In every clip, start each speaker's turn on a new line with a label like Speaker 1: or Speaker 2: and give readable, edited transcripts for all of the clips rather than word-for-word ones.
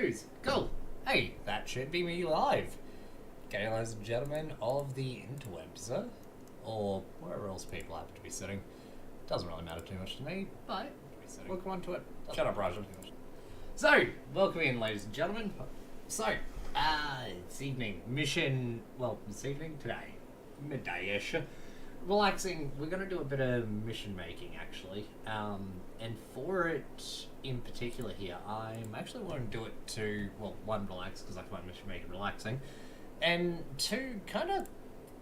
Speaker 1: news. Cool. Hey, that should be me live. Okay, ladies and gentlemen of the interwebs, or wherever else people happen to be sitting. Doesn't really matter too much to me, but welcome on to it. Shut up, Rajiin. So, welcome in, ladies and gentlemen. So, it's evening. Mission, well, it's evening today. Midday-ish. Relaxing. We're going to do a bit of mission making, actually. And for it, in particular here, I'm actually wanting to do it to, well, one, relax, because I find mission making relaxing. And two, kind of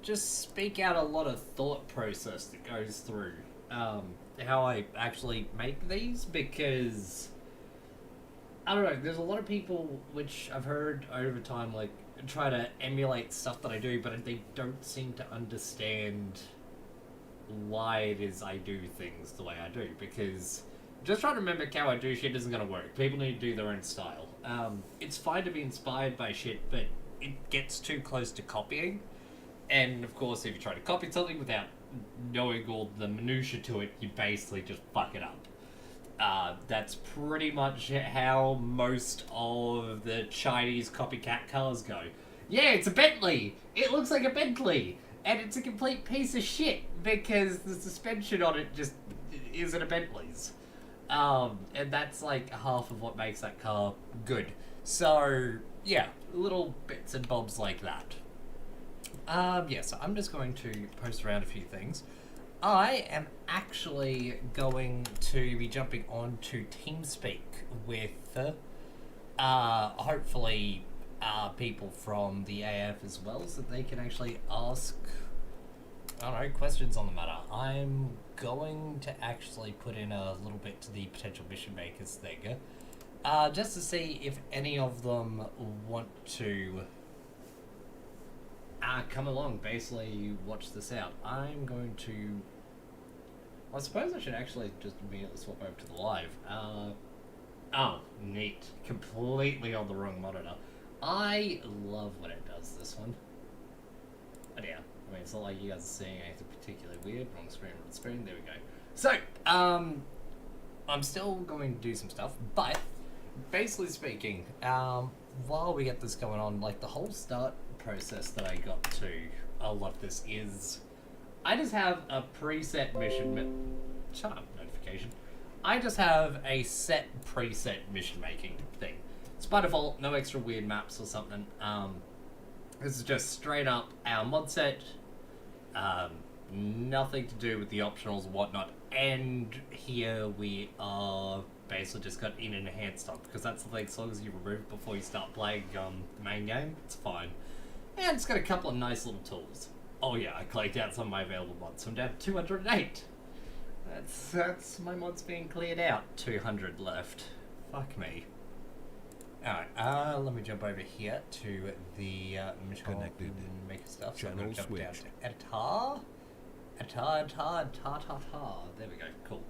Speaker 1: just speak out a lot of thought process that goes through how I actually make these, because I don't know, there's a lot of people which I've heard over time like try to emulate stuff that I do, but they don't seem to understand why it is I do things the way I do, because just trying to mimic how I do shit isn't going to work. People need to do their own style. It's fine to be inspired by shit, but it gets too close to copying. And of course, if you try to copy something without knowing all the minutiae to it, you basically just fuck it up. That's pretty much how most of the Chinese copycat cars go. Yeah, it's a Bentley! It looks like a Bentley! And it's a complete piece of shit, because the suspension on it just isn't a Bentley's. And that's like half of what makes that car good. So, yeah, little bits and bobs like that. So I'm just going to post around a few things. I am actually going to be jumping on to TeamSpeak with, hopefully, people from the AF as well, so that they can actually ask, I don't know, questions on the matter. I'm going to actually put in a little bit to the potential mission makers thing, just to see if any of them want to come along, basically watch this out. I'm going to, I suppose I should actually just immediately swap over to the live. Oh, neat. Completely on the wrong monitor. I love when it does this one. But yeah, I mean, it's not like you guys are seeing anything particularly weird. Wrong screen, there we go. So, I'm still going to do some stuff, but basically speaking, while we get this going on, like the whole start process that I got to a lot of this is, I just have a preset mission, shut up, notification. I just have a set preset mission making thing. It's by default, no extra weird maps or something. This is just straight up our mod set, nothing to do with the optionals and whatnot, and here we are basically just got in and enhanced stuff, because that's the thing, as long as you remove it before you start playing the main game, it's fine. And it's got a couple of nice little tools. Oh yeah, I clicked out some of my available mods, so I'm down to 208. That's my mods being cleared out. 200 left. Fuck me. Alright, let me jump over here to the mission connected maker stuff. So
Speaker 2: Channel
Speaker 1: jump
Speaker 2: switch.
Speaker 1: down to editor. There we go, cool.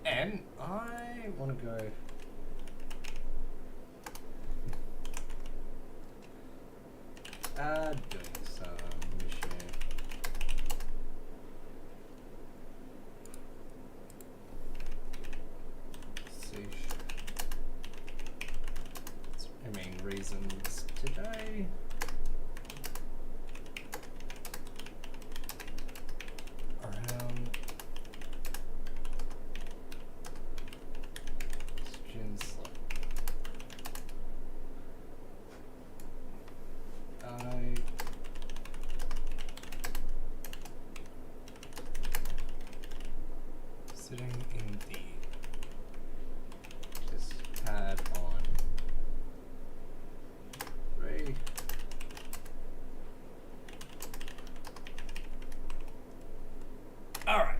Speaker 1: And I want to go. Doing some mission. My main reasons today. Around questions like sitting in the just pad on 3. Alright.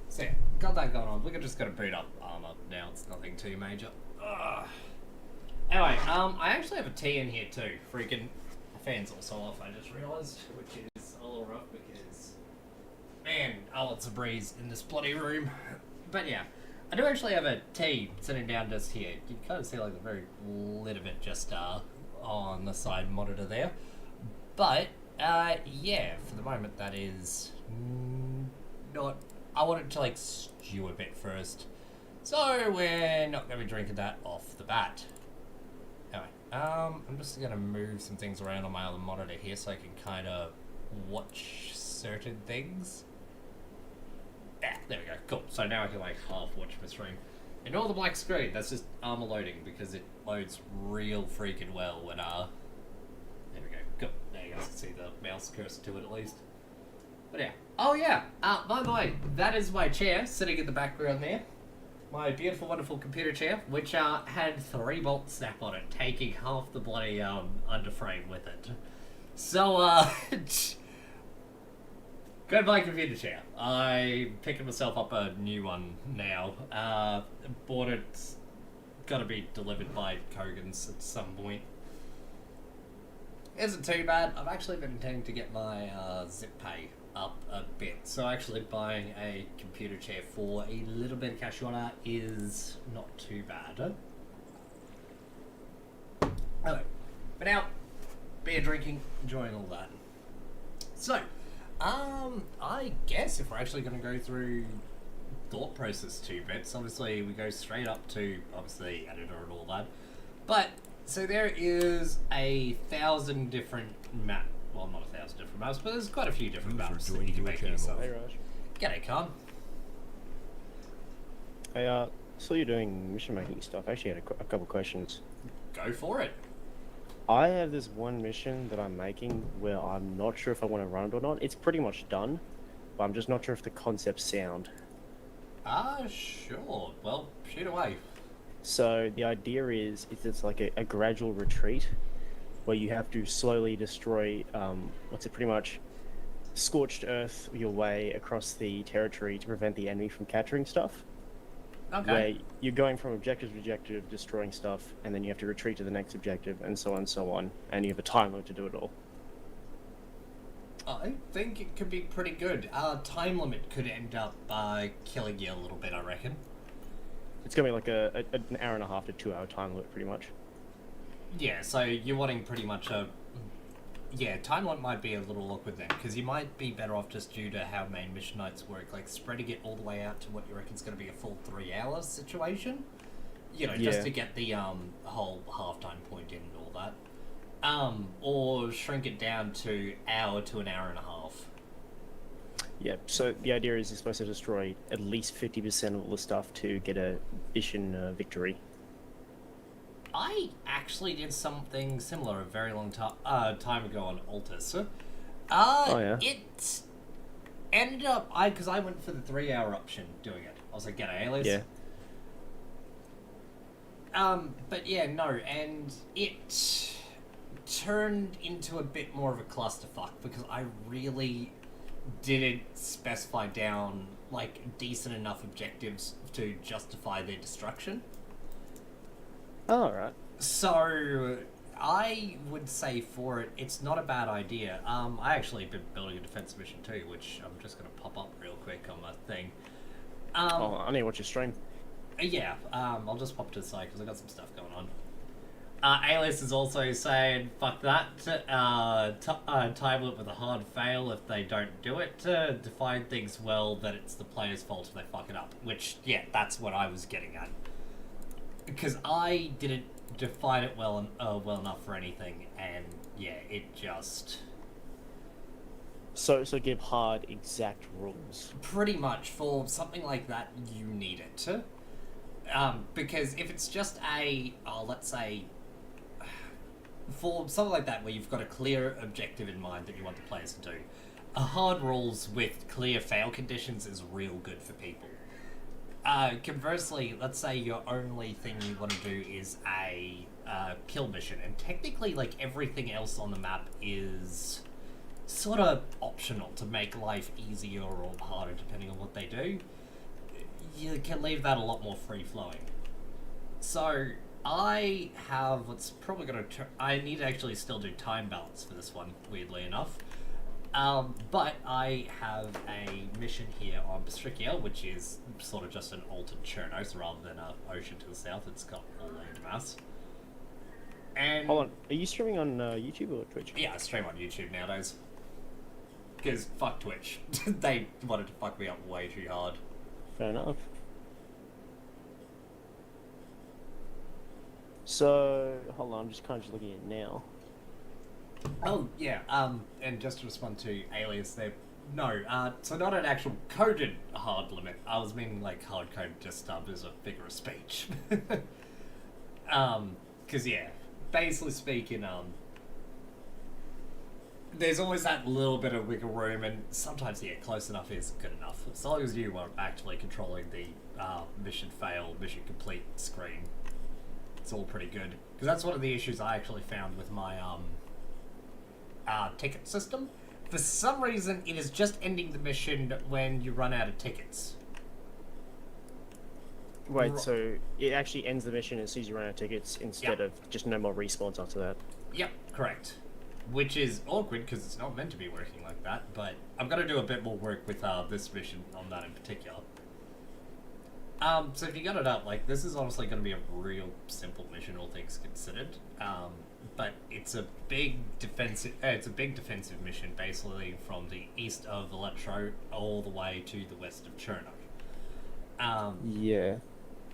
Speaker 1: So yeah, got that going on. We're just gonna boot up armor now, it's nothing too major. Ugh. Anyway, I actually have a tea in here too. Freaking fan's also off, I just realised, which is a little rough because, man, it's a breeze in this bloody room. But yeah, I do actually have a tea sitting down just here. You can kind of see like the very lid of it just on the side monitor there. But yeah, for the moment that is not. I want it to like stew a bit first. So we're not going to be drinking that off the bat. Anyway, I'm just going to move some things around on my other monitor here so I can kind of watch certain things. Yeah, there we go. Cool. So now I can like half watch my stream. Ignore the black screen. That's just armor loading because it loads real freaking well when There we go. Cool. Now you guys can see the mouse cursor to it at least. But yeah. Oh yeah. By the way, that is my chair sitting in the background there. My beautiful, wonderful computer chair, which had 3-bolt snap on it, taking half the bloody underframe with it. So goodbye computer chair. I'm picking myself up a new one now. Bought it. Got to be delivered by Kogan's at some point. Isn't too bad. I've actually been intending to get my zip pay up a bit, so actually buying a computer chair for a little bit of cash order is not too bad. Anyway, but now beer drinking, enjoying all that. So, I guess if we're actually going to go through thought process 2 bits, obviously we go straight up to obviously editor and all that. But so there is 1,000 different map. Well, not 1,000 different maps, but there's quite a few different maps that you can make yourself.
Speaker 2: Hey, Raj.
Speaker 1: G'day, Khan.
Speaker 2: Hey, saw you doing mission making stuff. I actually had a couple questions.
Speaker 1: Go for it.
Speaker 2: I have this one mission that I'm making where I'm not sure if I want to run it or not. It's pretty much done, but I'm just not sure if the concept's sound.
Speaker 1: Sure. Well, shoot away.
Speaker 2: So the idea is it's like a gradual retreat where you have to slowly destroy, pretty much scorched earth your way across the territory to prevent the enemy from capturing stuff.
Speaker 1: Okay.
Speaker 2: Where you're going from objective to objective, destroying stuff, and then you have to retreat to the next objective, and so on and so on, and you have a time limit to do it all.
Speaker 1: I think it could be pretty good. Time limit could end up killing you a little bit, I reckon.
Speaker 2: It's gonna be like an hour and a half to 2 hour time limit, pretty much.
Speaker 1: Yeah, so you're wanting pretty much a... Yeah, time limit might be a little awkward then, because you might be better off just due to how main mission nights work, like spreading it all the way out to what you reckon is going to be a full 3 hour situation. You know, just to get the whole halftime point in and all that. Or shrink it down to hour to an hour and a half.
Speaker 2: Yeah, so the idea is you're supposed to destroy at least 50% of all the stuff to get a mission victory.
Speaker 1: I actually did something similar a very long time ago on Altus. It ended up... because I went for the 3 hour option doing it. I was like, get alias.
Speaker 2: Yeah.
Speaker 1: But yeah, no, and it turned into a bit more of a clusterfuck because I really didn't specify down, like, decent enough objectives to justify their destruction.
Speaker 2: Oh, alright.
Speaker 1: So, I would say for it, it's not a bad idea. I actually been building a defense mission too, which I'm just going to pop up real quick on my thing.
Speaker 2: I need to watch your stream.
Speaker 1: Yeah, I'll just pop to the side because I've got some stuff going on. Alias is also saying, fuck that, time limit with a hard fail if they don't do it, define things well that it's the player's fault if they fuck it up. Which, yeah, that's what I was getting at. Because I didn't define it well enough for anything, and yeah, it just...
Speaker 2: So give hard, exact rules.
Speaker 1: Pretty much, for something like that, you need it. Because if it's just let's say, for something like that where you've got a clear objective in mind that you want the players to do, hard rules with clear fail conditions is real good for people. Conversely, let's say your only thing you want to do is a kill mission, and technically, like, everything else on the map is sort of optional to make life easier or harder depending on what they do. You can leave that a lot more free-flowing. So, I have what's probably going to... I need to actually still do time balance for this one, weirdly enough. But I have a mission here on Bistrikia, which is sort of just an altered Chernos rather than an ocean to the south. It's got all land mass. And
Speaker 2: hold on, are you streaming on YouTube or Twitch?
Speaker 1: Yeah, I stream on YouTube nowadays. Because fuck Twitch. They wanted to fuck me up way too hard.
Speaker 2: Fair enough. So hold on, I'm just kind of just looking at it now.
Speaker 1: Oh yeah. And just to respond to Alias, there. No. So not an actual coded hard limit. I was meaning like hard code just as a figure of speech. Because yeah, basically speaking, there's always that little bit of wiggle room, and sometimes yeah, close enough is good enough. As long as you are actually controlling the mission fail, mission complete screen, it's all pretty good. Because that's one of the issues I actually found with my ticket system. For some reason, it is just ending the mission when you run out of tickets.
Speaker 2: Wait, so it actually ends the mission as soon as you run out of tickets instead
Speaker 1: Yep.
Speaker 2: of just no more respawns after that.
Speaker 1: Yep, correct. Which is awkward because it's not meant to be working like that, but I'm going to do a bit more work with this mission on that in particular. So if you got it up, like, this is honestly going to be a real simple mission, all things considered. But it's a big defensive mission, basically from the east of Electro all the way to the west of Cherno.
Speaker 2: Yeah.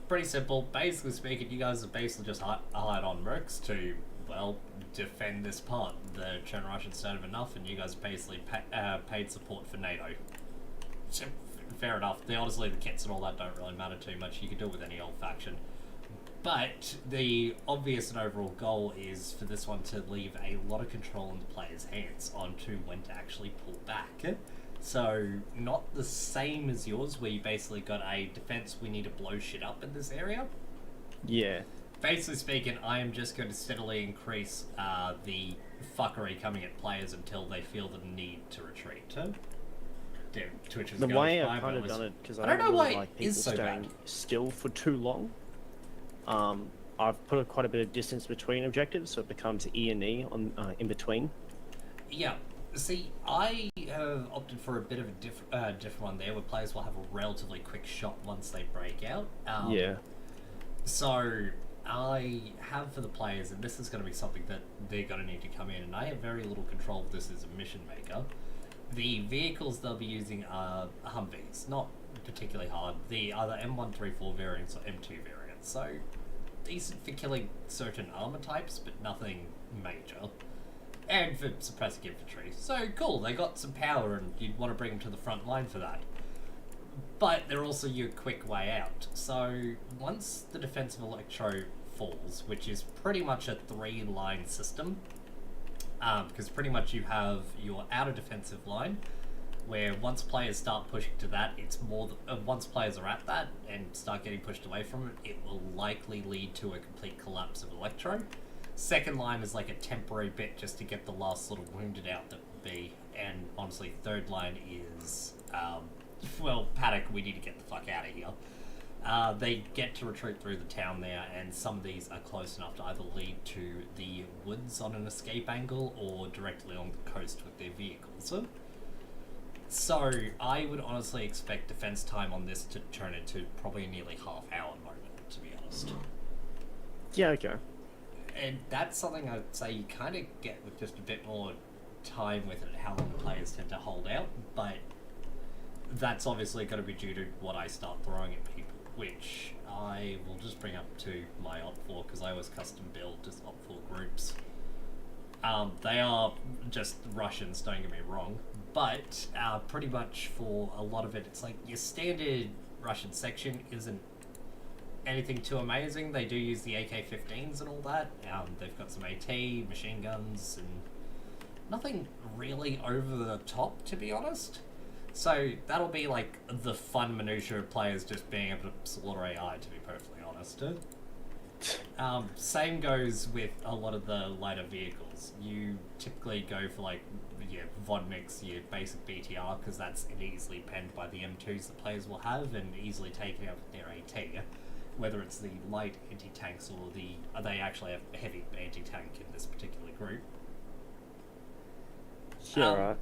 Speaker 1: Pretty simple. Basically speaking, you guys are basically just hired on mercs to, well, defend this part. The Cherno Russians don't have enough, and you guys basically paid support for NATO. So, fair enough. Honestly, the kits and all that don't really matter too much. You can do it with any old faction. But the obvious and overall goal is for this one to leave a lot of control in the player's hands onto when to actually pull back. So, not the same as yours, where you basically got a defense, we need to blow shit up in this area.
Speaker 2: Yeah.
Speaker 1: Basically speaking, I am just going to steadily increase the fuckery coming at players until they feel the need to retreat. Damn, Twitch is
Speaker 2: The
Speaker 1: going
Speaker 2: way
Speaker 1: to
Speaker 2: I've kind of done it, because
Speaker 1: I don't know
Speaker 2: really
Speaker 1: why
Speaker 2: like
Speaker 1: it
Speaker 2: people
Speaker 1: is so
Speaker 2: staying
Speaker 1: bad.
Speaker 2: still for too long. I've put quite a bit of distance between objectives, so it becomes E and E on in between.
Speaker 1: Yeah. See, I have opted for a bit of a different one there, where players will have a relatively quick shot once they break out.
Speaker 2: Yeah.
Speaker 1: So I have for the players, and this is going to be something that they're going to need to come in, and I have very little control of this as a mission maker. The vehicles they'll be using are Humvees, not particularly hard. The either M134 variants or M2 variants, so decent for killing certain armor types, but nothing major. And for suppressing infantry. So cool, they got some power, and you'd want to bring them to the front line for that. But they're also your quick way out. So once the defensive Electro falls, which is pretty much a 3-line system, because pretty much you have your outer defensive line, where once players start pushing to that, it's more once players are at that and start getting pushed away from it, it will likely lead to a complete collapse of Electro. Second line is like a temporary bit just to get the last sort of wounded out that would be, and honestly, third line is, well, Paddock, we need to get the fuck out of here. They get to retreat through the town there, and some of these are close enough to either lead to the woods on an escape angle or directly on the coast with their vehicles. So I would honestly expect defense time on this to turn into probably a nearly half-hour moment, to be honest.
Speaker 2: Yeah. Okay.
Speaker 1: And that's something I'd say you kind of get with just a bit more time with it, how long the players tend to hold out, but that's obviously going to be due to what I start throwing at people, which I will just bring up to my Op4, because I always custom build just Op4 groups. They are just Russians, don't get me wrong, but pretty much for a lot of it, it's like your standard Russian section isn't anything too amazing. They do use the AK-15s and all that. They've got some AT, machine guns, and nothing really over the top, to be honest. So that'll be like the fun minutiae of players just being able to slaughter AI, to be perfectly honest. Same goes with a lot of the lighter vehicles. You typically go for like your Vodniks, your basic BTR, because that's easily penned by the M2s the players will have and easily taken out with their AT. Whether it's the light anti-tanks or they actually have a heavy anti-tank in this particular group.
Speaker 2: Yeah. Right.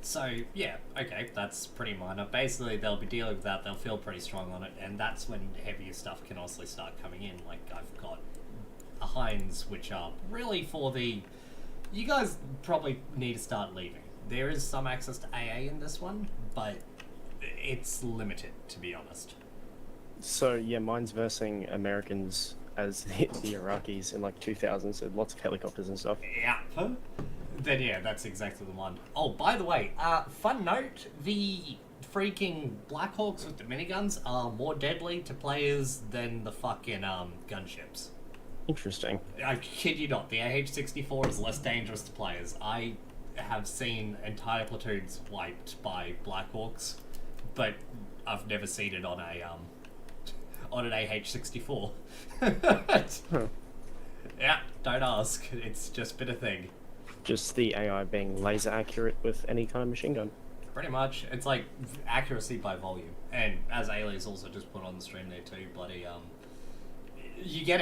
Speaker 1: So, yeah, okay, that's pretty minor. Basically, they'll be dealing with that, they'll feel pretty strong on it, and that's when heavier stuff can honestly start coming in. Like, I've got a Heinz, which are really for the... You guys probably need to start leaving. There is some access to AA in this one, but it's limited, to be honest.
Speaker 2: So yeah, mine's versing Americans as the Iraqis in like 2000, so lots of helicopters and stuff.
Speaker 1: Yeah. Then yeah, that's exactly the one. Oh, by the way, fun note: the freaking Blackhawks with the miniguns are more deadly to players than the fucking gunships.
Speaker 2: Interesting.
Speaker 1: I kid you not, the AH-64 is less dangerous to players. I have seen entire platoons wiped by Blackhawks, but I've never seen it on an AH-64.
Speaker 2: Huh.
Speaker 1: Yeah, don't ask. It's just been a thing.
Speaker 2: Just the AI being laser accurate with any kind of machine gun.
Speaker 1: Pretty much, it's like accuracy by volume. And as Alias also just put on the stream there too, bloody you get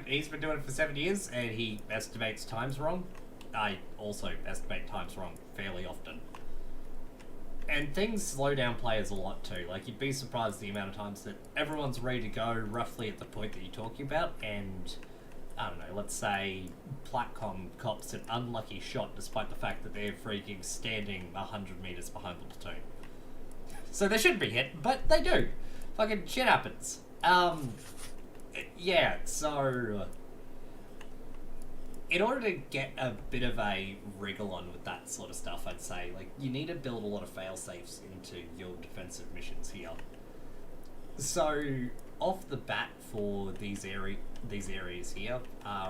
Speaker 1: he's been doing it for 7 years, and he estimates times wrong. I also estimate times wrong fairly often. And things slow down players a lot too. Like, you'd be surprised the amount of times that everyone's ready to go roughly at the point that you're talking about, and I don't know, let's say Platcom cops an unlucky shot despite the fact that they're freaking standing 100 meters behind the platoon. So they shouldn't be hit, but they do. Fucking shit happens. Yeah, so in order to get a bit of a wriggle on with that sort of stuff, I'd say, like, you need to build a lot of fail-safes into your defensive missions here. So, off the bat for these areas here,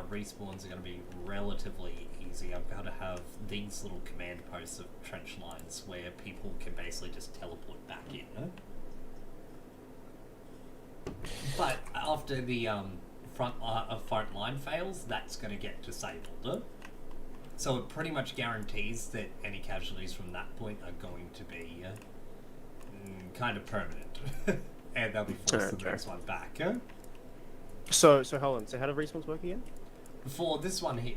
Speaker 1: respawns are going to be relatively easy. I've got to have these little command posts of trench lines where people can basically just teleport back in. But after the front line fails, that's going to get disabled. So it pretty much guarantees that any casualties from that point are going to be kind of permanent. And they'll be forced to the next one back.
Speaker 2: So hold on. So how do respawns work again?
Speaker 1: For this one here,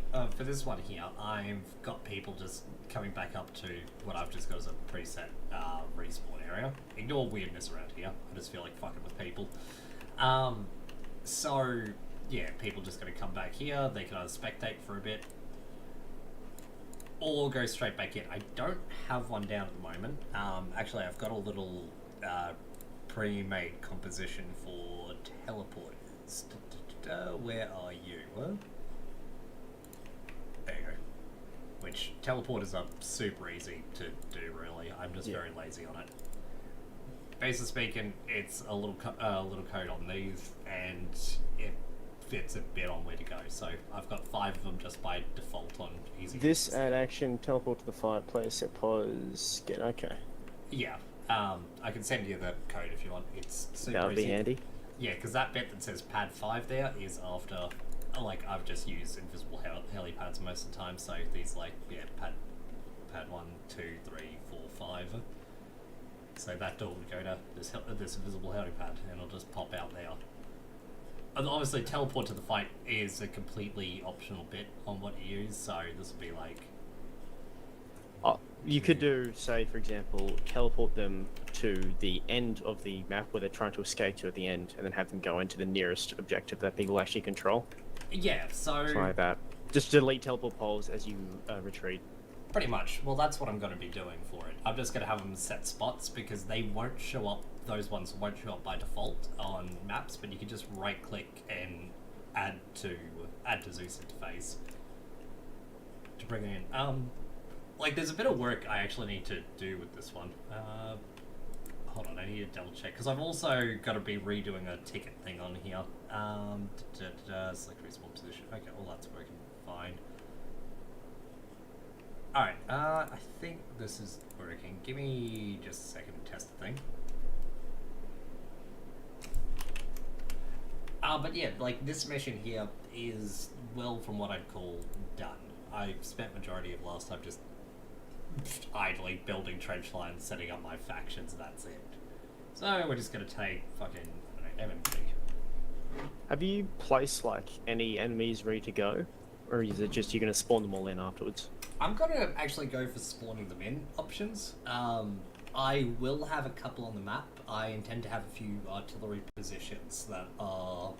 Speaker 1: I've got people just coming back up to what I've just got as a preset respawn area. Ignore weirdness around here. I just feel like fucking with people. So yeah, people just gonna come back here. They can either spectate for a bit, or go straight back in. I don't have one down at the moment. Actually, I've got a little pre-made composition for teleporters. Where are you? There you go. Which teleporters are super easy to do, really. I'm just very lazy on it. Basically speaking, it's a little code on these, and it fits a bit on where to go. So I've got 5 of them just by default on easy.
Speaker 2: This add action teleport to the fireplace. Set pause. Get okay.
Speaker 1: Yeah. I can send you the code if you want. It's super
Speaker 2: That'll be
Speaker 1: easy.
Speaker 2: handy.
Speaker 1: Yeah, because that bit that says pad 5 there is after, like, I've just used invisible heli pads most of the time, so these, like, yeah, pad 1, 2, 3, 4, 5. So that door would go to this invisible heli pad, and it'll just pop out there. And obviously, teleport to the fight is a completely optional bit on what you use, so this would be like...
Speaker 2: You could do, say, for example, teleport them to the end of the map where they're trying to escape to at the end, and then have them go into the nearest objective that people actually control.
Speaker 1: Yeah, so...
Speaker 2: Something like that. Just delete teleport poles as you retreat.
Speaker 1: Pretty much. Well, that's what I'm going to be doing for it. I'm just going to have them set spots, because they won't show up, those ones won't show up by default on maps, but you can just right-click and add to Zeus interface to bring it in. Like, there's a bit of work I actually need to do with this one. Hold on, I need to double check, because I've also got to be redoing a ticket thing on here. Select respawn position. Okay, well, that's working fine. Alright, I think this is working. Give me just a second to test the thing. But yeah, like, this mission here is, well, from what I'd call done. I spent majority of last time just idly building trench lines, setting up my factions, and that's it. So we're just gonna take fucking, I don't know, MMG.
Speaker 2: Have you placed, like, any enemies ready to go? Or is it just you're going to spawn them all in afterwards?
Speaker 1: I'm gonna actually go for spawning them in options. I will have a couple on the map. I intend to have a few artillery positions that are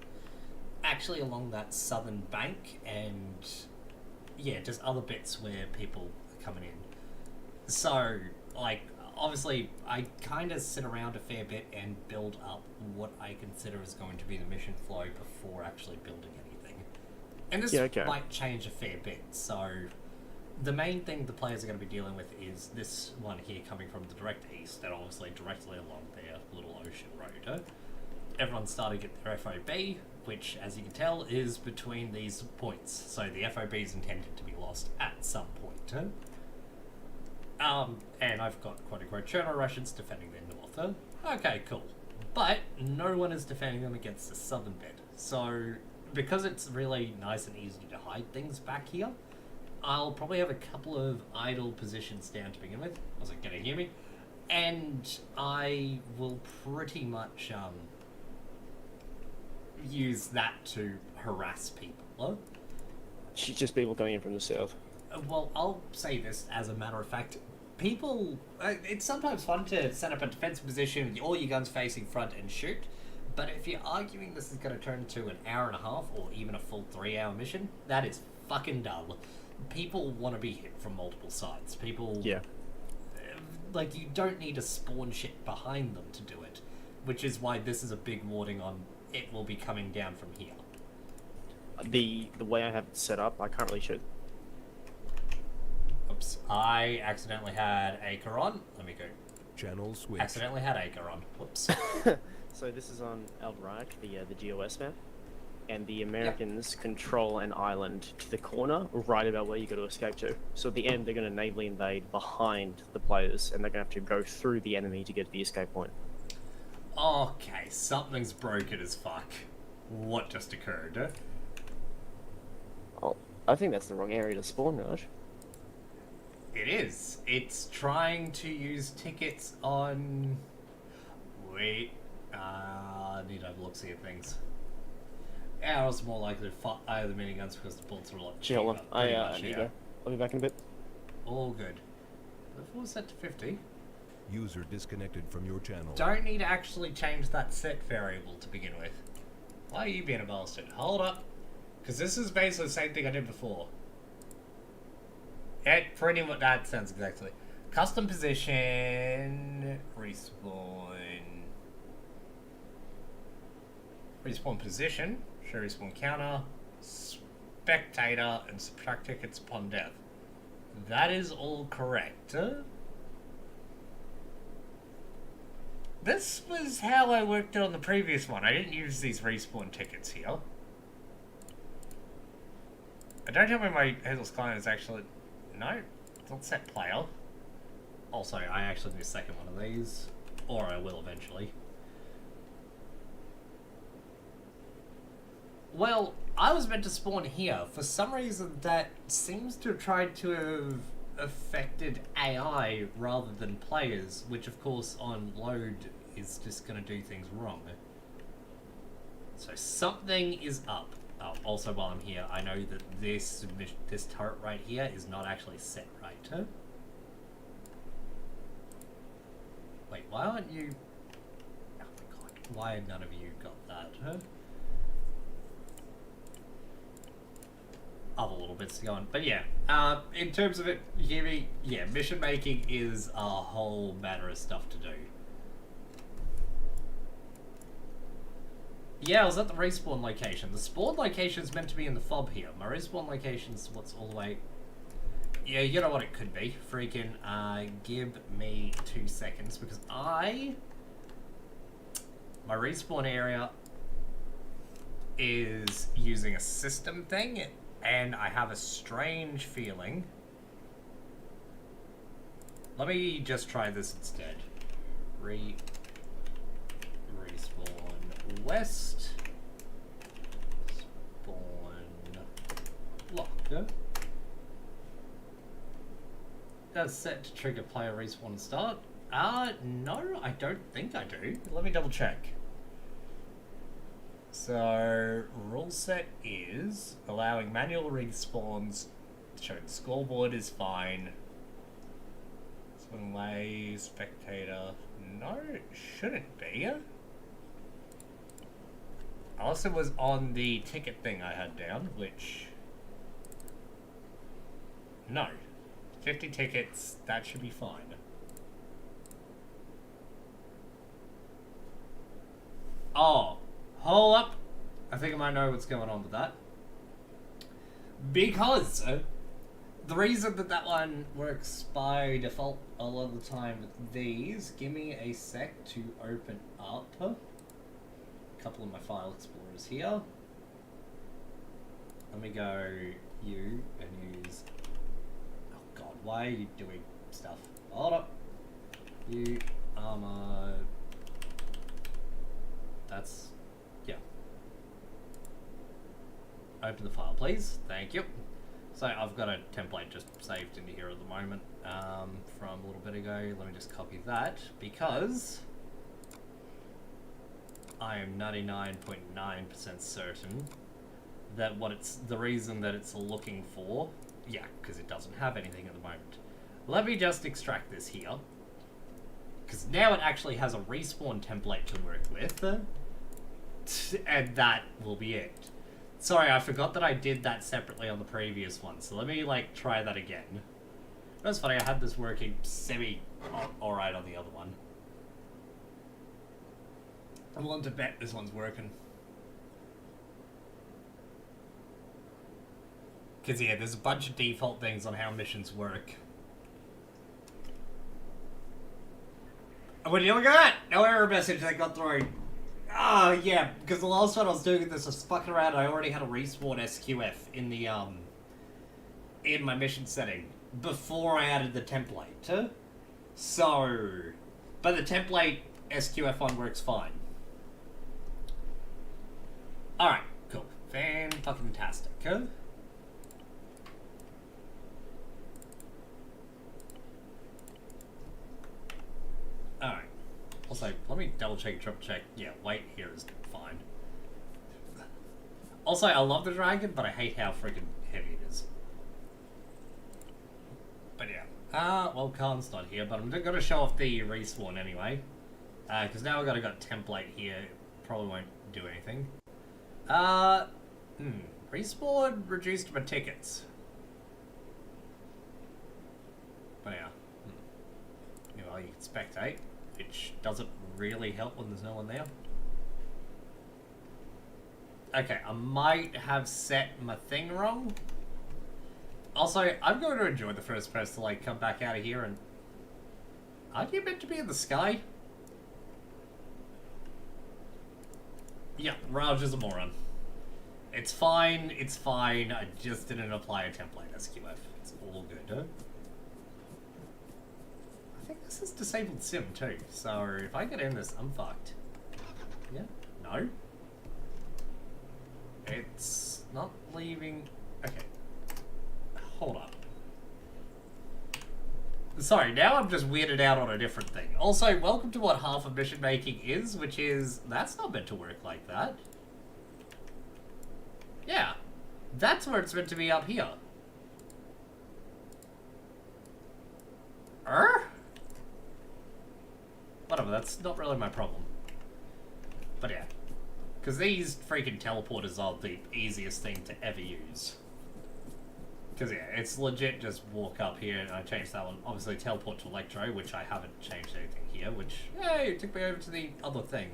Speaker 1: actually along that southern bank, and yeah, just other bits where people are coming in. So, like, obviously, I kind of sit around a fair bit and build up what I consider is going to be the mission flow before actually building anything. And this
Speaker 2: Yeah, okay.
Speaker 1: might change a fair bit, so the main thing the players are going to be dealing with is this one here coming from the direct east and obviously directly along their little ocean road. Everyone's starting to get their FOB, which, as you can tell, is between these points. So the FOB is intended to be lost at some point. And I've got quote-unquote Cherno Russians defending the north. Okay, cool. But no one is defending them against the southern bit. So, because it's really nice and easy to hide things back here, I'll probably have a couple of idle positions down to begin with. I was like, can you hear me? And I will pretty much use that to harass people.
Speaker 2: Just people coming in from the south.
Speaker 1: Well, I'll say this as a matter of fact. People, it's sometimes fun to set up a defensive position with all your guns facing front and shoot, but if you're arguing this is going to turn into an hour and a half or even a full 3-hour mission, that is fucking dull. People want to be hit from multiple sides. People,
Speaker 2: Yeah.
Speaker 1: Like, you don't need to spawn shit behind them to do it, which is why this is a big warning on it will be coming down from here.
Speaker 2: The way I have it set up, I can't really shoot.
Speaker 1: Oops, I accidentally had Acre on. Let me go.
Speaker 3: Channel switch.
Speaker 1: Accidentally had Acre on. Whoops.
Speaker 2: So this is on El Reich, the GOS map, and the Americans control an island to the corner, right about where you got to escape to. So at the end, they're going to navally invade behind the players, and they're going to have to go through the enemy to get to the escape point.
Speaker 1: Okay, something's broken as fuck. What just occurred?
Speaker 2: Oh, I think that's the wrong area to spawn, Raj.
Speaker 1: It is. It's trying to use tickets on... Wait. I need to have a look-see at things. Yeah, I was more likely to fire the miniguns because the bullets were a lot cheaper.
Speaker 2: Hold on, I
Speaker 1: Pretty much,
Speaker 2: need to go. I'll be back in a bit.
Speaker 1: All good. Before we set to 50.
Speaker 3: User disconnected from your channel.
Speaker 1: Don't need to actually change that set variable to begin with. Why are you being a bastard? Hold up. Because this is basically the same thing I did before. Yeah, pretty much that sounds exactly. Custom position, respawn. Respawn position, show respawn counter, spectator, and subtract tickets upon death. That is all correct. This was how I worked it on the previous one. I didn't use these respawn tickets here. I don't know when my Hazel's client is actually... No, it's not set player. Also, I actually need a second one of these. Or I will eventually. Well, I was meant to spawn here. For some reason, that seems to have tried to have affected AI rather than players, which of course on load is just going to do things wrong. So something is up. Oh, also while I'm here, I know that this turret right here is not actually set right. Huh? Wait, why aren't you... Oh my god, why have none of you got that? Huh? Other little bits to go on. But yeah, in terms of it, you hear me? Yeah, mission making is a whole matter of stuff to do. Yeah, I was at the respawn location. The spawn location is meant to be in the fob here. My respawn location is what's all the way... Yeah, you know what it could be. Freaking, give me 2 seconds, because my respawn area is using a system thing, and I have a strange feeling. Let me just try this instead. Respawn west. Spawn lock. That's set to trigger player respawn start. No, I don't think I do. Let me double check. So, rule set is allowing manual respawns. Showing scoreboard is fine. Swing away, spectator. No, it shouldn't be. Unless it was on the ticket thing I had down, which... No. 50 tickets, that should be fine. Oh, hold up. I think I might know what's going on with that. Because the reason that that one works by default a lot of the time with these, give me a sec to open up a couple of my file explorers here. Let me go you and use... Oh god, why are you doing stuff? Hold up. You armor... That's... yeah. Open the file, please. Thank you. So I've got a template just saved into here at the moment from a little bit ago. Let me just copy that because I am 99.9% certain that the reason that it's looking for, yeah, because it doesn't have anything at the moment. Let me just extract this here because now it actually has a respawn template to work with, and that will be it. Sorry, I forgot that I did that separately on the previous one, so let me, like, try that again. That's funny, I had this working alright on the other one. I'm willing to bet this one's working. Because, yeah, there's a bunch of default things on how missions work. And when you look at that, no error message that got through. Oh, yeah, because the last time I was doing this, I was fucking around and I already had a respawn SQF in the, in my mission setting before I added the template. So, but the template SQF one works fine. Alright, cool. Fan-fucking-tastic. Alright. Also, let me double check, triple check. Yeah, weight here is fine. Also, I love the dragon, but I hate how freaking heavy it is. But yeah. Well, Khan's not here, but I'm gonna show off the respawn anyway. Because now I've got a template here. Probably won't do anything. Respawn reduced my tickets. But yeah. Well, you can spectate, which doesn't really help when there's no one there. Okay, I might have set my thing wrong. Also, I'm going to enjoy the first person to, like, come back out of here and... Aren't you meant to be in the sky? Yeah, Raj is a moron. It's fine, I just didn't apply a template SQF. It's all good, huh? I think this is disabled sim too, so if I get in this, I'm fucked. Yeah? No? It's not leaving... Okay. Hold up. Sorry, now I'm just weirded out on a different thing. Also, welcome to what half of mission making is, which is... That's not meant to work like that. Yeah. That's where it's meant to be up here. Whatever, that's not really my problem. But yeah. Because these freaking teleporters are the easiest thing to ever use. Because yeah, it's legit just walk up here and I changed that one. Obviously teleport to Electro, which I haven't changed anything here, which, hey, it took me over to the other thing.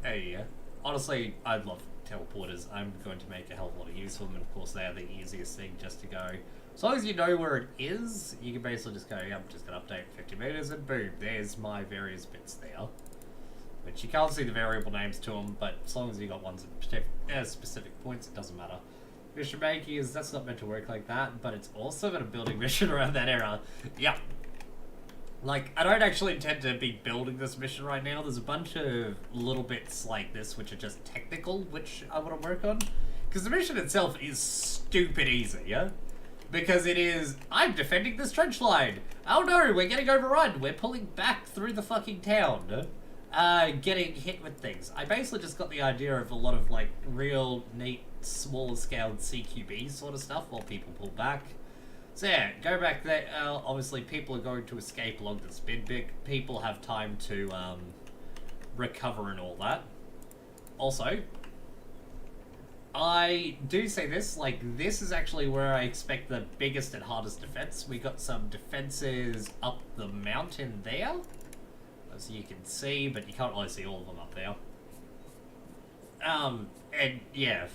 Speaker 1: Hey, yeah. Honestly, I love teleporters. I'm going to make a hell of a lot of use of them, and of course they are the easiest thing just to go. As long as you know where it is, you can basically just go, I'm just going to update 50 meters, and boom, there's my various bits there. Which you can't see the variable names to them, but as long as you got ones at specific points, it doesn't matter. Mission making is, that's not meant to work like that, but it's also got a building mission around that era. Yep. Like, I don't actually intend to be building this mission right now. There's a bunch of little bits like this which are just technical, which I want to work on. Because the mission itself is stupid easy, yeah? Because it is, I'm defending this trench line. Oh no, we're getting overrun. We're pulling back through the fucking town. Getting hit with things. I basically just got the idea of a lot of, like, real neat, smaller scaled CQB sort of stuff while people pull back. So yeah, go back there. Obviously, people are going to escape along the spin bit. People have time to recover and all that. Also, I do say this, like, this is actually where I expect the biggest and hardest defense. We got some defenses up the mountain there. as you can see, but you can't really see all of them up there. And yeah,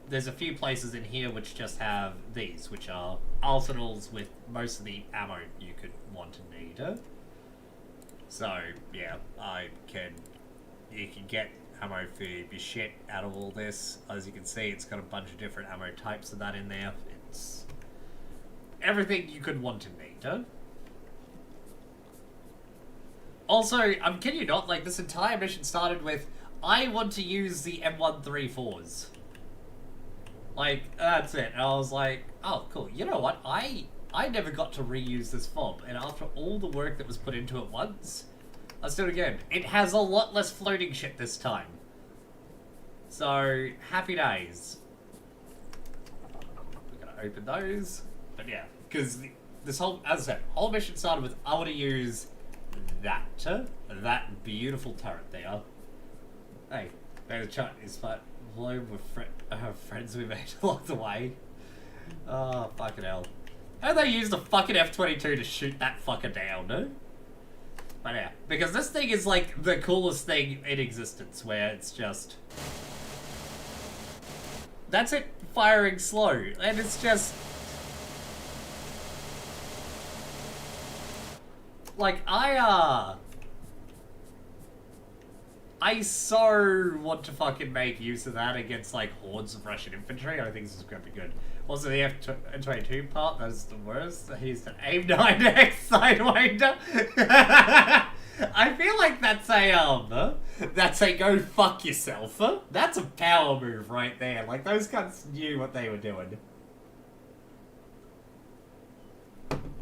Speaker 1: there's a few places in here which just have these, which are arsenals with most of the ammo you could want and need. So, yeah, you can get ammo for your shit out of all this. As you can see, it's got a bunch of different ammo types of that in there. It's everything you could want and need. Also, I'm kidding you not, like, this entire mission started with, I want to use the M134s. Like, that's it. And I was like, oh, cool. You know what? I never got to reuse this fob, and after all the work that was put into it once, let's do it again. It has a lot less floating shit this time. So, happy days. We're gonna open those. But yeah, because this whole, as I said, whole mission started with, I want to use that beautiful turret there. Hey, there's a chat is fun. Blown with friends we made along the way. Oh, fucking hell. How do they use the fucking F-22 to shoot that fucker down, no? But yeah, because this thing is like the coolest thing in existence, where it's just... That's it, firing slow, and it's just... Like, I so want to fucking make use of that against, like, hordes of Russian infantry. I think this is going to be good. Also, the F-22 part, that's the worst. He's an AIM-9X Sidewinder. I feel like that's a go fuck yourself. That's a power move right there. Like, those guys knew what they were doing.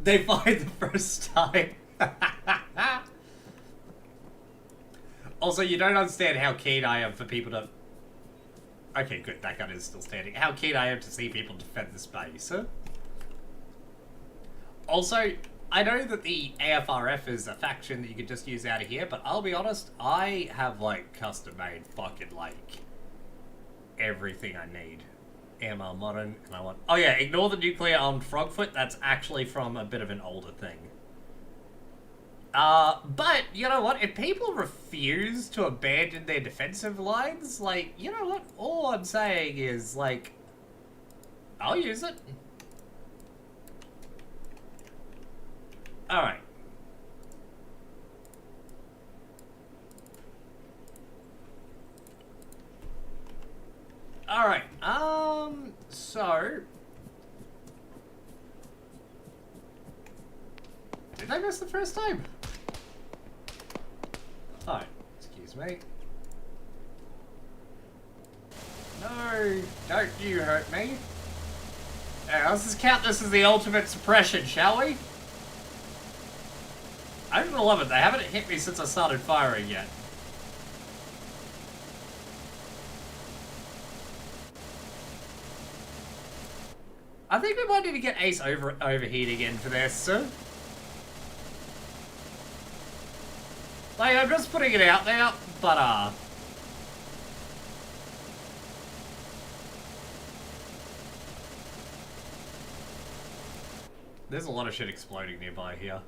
Speaker 1: They fired the first time. Also, you don't understand how keen I am for people to... Okay, good, that gun is still standing. How keen I am to see people defend this base. Also, I know that the AFRF is a faction that you could just use out of here, but I'll be honest, I have, like, custom-made fucking, like, everything I need. AMR Modern, and I want... Oh yeah, ignore the nuclear armed frogfoot, that's actually from a bit of an older thing. But, you know what, if people refuse to abandon their defensive lines, like, you know what, all I'm saying is, like, I'll use it. Alright. Alright, so... Did I miss the first time? Alright, excuse me. No, don't you hurt me. Yeah, let's just count this as the ultimate suppression, shall we? 111, they haven't hit me since I started firing yet. I think we might need to get Ace overheat again for this. Like, I'm just putting it out there, but, there's a lot of shit exploding nearby here.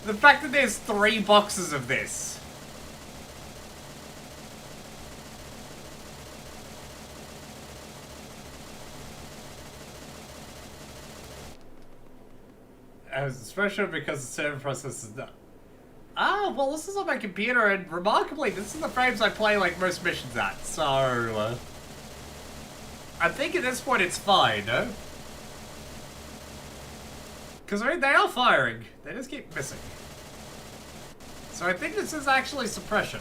Speaker 1: The fact that there's 3 boxes of this. Especially because the server process is done. Ah, well, this is on my computer, and remarkably, this is the frames I play, like, most missions at, so... I think at this point it's fine, no? Because, I mean, they are firing. They just keep missing. So I think this is actually suppression.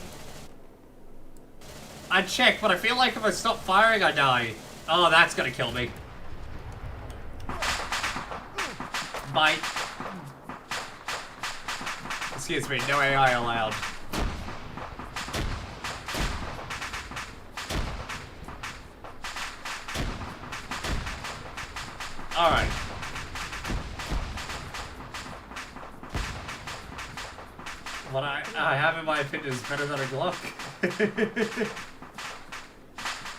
Speaker 1: I check, but I feel like if I stop firing, I die. Oh, that's gonna kill me. Bite. Excuse me, no AI allowed. Alright. What I have in my opinion is better than a Glock.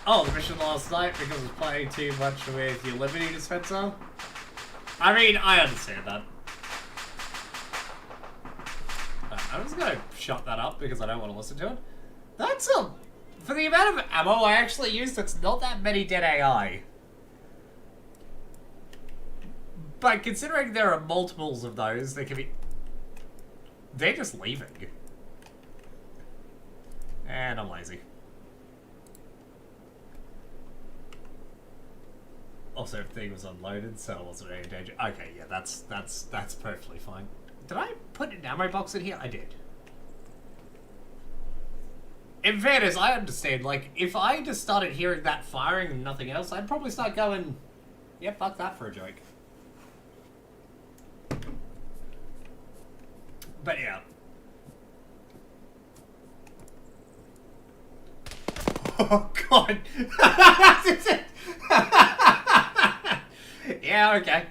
Speaker 1: Oh, the mission last night because I was playing too much with your Liberty Dispenser? I mean, I understand that. I'm just gonna shut that up because I don't want to listen to it. That's a... For the amount of ammo I actually used, it's not that many dead AI. But considering there are multiples of those, they can be... They're just leaving. And I'm lazy. Also, everything was unloaded, so it wasn't any danger. Okay, yeah, that's perfectly fine. Did I put an ammo box in here? I did. In fairness, I understand. Like, if I just started hearing that firing and nothing else, I'd probably start going, yeah, fuck that for a joke. But yeah. Oh, God. Yeah, okay.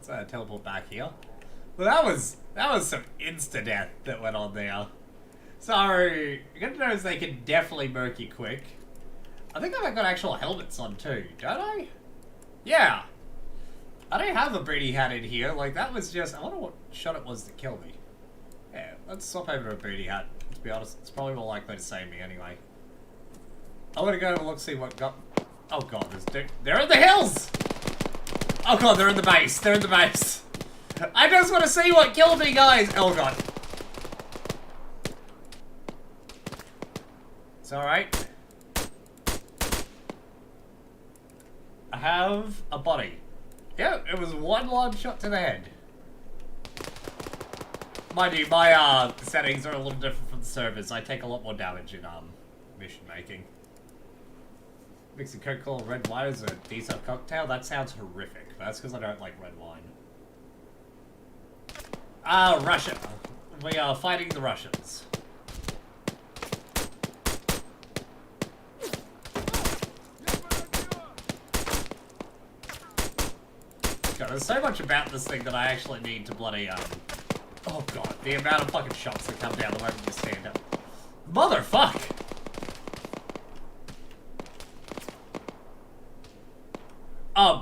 Speaker 1: Let's teleport back here. Well, that was some insta death that went on there. So, you gotta notice they can definitely murk you quick. I think I've got actual helmets on too, don't I? Yeah. I don't have a booty hat in here. Like, that was just... I wonder what shot it was that killed me. Yeah, let's swap over to a booty hat. To be honest, it's probably more likely to save me anyway. I want to go and look, see what got... Oh god, they're in the hills! Oh god, they're in the base. They're in the base. I just want to see what killed me, guys! Oh god. It's alright. I have a body. Yeah, it was one large shot to the head. Mind you, my settings are a little different from the servers. I take a lot more damage in mission making. Mixing Coca-Cola and red wine is a decent cocktail? That sounds horrific. But that's because I don't like red wine. Russia. We are fighting the Russians. God, there's so much about this thing that I actually need to bloody, oh god, the amount of fucking shots that come down the moment you stand up. Motherfuck!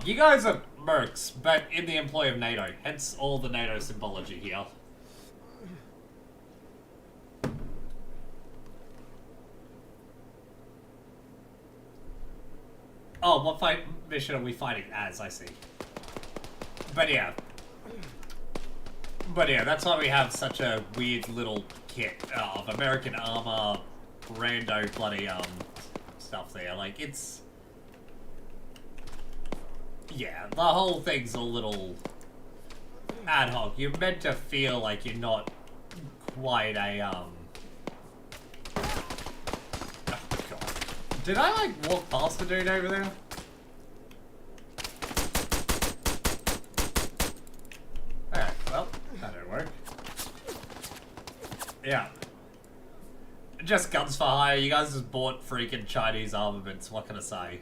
Speaker 1: You guys are mercs, but in the employ of NATO, hence all the NATO symbology here. Oh, what mission are we fighting as? I see. But yeah. But yeah, that's why we have such a weird little kit of American armor, rando bloody, stuff there. Like, it's... Yeah, the whole thing's a little ad hoc. You're meant to feel like you're not quite a, Oh, God. Did I, like, walk past the dude over there? Alright, well, that didn't work. Yeah. Just guns for hire. You guys just bought freaking Chinese armaments. What can I say?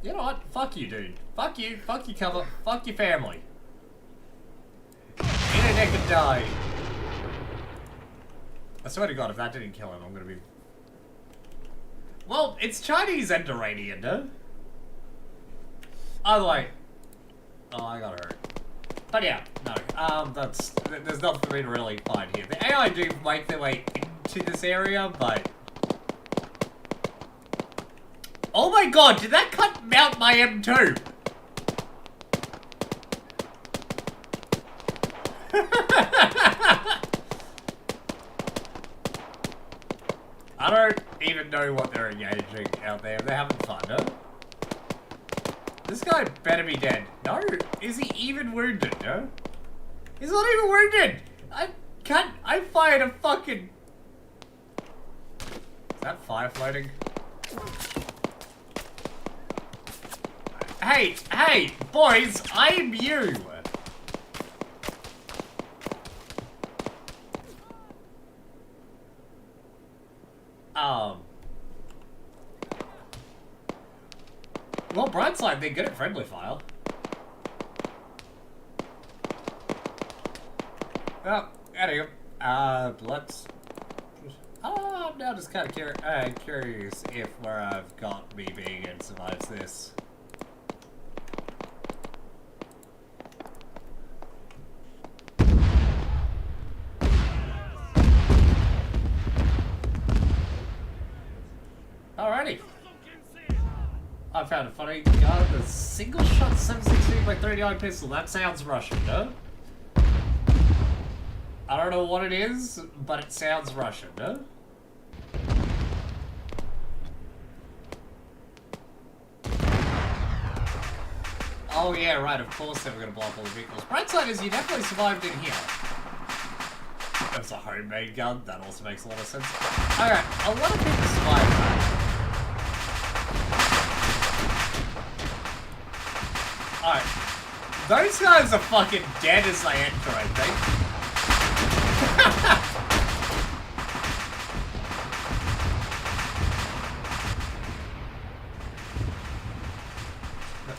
Speaker 1: You know what? Fuck you, dude. Fuck you. Fuck your cover. Fuck your family. Internet could die. I swear to God, if that didn't kill him, I'm gonna be... Well, it's Chinese and Iranian, no? Either way. Oh, I got hurt. But yeah, no. There's nothing for me to really find here. The AI do make their way into this area, but... Oh my god, did that cut mount my M2? I don't even know what they're engaging out there. They're having fun, huh? This guy better be dead. No? Is he even wounded, no? He's not even wounded! I fired a fucking... Is that fire floating? Hey, boys, I'm you! Well, broadside, they're good at friendly fire. Well, anyway, let's... I'm now just kind of curious if where I've got me being in survives this. Alrighty. I found a funny gun, a single shot 7.62 by 39 pistol. That sounds Russian, no? I don't know what it is, but it sounds Russian, no? Oh yeah, right, of course they were gonna blow up all the vehicles. Bright side is you definitely survived in here. That's a homemade gun, that also makes a lot of sense. Alright, a lot of people survived that. Alright. Those guys are fucking dead as they enter, I think.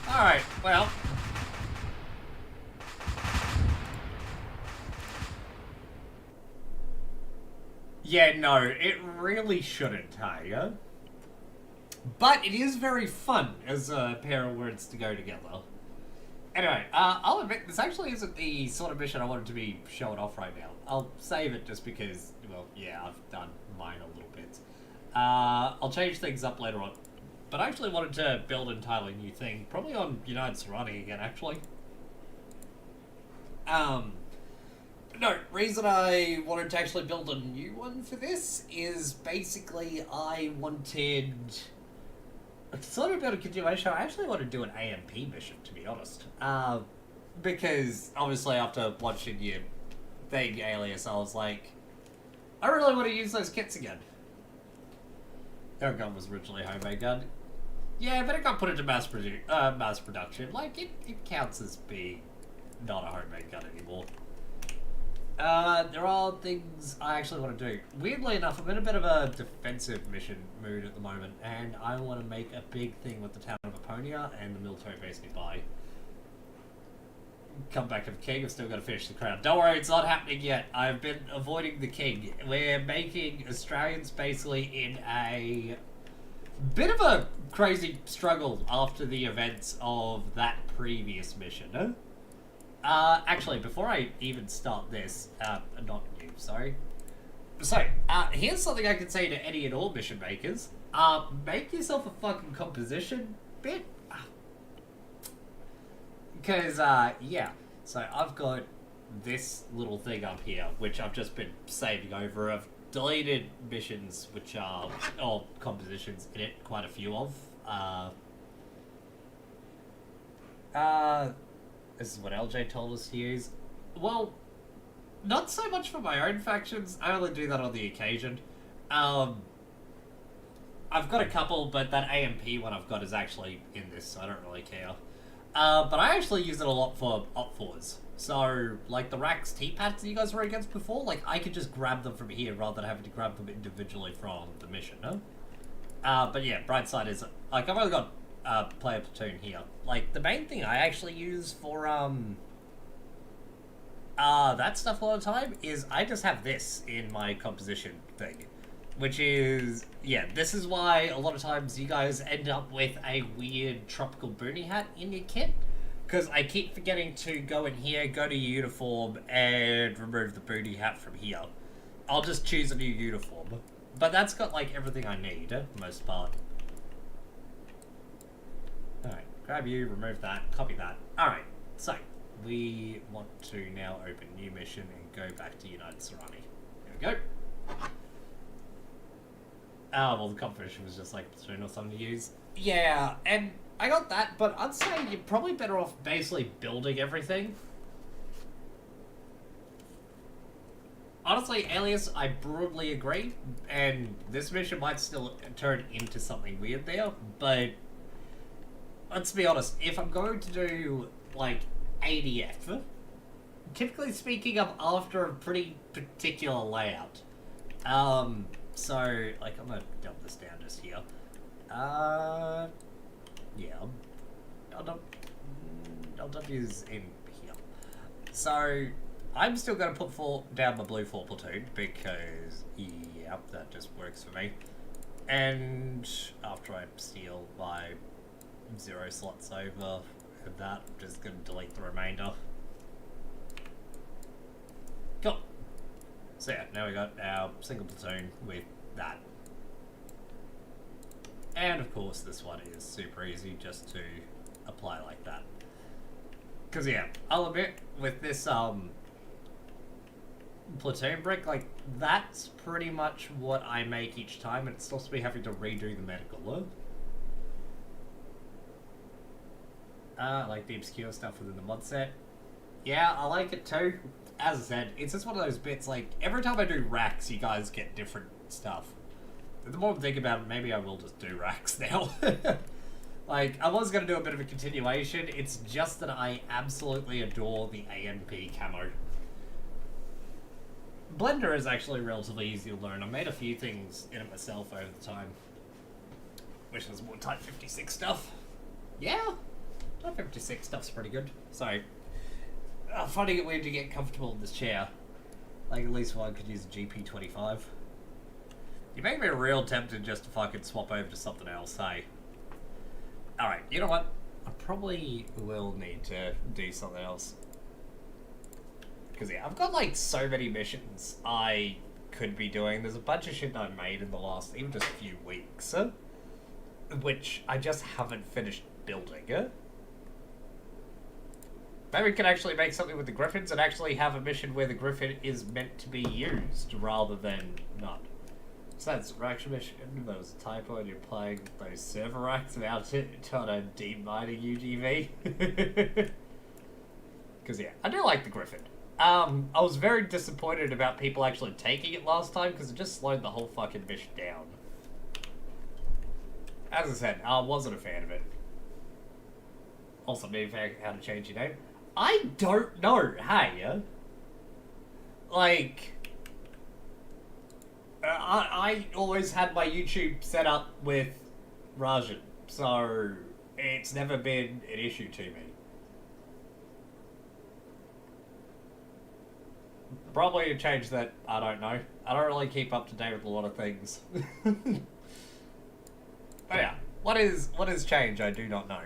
Speaker 1: Alright, well. Yeah, no, it really shouldn't, hey? But it is very fun as a pair of words to go together. Anyway, I'll admit, this actually isn't the sort of mission I wanted to be showing off right now. I'll save it just because, well, yeah, I've done mine a little bit. I'll change things up later on. But I actually wanted to build an entirely new thing, probably on United Serrani again, actually. No, reason I wanted to actually build a new one for this is basically I wanted... sort of build a continuation. I actually want to do an AMP mission, to be honest. Because, obviously, after watching your thing, Alias, I was like, I really want to use those kits again. Their gun was originally a homemade gun. Yeah, but it got put into mass production. Like, it counts as being not a homemade gun anymore. There are things I actually want to do. Weirdly enough, I'm in a bit of a defensive mission mood at the moment, and I want to make a big thing with the town of Aponia and the military base nearby. Come back of King, I've still got to finish the crown. Don't worry, it's not happening yet. I've been avoiding the King. We're making Australians basically in a bit of a crazy struggle after the events of that previous mission. Actually, before I even start this, not you, sorry. So, here's something I can say to any and all mission makers. Make yourself a fucking composition bit. Because, yeah. So, I've got this little thing up here, which I've just been saving over. I've deleted missions, which are, or compositions in it, quite a few of. This is what LJ told us to use. Well, not so much for my own factions. I only do that on the occasion. I've got a couple, but that AMP one I've got is actually in this, so I don't really care. But I actually use it a lot for op-4s. So, like the Rax T-Pads that you guys were against before, like, I could just grab them from here rather than having to grab them individually from the mission, no? But yeah, bright side is, like, I've only got player platoon here. Like, the main thing I actually use for, that stuff a lot of the time is I just have this in my composition thing. Which is, yeah, this is why a lot of times you guys end up with a weird tropical boonie hat in your kit. Because I keep forgetting to go in here, go to uniform, and remove the boonie hat from here. I'll just choose a new uniform. But that's got, like, everything I need, for the most part. Alright, grab you, remove that, copy that. Alright, so, we want to now open new mission and go back to United Serrani. There we go. Oh, well, the competition was just like platoon or something to use. Yeah, and I got that, but I'd say you're probably better off basically building everything. Honestly, Alias, I broadly agree, and this mission might still turn into something weird there, but let's be honest, if I'm going to do, like, ADF, typically speaking, I'm after a pretty particular layout. So, like, I'm gonna dump this down just here. Yeah, I'll dump yous in here. So, I'm still going to put down my blue 4 platoon because, yep, that just works for me. And after I steal my 0 slots over and that, I'm just going to delete the remainder. Cool. So yeah, now we got our single platoon with that. And of course this one is super easy just to apply like that. Because yeah, I'll admit, with this platoon brick, like, that's pretty much what I make each time, and it stops me having to redo the medical. Like the obscure stuff within the mod set. Yeah, I like it too. As I said, it's just one of those bits, like, every time I do racks, you guys get different stuff. The more I think about it, maybe I will just do racks now. Like, I was going to do a bit of a continuation, it's just that I absolutely adore the ANP camo. Blender is actually relatively easy to learn. I made a few things in it myself over the time. Which was more Type 56 stuff. Yeah, Type 56 stuff's pretty good. So, I'm finding it weird to get comfortable in this chair. Like, at least one could use a GP25. You make me real tempted just to fucking swap over to something else, hey? Alright, you know what? I probably will need to do something else. Because, yeah, I've got, like, so many missions I could be doing. There's a bunch of shit I've made in the last, even just a few weeks, which I just haven't finished building. Maybe we can actually make something with the Griffins and actually have a mission where the Griffin is meant to be used, rather than not. So that's rack mission. There was a typo and you're playing those server racks without it on a deep mining UGV. Because, yeah, I do like the Griffin. I was very disappointed about people actually taking it last time because it just slowed the whole fucking mission down. As I said, I wasn't a fan of it. Also, maybe how to change your name. I don't know, hey? Like, I always had my YouTube set up with Rajiin, so it's never been an issue to me. Probably a change that I don't know. I don't really keep up to date with a lot of things. But yeah, what is change? I do not know.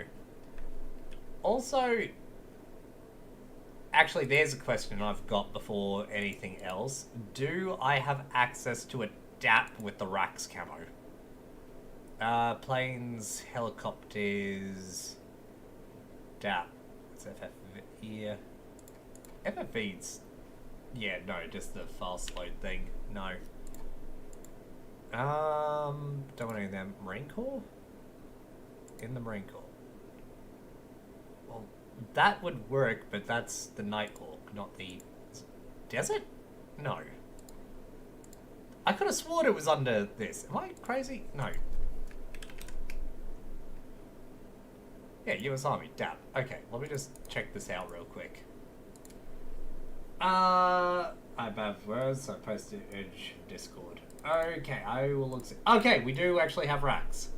Speaker 1: Also, actually, there's a question I've got before anything else. Do I have access to adapt with the Rax camo? Planes, helicopters, DAP. What's FF here? FFV's. Yeah, no, just the fast load thing. No. Don't want any of them. Marine Corps? In the Marine Corps. Well, that would work, but that's the Nighthawk, not the desert? No. I could have sworn it was under this. Am I crazy? No. Yeah, US Army, DAP. Okay, let me just check this out real quick. I have words, I posted Edge Discord. Okay, I will look. Okay, we do actually have racks.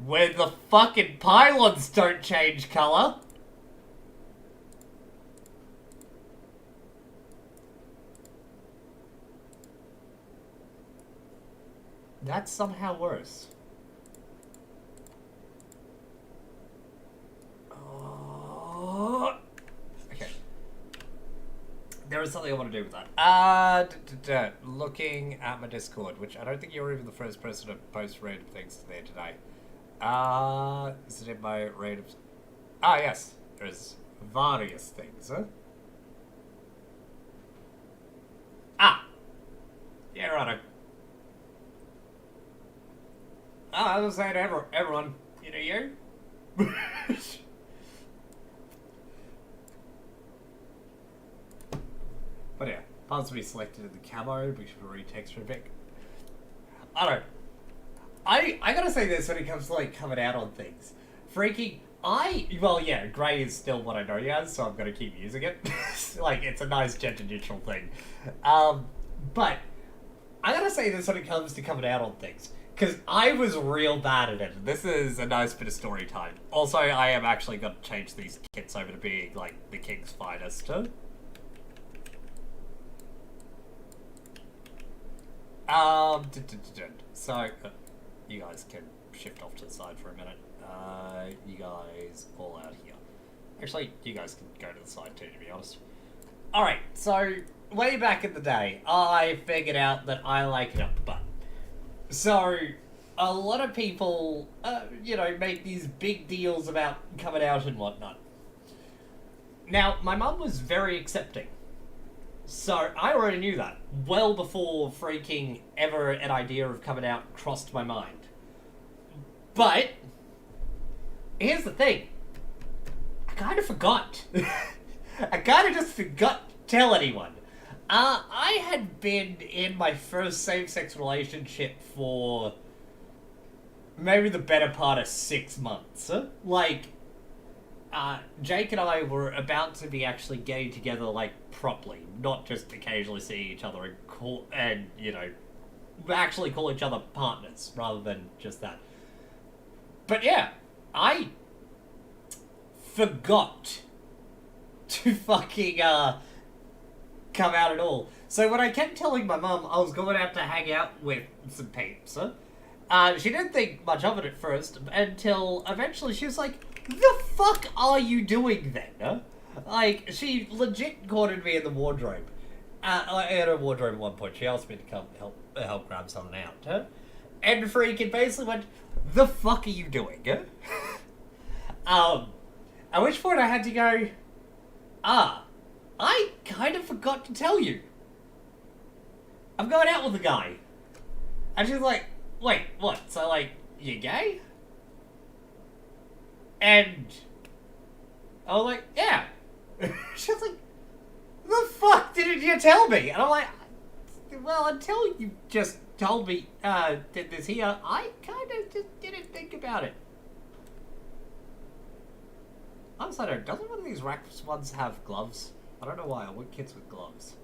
Speaker 1: Where the fucking pylons don't change colour. That's somehow worse. Okay. There is something I want to do with that. Looking at my Discord, which I don't think you're even the first person to post random things there today. Is it in my random... Ah, yes. There's various things, huh? Ah! Yeah, right. I was saying to everyone, you know you? But yeah, parts to be selected in the camo, we should retexture a bit. I don't know. I gotta say this when it comes to like coming out on things. Freaking, well yeah, grey is still what I know you as, so I'm gonna keep using it. Like, it's a nice gender neutral thing. But, I gotta say this when it comes to coming out on things. Because I was real bad at it. This is a nice bit of story time. Also, I am actually going to change these kits over to being, like, the king's finest. So, you guys can shift off to the side for a minute. You guys all out here. Actually, you guys can go to the side too, to be honest. Alright, so, way back in the day, I figured out that I like it up the butt. So, a lot of people, make these big deals about coming out and whatnot. Now, my mum was very accepting. So, I already knew that. Well before freaking ever an idea of coming out crossed my mind. But, here's the thing. I kind of forgot. I kind of just forgot to tell anyone. I had been in my first same-sex relationship for maybe the better part of 6 months. Jake and I were about to be actually getting together, like, properly, not just occasionally seeing each other and actually call each other partners rather than just that. But yeah, I forgot to fucking come out at all. So when I kept telling my mum I was going out to hang out with some peeps, she didn't think much of it at first until eventually she was like, "The fuck are you doing then?" Like, she legit cornered me in the wardrobe. In her wardrobe at one point, she asked me to come help grab something out. And freaking basically went, "The fuck are you doing?" At which point I had to go, I kind of forgot to tell you. I'm going out with a guy. And she's like, "Wait, what? So, like, you're gay?" And I was like, "Yeah." She's like, "The fuck didn't you tell me?" And I'm like, "Well, until you just told me this here, I kind of just didn't think about it." On side note, doesn't one of these Rax ones have gloves? I don't know why. I want kids with gloves.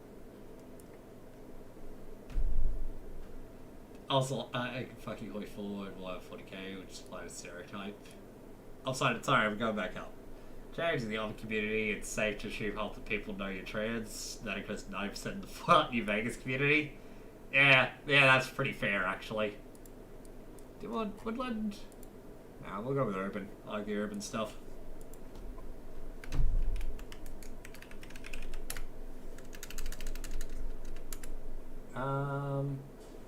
Speaker 1: Also, I can fucking hoist forward via 40k, which is like a stereotype. I'm sorry, I'm going back up. James, in the army community, it's safe to assume half the people know you're trans. That includes 9% of the New Vegas community. Yeah, that's pretty fair, actually. Do you want Woodland? Nah, we'll go with urban. I like the urban stuff.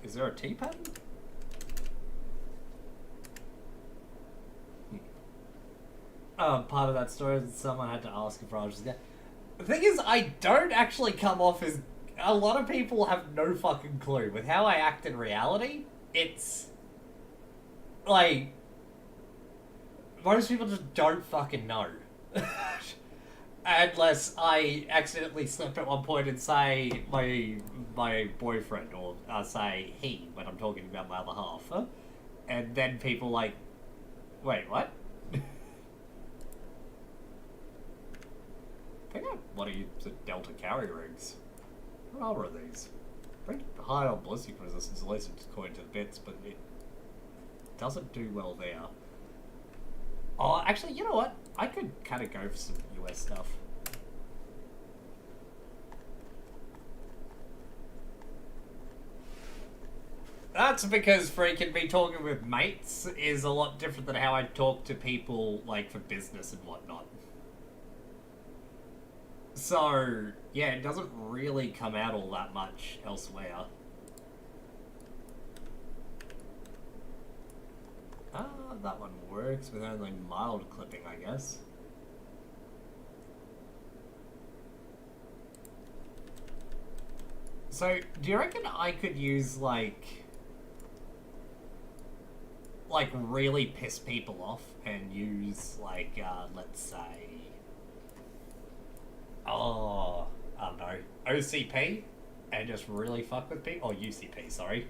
Speaker 1: Is there a T pattern? Part of that story is that someone had to ask if I was just gay. The thing is, I don't actually come off as... A lot of people have no fucking clue. With how I act in reality, it's... like... most people just don't fucking know. Unless I accidentally slip at one point and say my boyfriend, or say he when I'm talking about my other half. And then people like, "Wait, what?" I think I want to use the Delta carry rigs. What armor are these? Pretty high on ballistic resistance, at least it's according to the bits, but it doesn't do well there. Oh, actually, you know what? I could kind of go for some US stuff. That's because freaking me talking with mates is a lot different than how I talk to people, like, for business and whatnot. So, yeah, it doesn't really come out all that much elsewhere. That one works with only mild clipping, I guess. So, do you reckon I could use, like, really piss people off and use, like, let's say... oh, I don't know, OCP? And just really fuck with people? Oh, UCP, sorry.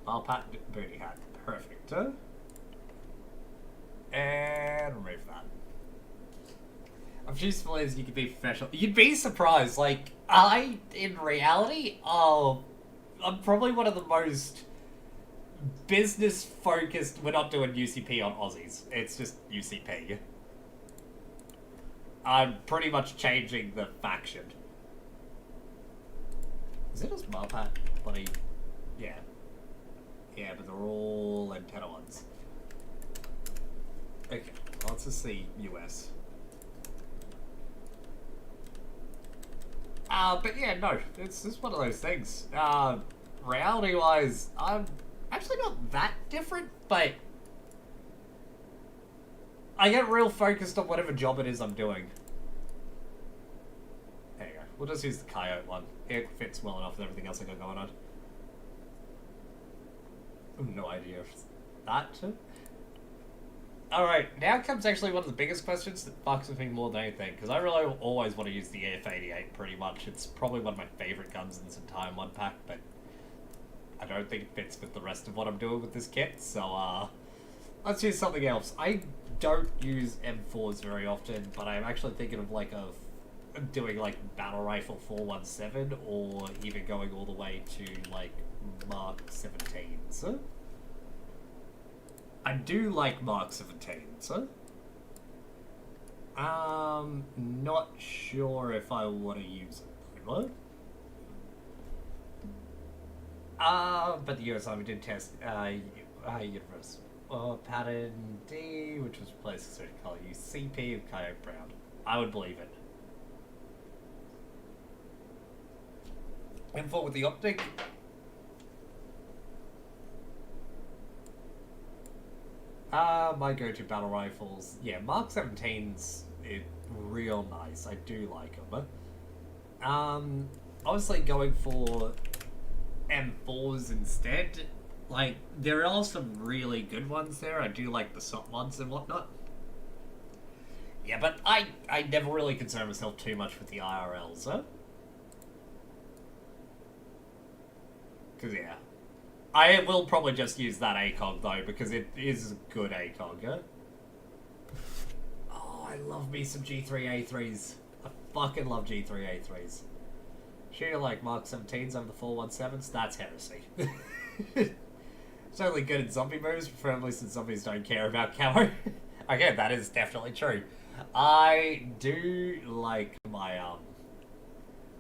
Speaker 1: I'll pat booty hat. Perfect. And remove that. I'm too civilians, you can be professional. You'd be surprised. Like, in reality, I'm probably one of the most business-focused... We're not doing UCP on Aussies. It's just UCP. I'm pretty much changing the faction. Is it just Marpat? Bloody... Yeah. Yeah, but they're all antenna ones. Okay, let's just see US. But yeah, no, it's just one of those things. Reality-wise, I'm actually not that different, but I get real focused on whatever job it is I'm doing. There you go. We'll just use the coyote one. It fits well enough with everything else I got going on. No idea if it's that. Alright, now comes actually one of the biggest questions that fucks with me more than anything, because I really always want to use the AF-88 pretty much. It's probably one of my favourite guns in this entire mod pack, but I don't think it fits with the rest of what I'm doing with this kit, so let's use something else. I don't use M4s very often, but I'm actually thinking of like doing like Battle Rifle 417, or even going all the way to like Mark 17s. I do like Mark 17s. Not sure if I want to use it. What? But the US Army did test universe pattern D, which was replaced with certain color UCP of Coyote Brown. I would believe it. M4 with the optic. My go-to battle rifles. Yeah, Mark 17's real nice. I do like them. Obviously going for M4s instead. Like, there are some really good ones there. I do like the SOT mods and whatnot. Yeah, but I never really concern myself too much with the IRLs, huh? Because, yeah. I will probably just use that ACOG, though, because it is a good ACOG, huh? Oh, I love me some G3A3s. I fucking love G3A3s. Shooting like Mark 17s over the 417s, that's heresy. It's only good in zombie moves, preferably since zombies don't care about camo. Okay, that is definitely true. I do like my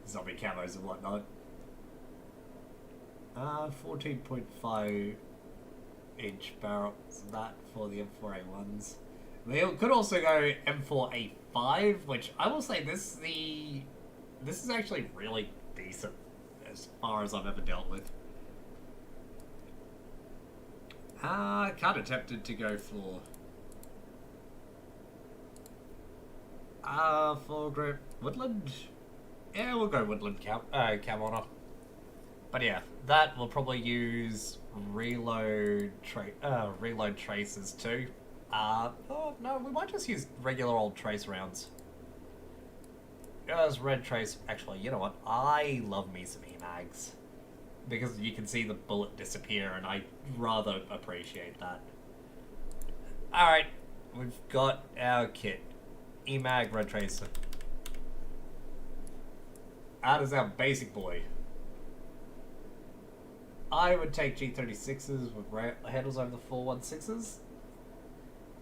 Speaker 1: zombie camos and whatnot. 14.5 inch barrels, that for the M4A1s. They could also go M4A5, which I will say this is actually really decent as far as I've ever dealt with. Kind of tempted to go for foregrip woodland. Yeah, we'll go woodland cam on. But yeah, that will probably use reload traces too. Oh no, we might just use regular old trace rounds. As red trace. Actually, you know what? I love me some E-mags. Because you can see the bullet disappear, and I rather appreciate that. Alright, we've got our kit. E-mag, red tracer. How does our basic boy? I would take G36s with handles over the 416s.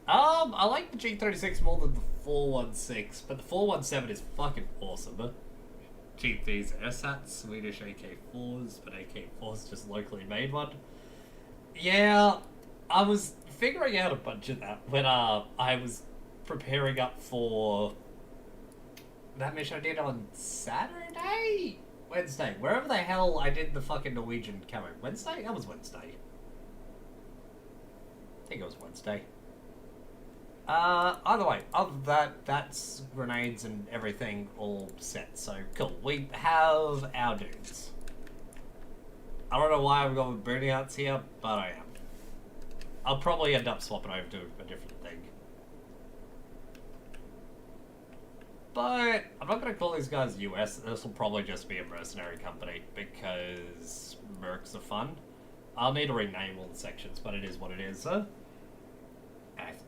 Speaker 1: I like the G36 more than the 416, but the 417 is fucking awesome. G3s SATs, Swedish AK4s, but AK4's just locally made one. Yeah, I was figuring out a bunch of that when I was preparing up for that mission I did on Saturday? Wednesday. Wherever the hell I did the fucking Norwegian camo. Wednesday? That was Wednesday. I think it was Wednesday. Either way, other than that, that's grenades and everything all set, so cool. We have our dudes. I don't know why I've got with burnouts here, but I am. I'll probably end up swapping over to a different thing. But I'm not going to call these guys US. This will probably just be a mercenary company because mercs are fun. I'll need to rename all the sections, but it is what it is.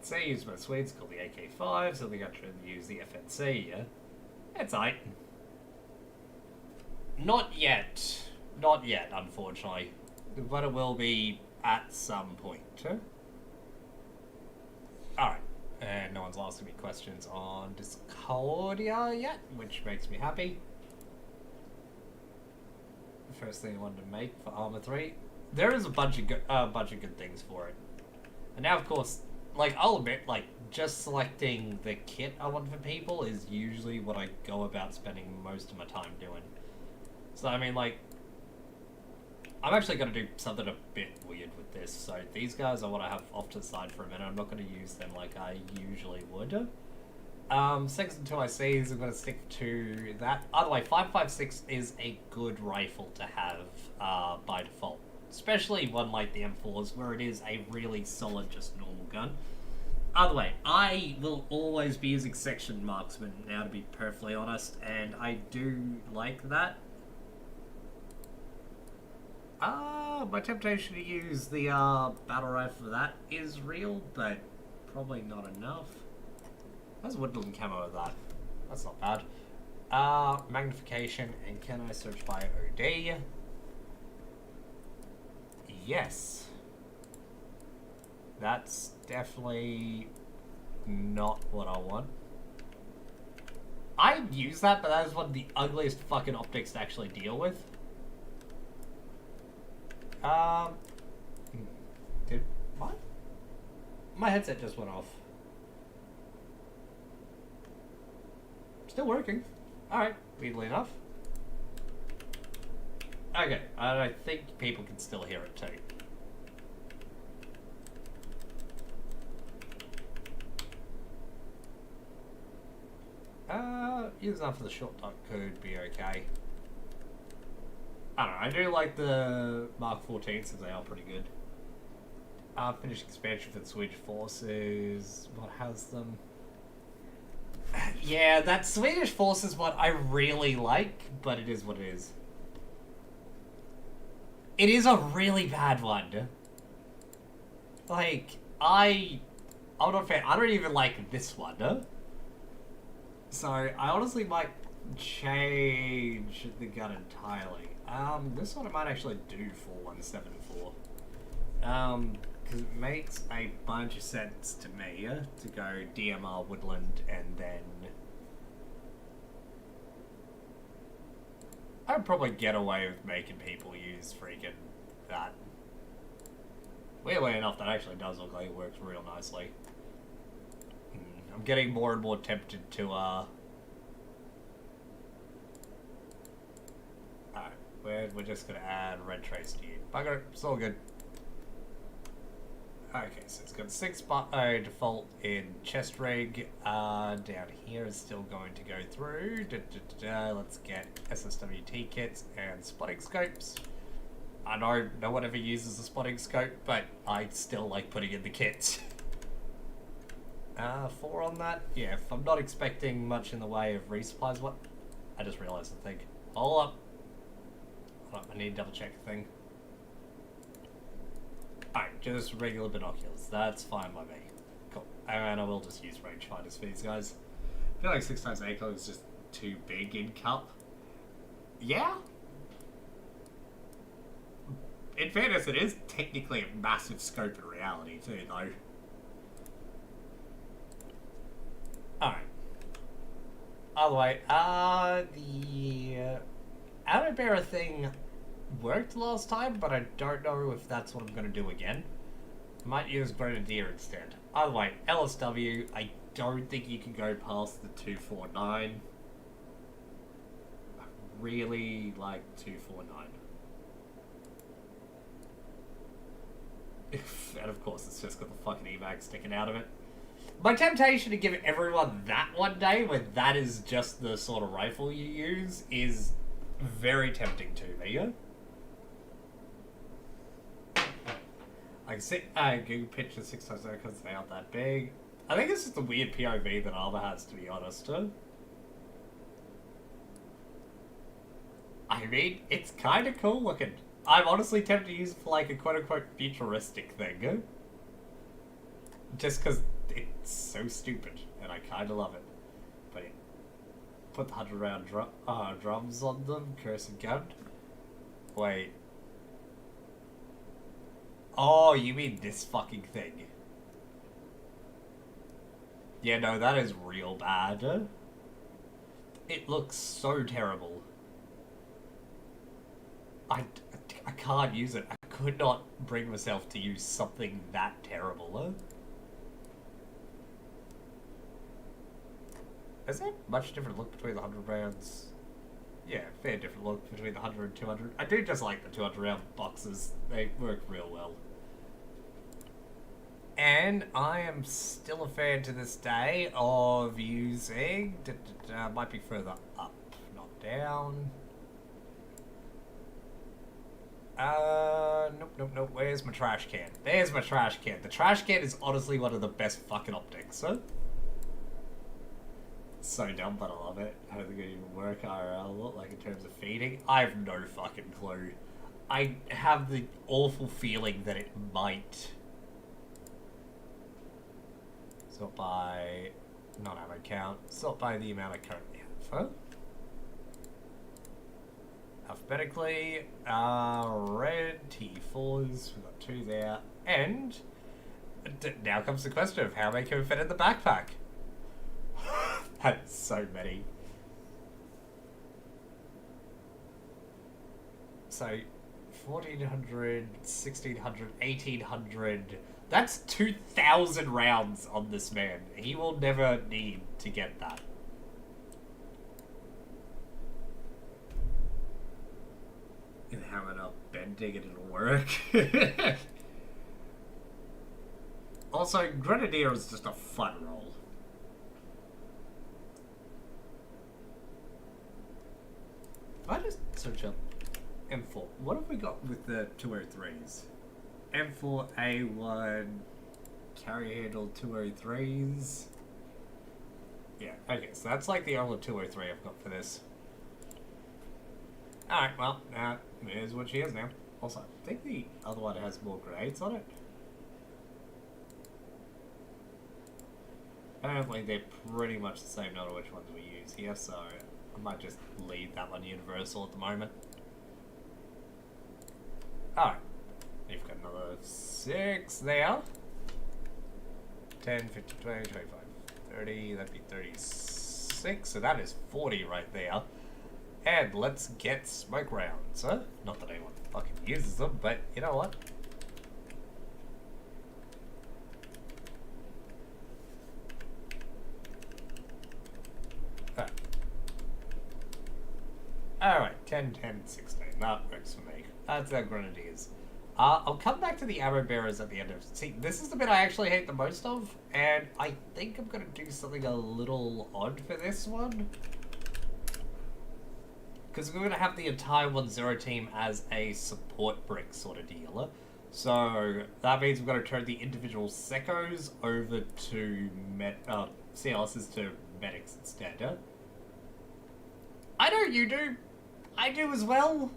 Speaker 1: FNC, used by Swedes, called the AK-5, so they got to use the FNC, yeah? It's aight. Not yet. Not yet, unfortunately. But it will be at some point. Alright. And no one's asking me questions on Discordia yet, which makes me happy. The first thing I wanted to make for Armor 3. There is a bunch of good things for it. And now, of course, like, I'll admit, like, just selecting the kit I want for people is usually what I go about spending most of my time doing. So, I mean, like, I'm actually going to do something a bit weird with this. So, these guys I want to have off to the side for a minute. I'm not going to use them like I usually would. 6 and 2 ICs, I'm going to stick to that. By the way, 5.56 is a good rifle to have by default. Especially one like the M4s, where it is a really solid, just normal gun. Either way, I will always be using section marksman now, to be perfectly honest, and I do like that. My temptation to use the battle rifle for that is real, but probably not enough. There's woodland camo with that. That's not bad. Magnification, and can I search by OD? Yes. That's definitely not what I want. I use that, but that is one of the ugliest fucking optics to actually deal with. Did what? My headset just went off. Still working. Alright, weirdly enough. Okay, and I think people can still hear it too. Using that for the short talk could be okay. I don't know, I do like the Mark 14s since they are pretty good. Finished expansion for the Swedish forces. What has them? Yeah, that Swedish forces one I really like, but it is what it is. It is a really bad one. Like, I'm not a fan. I don't even like this one. So, I honestly might change the gun entirely. This one I might actually do 4174. Because it makes a bunch of sense to me to go DMR Woodland and then... I'd probably get away with making people use freaking that. Weirdly enough, that actually does look like it works real nicely. I'm getting more and more tempted to, Alright, we're just gonna add red trace to you. Bugger it, it's all good. Okay, so it's got 6 default in chest rig. Down here is still going to go through. Let's get SSWT kits and spotting scopes. I know no one ever uses a spotting scope, but I still like putting in the kits. 4 on that. Yeah, if I'm not expecting much in the way of resupplies, what? I just realized the thing. Hold up. I need to double check the thing. Alright, just regular binoculars. That's fine by me. Cool. And I will just use rangefinders for these guys. I feel like 6x ACO is just too big in cup. Yeah? In fairness, it is technically a massive scope in reality too, though. Alright. Other way, the outer bearer thing worked last time, but I don't know if that's what I'm going to do again. I might use Grenadier instead. Either way, LSW, I don't think you can go past the 249. I really like 249. And of course, it's just got the fucking evac sticking out of it. My temptation to give everyone that one day, when that is just the sort of rifle you use, is very tempting to me. I can see Google picture 6x because they aren't that big. I think it's just a weird POV that Armor has, to be honest. I mean, it's kind of cool looking. I'm honestly tempted to use it for like a quote-unquote futuristic thing. Just because it's so stupid, and I kind of love it. But it put the 100-round drums on them, cursed gun. Wait. Oh, you mean this fucking thing? Yeah, no, that is real bad. It looks so terrible. I can't use it. I could not bring myself to use something that terrible. Is there much different look between the 100 rounds? Yeah, fair different look between the 100 and 200. I do just like the 200 round boxes. They work real well. And I am still a fan to this day of using... might be further up, not down. Nope. Where's my trash can? There's my trash can. The trash can is honestly one of the best fucking optics. Huh? So dumb, but I love it. How does it even work IRL? Like in terms of feeding? I have no fucking clue. I have the awful feeling that it might. Sort by not ammo count. Sort by the amount I currently have. Huh? Alphabetically, red T4s, we've got 2 there, and now comes the question of how many can fit in the backpack. That's so many. So, 1400, 1600, 1800, that's 2,000 rounds on this man. He will never need to get that. And hammer up bending and it'll work. Also, Grenadier is just a fun roll. I just search up M4. What have we got with the 203s? M4 A1 carry handle 203s. Yeah, okay, so that's like the only 203 I've got for this. Alright, well, here's what she is now. Also, I think the other one has more grenades on it. Apparently they're pretty much the same, no matter which ones we use here, so I might just leave that one universal at the moment. Alright, you've got another 6 there. 10, 15, 20, 25, 30, that'd be 36, so that is 40 right there. And let's get smoke rounds, huh? Not that anyone fucking uses them, but you know what? Alright, 10, 10, 16. That works for me. That's our grenadiers. I'll come back to the arrow bearers at the end of... See, this is the bit I actually hate the most of, and I think I'm going to do something a little odd for this one. Because we're going to have the entire 1-0 team as a support brick sort of deal. So that means we're going to turn the individual secos over to CLSs to medics instead. I know you do. I do as well.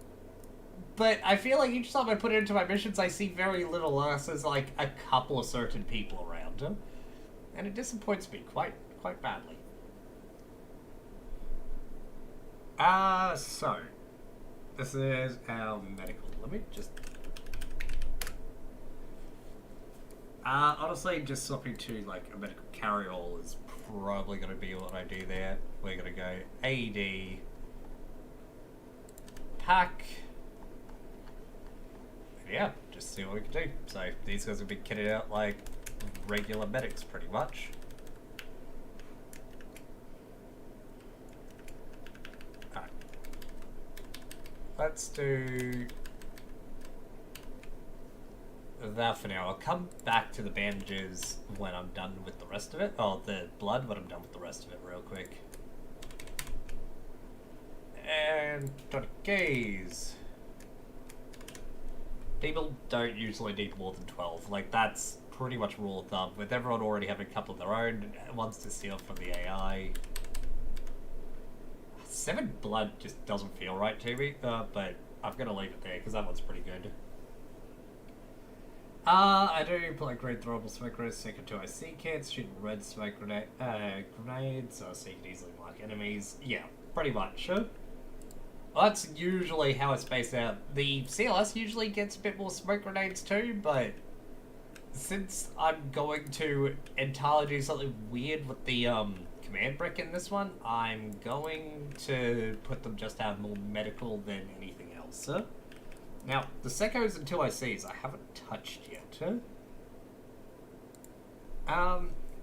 Speaker 1: But I feel like each time I put it into my missions, I see very little less as like a couple of certain people around. And it disappoints me quite badly. So, this is our medical. Let me just... honestly, just swapping to, like, a medical carry-all is probably going to be what I do there. We're going to go AD, pack, and yeah, just see what we can do. So, these guys will be kitted out like regular medics, pretty much. Let's do that for now. I'll come back to the bandages when I'm done with the rest of it. Oh, the blood when I'm done with the rest of it real quick. And gaze. People don't usually need more than 12. Like, that's pretty much rule of thumb. With everyone already having a couple of their own, ones to steal from the AI. 7 blood just doesn't feel right to me, but I'm going to leave it there because that one's pretty good. I do play green throwable smoke grenades, second 2 IC kits, shooting red smoke grenades, so you can easily mark enemies. Yeah, pretty much. Well, that's usually how it's spaced out. The CLS usually gets a bit more smoke grenades too, but since I'm going to entirely do something weird with the command brick in this one, I'm going to put them just out more medical than anything else. Now, the Secos and 2 ICs I haven't touched yet.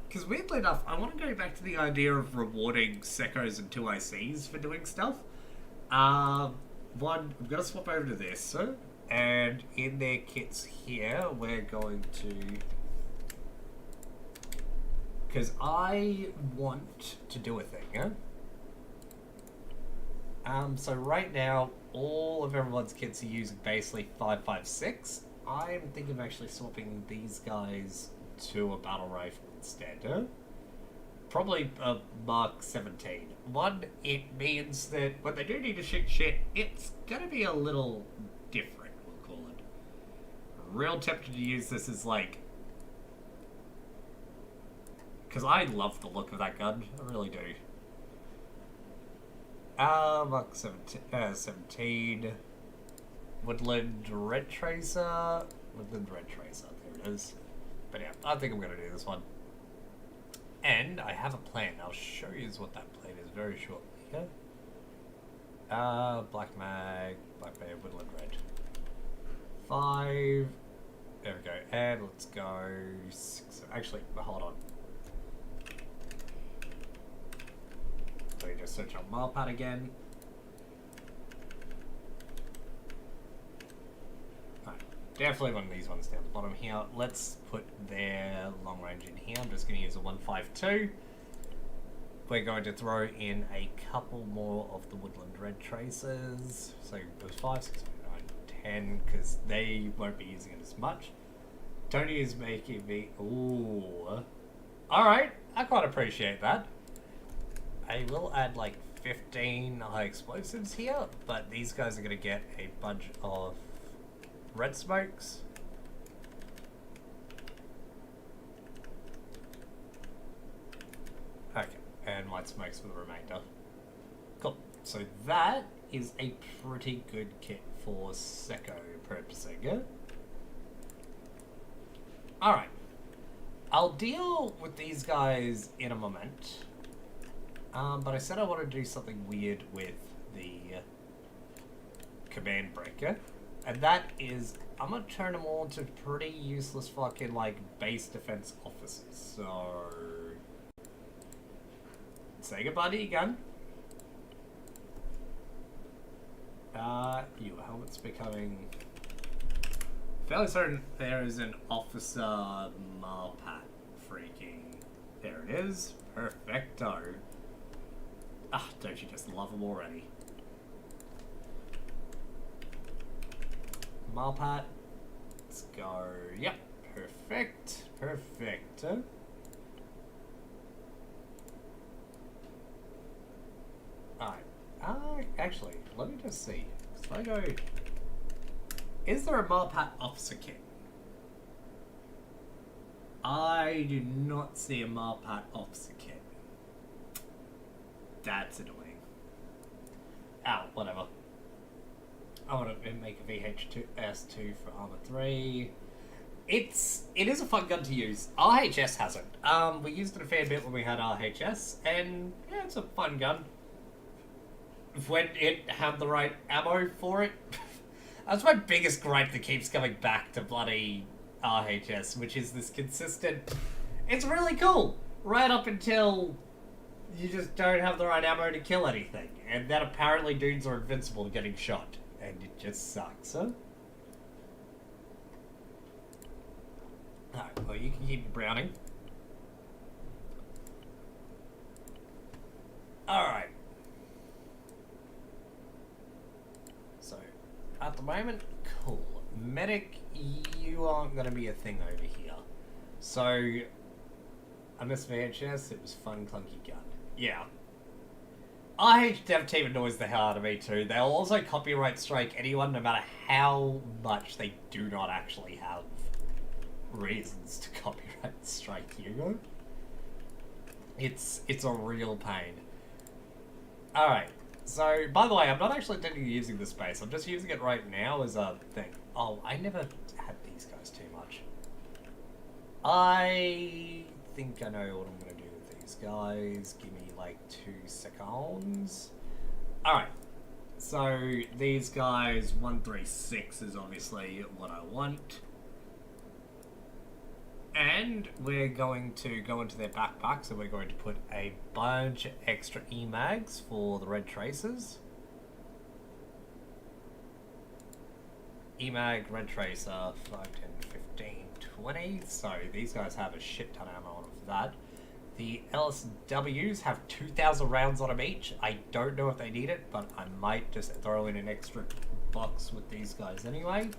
Speaker 1: Because weirdly enough, I want to go back to the idea of rewarding Secos and 2 ICs for doing stuff. One, I'm going to swap over to this, and in their kits here, we're going to... Because I want to do a thing, so right now, all of everyone's kits are using basically 5.56. I'm thinking of actually swapping these guys to a battle rifle instead. Probably a Mark 17. One, it means that when they do need to shoot shit, it's gonna be a little different, we'll call it. Real tempted to use this as like... Because I love the look of that gun, I really do. Mark 17. Woodland Red Tracer. Woodland Red Tracer, there it is. But yeah, I think I'm going to do this one. And I have a plan. I'll show you what that plan is very shortly. Okay? Black Mag, Woodland Red. 5. There we go. And let's go 6. Actually, hold on. So you just search on Milepad again. Right. Definitely one of these ones down the bottom here. Let's put their long range in here. I'm just going to use a 152. We're going to throw in a couple more of the Woodland Red Tracers. So it was 5, 6, 9, 10, because they won't be using it as much. Tony is making me... Ooh. Alright, I quite appreciate that. I will add like 15 high explosives here, but these guys are going to get a bunch of red smokes. Okay, and white smokes for the remainder. Cool. So that is a pretty good kit for Seco purposing. Alright. I'll deal with these guys in a moment. But I said I want to do something weird with the command breaker. And that is, I'm going to turn them all into pretty useless fucking, like, base defense officers. So... Say goodbye to your gun. Your helmet's becoming... Fairly certain there is an officer Marpat freaking... There it is. Perfecto. Ah, don't you just love them already? Marpat. Let's go. Yep. Perfect. Perfect. Alright. Actually, let me just see. So I go... Is there a Marpat officer kit? I do not see a Marpat officer kit. That's annoying. Ow, whatever. I want to make a VHS2 for Armor 3. It is a fun gun to use. RHS hasn't. We used it a fair bit when we had RHS, and yeah, it's a fun gun. When it had the right ammo for it. That's my biggest gripe that keeps coming back to bloody RHS, which is this consistent... It's really cool! Right up until... You just don't have the right ammo to kill anything. And then apparently dudes are invincible to getting shot. And it just sucks, huh? Alright, well you can keep browning. Alright. So, at the moment, cool. Medic, you aren't going to be a thing over here. So, I missed VHS, it was fun, clunky gun. Yeah. RH Dev Team annoys the hell out of me too. They'll also copyright strike anyone no matter how much they do not actually have reasons to copyright strike you. It's a real pain. Alright, so, by the way, I'm not actually intending using the space. I'm just using it right now as a thing. Oh, I never had these guys too much. I think I know what I'm going to do with these guys. Give me, like, 2 seconds. Alright, so these guys, 136 is obviously what I want. And we're going to go into their backpack, so we're going to put a bunch of extra E-mags for the red traces. E-mag, red tracer, 5, 10, 15, 20. So these guys have a shit ton of ammo on for that. The LSWs have 2,000 rounds on them each. I don't know if they need it, but I might just throw in an extra box with these guys anyway.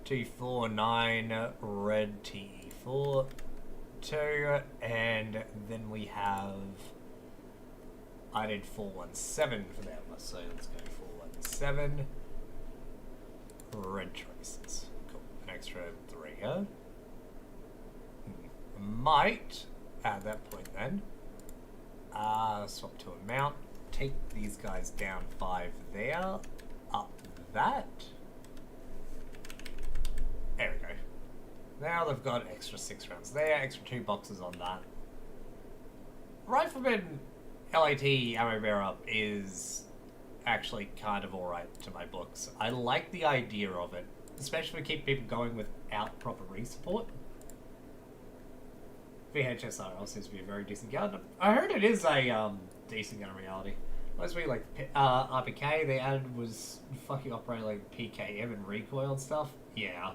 Speaker 1: T4, 9, red TE4, 2, and then we have, I did 417 for them, so let's go 417, red traces, cool, an extra 3 here, might, at that point then, swap to a mount, take these guys down 5 there, up that. There we go. Now they've got extra 6 rounds there, extra 2 boxes on that. Rifleman LAT ammo bearer is actually kind of alright to my books. I like the idea of it, especially if we keep people going without proper re-support. VHSRL seems to be a very decent gun. I heard it is a decent gun in reality. Most be like RPK they added was fucking operating like PKM and recoil and stuff. Yeah.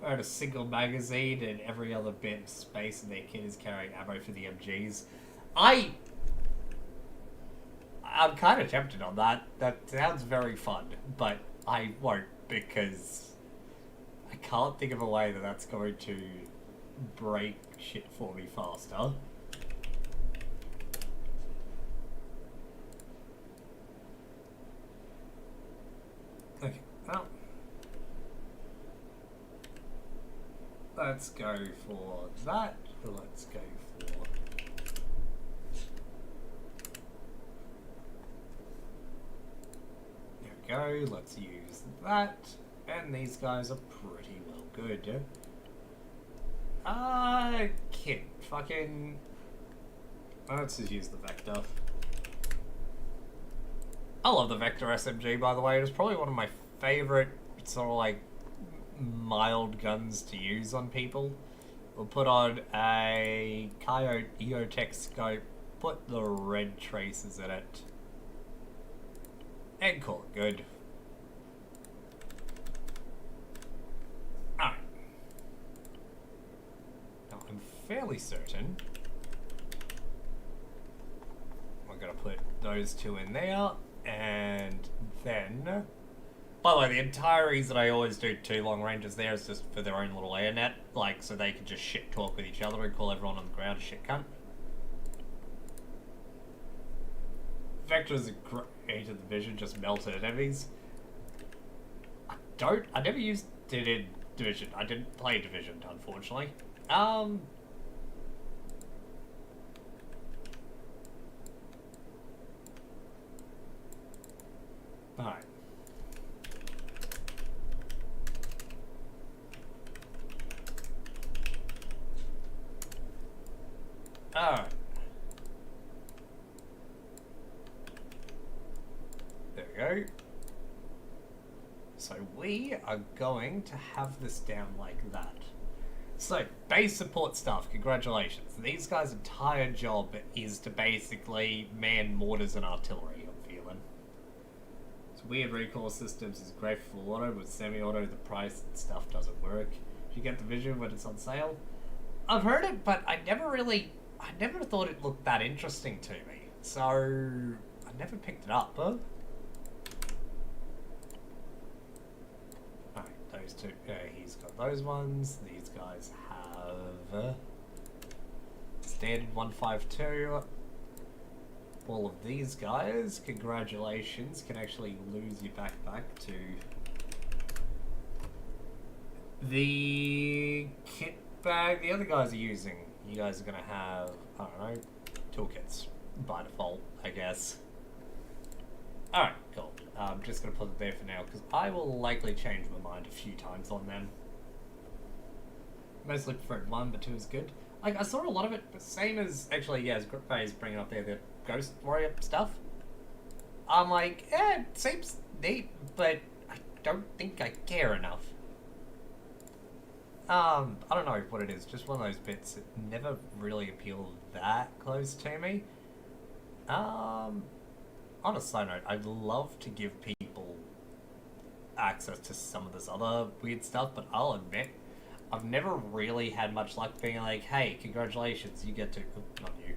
Speaker 1: I had a single magazine and every other bit of space in their kit is carrying ammo for the MGs. I'm kind of tempted on that. That sounds very fun, but I won't because I can't think of a way that that's going to break shit for me faster. Okay, well. Let's go for that. Let's go for... There we go. Let's use that. And these guys are pretty well good. Kit. Fucking... Let's just use the Vector. I love the Vector SMG, by the way. It is probably one of my favorite sort of like mild guns to use on people. We'll put on a Coyote EOTech scope, put the red traces in it, and call it good. Alright. Now I'm fairly certain we're gonna put those 2 in there, and then... By the way, the entire reason I always do 2 long ranges there is just for their own little air net, like, so they can just shit talk with each other and call everyone on the ground a shit cunt. Vector's a great in Division, just melted enemies. I never used it in Division. I didn't play Division, unfortunately. Alright. Alright. There we go. So we are going to have this down like that. So, base support stuff, congratulations. These guys' entire job is to basically man mortars and artillery, I'm feeling. So weird recoil systems is great for auto, but semi-auto the price and stuff doesn't work. You get the vision when it's on sale. I've heard it, but I never thought it looked that interesting to me. So, I never picked it up, huh? Alright, those 2, he's got those ones. These guys have standard 152. All of these guys, congratulations, can actually lose your backpack to The kit bag the other guys are using, you guys are gonna have, I don't know, toolkits by default, I guess. Alright, cool. I'm just gonna put it there for now because I will likely change my mind a few times on them. Mostly preferred 1, but 2 is good. Like, I saw a lot of it, the same as, actually, yeah, as Gripfay is bringing up there, the Ghost Warrior stuff. I'm like, it seems neat, but I don't think I care enough. I don't know what it is, just one of those bits that never really appealed that close to me. On a side note, I'd love to give people access to some of this other weird stuff, but I'll admit, I've never really had much luck being like, hey, congratulations, you get to, not you,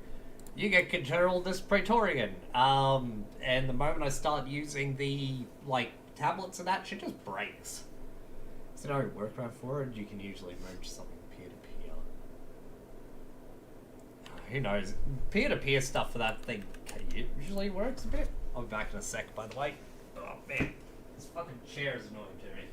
Speaker 1: you get control this Praetorian. And the moment I start using the, like, tablets and that, shit just breaks. So no workaround for it, you can usually merge something peer-to-peer. Who knows? Peer-to-peer stuff for that thing usually works a bit. I'll be back in a sec, by the way. Oh, man. This fucking chair is annoying to me.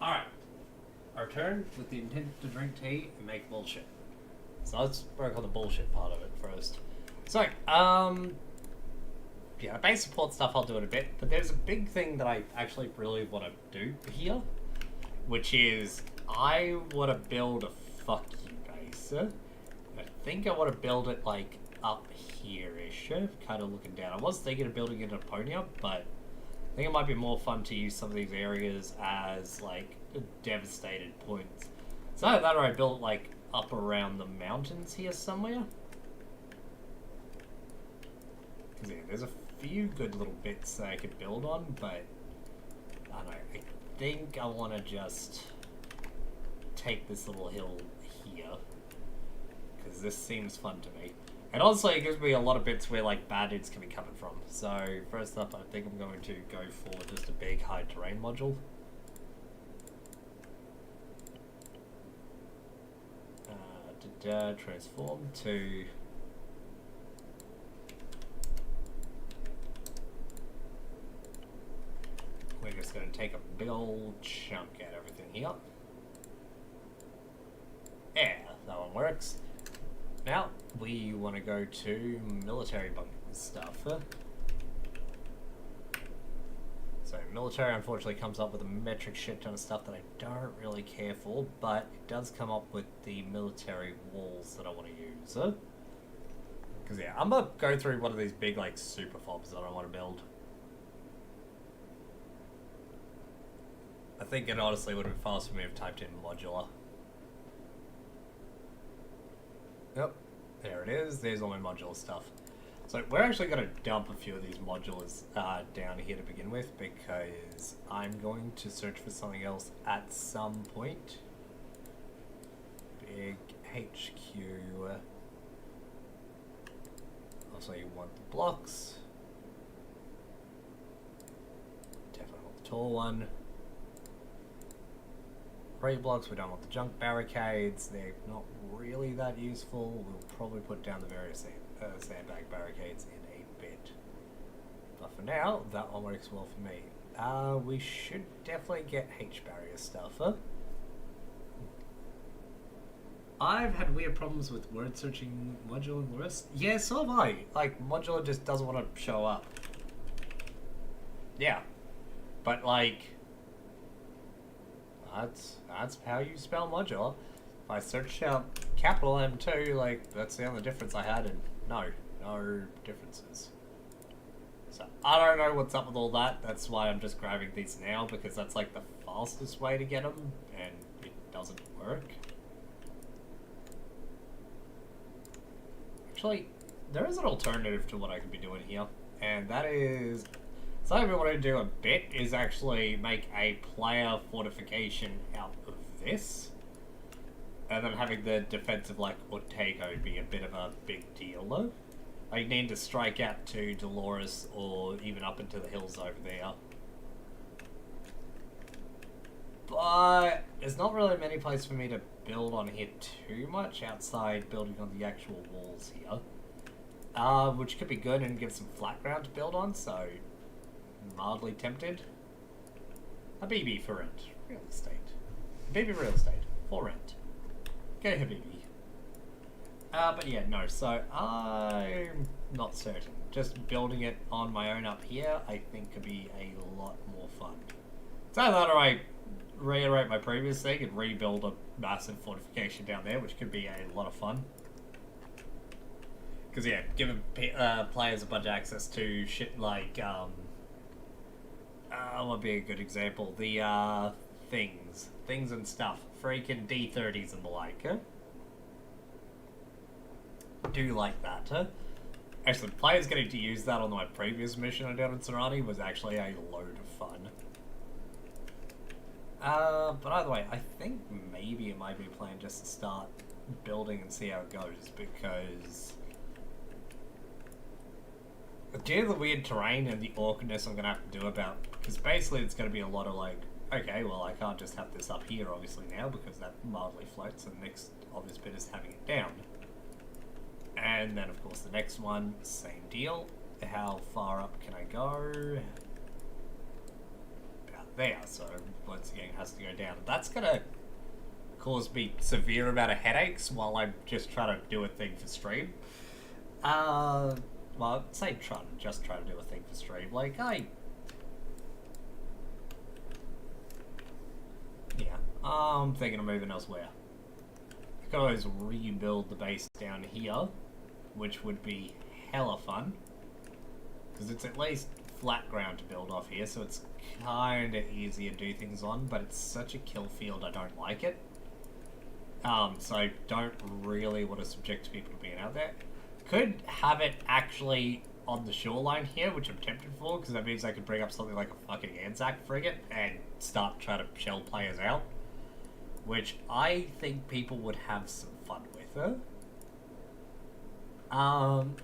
Speaker 1: Alright. I returned with the intent to drink tea and make bullshit. So let's work on the bullshit part of it first. So, yeah, base support stuff I'll do in a bit, but there's a big thing that I actually really want to do here, which is I want to build a fuck you base. I think I want to build it like up here-ish, kind of looking down. I was thinking of building it in Aponia, but I think it might be more fun to use some of these areas as like devastated points. So either that or I built like up around the mountains here somewhere. Because yeah, there's a few good little bits that I could build on, but I don't know. I think I want to just take this little hill here because this seems fun to me. And also it gives me a lot of bits where like bad dudes can be coming from. So first up I think I'm going to go for just a big high terrain module. Transform to we're just going to take a big old chunk out of everything here. Yeah, that one works. Now, we want to go to military bunker stuff. So, military unfortunately comes up with a metric shit ton of stuff that I don't really care for, but it does come up with the military walls that I want to use. Because, yeah, I'm going to go through one of these big, like, super fobs that I want to build. I think it honestly would have been faster for me if I typed in modular. Yep, there it is. There's all my modular stuff. So we're actually going to dump a few of these modulars down here to begin with because I'm going to search for something else at some point. Big HQ. Also, you want the blocks. Definitely want the tall one. 3 blocks, we don't want the junk barricades. They're not really that useful. We'll probably put down the various sandbag barricades in a bit. But for now, that one works well for me. We should definitely get H barrier stuff, huh? I've had weird problems with word searching modular and the rest. Yeah, so have I. Like, modular just doesn't want to show up. Yeah. But, like, that's how you spell modular. If I searched out capital M2, like, that's the only difference I had, and no differences. So, I don't know what's up with all that. That's why I'm just grabbing these now, because that's, like, the fastest way to get them, and it doesn't work. Actually, there is an alternative to what I could be doing here, and that is something we want to do a bit is actually make a player fortification out of this, and then having the defensive like Ortego be a bit of a big deal though. I need to strike out to Dolores or even up into the hills over there. But there's not really many places for me to build on here too much outside building on the actual walls here. Which could be good and give some flat ground to build on, so mildly tempted. A BB for rent. Real estate. BB real estate. For rent. Go ahead, BB. But yeah, no, so I'm not certain. Just building it on my own up here, I think could be a lot more fun. So that or I reiterate my previous thing and rebuild a massive fortification down there, which could be a lot of fun. Because yeah, giving players a bunch of access to shit like, what would be a good example? The things and stuff, freaking D30s and the like. Huh? Do like that, huh? Actually, players getting to use that on my previous mission I did in Serrani was actually a load of fun. But either way, I think maybe it might be a plan just to start building and see how it goes, because due to the weird terrain and the awkwardness I'm going to have to do about, because basically it's going to be a lot of like, okay, well I can't just have this up here obviously now because that mildly floats, and the next obvious bit is having it down. And then of course the next one, same deal. How far up can I go? There, so once again it has to go down. That's gonna cause me severe amount of headaches while I'm just trying to do a thing for stream. Well, I'd say just try to do a thing for stream. Like, I'm thinking of moving elsewhere. I could always rebuild the base down here, which would be hella fun. Because it's at least flat ground to build off here, so it's kind of easier to do things on, but it's such a kill field, I don't like it. So I don't really want to subject people to being out there. Could have it actually on the shoreline here, which I'm tempted for, because that means I could bring up something like a fucking Anzac frigate and start trying to shell players out. Which I think people would have some fun with, huh?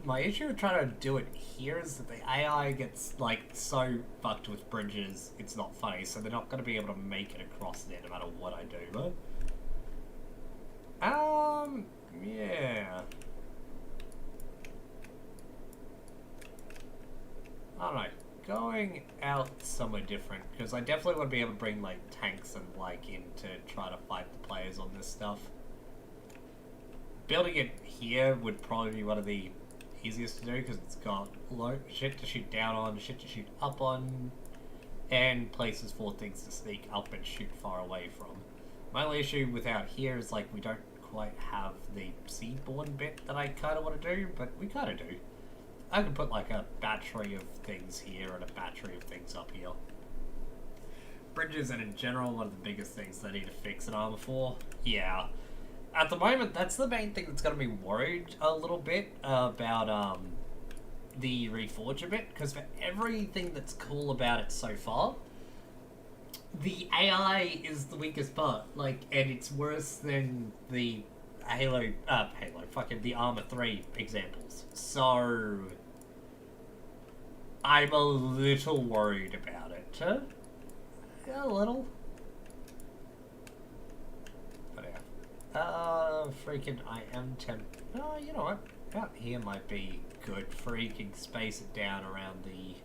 Speaker 1: My issue with trying to do it here is that the AI gets, like, so fucked with bridges, it's not funny, so they're not going to be able to make it across there no matter what I do, huh? Yeah. I don't know. Going out somewhere different, because I definitely want to be able to bring, like, tanks and, like, in to try to fight the players on this stuff. Building it here would probably be one of the easiest to do, because it's got shit to shoot down on, shit to shoot up on, and places for things to sneak up and shoot far away from. My only issue with out here is, like, we don't quite have the seaborne bit that I kind of want to do, but we kind of do. I could put, like, a battery of things here and a battery of things up here. Bridges, and in general, one of the biggest things they need to fix in Armor 4. Yeah. At the moment, that's the main thing that's got me worried a little bit about the Reforger bit, because for everything that's cool about it so far, the AI is the weakest part. Like, and it's worse than the fucking the Armor 3 examples. So, I'm a little worried about it. Yeah, a little. But yeah. Freaking, I am tempted. Oh, you know what? Out here might be good. Freaking space it down around the...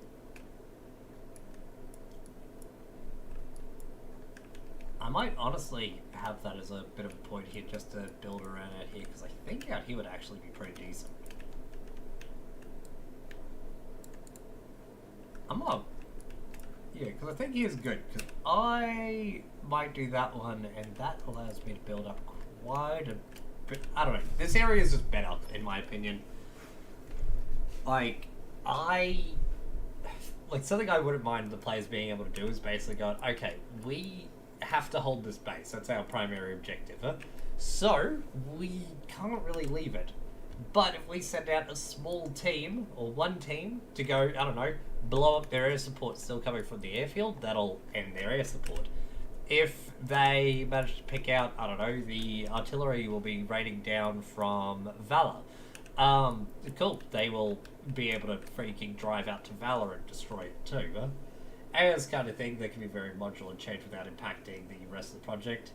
Speaker 1: I might honestly have that as a bit of a point here just to build around out here, because I think out here would actually be pretty decent. Yeah, because I think he is good, because I might do that one, and that allows me to build up quite a bit. I don't know. This area is just better, in my opinion. Like, something I wouldn't mind the players being able to do is basically go, okay, we have to hold this base. That's our primary objective. Huh? So, we can't really leave it. But if we send out a small team, or one team, to go, I don't know, blow up their air support still coming from the airfield, that'll end their air support. If they manage to pick out, I don't know, the artillery will be raining down from Valor. Cool. They will be able to freaking drive out to Valor and destroy it too. Huh? And this kind of thing that can be very modular and change without impacting the rest of the project.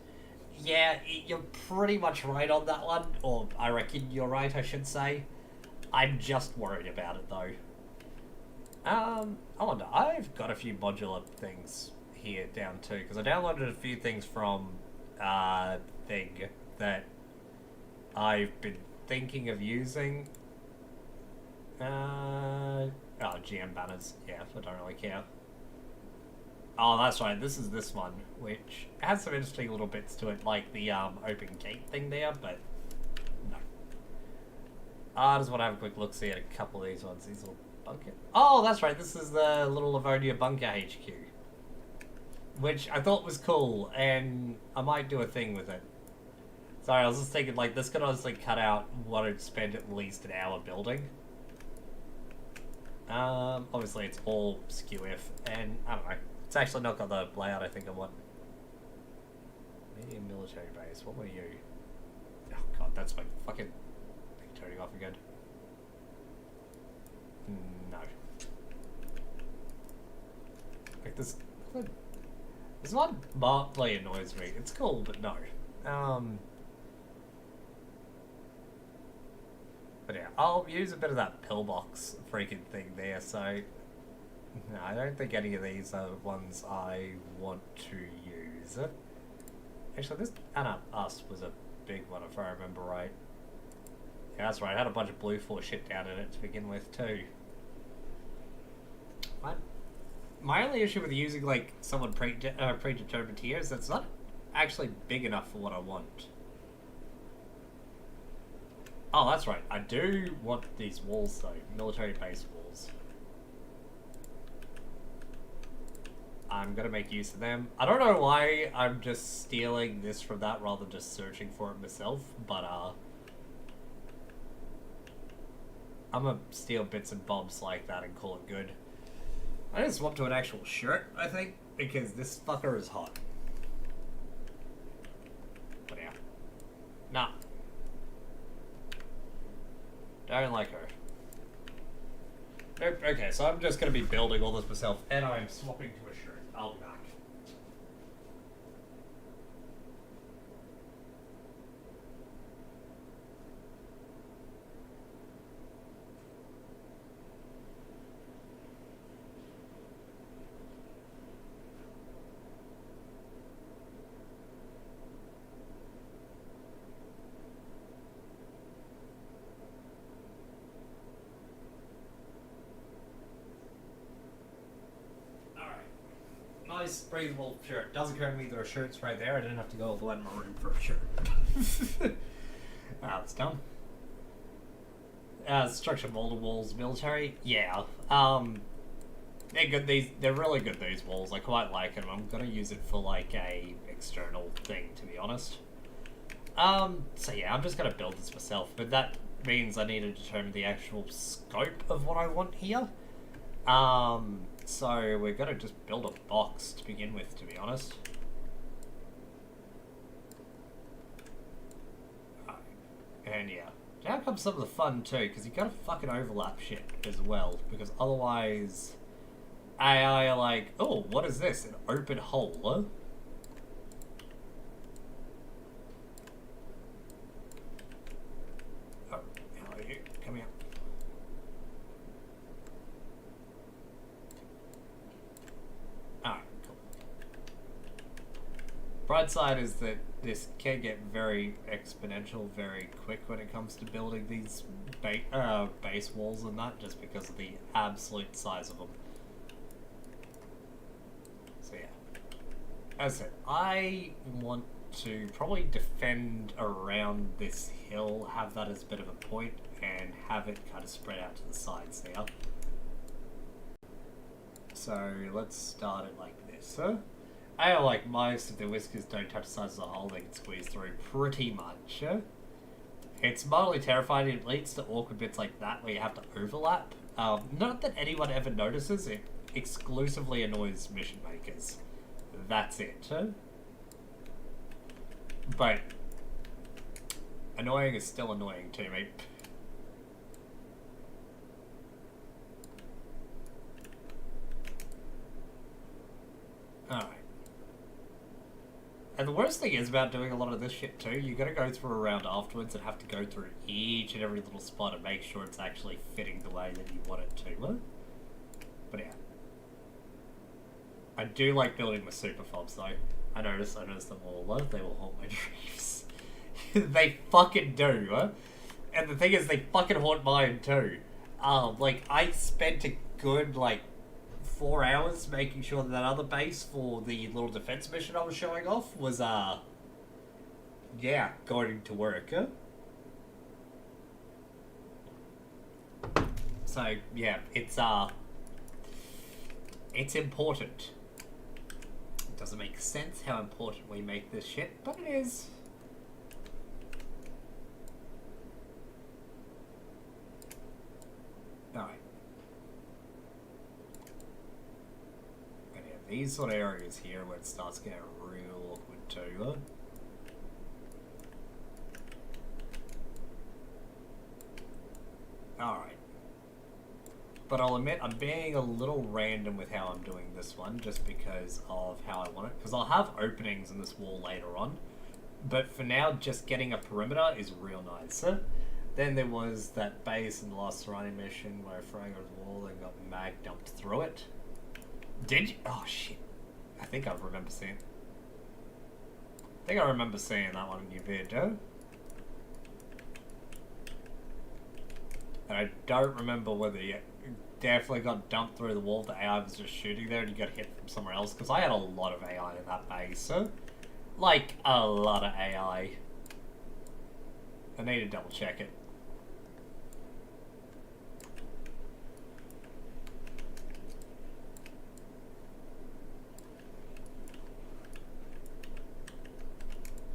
Speaker 1: Yeah, you're pretty much right on that one, or I reckon you're right, I should say. I'm just worried about it, though. I wonder, I've got a few modular things here down, too, because I downloaded a few things from, Thing that I've been thinking of using. GM banners. Yeah, I don't really care. Oh, that's right. This is this one, which has some interesting little bits to it, like the open gate thing there, but no. I just want to have a quick look-see at a couple of these ones. These little bunker... Oh, that's right. This is the little Livonia bunker HQ, which I thought was cool, and I might do a thing with it. Sorry, I was just thinking, like, this could honestly cut out what I'd spend at least an hour building. Obviously it's all skew-if, and I don't know. It's actually not got the layout I think I want. Medium military base. What were you? Oh god, that's my fucking thing turning off again. No. Like this one markedly annoys me. It's cool, but no. But yeah, I'll use a bit of that pillbox freaking thing there, so... No, I don't think any of these are ones I want to use. Actually, this Us was a big one, if I remember right. Yeah, that's right, I had a bunch of Blue Force shit down in it to begin with, too. My only issue with using, like, someone predetermined here is that it's not actually big enough for what I want. Oh, that's right. I do want these walls, though. Military base walls. I'm gonna make use of them. I don't know why I'm just stealing this from that rather than just searching for it myself, but, I'm gonna steal bits and bobs like that and call it good. I need to swap to an actual shirt, I think, because this fucker is hot. But yeah. Nah. Don't like her. Nope, okay, so I'm just gonna be building all this myself, and I'm swapping to a shirt. I'll be back. Nice, breathable shirt. Does occur to me there are shirts right there. I didn't have to go all the way in my room for a shirt. That's done. Structure molded walls, military. Yeah. They're good. They're really good. These walls. I quite like them. I'm gonna use it for like a external thing, to be honest. So yeah, I'm just gonna build this myself, but that means I need to determine the actual scope of what I want here. So we're gonna just build a box to begin with, to be honest. And yeah, now comes some of the fun too, because you gotta fucking overlap shit as well, because otherwise AI are like, oh, what is this? An open hole, huh? Oh, how are you? Come here. Alright, cool. Bright side is that this can get very exponential very quick when it comes to building these base walls and that, just because of the absolute size of them. So yeah. As I said, I want to probably defend around this hill, have that as a bit of a point, and have it kind of spread out to the sides there. So let's start it like this. I like mice, if their whiskers don't touch the sides of the hole, they can squeeze through pretty much. It's mildly terrifying. It leads to awkward bits like that where you have to overlap. Not that anyone ever notices, it exclusively annoys mission makers. That's it. But annoying is still annoying to me. Alright. And the worst thing is about doing a lot of this shit too, you gotta go through a round afterwards and have to go through each and every little spot and make sure it's actually fitting the way that you want it to. But yeah. I do like building with super fobs though. I notice them all, they will haunt my dreams. They fucking do, And the thing is, they fucking haunt mine too. Like, I spent a good, 4 hours making sure that other base for the little defense mission I was showing off was, yeah, going to work. So, yeah, it's important. It doesn't make sense how important we make this shit, but it is. Alright. And yeah, these sort of areas here where it starts getting real awkward too. Alright. But I'll admit, I'm being a little random with how I'm doing this one, just because of how I want it. Because I'll have openings in this wall later on. But for now, just getting a perimeter is real nice. Then there was that base in the last surrounding mission where I throwing over the wall and got mag dumped through it. Did you? Oh shit. I think I remember seeing that one in your video. And I don't remember whether you definitely got dumped through the wall, the AI was just shooting there and you got hit from somewhere else. Because I had a lot of AI in that base. Like, a lot of AI. I need to double check it.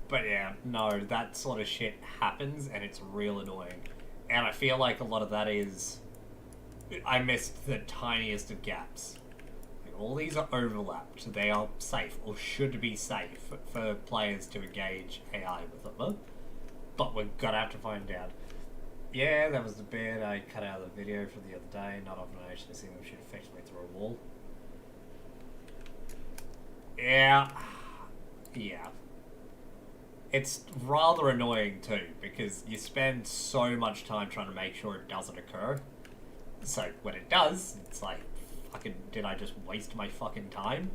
Speaker 1: But yeah, no, that sort of shit happens and it's real annoying. And I feel like a lot of that is... I missed the tiniest of gaps. Like, all these are overlapped. They are safe, or should be safe, for players to engage AI with them. But we're gonna have to find out. Yeah, that was the bit I cut out of the video from the other day. Not often I actually see them shoot effectively through a wall. Yeah. Yeah. It's rather annoying too, because you spend so much time trying to make sure it doesn't occur. So when it does, it's like, fucking, did I just waste my fucking time?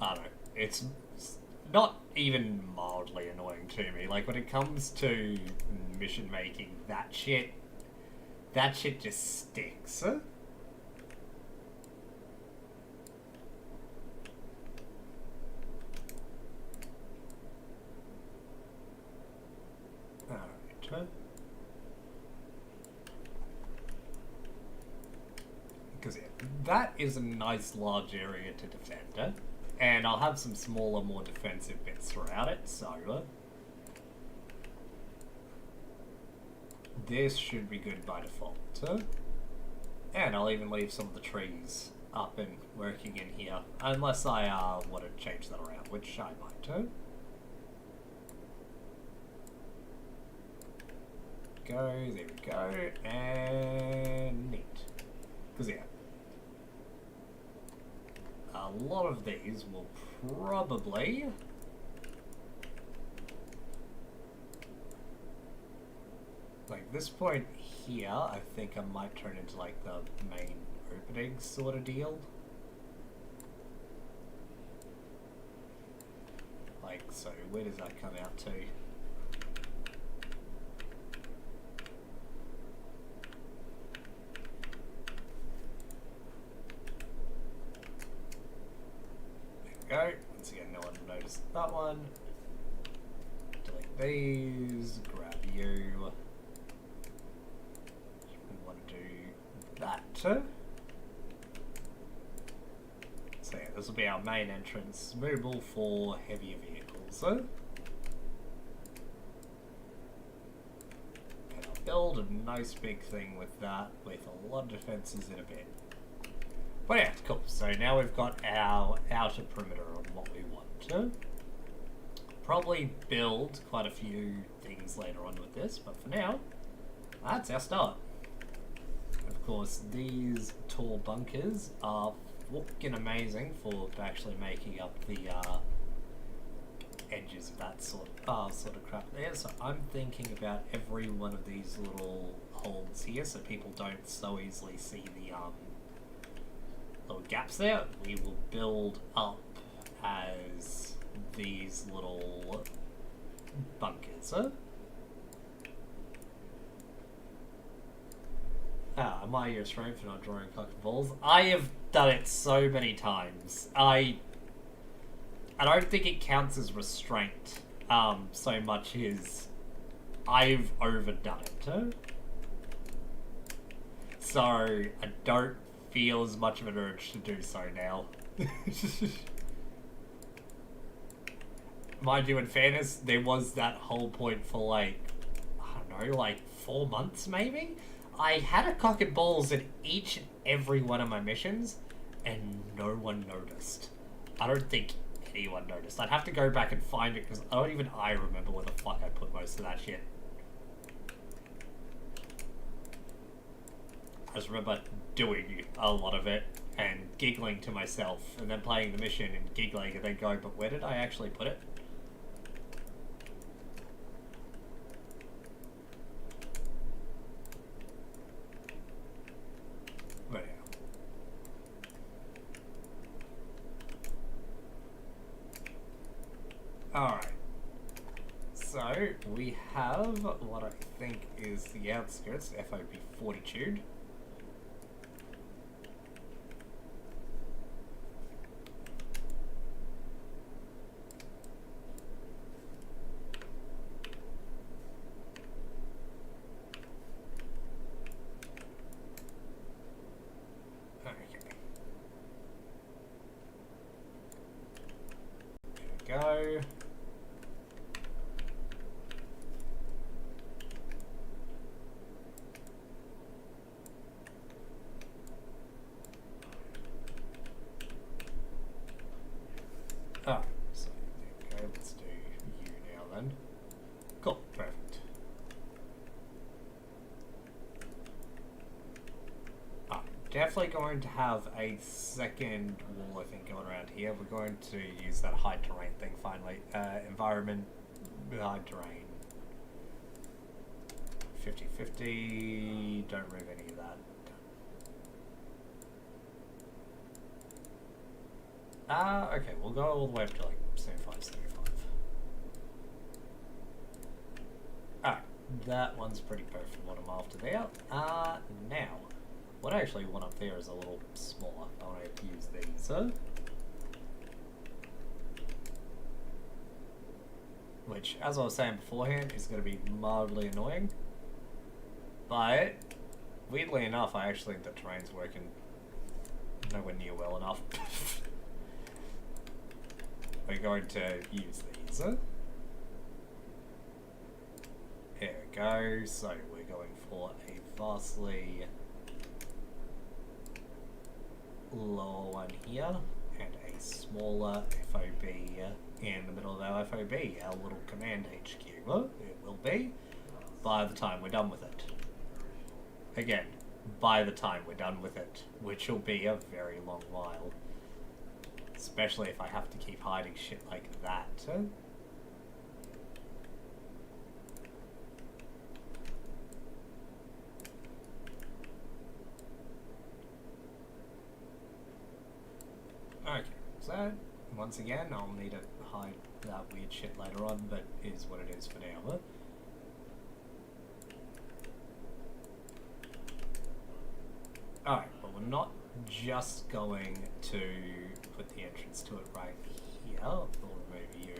Speaker 1: I don't know. It's not even mildly annoying to me. Like, when it comes to mission making, that shit just sticks. Alright. Because yeah, that is a nice large area to defend, and I'll have some smaller, more defensive bits throughout it, so this should be good by default. And I'll even leave some of the trees up and working in here, unless I want to change that around, which I might. there we go, and neat. Because yeah, a lot of these will probably like this point here. I think I might turn into like the main opening sort of deal. Like, so where does that come out to? There we go. Once again, no one noticed that one. Delete these. Grab you. We want to do that too. So yeah, this will be our main entrance, movable for heavier vehicles. And I'll build a nice big thing with that, with a lot of defenses in a bit. But yeah, cool. So now we've got our outer perimeter on what we want to. Probably build quite a few things later on with this, but for now, that's our start. Of course, these tall bunkers are fucking amazing for actually making up the edges of that sort of crap there. So I'm thinking about every one of these little holes here, so people don't so easily see the little gaps there. We will build up as these little bunkers. Am I your strength for not drawing cock and balls? I have done it so many times. I don't think it counts as restraint so much as I've overdone it. So I don't feel as much of an urge to do so now. Mind you, in fairness, there was that whole point for like, I don't know, like 4 months maybe? I had a cock and balls in each and every one of my missions, and no one noticed. I don't think anyone noticed. I'd have to go back and find it, because I remember where the fuck I put most of that shit. I just remember doing a lot of it, and giggling to myself, and then playing the mission and giggling, and then going, but where did I actually put it? Alright, so we have what I think is the outskirts, FOB Fortitude. Okay. There we go. Alright, so there we go, let's do you now then. Cool, perfect. Definitely going to have a second wall, I think, going around here. We're going to use that high terrain thing finally. Environment, high terrain. 50-50, don't remove any of that. Okay, we'll go all the way up to like 75-75. Alright, that one's pretty perfect for what I'm after there. Now, what I actually want up there is a little smaller. I want to use these. Which, as I was saying beforehand, is going to be mildly annoying. But, weirdly enough, I actually think the terrain's working nowhere near well enough. We're going to use these. There we go. So we're going for a vastly lower one here and a smaller FOB in the middle of our FOB, our little command HQ. It will be. by the time we're done with it. Again, by the time we're done with it, which will be a very long while. Especially if I have to keep hiding shit like that. Okay, so once again, I'll need to hide that weird shit later on, but is what it is for now. Alright, but we're not just going to put the entrance to it right here. We'll remove you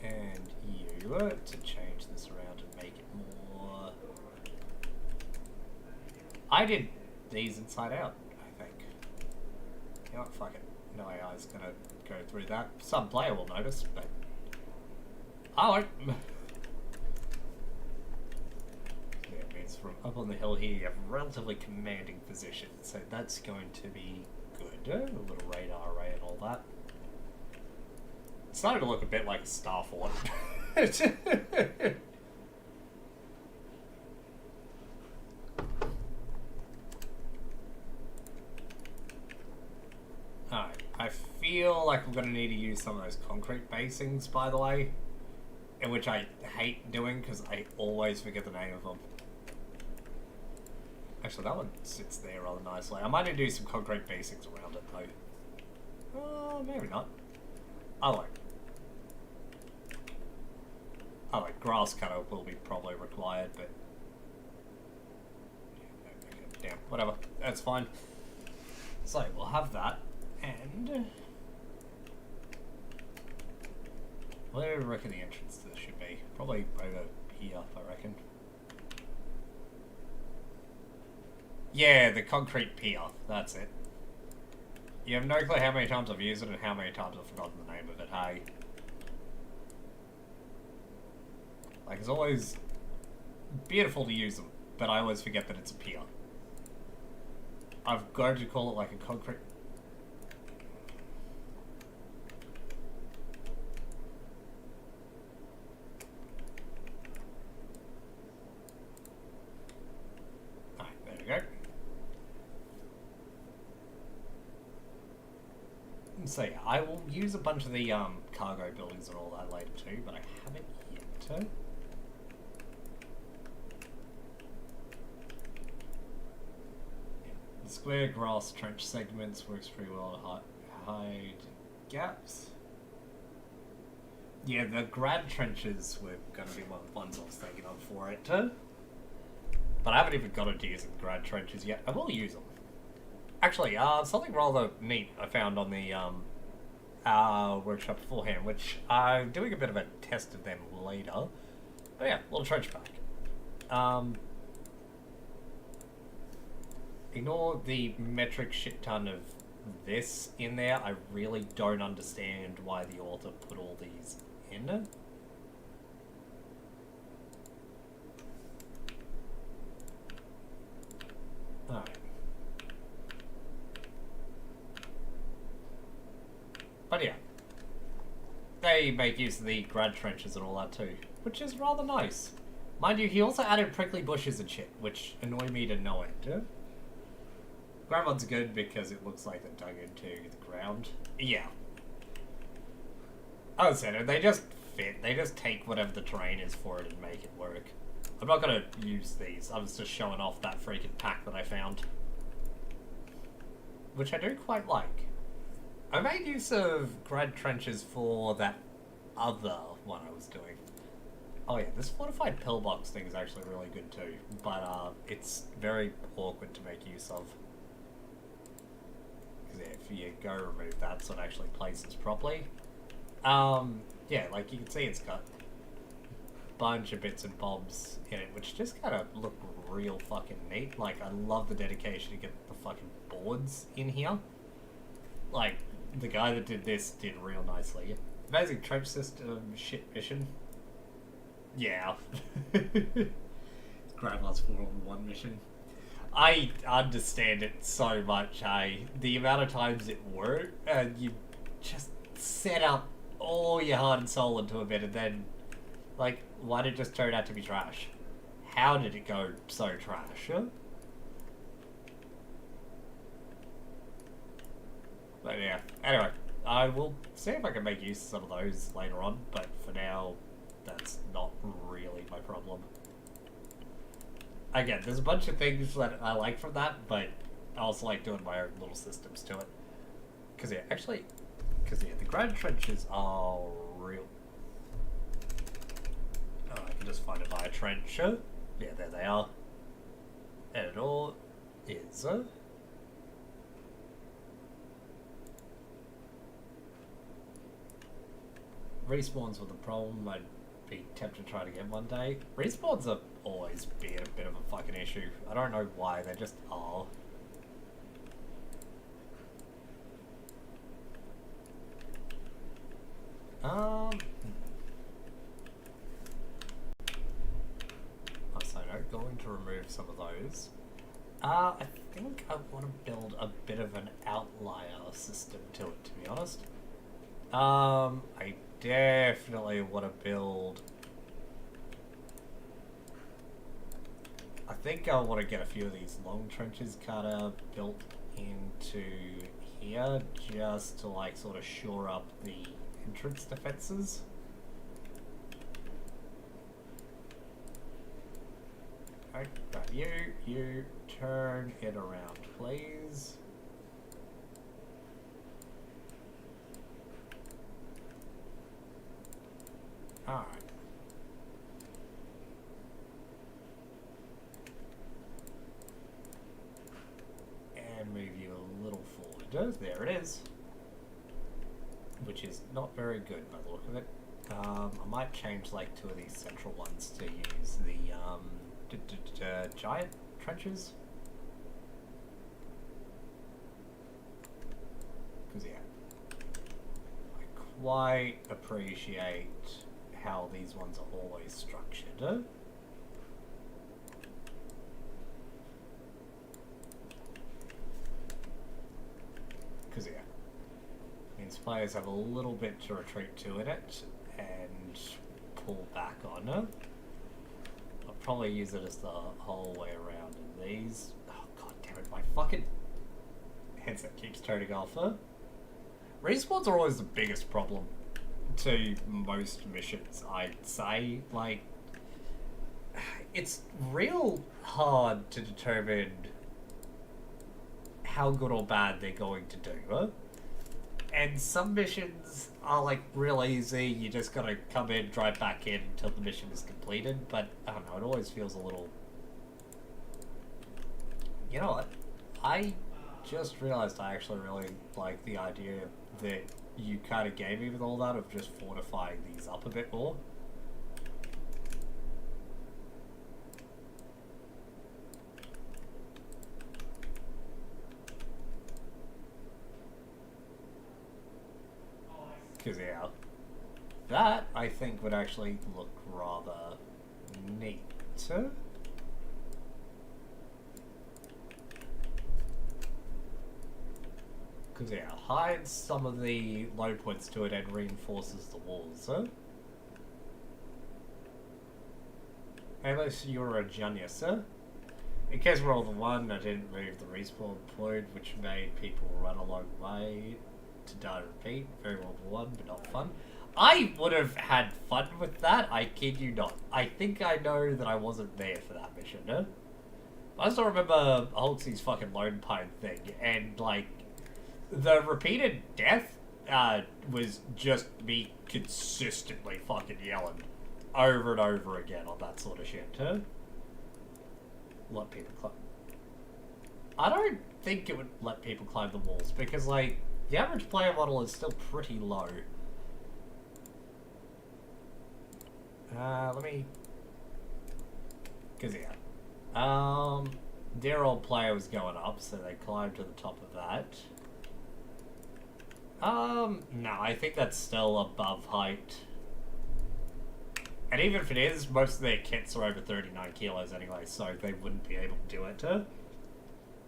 Speaker 1: and you to change this around and make it more... I did these inside out, I think. You know what, fuck it. No AI's gonna go through that. Some player will notice, but I won't. Yeah, it means from up on the hill here you have a relatively commanding position, so that's going to be good. A little radar array and all that. It's starting to look a bit like a star fort. Alright, I feel like I'm going to need to use some of those concrete basings, by the way. In which I hate doing, because I always forget the name of them. Actually, that one sits there rather nicely. I might need to do some concrete basings around it, though. Maybe not. Grass cutter will be probably required, but... yeah, damn, whatever. That's fine. So, we'll have that. And where do I reckon the entrance to this should be? Probably over here, I reckon. Yeah, the concrete pier. That's it. You have no clue how many times I've used it and how many times I've forgotten the name of it, hey? Like, it's always beautiful to use them, but I always forget that it's a pier. I've got to call it like a concrete... So yeah, I will use a bunch of the cargo buildings and all that later too, but I haven't yet. Yeah. The square grass trench segments works pretty well to hide gaps. Yeah, the grad trenches were going to be one of the ones I was thinking of for it. But I haven't even got into using the grad trenches yet. I will use them. Actually, something rather neat I found on the workshop beforehand, which I'm doing a bit of a test of them later. But yeah, little trench pack. Ignore the metric shit ton of this in there. I really don't understand why the author put all these in. Alright. But yeah, they make use of the grad trenches and all that too, which is rather nice. Mind you, he also added prickly bushes and shit, which annoy me to no end. Grad one's good because it looks like they're dug into the ground. Yeah. I was saying, they just fit. They just take whatever the terrain is for it and make it work. I'm not going to use these. I was just showing off that freaking pack that I found. Which I do quite like. I made use of grad trenches for that other one I was doing. Oh yeah, this fortified pillbox thing is actually really good too, but it's very awkward to make use of. Because yeah, if you go remove that so it actually places properly. Yeah, like you can see it's got a bunch of bits and bobs in it, which just kind of look real fucking neat. Like, I love the dedication to get the fucking boards in here. Like, the guy that did this did real nicely. Amazing trench system shit mission. Yeah. Grandma's 4-on-1 mission. I understand it so much, hey. The amount of times it worked, and you just set up all your heart and soul into a bit, and then Like, why did it just turn out to be trash? How did it go so trash? But yeah, anyway, I will see if I can make use of some of those later on, but for now, that's not really my problem. Again, there's a bunch of things that I like from that, but I also like doing my own little systems to it. Because yeah, the ground trenches are real. Oh, I can just find it by a trench. Yeah, there they are. And it all is. Respawns were the problem. I'd be tempted to try to get one day. Respawns have always been a bit of a fucking issue. I don't know why, they just are. Oh, so no, going to remove some of those. I think I want to build a bit of an outlier system to it, to be honest. I definitely want to build... I think I want to get a few of these long trenches kind of built into here, just to like sort of shore up the entrance defenses. Okay, but you turn it around, please. Alright. And move you a little forward. There it is. Which is not very good by the look of it. I might change like two of these central ones to use the giant trenches. Because yeah, I quite appreciate how these ones are always structured. Because yeah, means players have a little bit to retreat to in it and pull back on it. I'll probably use it as the whole way around in these. Oh god damn it, my fucking headset keeps turning off. Respawns are always the biggest problem to most missions, I'd say. Like, it's real hard to determine how good or bad they're going to do. And some missions are like real easy, you just gotta come in, drive back in until the mission is completed, but I don't know, it always feels a little... You know what? I just realized I actually really like the idea that you kind of gave me with all that of just fortifying these up a bit more. Because yeah, that I think would actually look rather neat. Because yeah, hides some of the low points to it and reinforces the walls. Unless you're a genius. In case we're all the one, I didn't move the respawn point, which made people run a long way to die and repeat. Very well one, but not fun. I would have had fun with that, I kid you not. I think I know that I wasn't there for that mission, I still remember Holtzy's fucking Lone Pine thing, and like, the repeated death was just me consistently fucking yelling over and over again on that sort of shit, Let people climb. I don't think it would let people climb the walls, because like, the average player model is still pretty low. Let me... Because yeah. Their old player was going up, so they climbed to the top of that. No, I think that's still above height. And even if it is, most of their kits are over 39 kilos anyway, so they wouldn't be able to do it.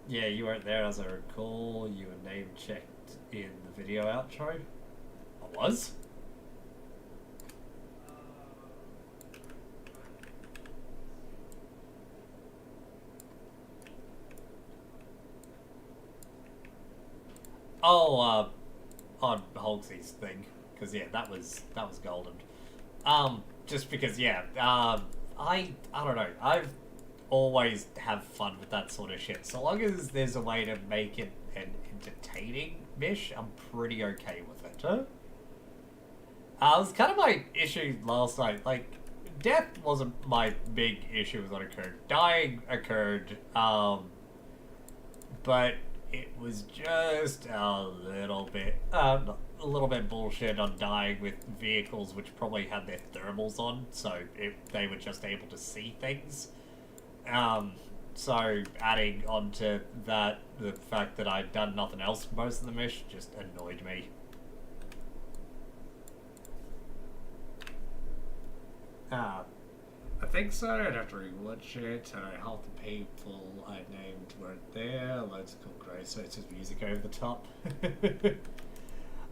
Speaker 1: Yeah, you weren't there as I recall. You were name checked in the video outro. I was? On Holgsy's thing, because yeah, that was golden. Just because I don't know. I've always have fun with that sort of shit. So long as there's a way to make it an entertaining mish, I'm pretty okay with it. It was kind of my issue last night. Like, death wasn't my big issue with what occurred. Dying occurred, but it was just a little bit bullshit on dying with vehicles which probably had their thermals on, so they were just able to see things. So adding on to that, the fact that I'd done nothing else most of the mission just annoyed me. I think so. I'd have to rewatch it. Half the people I named weren't there. Loads of cool grey, so it's just music over the top.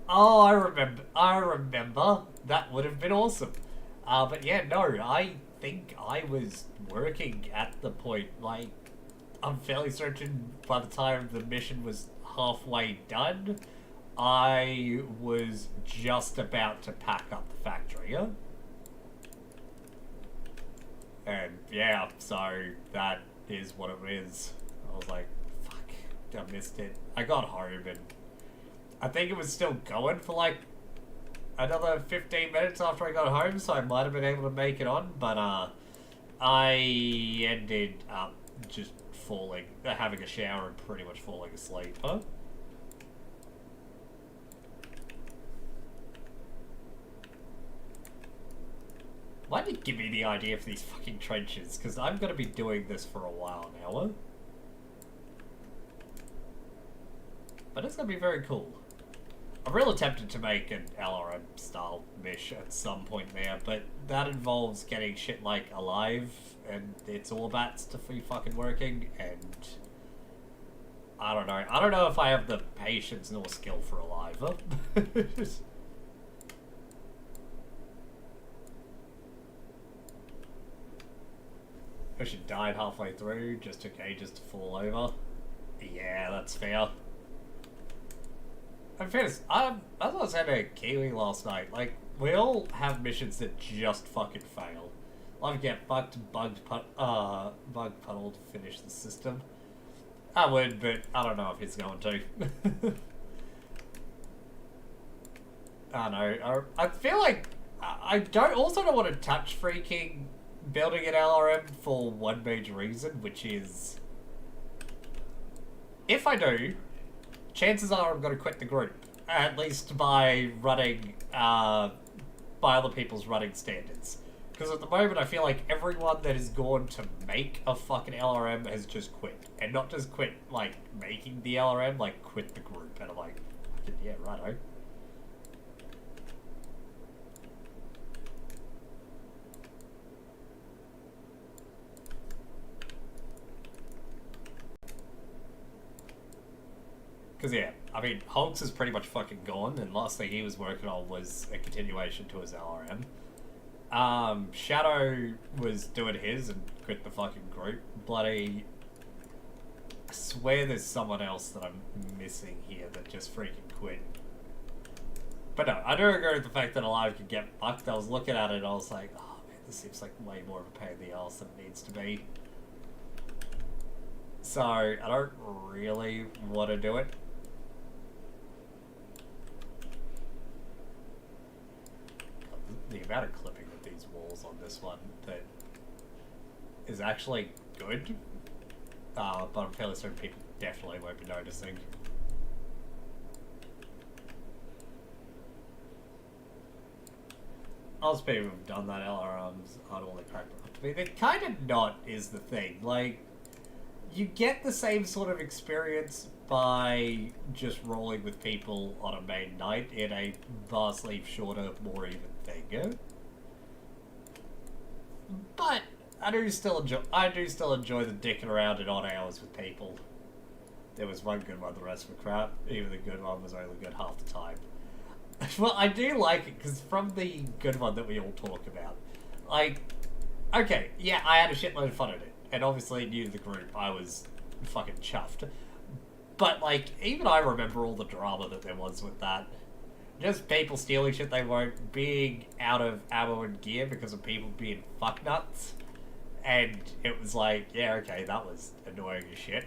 Speaker 1: Oh, I remember. That would have been awesome. But yeah, no, I think I was working at the point, like, I'm fairly certain by the time the mission was halfway done, I was just about to pack up the factory. And yeah, so that is what it is. I was like, fuck, I missed it. I got home and I think it was still going for like another 15 minutes after I got home, so I might have been able to make it on, but I ended up just having a shower and pretty much falling asleep. Why did you give me the idea for these fucking trenches? Because I'm going to be doing this for a while now. But it's going to be very cool. I'm really tempted to make an LRM style mish at some point there, but that involves getting shit like alive and its orbats to be fucking working, and I don't know. I don't know if I have the patience nor skill for alive. I should died halfway through, just took ages to fall over. Yeah, that's fair. In fairness, as I was saying to Kiwi last night, like, we all have missions that just fucking fail. Like, get bug puddle to finish the system. I would, but I don't know if he's going to. I don't know. I feel like I don't want to touch freaking building an LRM for one major reason, which is if I do, chances are I'm going to quit the group, at least by running, by other people's running standards. Because at the moment I feel like everyone that has gone to make a fucking LRM has just quit. And not just quit, like, making the LRM, like, quit the group. And I'm like, yeah, righto. Because, yeah, I mean, Hulks is pretty much fucking gone, and last thing he was working on was a continuation to his LRM. Shadow was doing his and quit the fucking group. Bloody... I swear there's someone else that I'm missing here that just freaking quit. But no, I do agree with the fact that Alive can get fucked. I was looking at it and I was like, oh man, this seems like way more of a pain in the ass than it needs to be. So, I don't really want to do it. The amount of clipping with these walls on this one that is actually good, but I'm fairly certain people definitely won't be noticing. Most people have done that LRMs aren't all that cracked up to me. They're kind of not, is the thing. Like, you get the same sort of experience by just rolling with people on a main night in a vastly shorter, more even thing. But I do still enjoy the dicking around in odd hours with people. There was one good one, the rest were crap. Even the good one was only good half the time. Well, I do like it because from the good one that we all talk about, like, okay, yeah, I had a shitload of fun at it, and obviously new to the group, I was fucking chuffed. But, like, even I remember all the drama that there was with that. Just people stealing shit they weren't, being out of ammo and gear because of people being fucknuts. And it was like, yeah, okay, that was annoying as shit.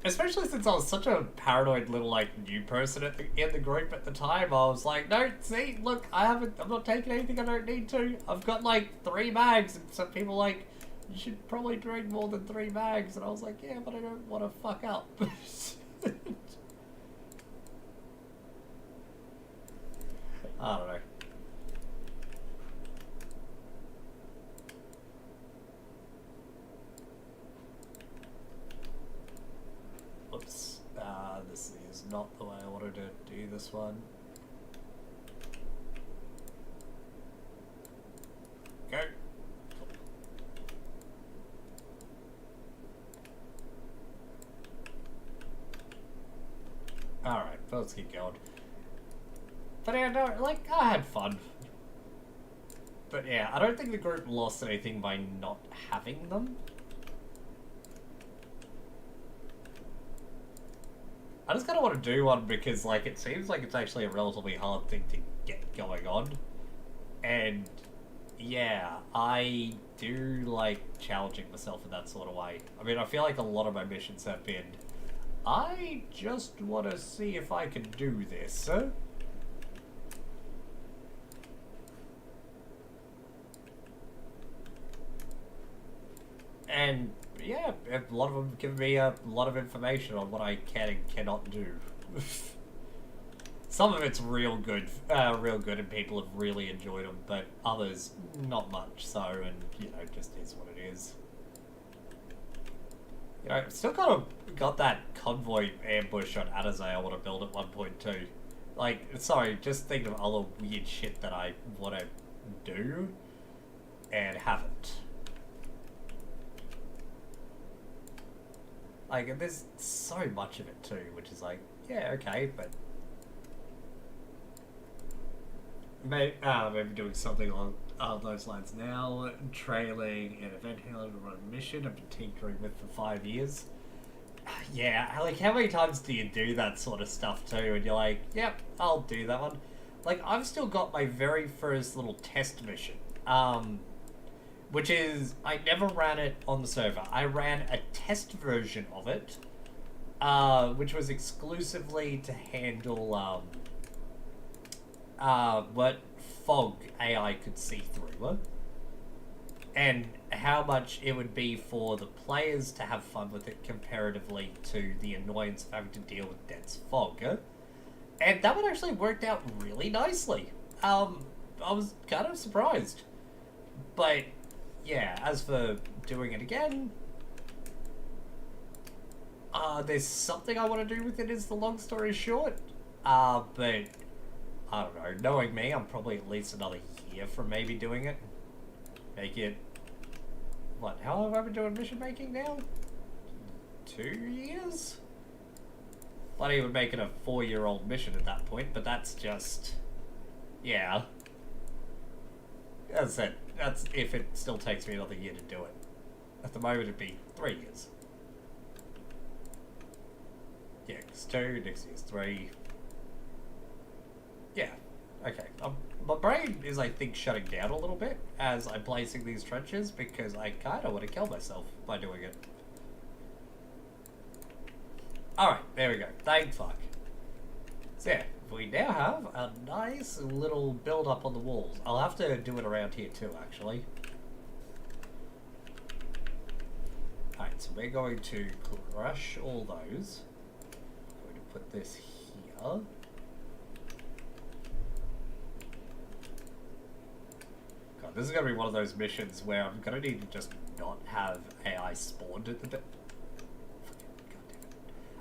Speaker 1: Especially since I was such a paranoid little, like, new person in the group at the time. I was like, no, see, look, I'm not taking anything I don't need to. I've got, like, 3 mags. And some people like, you should probably drink more than 3 mags. And I was like, yeah, but I don't want to fuck up. I don't know. Oops. This is not the way I wanted to do this one. Go. Alright, let's keep going. But yeah, no, like, I had fun. But yeah, I don't think the group lost anything by not having them. I just kind of want to do one because, like, it seems like it's actually a relatively hard thing to get going on. And, yeah, I do like challenging myself in that sort of way. I mean, I feel like a lot of my missions have been, I just want to see if I can do this. And yeah, a lot of them give me a lot of information on what I can and cannot do. Some of it's real good, and people have really enjoyed them, but others not much so, and you know, just is what it is. You know, still kind of got that convoy ambush on Adazay I want to build at 1.2. Like, sorry, just thinking of other weird shit that I want to do and haven't. Like, and there's so much of it too, which is like, yeah, okay, but maybe doing something along those lines now. Trailing an event handler to run a mission I've been tinkering with for 5 years. Yeah, like, how many times do you do that sort of stuff too? And you're like, yep, I'll do that one. Like, I've still got my very first little test mission. Which is, I never ran it on the server. I ran a test version of it, which was exclusively to handle, what fog AI could see through, and how much it would be for the players to have fun with it comparatively to the annoyance of having to deal with dense fog. And that one actually worked out really nicely. I was kind of surprised. But yeah, as for doing it again, there's something I want to do with it is the long story short. But I don't know, knowing me, I'm probably at least another year from maybe doing it. Make it, what, how long have I been doing mission making now? 2 years? Not even make it a 4-year-old mission at that point, but that's just, yeah. As I said, that's if it still takes me another year to do it. At the moment, it'd be 3 years. Yeah, because 2, next year's 3. Yeah, okay. My brain is, I think, shutting down a little bit as I'm placing these trenches because I kind of want to kill myself by doing it. Alright, there we go. Thank fuck. So yeah, we now have a nice little build-up on the walls. I'll have to do it around here too, actually. Alright, so we're going to crush all those. I'm going to put this here. God, this is going to be one of those missions where I'm going to need to just not have AI spawned at the bit.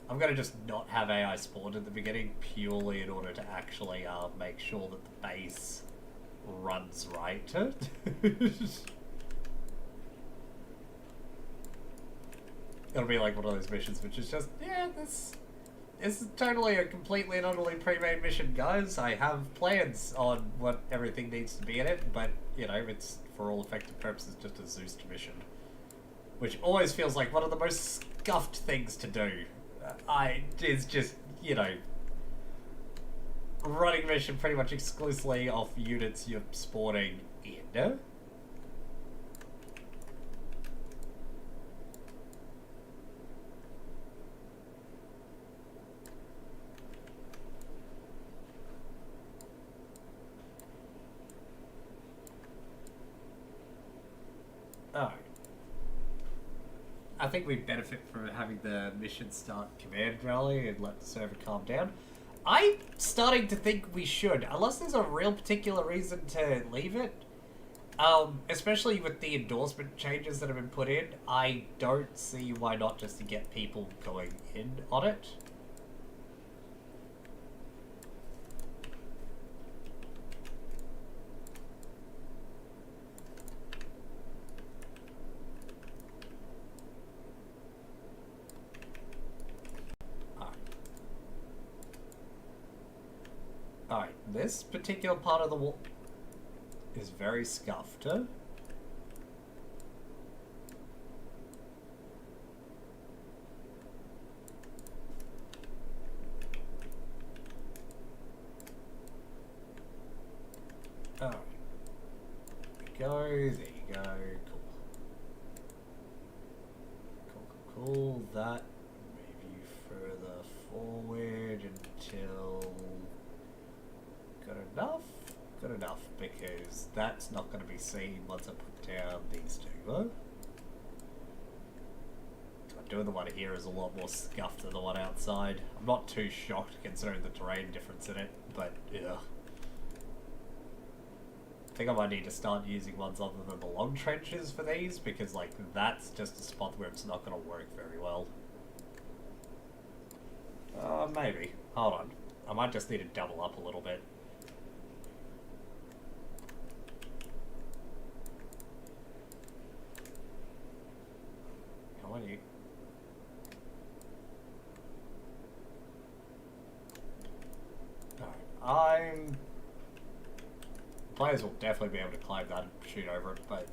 Speaker 1: I'm going to just not have AI spawned at the beginning purely in order to actually make sure that the base runs right. It'll be like one of those missions which is just, yeah, this is totally a completely and utterly pre-made mission, guys. I have plans on what everything needs to be in it, but, you know, it's, for all effective purposes, just a Zeus mission. which always feels like one of the most scuffed things to do. It's just, you know, running mission pretty much exclusively off units you're spawning in. Oh. I think we benefit from having the mission start command rally and let the server calm down. I'm starting to think we should, unless there's a real particular reason to leave it. Especially with the endorsement changes that have been put in, I don't see why not just to get people going in on it. Alright, this particular part of the wall is very scuffed. Alright. There you go. Cool. Cool. That maybe further forward until... Good enough, because that's not going to be seen once I put down these two. Doing the one here is a lot more scuffed than the one outside. I'm not too shocked considering the terrain difference in it, but yeah. I think I might need to start using ones other than the long trenches for these, because like that's just a spot where it's not going to work very well. Maybe. Hold on. I might just need to double up a little bit. Come on, you. Alright, players will definitely be able to climb that and shoot over it, but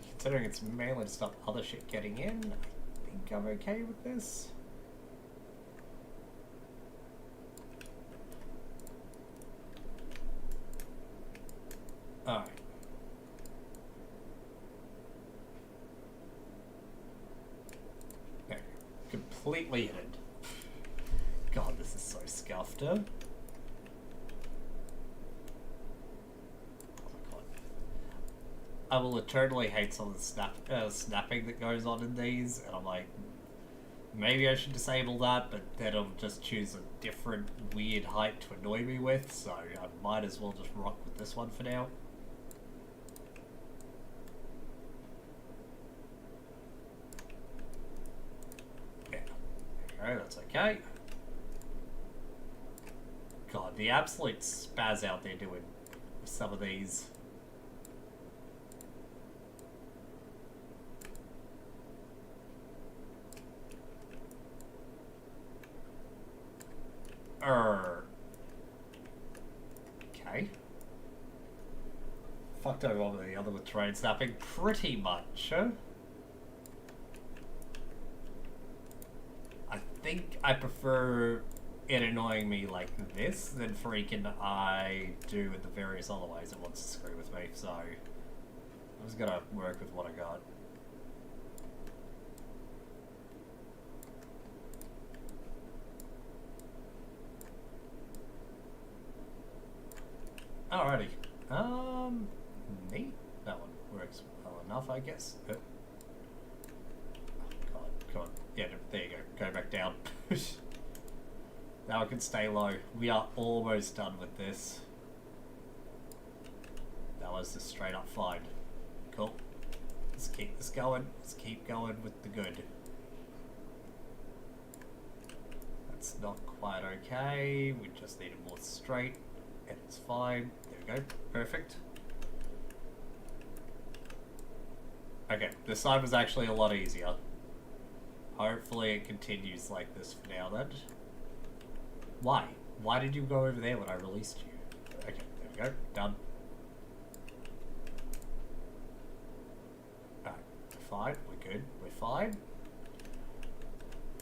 Speaker 1: considering it's mainly to stop other shit getting in, I think I'm okay with this. Alright. There. Completely hidden. God, this is so scuffed. Oh my god. I will eternally hate some of the snapping that goes on in these, and I'm like, maybe I should disable that, but then it'll just choose a different weird height to annoy me with, so I might as well just rock with this one for now. Yeah, there we go, that's okay. God, the absolute spaz out there doing some of these. Okay. Fucked over one with the other with terrain snapping, pretty much. I think I prefer it annoying me like this than freaking I do in the various other ways it wants to screw with me, so I'm just gonna work with what I got. Alrighty. Neat. That one works well enough, I guess. Oh. God, come on. Yeah, there you go. Go back down. Now I can stay low. We are almost done with this. That was just straight up fine. Cool. Let's keep this going. Let's keep going with the good. That's not quite okay. We just need it more straight. And it's fine. There we go. Perfect. Okay, this side was actually a lot easier. Hopefully it continues like this for now then. Why? Why did you go over there when I released you? Okay, there we go. Done. Alright, fine. We're good. We're fine.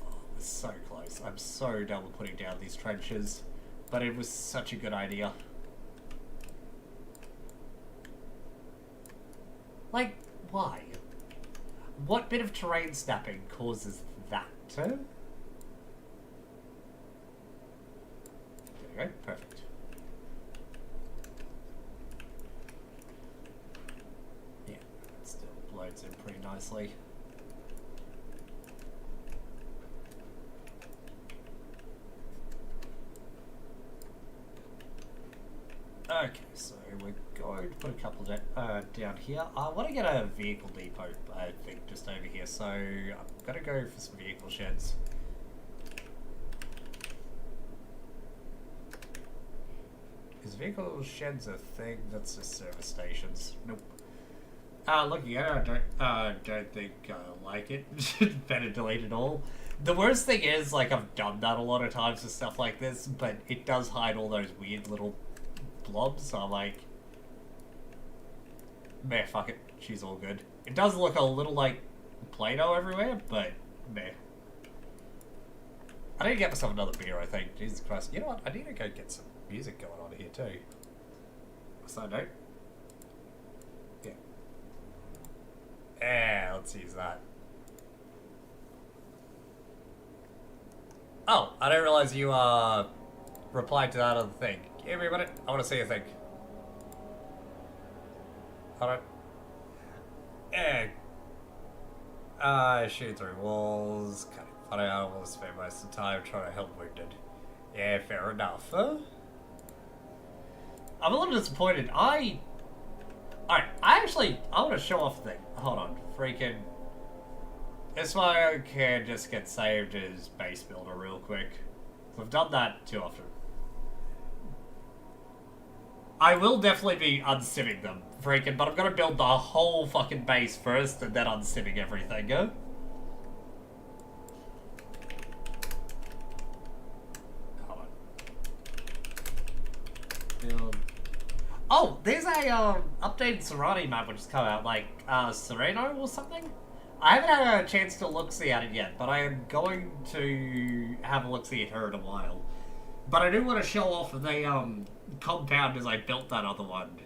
Speaker 1: Oh, it's so close. I'm so done with putting down these trenches. But it was such a good idea. Like, why? What bit of terrain snapping causes that? There we go, perfect. Yeah, that still loads in pretty nicely. Okay, so we're going to put a couple down here. I want to get a vehicle depot, I think, just over here. So I'm going to go for some vehicle sheds. Is vehicle sheds a thing? That's just service stations. Nope. Looking at it, I don't think I like it. Better delete it all. The worst thing is, like, I've done that a lot of times with stuff like this, but it does hide all those weird little blobs, so I'm like, meh, fuck it, she's all good. It does look a little like Play-Doh everywhere, but meh. I need to get myself another beer, I think. Jesus Christ. You know what? I need to go get some music going on here too. Side note. Yeah. Yeah, let's use that. Oh, I didn't realize you replied to that other thing. Give me a minute. I want to see a thing. Hold on. Yeah. Shoot through walls. Kind of funny. I will spend most of the time trying to help wounded. Yeah, fair enough. Huh? I'm a little disappointed. Alright, I want to show off a thing. Hold on. Freaking. This one I can just get saved as base builder real quick. We've done that too often. I will definitely be unsimming them, freaking, but I'm gonna build the whole fucking base first and then unsimming everything, yeah? Hold on. Build. Oh, there's a updated Serrani map which has come out, like Sereno or something? I haven't had a chance to look-see at it yet, but I am going to have a look-see at her in a while. But I do want to show off the compound as I built that other one.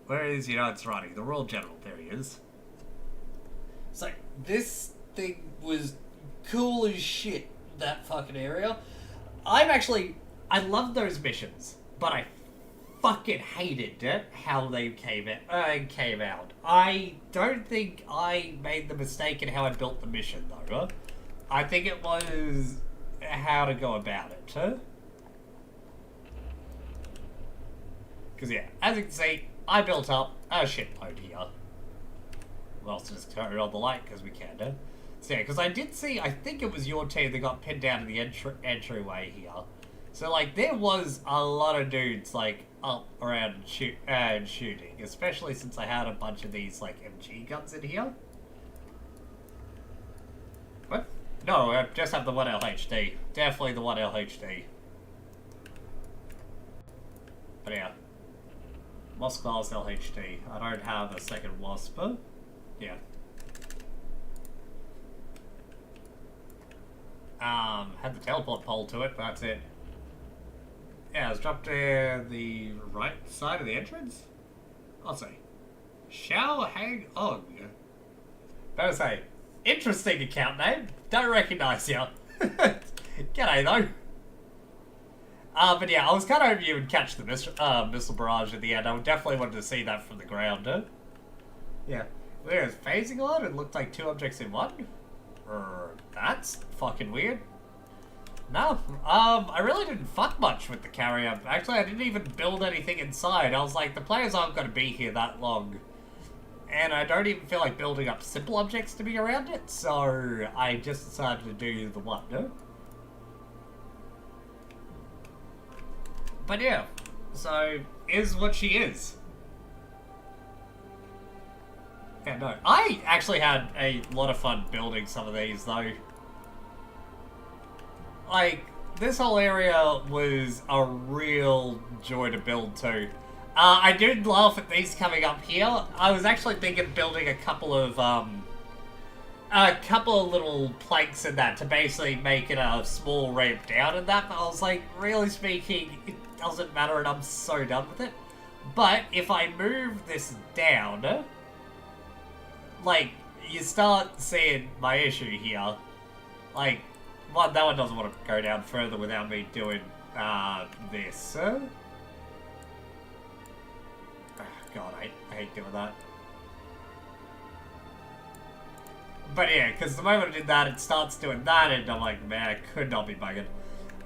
Speaker 1: Where is, it's Serrani, the Royal General, there he is. So, this thing was cool as shit, that fucking area. I love those missions, but I fucking hated how they came out. I don't think I made the mistake in how I built the mission, though. I think it was how to go about it, huh? Because, yeah, as you can see, I built up a shitload here. Well, let's just turn on the light, because we can, huh? So, yeah, because I did see, I think it was your team that got pinned down to the entryway here. So, like, there was a lot of dudes, like, up around shooting, especially since I had a bunch of these, like, MG guns in here. What? No, I just have the 1LHD. Definitely the 1LHD. But yeah. Wasp Class LHD. I don't have a second Wasp. Yeah. Had the teleport pole to it, but that's it. Yeah, it's dropped to the right side of the entrance? I'll say. Shao Hang Ong. Better say, interesting account name. Don't recognise you. G'day though. But yeah, I was kind of hoping you would catch the missile barrage at the end. I would definitely wanted to see that from the ground. Yeah. There's phasing on. It looked like two objects in one. That's fucking weird. No, I really didn't fuck much with the carrier. Actually, I didn't even build anything inside. I was like, the players aren't going to be here that long. And I don't even feel like building up simple objects to be around it, so I just decided to do the one, no? But yeah, so, is what she is. Yeah, no, I actually had a lot of fun building some of these, though. Like, this whole area was a real joy to build too. I did laugh at these coming up here. I was actually thinking of building a couple of a couple of little planks in that to basically make it a small ramp down and that, but I was like, really speaking, it doesn't matter and I'm so done with it. But if I move this down, like, you start seeing my issue here. Like, one, that one doesn't want to go down further without me doing, this. Oh, God, I hate doing that. But yeah, because the moment I did that, it starts doing that, and I'm like, man, I could not be bugging.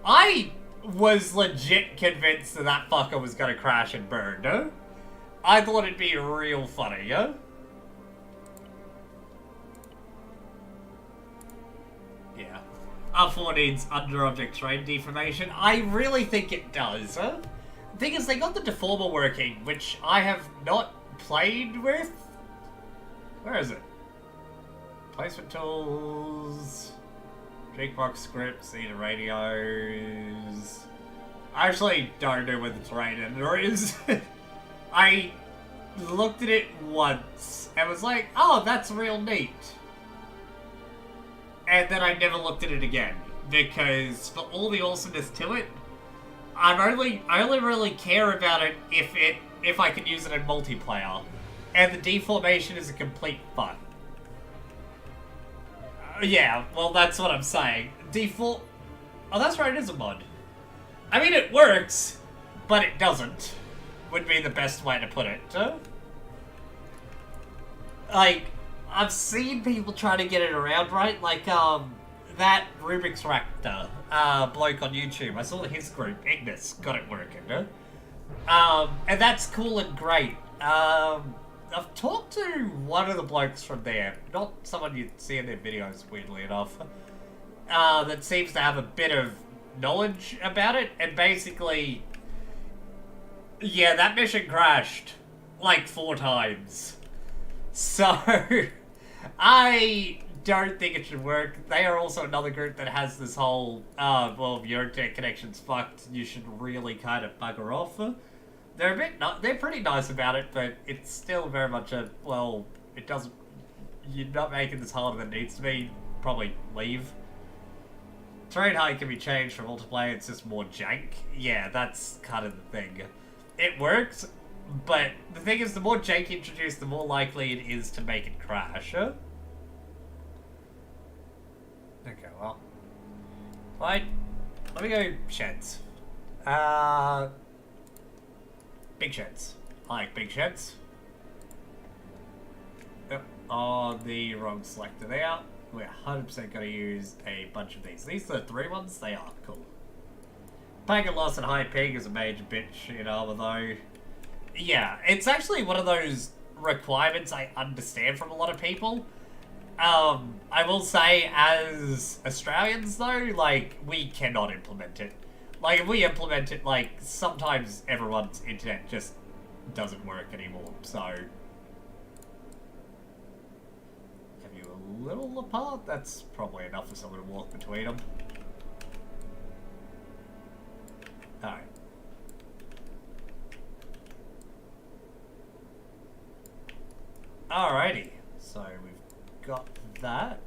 Speaker 1: I was legit convinced that that fucker was gonna crash and burn, no? I thought it'd be real funny, yeah? Yeah. R4 needs under-object terrain deformation. I really think it does, huh? The thing is, they got the deformer working, which I have not played with. Where is it? Placement tools, Jukebox scripts, either radios. I actually don't know where the terrain editor is. I looked at it once and was like, oh, that's real neat. And then I never looked at it again because for all the awesomeness to it, I only really care about it if I can use it in multiplayer, and the deformation is a complete fuck. Yeah, well, that's what I'm saying. Default... Oh, that's right, it is a mod. I mean, it works, but it doesn't. Would be the best way to put it. Like, I've seen people try to get it around, right? Like, that Rubik's Raptor, bloke on YouTube. I saw his group, Ignis, got it working, and that's cool and great. I've talked to one of the blokes from there, not someone you'd see in their videos, weirdly enough, that seems to have a bit of knowledge about it, and basically, yeah, that mission crashed like 4 times. So, I don't think it should work. They are also another group that has this whole, well, if your internet connection's fucked, you should really kind of bugger off. They're they're pretty nice about it, but it's still very much a, well, it doesn't, you're not making this harder than it needs to be, probably leave. Terrain height can be changed for multiplayer, it's just more jank. Yeah, that's kind of the thing. It works, but the thing is, the more jank you introduce, the more likely it is to make it crash. Okay, well. Right, let me go sheds. Big sheds. I like big sheds. Yep, on the wrong selector there. We're 100% going to use a bunch of these. These are the 3 ones, they are cool. Pagan Loss and High Pig is a major bitch in armor though. Yeah, it's actually one of those requirements I understand from a lot of people. I will say, as Australians though, like, we cannot implement it. Like, if we implement it, like, sometimes everyone's internet just doesn't work anymore, so... Have you a little apart? That's probably enough for someone to walk between them. Alright. Alrighty, so we've got that.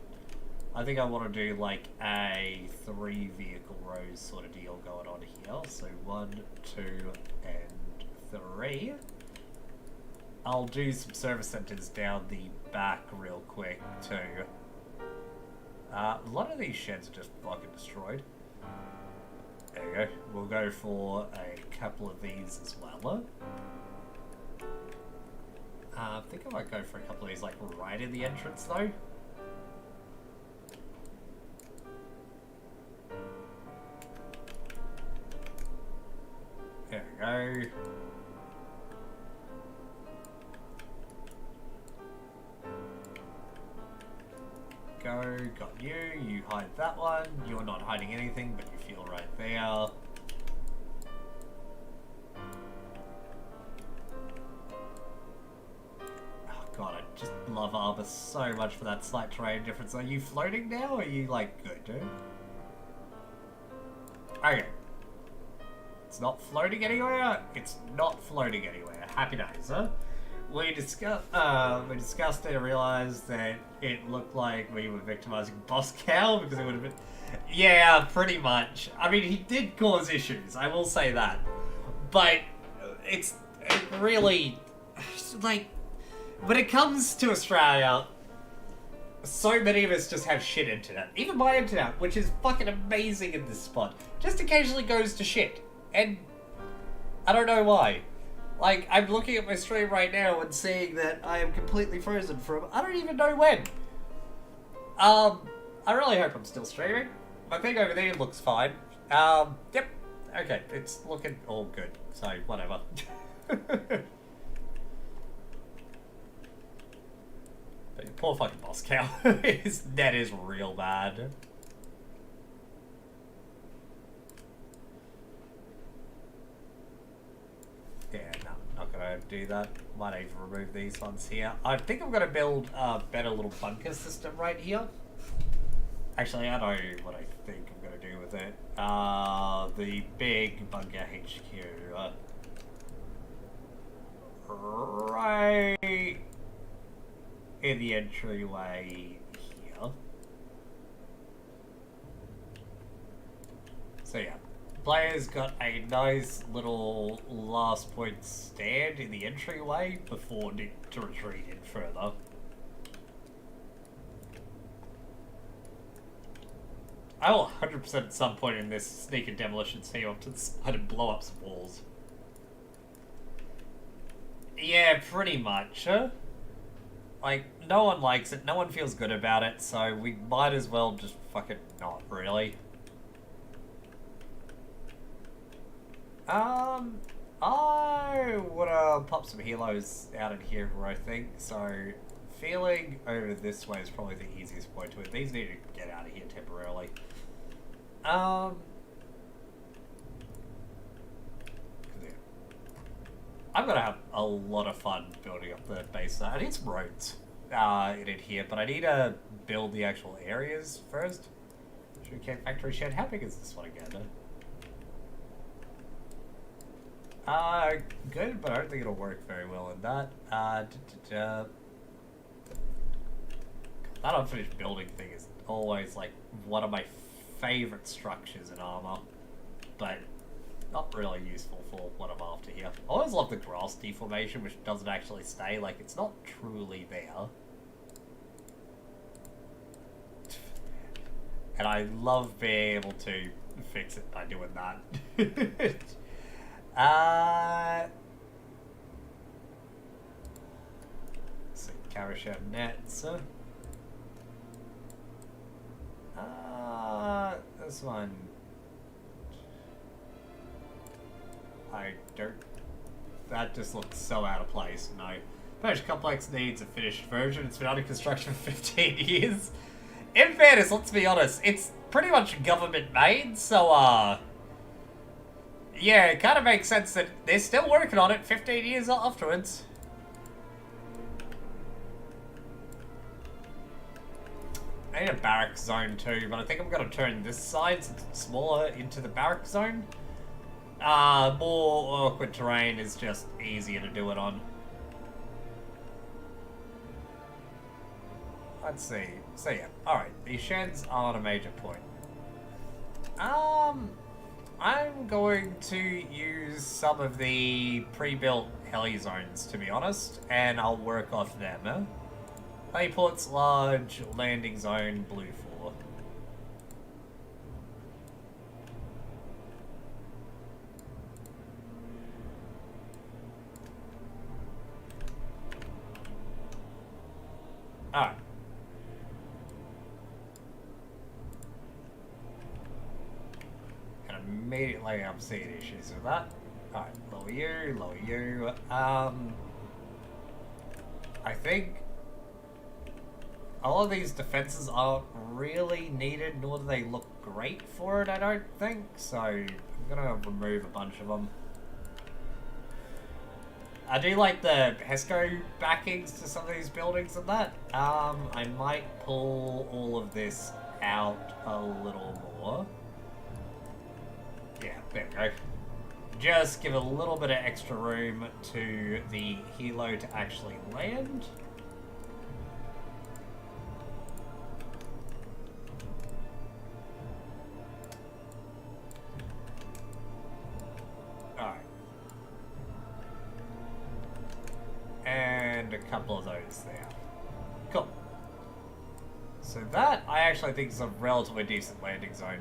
Speaker 1: I think I want to do like a 3 vehicle rows sort of deal going on here. So 1, 2, and 3. I'll do some service centers down the back real quick too. A lot of these sheds are just fucking destroyed. There you go. We'll go for a couple of these as well. I think I might go for a couple of these like right in the entrance though. There we go. Go, got you. You hide that one. You're not hiding anything, but you feel right there. Oh god, I just love armor so much for that slight terrain difference. Are you floating now, or are you like good, dude? Okay. It's not floating anywhere. It's not floating anywhere. Happy days, huh? we discussed it and realized that it looked like we were victimizing Boss Cow because it would have been. Yeah, pretty much. I mean, he did cause issues. I will say that, but it really like when it comes to Australia. So many of us just have shit internet. Even my internet, which is fucking amazing in this spot, just occasionally goes to shit. And I don't know why. Like, I'm looking at my stream right now and seeing that I am completely frozen from I don't even know when. I really hope I'm still streaming. My thing over there looks fine. Yep. Okay, it's looking all good. So, whatever. Poor fucking Boss Cow. His net is real bad. Yeah, no, not gonna do that. Might even remove these ones here. I think I'm gonna build a better little bunker system right here. Actually, I know what I think I'm gonna do with it. The big bunker HQ. Right in the entryway here. So yeah, players got a nice little last point stand in the entryway before needing to retreat in further. I will 100% at some point in this sneak a demolition team up to the side and blow up some walls. Yeah, pretty much. Like, no one likes it, no one feels good about it, so we might as well just fucking not, really. I wanna pop some helos out in here, I think, so feeling over this way is probably the easiest point to it. These need to get out of here temporarily. I'm gonna have a lot of fun building up the base. I need some roads in it here, but I need to build the actual areas first. Sugarcane factory shed. How big is this one again? Good, but I don't think it'll work very well in that. That unfinished building thing is always like one of my favorite structures in armor, but not really useful for what I'm after here. I always love the grass deformation, which doesn't actually stay, like it's not truly there. And I love being able to fix it by doing that. So Carashat nets. This one. I don't. That just looks so out of place. No. Purge Complex needs a finished version. It's been under construction for 15 years. In fairness, let's be honest, it's pretty much government made, so, yeah, it kind of makes sense that they're still working on it 15 years afterwards. I need a barrack zone too, but I think I'm going to turn this side, since it's smaller, into the barrack zone. More awkward terrain is just easier to do it on. Let's see. So yeah, alright, these sheds aren't a major point. I'm going to use some of the pre-built heli zones, to be honest, and I'll work off them. Heliports large, landing zone, blue 4. Alright. And immediately I'm seeing issues with that. Alright, lower you, lower you. I think a lot of these defenses aren't really needed, nor do they look great for it, I don't think. So I'm gonna remove a bunch of them. I do like the PESCO backings to some of these buildings and that. I might pull all of this out a little more. Yeah, there we go. just give a little bit of extra room to the helo to actually land. Alright. And a couple of those there. Cool. So that, I actually think, is a relatively decent landing zone.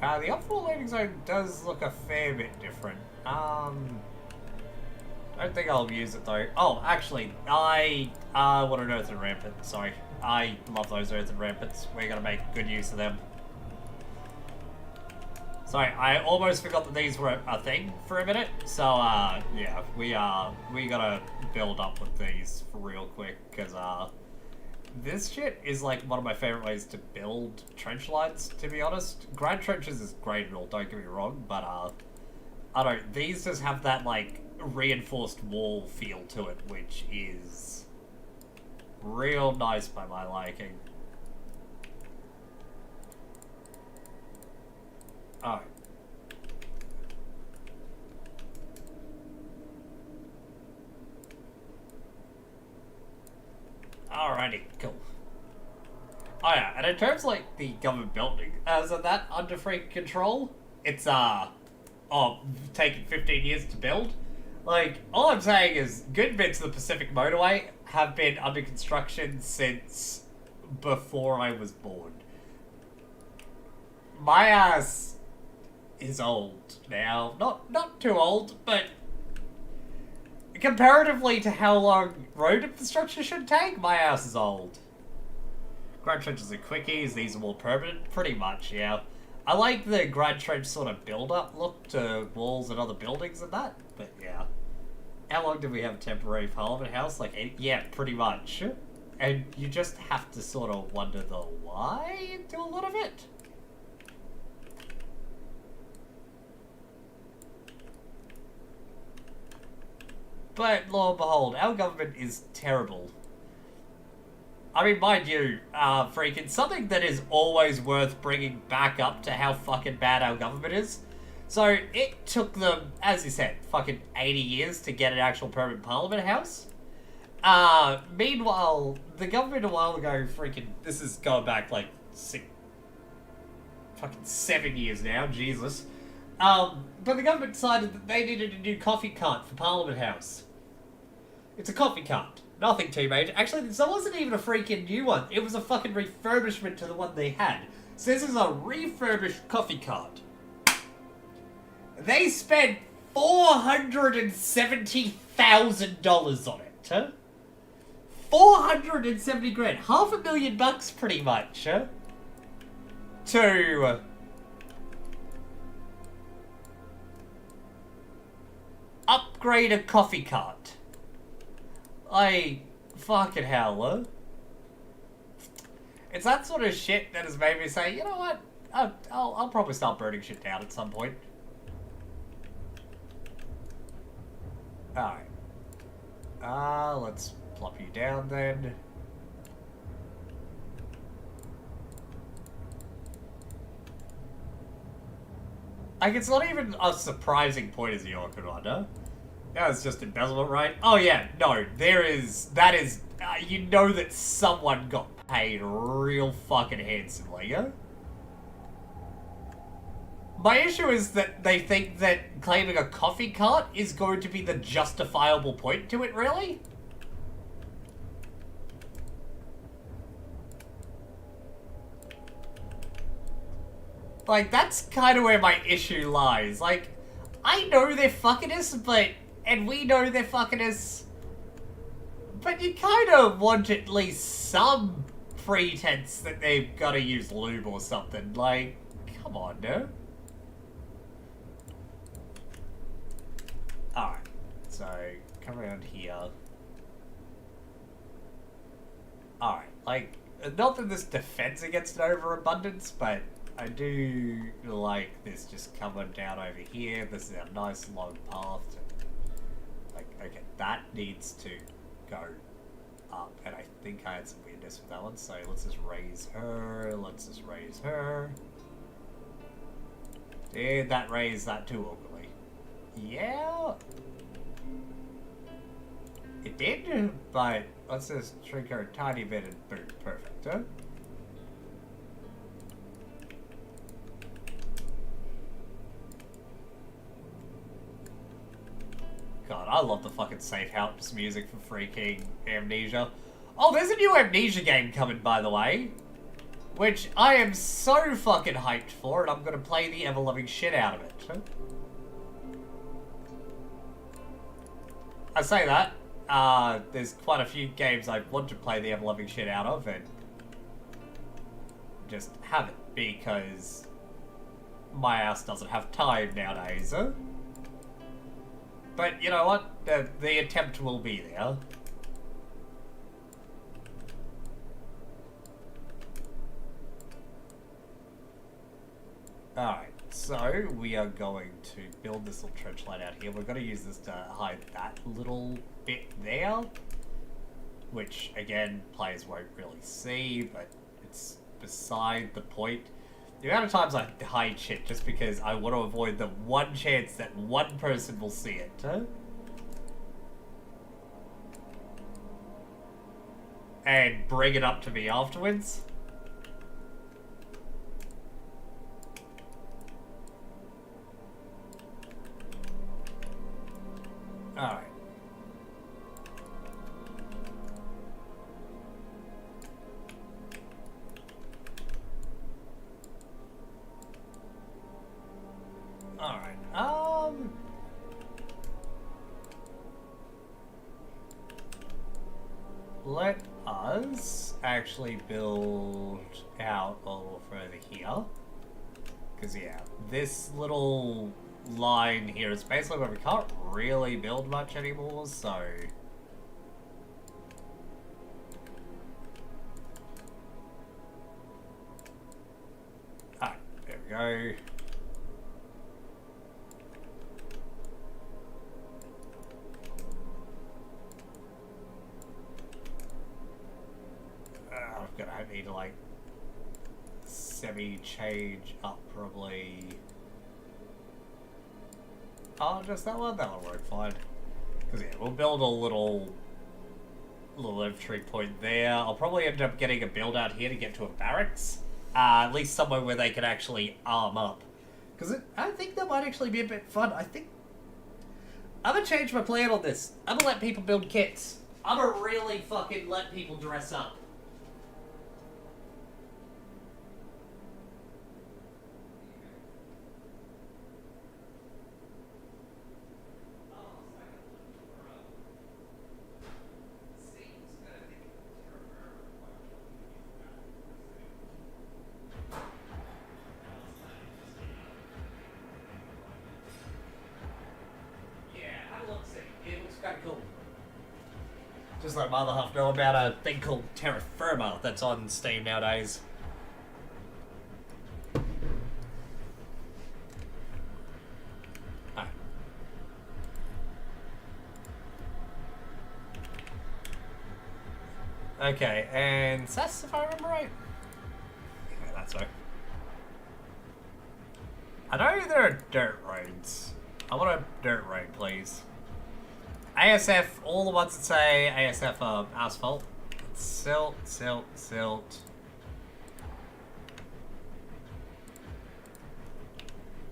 Speaker 1: The optimal landing zone does look a fair bit different. I don't think I'll use it though. Oh, actually, I want an earthen rampant. Sorry. I love those earthen rampants. We're gonna make good use of them. Sorry, I almost forgot that these were a thing for a minute. So, yeah, we gotta build up with these real quick, because, this shit is like one of my favorite ways to build trench lines, to be honest. Grand trenches is great and all, don't get me wrong, but I don't, these just have that like reinforced wall feel to it, which is real nice by my liking. Alright. Alrighty, cool. Oh yeah, and in terms of, like, the government building, so that under free control, it's, taken 15 years to build. Like, all I'm saying is, good bits of the Pacific Motorway have been under construction since before I was born. My ass is old now. Not too old, but comparatively to how long road infrastructure should take, my ass is old. Grand trenches are quickies, these are more permanent, pretty much, yeah. I like the Grand Trench sort of build-up look to walls and other buildings and that, but yeah. How long did we have a temporary Parliament House? Like, yeah, pretty much. And you just have to sort of wonder the why into a lot of it. But, lo and behold, our government is terrible. I mean, mind you, freaking, something that is always worth bringing back up to how fucking bad our government is. So, it took them, as you said, fucking 80 years to get an actual permanent parliament house. Meanwhile, the government a while ago, freaking, this is going back like 7 years now, Jesus. But the government decided that they needed a new coffee cart for Parliament House. It's a coffee cart. Nothing too major. Actually, this wasn't even a freaking new one. It was a fucking refurbishment to the one they had. So this is a refurbished coffee cart. They spent $470,000 on it, huh? 470 grand. $500,000 pretty much, huh? To upgrade a coffee cart. Fucking hell, huh? It's that sort of shit that has made me say, you know what? I'll probably start burning shit down at some point. Alright. Let's plop you down then. Like, it's not even a surprising point as the Orchid one, huh? Yeah, it's just embezzlement, right? Oh yeah, no, that is, you know that someone got paid real fucking handsomely, yeah? My issue is that they think that claiming a coffee cart is going to be the justifiable point to it, really? Like, that's kind of where my issue lies. Like, I know they're fucking us, and we know they're fucking us, but you kind of want at least some pretense that they've got to use lube or something. Like, come on, no? Alright, so, come around here. Alright, like, not that this defends against an overabundance, but I do like this just coming down over here. This is a nice long path to, like, okay, that needs to go up, and I think I had some weirdness with that one, so let's just raise her, Did that raise that too ugly? Yeah. It did, but let's just shrink her a tiny bit and boom, perfect, huh? God, I love the fucking safe house music for freaking Amnesia. Oh, there's a new Amnesia game coming, by the way. Which I am so fucking hyped for, and I'm gonna play the ever-loving shit out of it. I say that. There's quite a few games I want to play the ever-loving shit out of, and just haven't, because my ass doesn't have time nowadays, huh? But you know what? The attempt will be there. Alright, so we are going to build this little trench line out here. We're going to use this to hide that little bit there. Which, again, players won't really see, but it's beside the point. The amount of times I hide shit just because I want to avoid the one chance that one person will see it, huh? And bring it up to me afterwards. Alright. Let us actually build out a little further here. Because, yeah, this little line here is basically where we can't really build much anymore, so... Alright, there we go. I need to, like, semi-change up, probably. Oh, just that one? That'll work fine. Because, yeah, we'll build a little entry point there. I'll probably end up getting a build out here to get to a barracks. At least somewhere where they can actually arm up. Because I think that might actually be a bit fun. I'm gonna change my plan on this. I'm gonna let people build kits. I'm gonna really fucking let people dress up. Just like my other half know about a thing called Terra Firma that's on Steam nowadays. Alright. Okay, and Sass, if I remember right? Yeah, that's right. I know there are dirt roads. I want a dirt road, please. ASF, all the ones that say ASF are asphalt. Silt, silt, silt.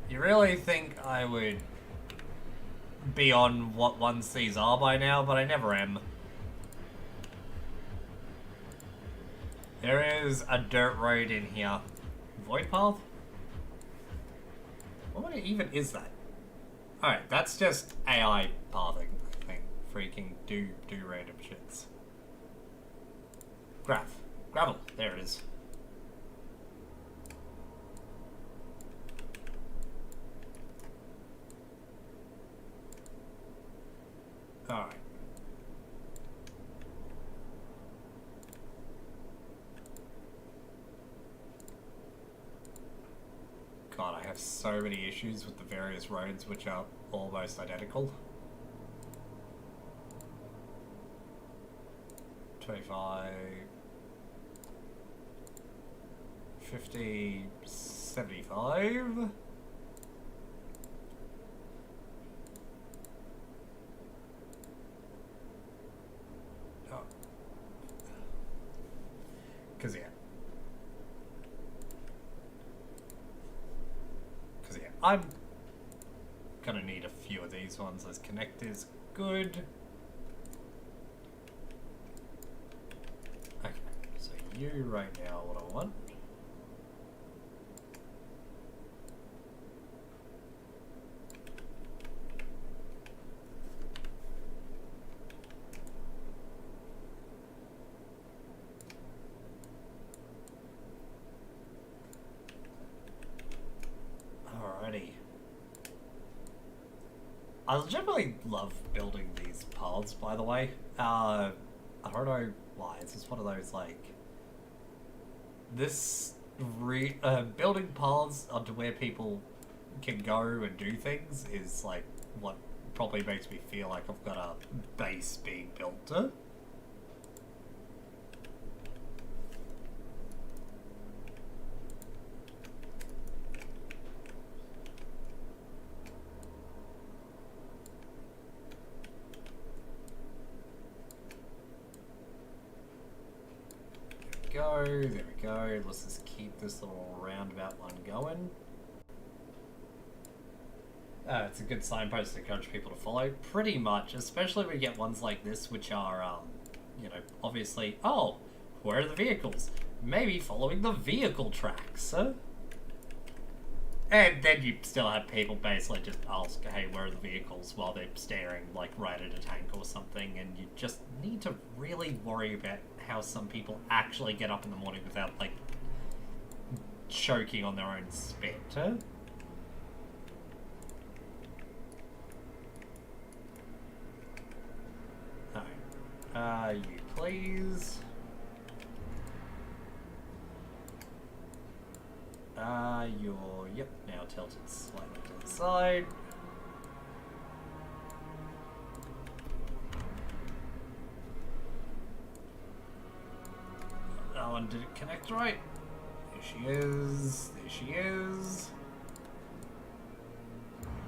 Speaker 1: You really think I would be on what ones these are by now, but I never am. There is a dirt road in here. Void path? What even is that? Alright, that's just AI pathing. Freaking do random shits. Gravel, there it is. Alright. God, I have so many issues with the various roads which are almost identical. 25, 50, 75. Because, yeah. I'm gonna need a few of these ones as connectors. Good. Okay, so you right now what I want. Alrighty. I legitimately love building these paths, by the way. I don't know why. It's just one of those, like... building paths onto where people can go and do things is, like, what probably makes me feel like I've got a base being built to. There we go. Let's just keep this little roundabout one going. It's a good signpost to encourage people to follow. Pretty much, especially when we get ones like this, which are, you know, obviously, oh, where are the vehicles? Maybe following the vehicle tracks, huh? And then you still have people basically just ask, hey, where are the vehicles, while they're staring, like, right at a tank or something, and you just need to really worry about how some people actually get up in the morning without, like, choking on their own spit, huh? Alright. You please. You're, yep, now tilted slightly to the side. That one didn't connect right. There she is. There she is.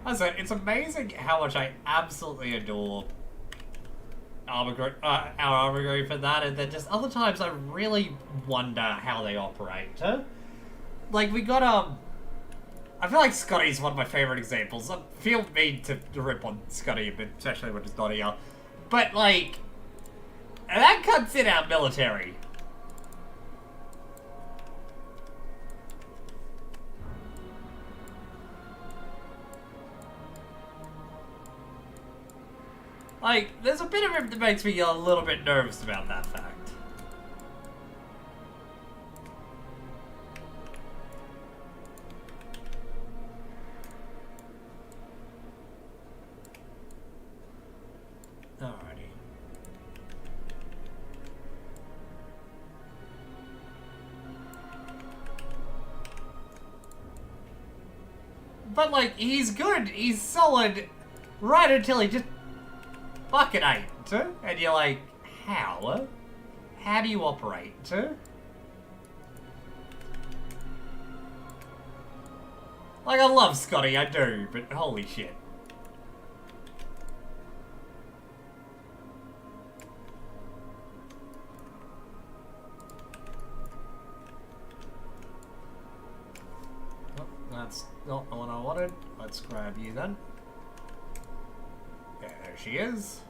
Speaker 1: I said, it's amazing how much I absolutely adore our armor group for that, and then just other times I really wonder how they operate. Huh? Like, we got, I feel like Scotty's one of my favorite examples. I feel mean to rip on Scotty a bit, especially when he's not here. But, like, that cuts in our military. Like, there's a bit of it that makes me a little bit nervous about that fact. Alrighty. But, like, he's good, he's solid, right until he just fucking ain't. And you're like, how? How do you operate? Like, I love Scotty, I do, but holy shit. That's not the one I wanted. Let's grab you then. Yeah, there she is.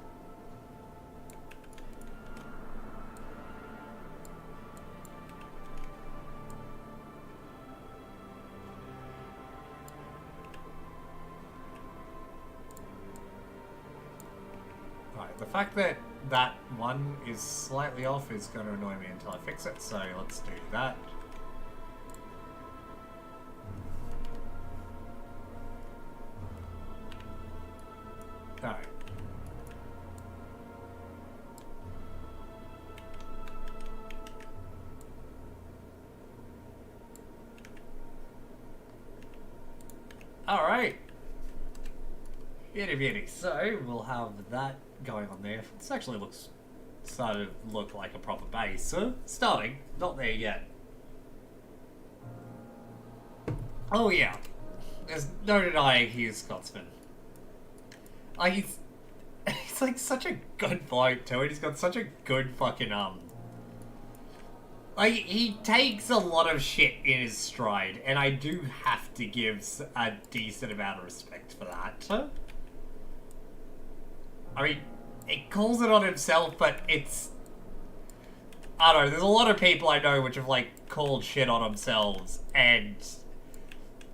Speaker 1: Right, the fact that that one is slightly off is going to annoy me until I fix it, so let's do that. Alright. Alright. Beauty, beauty. So, we'll have that going on there. This actually looks, starting to look like a proper base. So, starting. Not there yet. Oh yeah. There's no denying he is Scotsman. Like, he's like such a good bloke too, and he's got such a good fucking, Like, he takes a lot of shit in his stride, and I do have to give a decent amount of respect for that. I mean, it calls it on himself, but it's... I don't know, there's a lot of people I know which have, like, called shit on themselves, and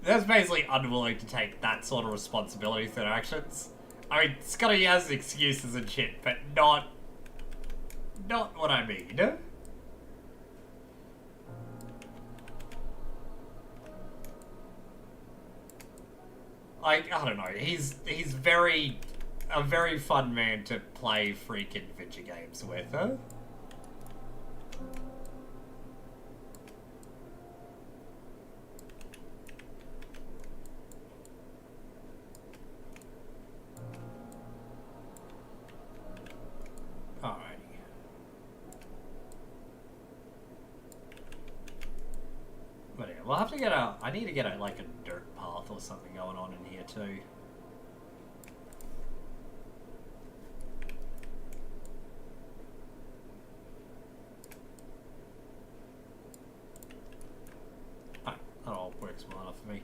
Speaker 1: that's basically unwilling to take that sort of responsibility for their actions. I mean, Scotty has excuses and shit, but not what I mean. Like, I don't know, he's a very fun man to play freaking adventure games with, huh? Alrighty. But yeah, we'll have to get I need to get like a dirt path or something going on in here too. Alright, that all works well enough for me.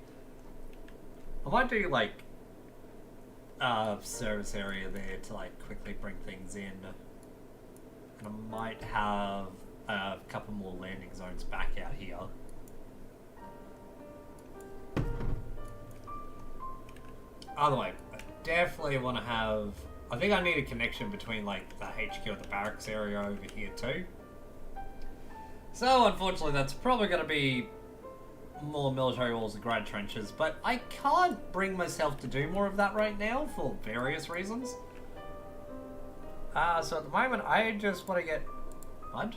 Speaker 1: I might do like a service area there to like quickly bring things in. And I might have a couple more landing zones back out here. Either way, I definitely want to have... I think I need a connection between, like, the HQ and the barracks area over here, too. So, unfortunately, that's probably going to be more military walls and grad trenches, but I can't bring myself to do more of that right now for various reasons. So at the moment, I just want to get... What?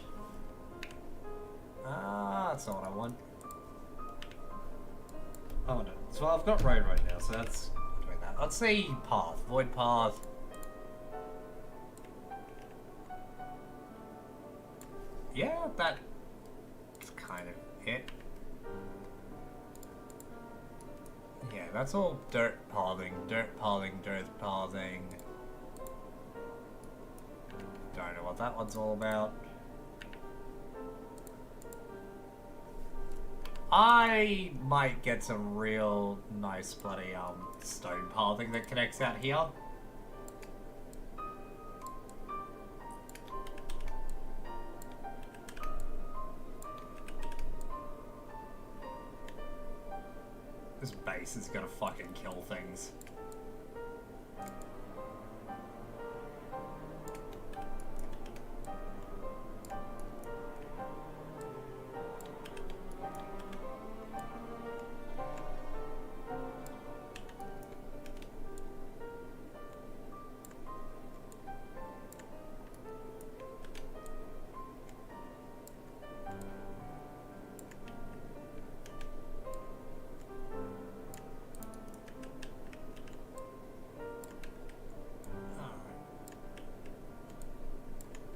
Speaker 1: That's not what I want. Oh, no. So I've got road right now, so that's... Let's see path. Void path. Yeah, that's kind of it. Yeah, that's all dirt pathing, dirt pathing, dirt pathing. Don't know what that one's all about. I might get some real nice bloody stone pathing that connects out here. This base is gonna fucking kill things.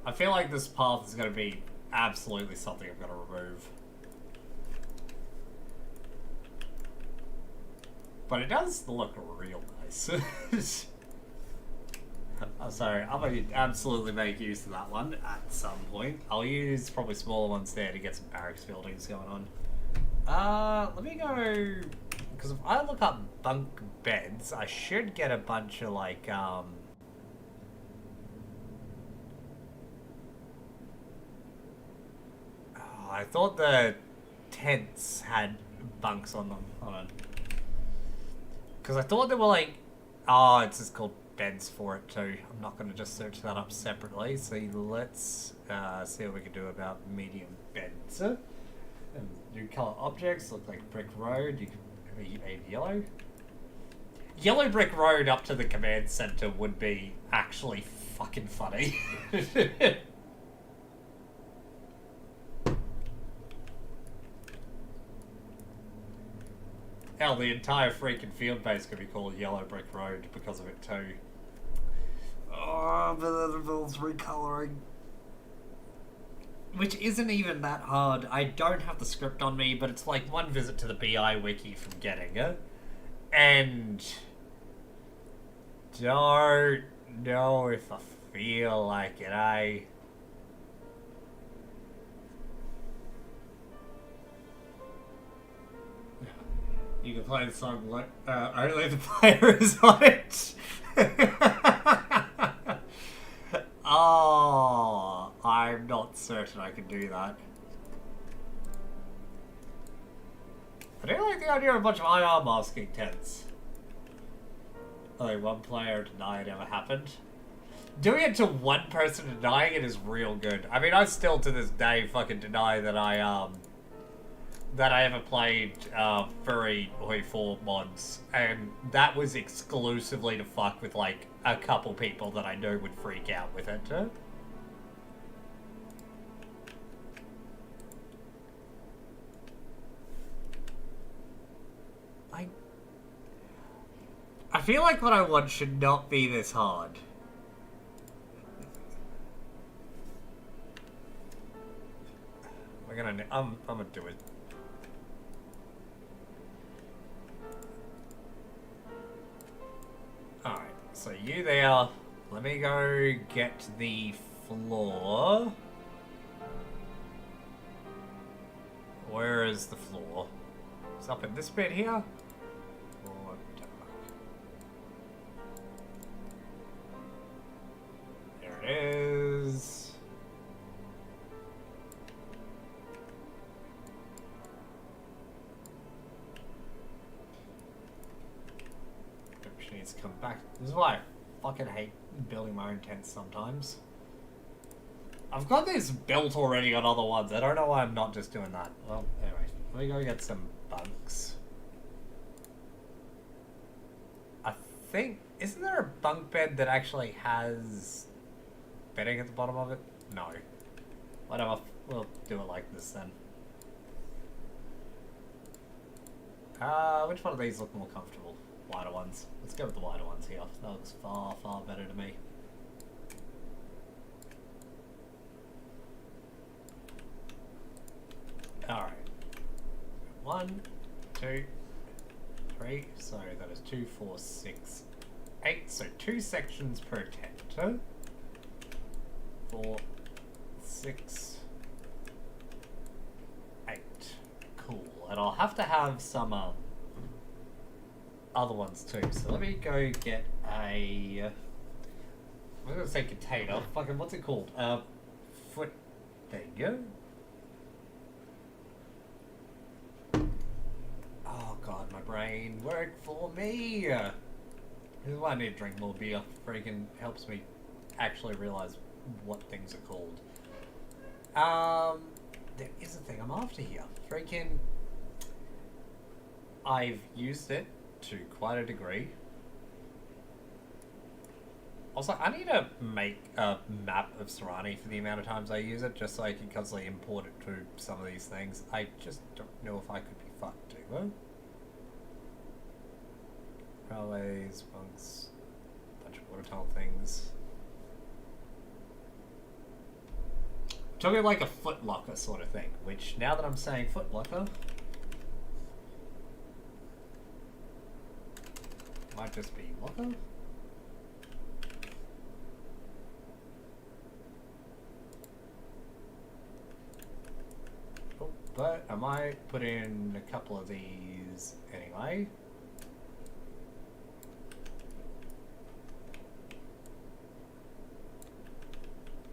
Speaker 1: I feel like this path is going to be absolutely something I'm going to remove. But it does look real nice. I'm sorry, I'm going to absolutely make use of that one at some point. I'll use probably smaller ones there to get some barracks buildings going on. Let me go... Because if I look up bunk beds, I should get a bunch of like, I thought the tents had bunks on them. Hold on. Because I thought they were like... Oh, it's just called beds for it too. I'm not going to just search that up separately. So let's see what we can do about medium beds. And new color objects look like brick road. You can maybe yellow. Yellow brick road up to the command center would be actually fucking funny. Hell, the entire freaking field base could be called Yellow Brick Road because of it too. Oh, but that involves recoloring. Which isn't even that hard. I don't have the script on me, but it's like one visit to the BI wiki from getting it. And... don't know if I feel like it, You can play the song like only the player is on it. Oh, I'm not certain I can do that. I do like the idea of a bunch of IR masking tents. Only one player deny it ever happened. Doing it to one person denying it is real good. I mean, I still to this day fucking deny that I ever played Furry Hoi 4 mods, and that was exclusively to fuck with like a couple people that I knew would freak out with it. I feel like what I want should not be this hard. I'm gonna do it. Alright, so you there. Let me go get the floor. Where is the floor? It's up in this bit here. Or dark. There it is. She needs to come back. This is why I fucking hate building my own tents sometimes. I've got this built already on other ones. I don't know why I'm not just doing that. Well, anyway, let me go get some bunks. I think... Isn't there a bunk bed that actually has bedding at the bottom of it? No. Whatever. We'll do it like this then. Which one of these look more comfortable? Wider ones. Let's go with the wider ones here. That looks far, far better to me. Alright. 1, 2, 3. So that is 2, 4, 6, 8. So 2 sections per tent. 4, 6, 8. Cool. And I'll have to have some other ones too. So let me go get a... I'm gonna say container. Fucking what's it called? Foot... There you go. Oh god, my brain worked for me. This is why I need to drink more beer. Freaking helps me actually realize what things are called. There is a thing I'm after here. Freaking... I've used it to quite a degree. Also, I need to make a map of Serani for the amount of times I use it, just so I can constantly import it to some of these things. I just don't know if I could be fucked, do I? Railways, bunks, bunch of water tunnel things. Talking like a footlocker sort of thing, which now that I'm saying footlocker, might just be locker. Oh, but I might put in a couple of these anyway.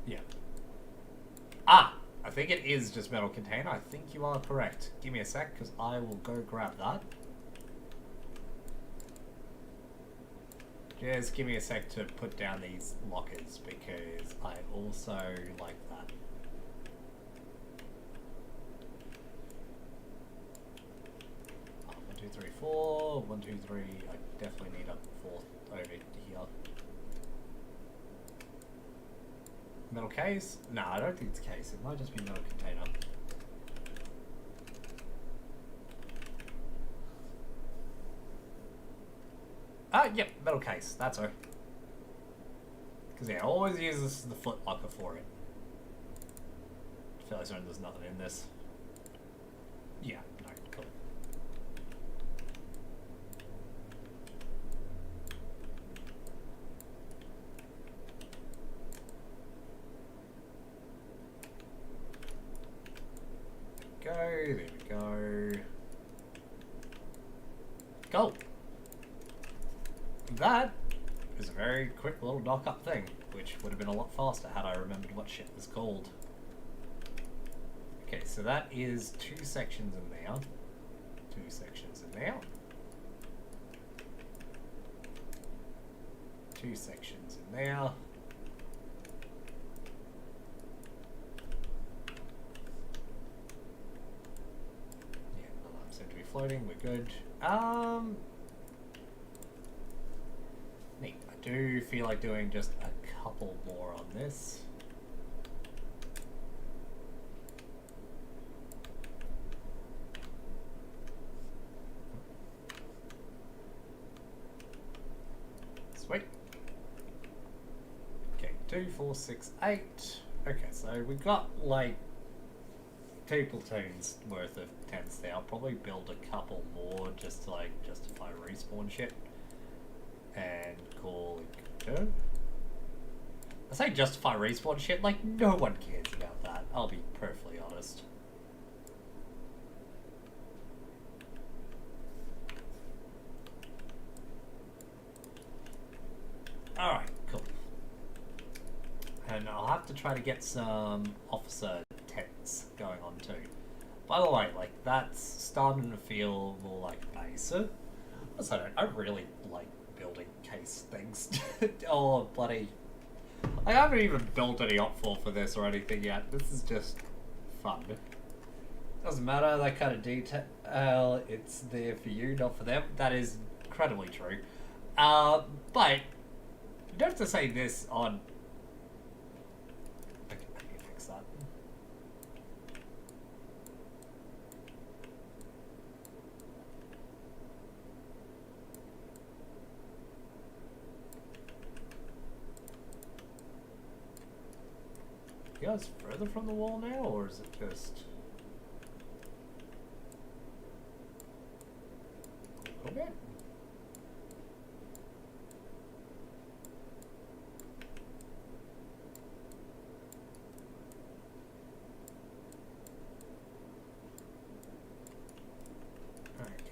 Speaker 1: Yeah. Ah! I think it is just metal container. I think you are correct. Give me a sec, because I will go grab that. Just give me a sec to put down these lockers, because I also like that. Oh, 1, 2, 3, 4. 1, 2, 3. I definitely need a fourth over here. Metal case? No, I don't think it's case. It might just be metal container. Yep, metal case. That's her. Because, yeah, I always use this as the foot locker for it. I feel like there's nothing in this. Yeah, no, cool. There we go. Cool. That is a very quick little knock-up thing, which would have been a lot faster had I remembered what shit was called. Okay, so that is 2 sections in there. 2 sections in there. 2 sections in there. Yeah, none of them seem to be floating. We're good. Neat. I do feel like doing just a couple more on this. Sweet. Okay, 2, 4, 6, 8. Okay, so we got like 2 platoons worth of tents there. I'll probably build a couple more just to like justify respawn shit. And call it good. I say justify respawn shit, like no one cares about that. I'll be perfectly honest. Alright, cool. And I'll have to try to get some officer tents going on too. By the way, like that's starting to feel more like basic. Also, I really like building case things. Oh, bloody. I haven't even built any op4 for this or anything yet. This is just fun. Doesn't matter, that kind of detail, it's there for you, not for them. That is incredibly true. But, you don't have to say this on... Okay, let me fix that. You guys further from the wall now, or is it just a little bit?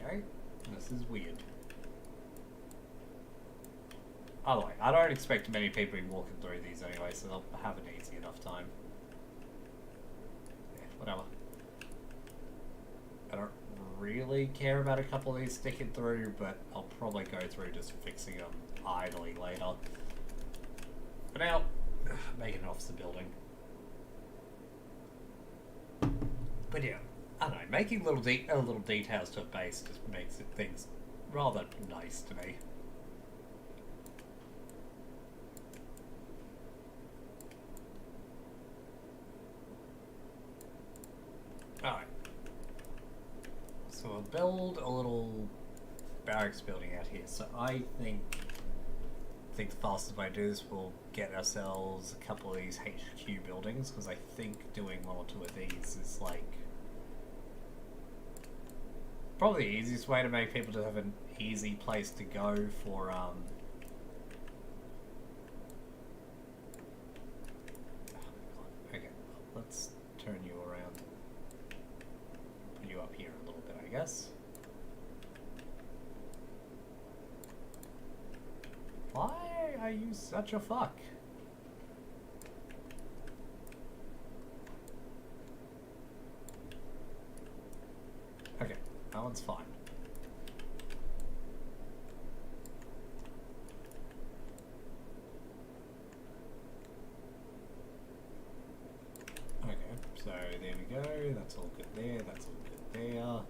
Speaker 1: Okay, this is weird. By the way, I don't expect many people to be walking through these anyway, so they'll have an easy enough time. Yeah, whatever. I don't really care about a couple of these sticking through, but I'll probably go through just fixing them idly later. For now, make an officer building. But yeah, I don't know, making little details to a base just makes things rather nice to me. Alright. So we'll build a little barracks building out here. So I think the fastest way to do this will get ourselves a couple of these HQ buildings, because I think doing 1 or 2 of these is like probably the easiest way to make people just have an easy place to go for okay, let's turn you around. Put you up here a little bit, I guess. Why are you such a fuck? Okay, that one's fine. Okay, so there we go. That's all good there. That's all good there.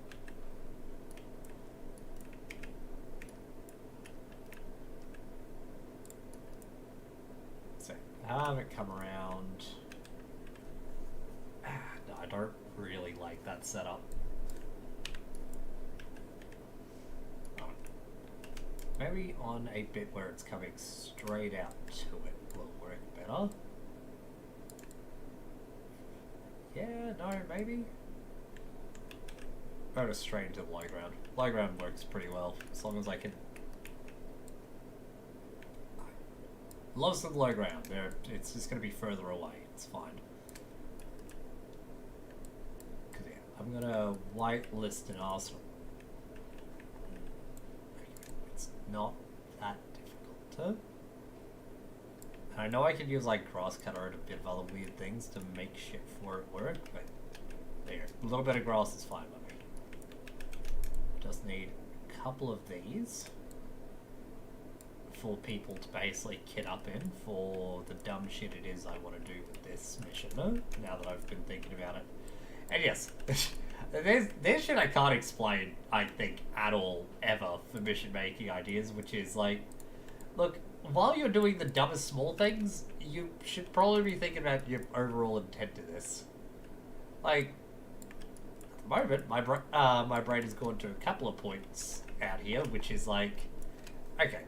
Speaker 1: So have it come around. No, I don't really like that setup. Maybe on a bit where it's coming straight out to it will work better. Yeah, no, maybe. Or just straight into the low ground. Low ground works pretty well, as long as I can... Loves the low ground. It's just going to be further away. It's fine. Because yeah, I'm going to whitelist an arsenal. not that difficult. I know I could use like crosscutter and a bit of other weird things to make shit for it work, but there, a little bit of grass is fine by me. Just need a couple of these for people to basically kit up in for the dumb shit it is I want to do with this mission, now that I've been thinking about it. And yes, there's shit I can't explain, I think, at all, ever, for mission making ideas, which is like, look, while you're doing the dumbest small things, you should probably be thinking about your overall intent to this. Like, at the moment, my brain has gone to a couple of points out here, which is like, okay,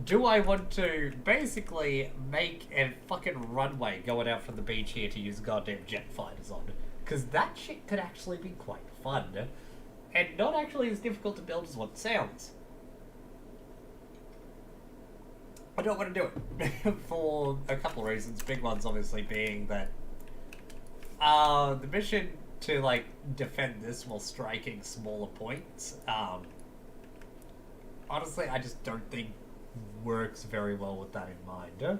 Speaker 1: do I want to basically make a fucking runway going out from the beach here to use goddamn jet fighters on? Because that shit could actually be quite fun, and not actually as difficult to build as what it sounds. I don't want to do it for a couple of reasons. Big ones obviously being that the mission to like defend this while striking smaller points, honestly, I just don't think works very well with that in mind.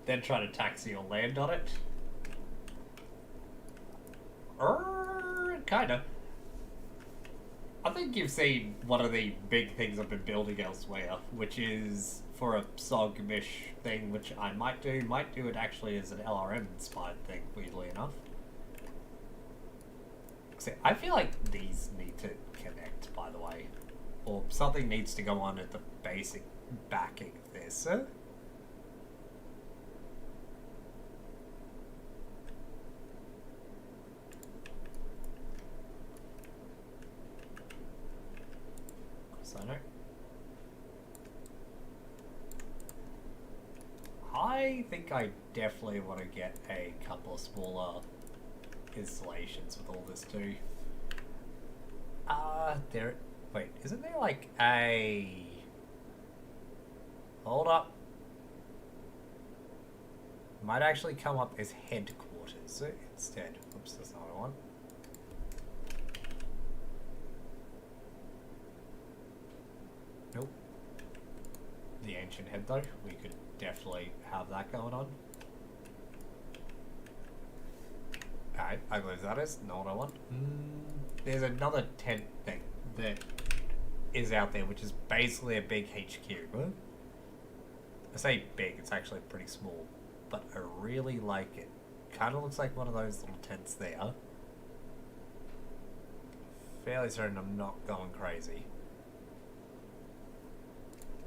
Speaker 1: Then try to taxi or land on it. Kinda. I think you've seen one of the big things I've been building elsewhere, which is for a SOG-mish thing, which I might do it actually as an LRM-inspired thing, weirdly enough. See, I feel like these need to connect, by the way. Or something needs to go on at the basic backing of this. I think I definitely want to get a couple of smaller installations with all this too. Wait, isn't there like a... Hold up. Might actually come up as headquarters instead. Oops, that's not what I want. Nope. The ancient head though, we could definitely have that going on. Alright, I believe that is not what I want. There's another tent thing that is out there, which is basically a big HQ. I say big, it's actually pretty small, but I really like it. Kind of looks like one of those little tents there. Fairly certain I'm not going crazy.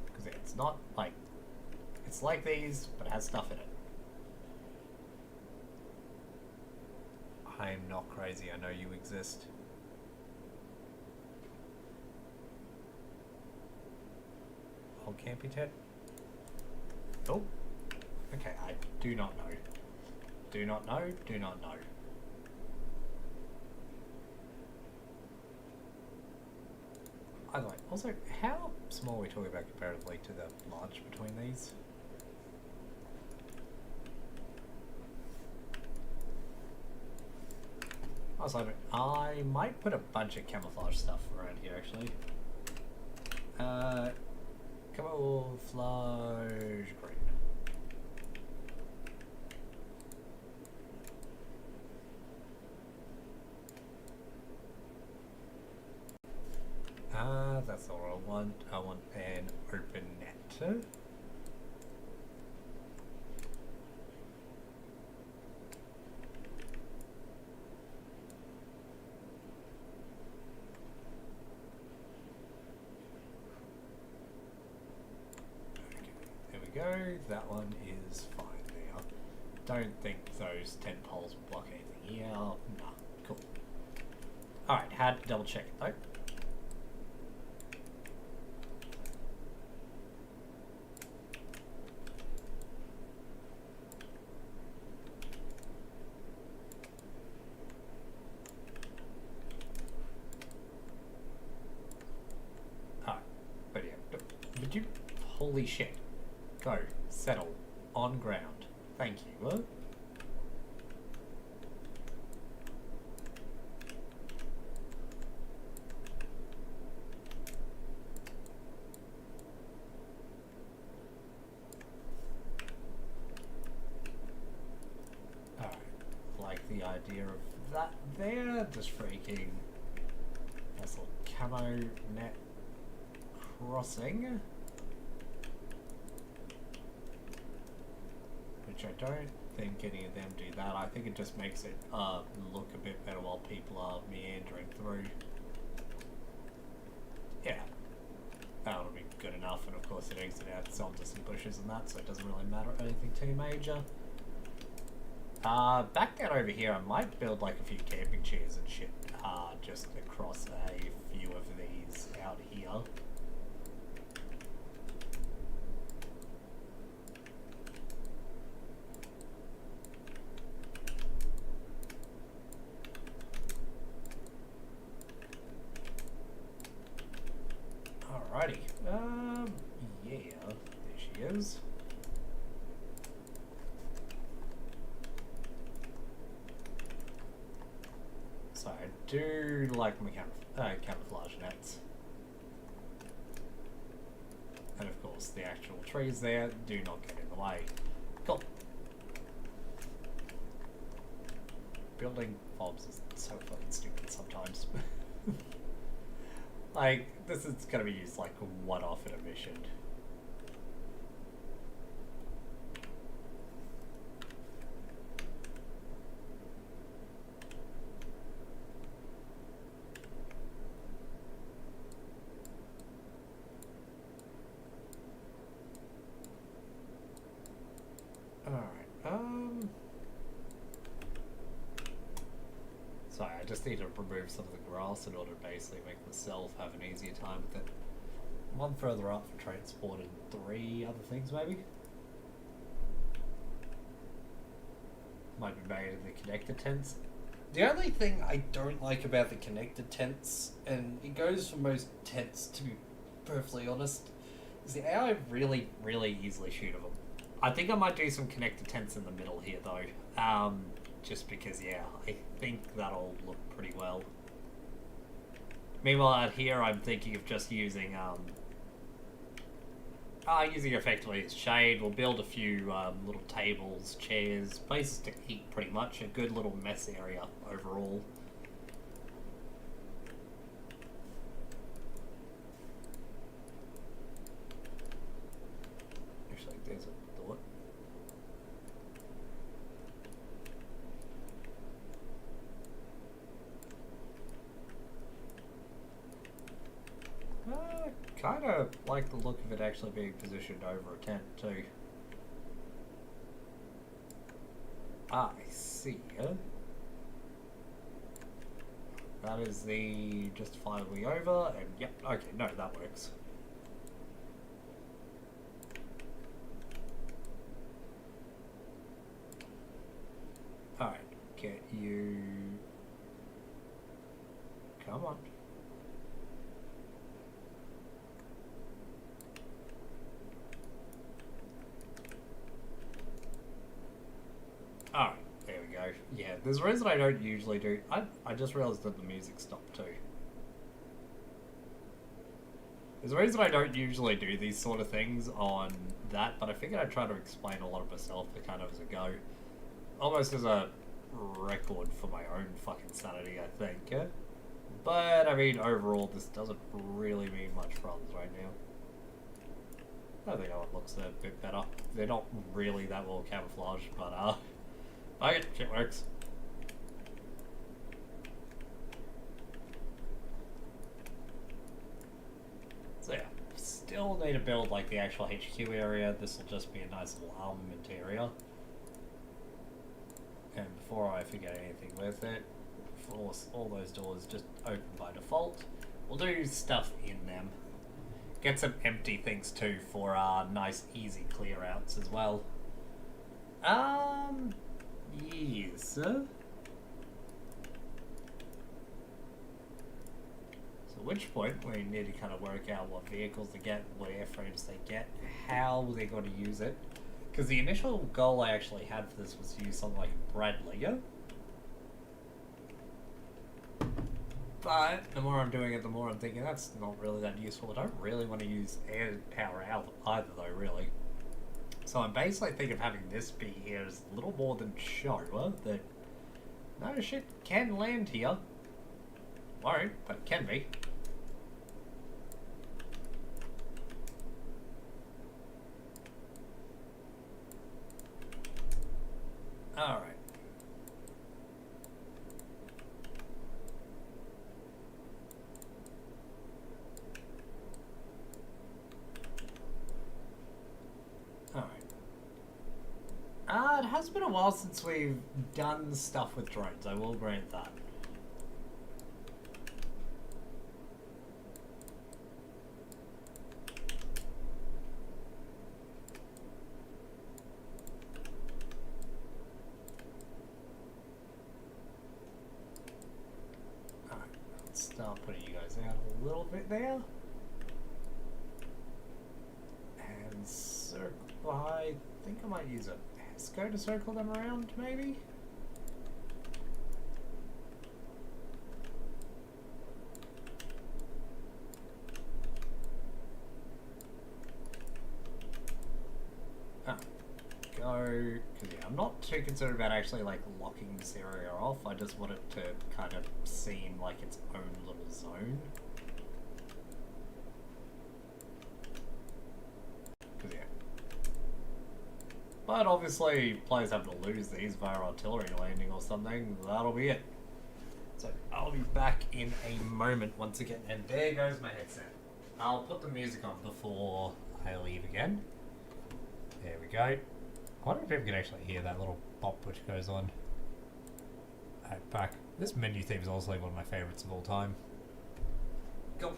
Speaker 1: Because it's not like... It's like these, but it has stuff in it. I'm not crazy, I know you exist. Old campy tent? Oh. Okay, I do not know. Do not know, do not know. Either way, also, how small are we talking about comparatively to the large between these? I might put a bunch of camouflage stuff around here, actually. Camouflage green. That's not what I want. I want an open net. Go. That one is fine now. Don't think those tent poles will block anything here. Nah, cool. Alright, had to double check it though. Alright, but yeah, but you, holy shit. Go. Settle. On ground. Thank you. the idea of that there. Just freaking nice little camo net crossing. Which I don't think any of them do that. I think it just makes it look a bit better while people are meandering through. Yeah. That'll be good enough, and of course it exits out onto some bushes and that, so it doesn't really matter anything too major. Back down over here, I might build like a few camping chairs and shit, just across a few of these out here. Alrighty. Yeah, there she is. So I do like my camouflage nets. And of course the actual trees there do not get in the way. Cool. Building fobs is so fucking stupid sometimes. Like, this is gonna be used like one-off in a mission. Sorry, I just need to remove some of the grass in order to basically make myself have an easier time with it. One further up for transport and 3 other things maybe? Might be made in the connector tents. The only thing I don't like about the connector tents, and it goes for most tents to be perfectly honest, is the AI really, really easily shootable. I think I might do some connector tents in the middle here though. Just because, yeah, I think that'll look pretty well. Meanwhile, out here, I'm thinking of just using, using effectively as shade. We'll build a few little tables, chairs, places to eat pretty much. A good little mess area overall. Actually, there's a door. Kind of like the look of it actually being positioned over a tent too. I see. That is the justifiably over, and yep, okay, no, that works. Alright, get you... Come on. Alright, there we go. Yeah, there's a reason I don't usually do... I just realised that the music stopped too. There's a reason I don't usually do these sort of things on that, but I figured I'd try to explain a lot of myself kind of as a go. Almost as a record for my own fucking sanity, I think. Yeah? But, I mean, overall, this doesn't really mean much problems right now. I think it looks a bit better. They're not really that well camouflaged, but, okay, shit works. So yeah, still need to build like the actual HQ area. This will just be a nice little armament area. And before I forget anything with it, force all those doors just open by default. We'll do stuff in them. Get some empty things too for nice easy clear outs as well. Yes. So at which point we need to kind of work out what vehicles they get, what airframes they get, how they're going to use it. Because the initial goal I actually had for this was to use something like a Bradley. But the more I'm doing it, the more I'm thinking that's not really that useful. I don't really want to use air power either though, really. So I'm basically thinking of having this be here as a little more than show that No shit can land here. Won't, but it can be. Alright. It has been a while since we've done stuff with drones, I will grant that. Alright, let's start putting you guys out a little bit there. And circle. I think I might use a go to circle them around, maybe? Oh, go, because yeah, I'm not too concerned about actually like locking this area off. I just want it to kind of seem like its own little zone. Because yeah. But obviously, players have to lose these via artillery landing or something. That'll be it. So I'll be back in a moment once again. And there goes my headset. I'll put the music on before I leave again. There we go. I wonder if people can actually hear that little pop which goes on. Alright, back. This menu theme is also one of my favourites of all time. Go.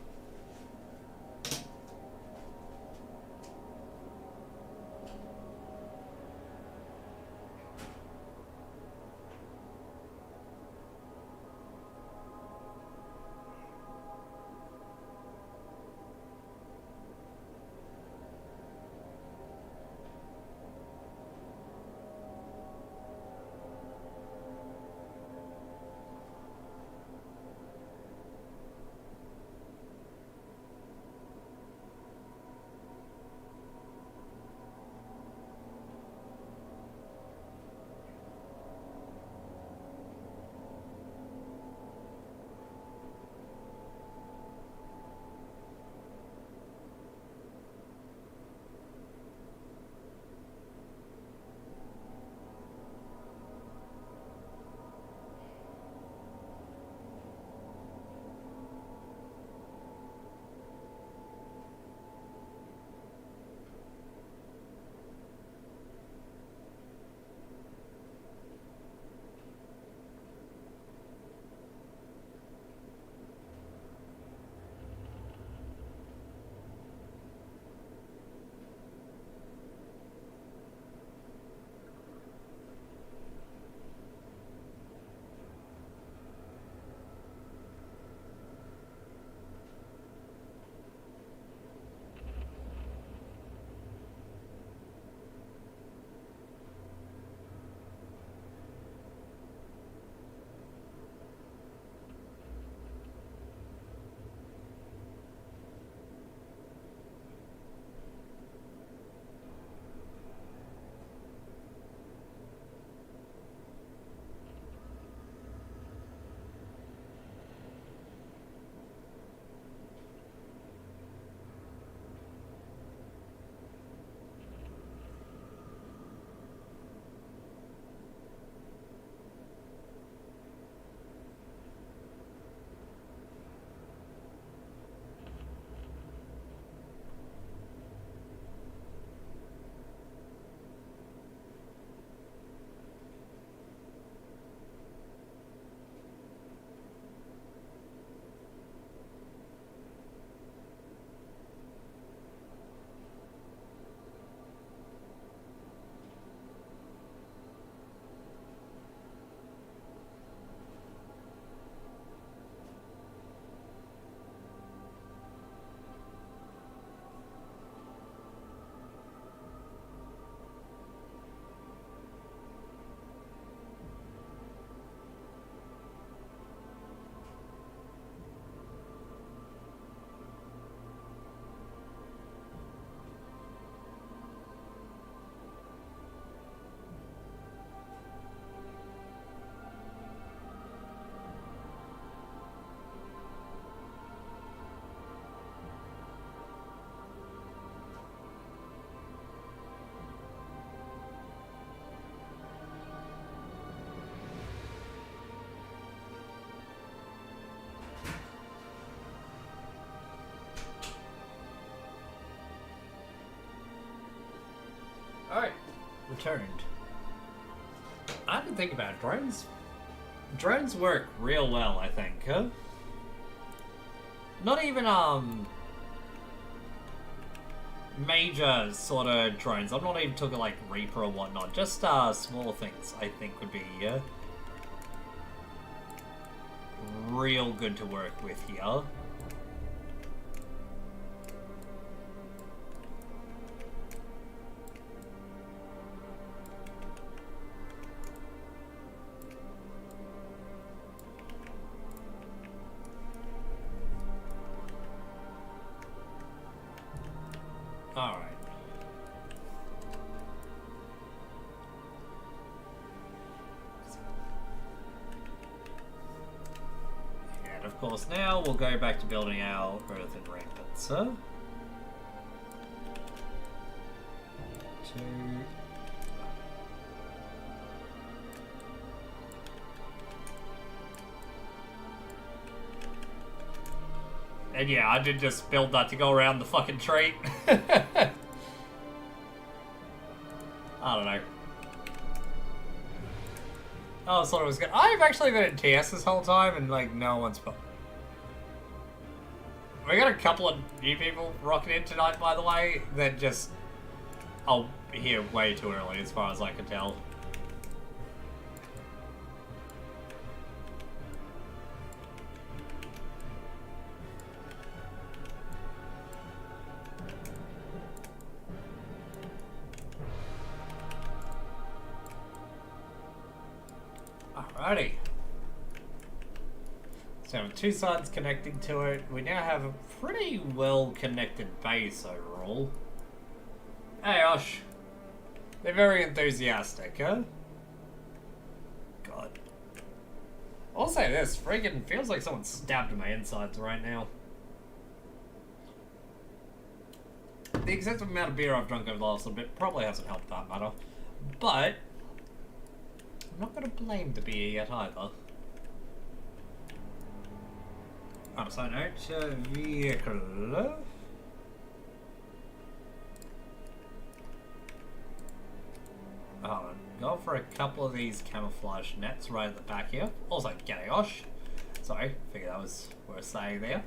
Speaker 1: returned. I didn't think about it. Drones work real well, I think, huh? Not even, major sort of drones. I'm not even talking like Reaper or whatnot. Just, small things I think would be, real good to work with here. Alright. And of course now we'll go back to building our earthen ramparts, huh? 2... And yeah, I did just build that to go around the fucking tree. I don't know. Oh, I thought it was good. I've actually been in TS this whole time, and like no one's. We got a couple of new people rocking in tonight, by the way. That just here way too early, as far as I can tell. Alrighty. So with two sides connecting to it, we now have a pretty well connected base overall. Hey Osh. They're very enthusiastic, huh? God. I'll say this, friggin' feels like someone stabbed my insides right now. The excessive amount of beer I've drunk over the last little bit probably hasn't helped that matter. But I'm not going to blame the beer yet either. On a side note, vehicle. Go for a couple of these camouflage nets right at the back here. Also, g'day Osh. Sorry, figured that was worth saying there.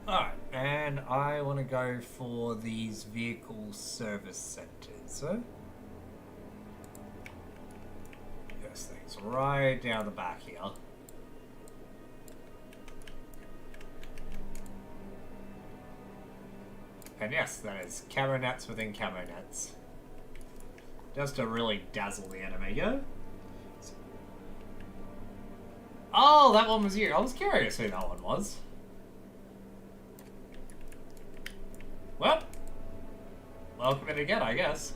Speaker 1: Alright, and I want to go for these vehicle service centers. This thing's right down the back here. And yes, that is camo nets within camo nets. Just to really dazzle the enemy, yeah? Oh, that one was you. I was curious who that one was. Well, welcome in again, I guess.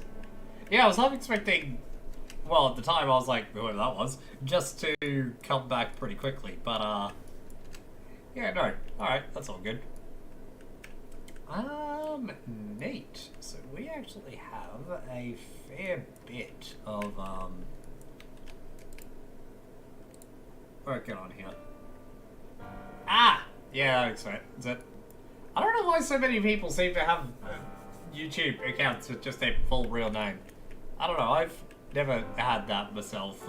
Speaker 1: Yeah, I was half expecting, well, at the time I was like, whoever that was, just to come back pretty quickly, but, yeah, no. Alright, that's all good. Neat. So we actually have a fair bit of, working on here. Ah! Yeah, that explains it. I don't know why so many people seem to have YouTube accounts with just their full real name. I don't know, I've never had that myself.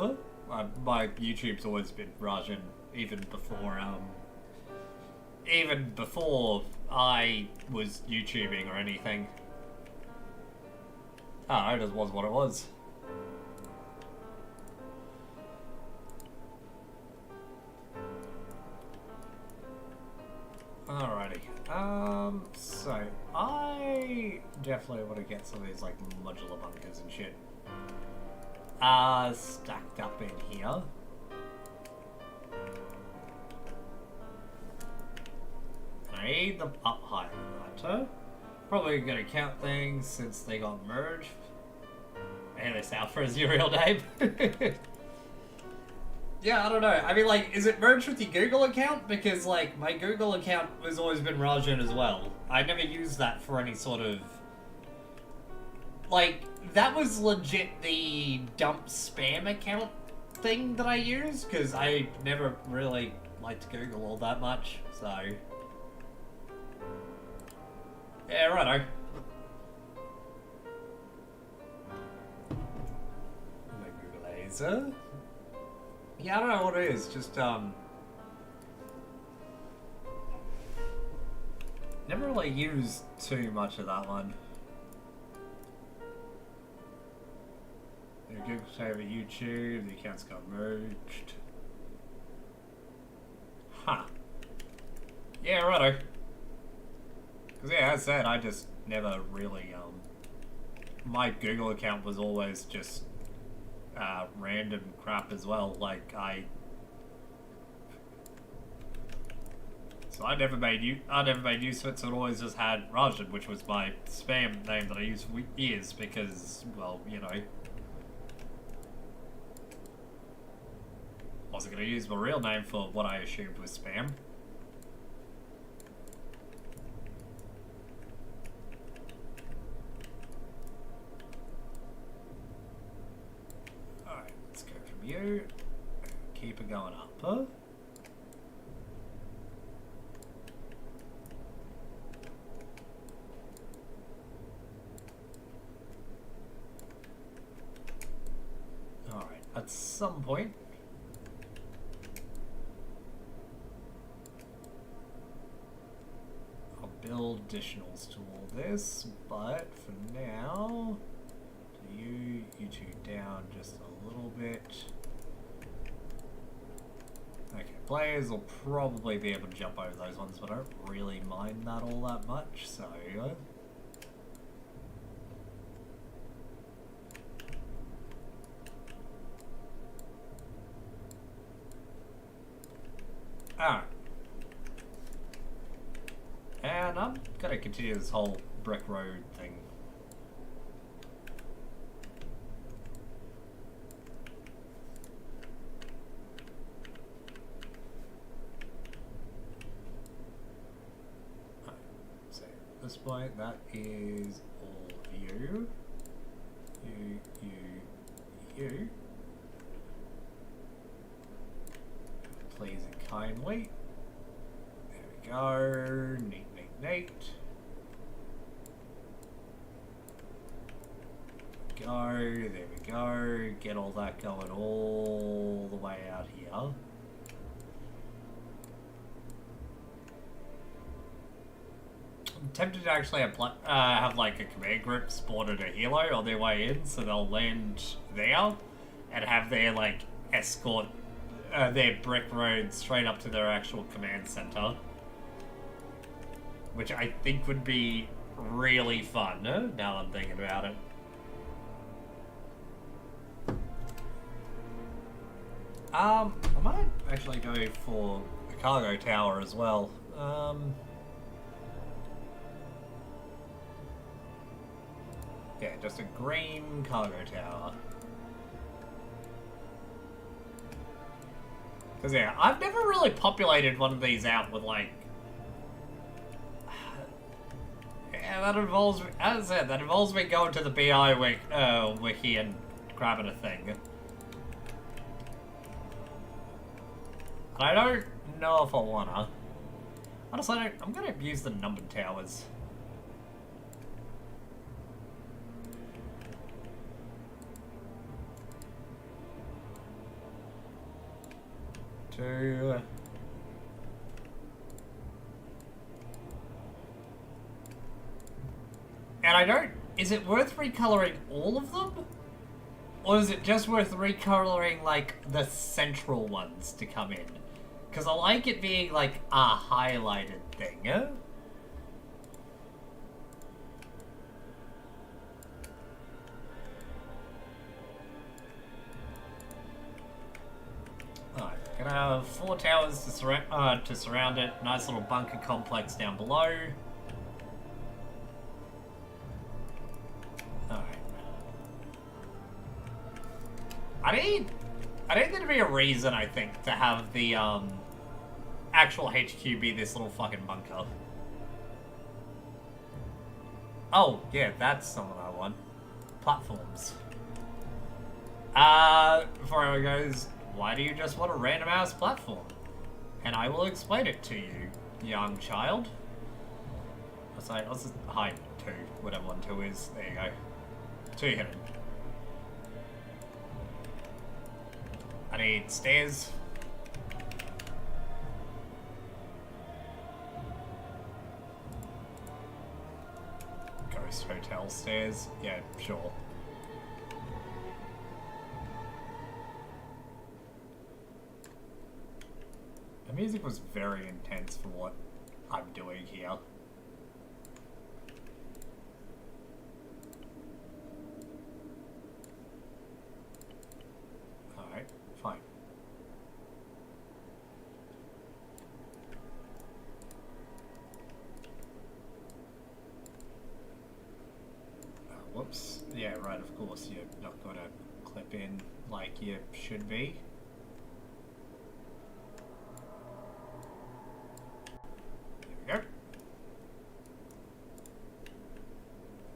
Speaker 1: My YouTube's always been Rajiin, even before I was YouTubing or anything. I don't know, it just was what it was. Alrighty. So I definitely want to get some of these like modular bunkers and shit stacked up in here. I need them up higher than that. Probably gonna count things since they got merged. And it's Alpha is your real name. Yeah, I don't know. I mean, like, is it merged with your Google account? Because, like, my Google account has always been Rajiin as well. I never used that for any sort of... Like, that was legit the dump spam account thing that I use, because I never really like to Google all that much, so... Yeah, righto. Google laser. Yeah, I don't know what it is, just, never really used too much of that one. Google over YouTube, the accounts got merged. Huh. Yeah, righto. Because, yeah, as I said, I just never really, my Google account was always just, random crap as well. Like, So I never made use of it, so it always just had Rajiin, which was my spam name that I used for years because, well, you know. Wasn't going to use my real name for what I assumed was spam. Alright, let's go from you. Keep it going up, huh? Alright, at some point, build additionals to all this, but for now, you two down just a little bit. Okay, players will probably be able to jump over those ones, but I don't really mind that all that much, so... Alright. And I'm gonna continue this whole brick road thing. So at this point, that is all of you. You. Please and kindly. There we go. Neat. There we go. Get all that going all the way out here. I'm tempted to actually have like a command group spawn at a helo on their way in, so they'll land there and have their like escort their brick road straight up to their actual command center. Which I think would be really fun, now that I'm thinking about it. I might actually go for a cargo tower as well. Yeah, just a green cargo tower. Because, yeah, I've never really populated one of these out with, like... Yeah, that involves, as I said, that involves me going to the BI wiki and grabbing a thing. I don't know if I wanna. Honestly, I'm gonna use the numbered towers. Two. And I don't... Is it worth recoloring all of them? Or is it just worth recoloring, like, the central ones to come in? Because I like it being, like, a highlighted thing, eh? Alright, gonna have 4 towers to surround it. Nice little bunker complex down below. I need there to be a reason, I think, to have the, actual HQ be this little fucking bunker. Oh, yeah, that's something I want. Platforms. Before I goes, why do you just want a random ass platform? And I will explain it to you, young child. Let's just hide 2, whatever 1, 2 is. There you go. 2 hidden. I need stairs. Ghost hotel stairs. Yeah, sure. The music was very intense for what I'm doing here. Alright, fine. Whoops. Yeah, right, of course. You're not going to clip in like you should be. There we go.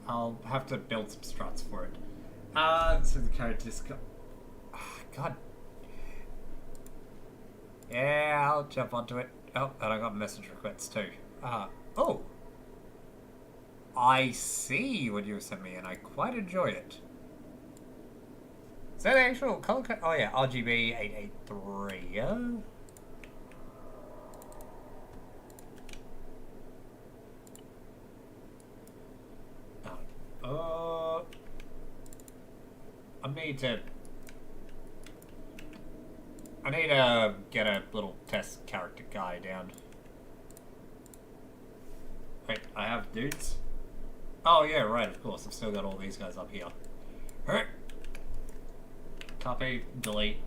Speaker 1: I'll have to build some struts for it. So the code just got... Oh, God. Yeah, I'll jump onto it. Oh, and I got message requests too. Oh. I see what you sent me, and I quite enjoy it. Is that the actual color code? Oh yeah, RGB 883, yeah? I need to get a little test character guy down. Wait, I have dudes? Oh yeah, right, of course. I've still got all these guys up here. Alright. Copy, delete.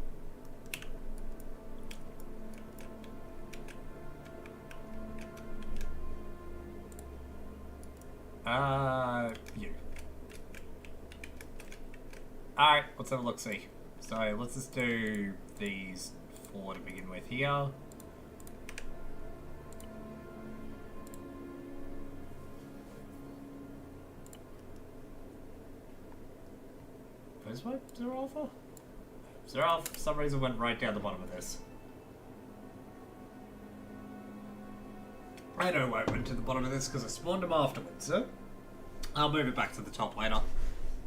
Speaker 1: You. Alright, let's have a look-see. So, let's just do these 4 to begin with here. Where's my Zero Alpha? Zero Alpha, for some reason, went right down the bottom of this. I know why it went to the bottom of this, because I spawned him afterwards, so I'll move it back to the top later.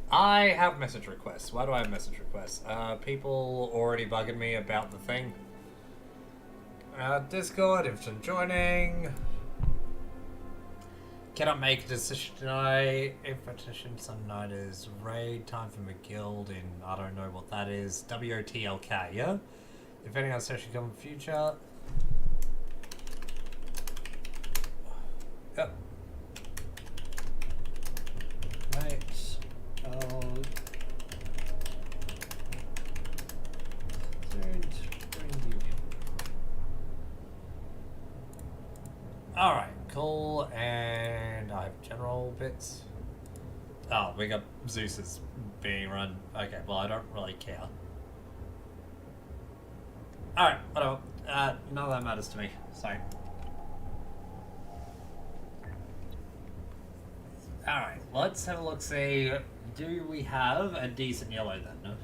Speaker 1: I have message requests. Why do I have message requests? People already bugging me about the thing. Discord, instant joining. Cannot make a decision tonight. Invitation tonight is raid. Time for McGild in, I don't know what that is. WOTLK, yeah? If any other session come in the future. Yep. Right. Alright, cool, and I have general bits. Oh, we got Zeus's being run. Okay, well, I don't really care. Alright, whatever. None of that matters to me, so. Alright, let's have a look, see. Do we have a decent yellow then? No?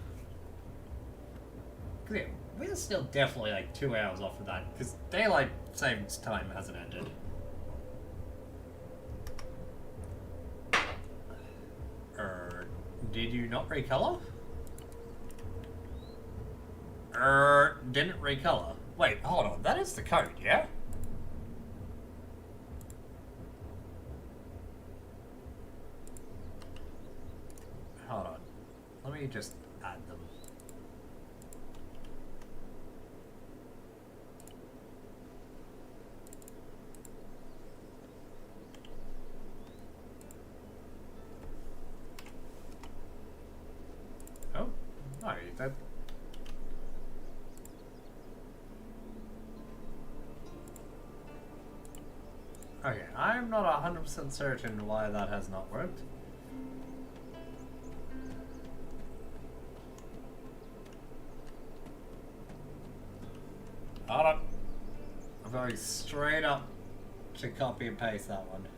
Speaker 1: Cause yeah, we're still definitely like 2 hours off of that, because daylight savings time hasn't ended. Did you not recolor? Didn't recolor. Wait, hold on, that is the code, yeah? Hold on. Let me just add them. Oh, no, that... Okay, I'm not 100% certain why that has not worked. Hold on. I'm going straight up to copy and paste that one.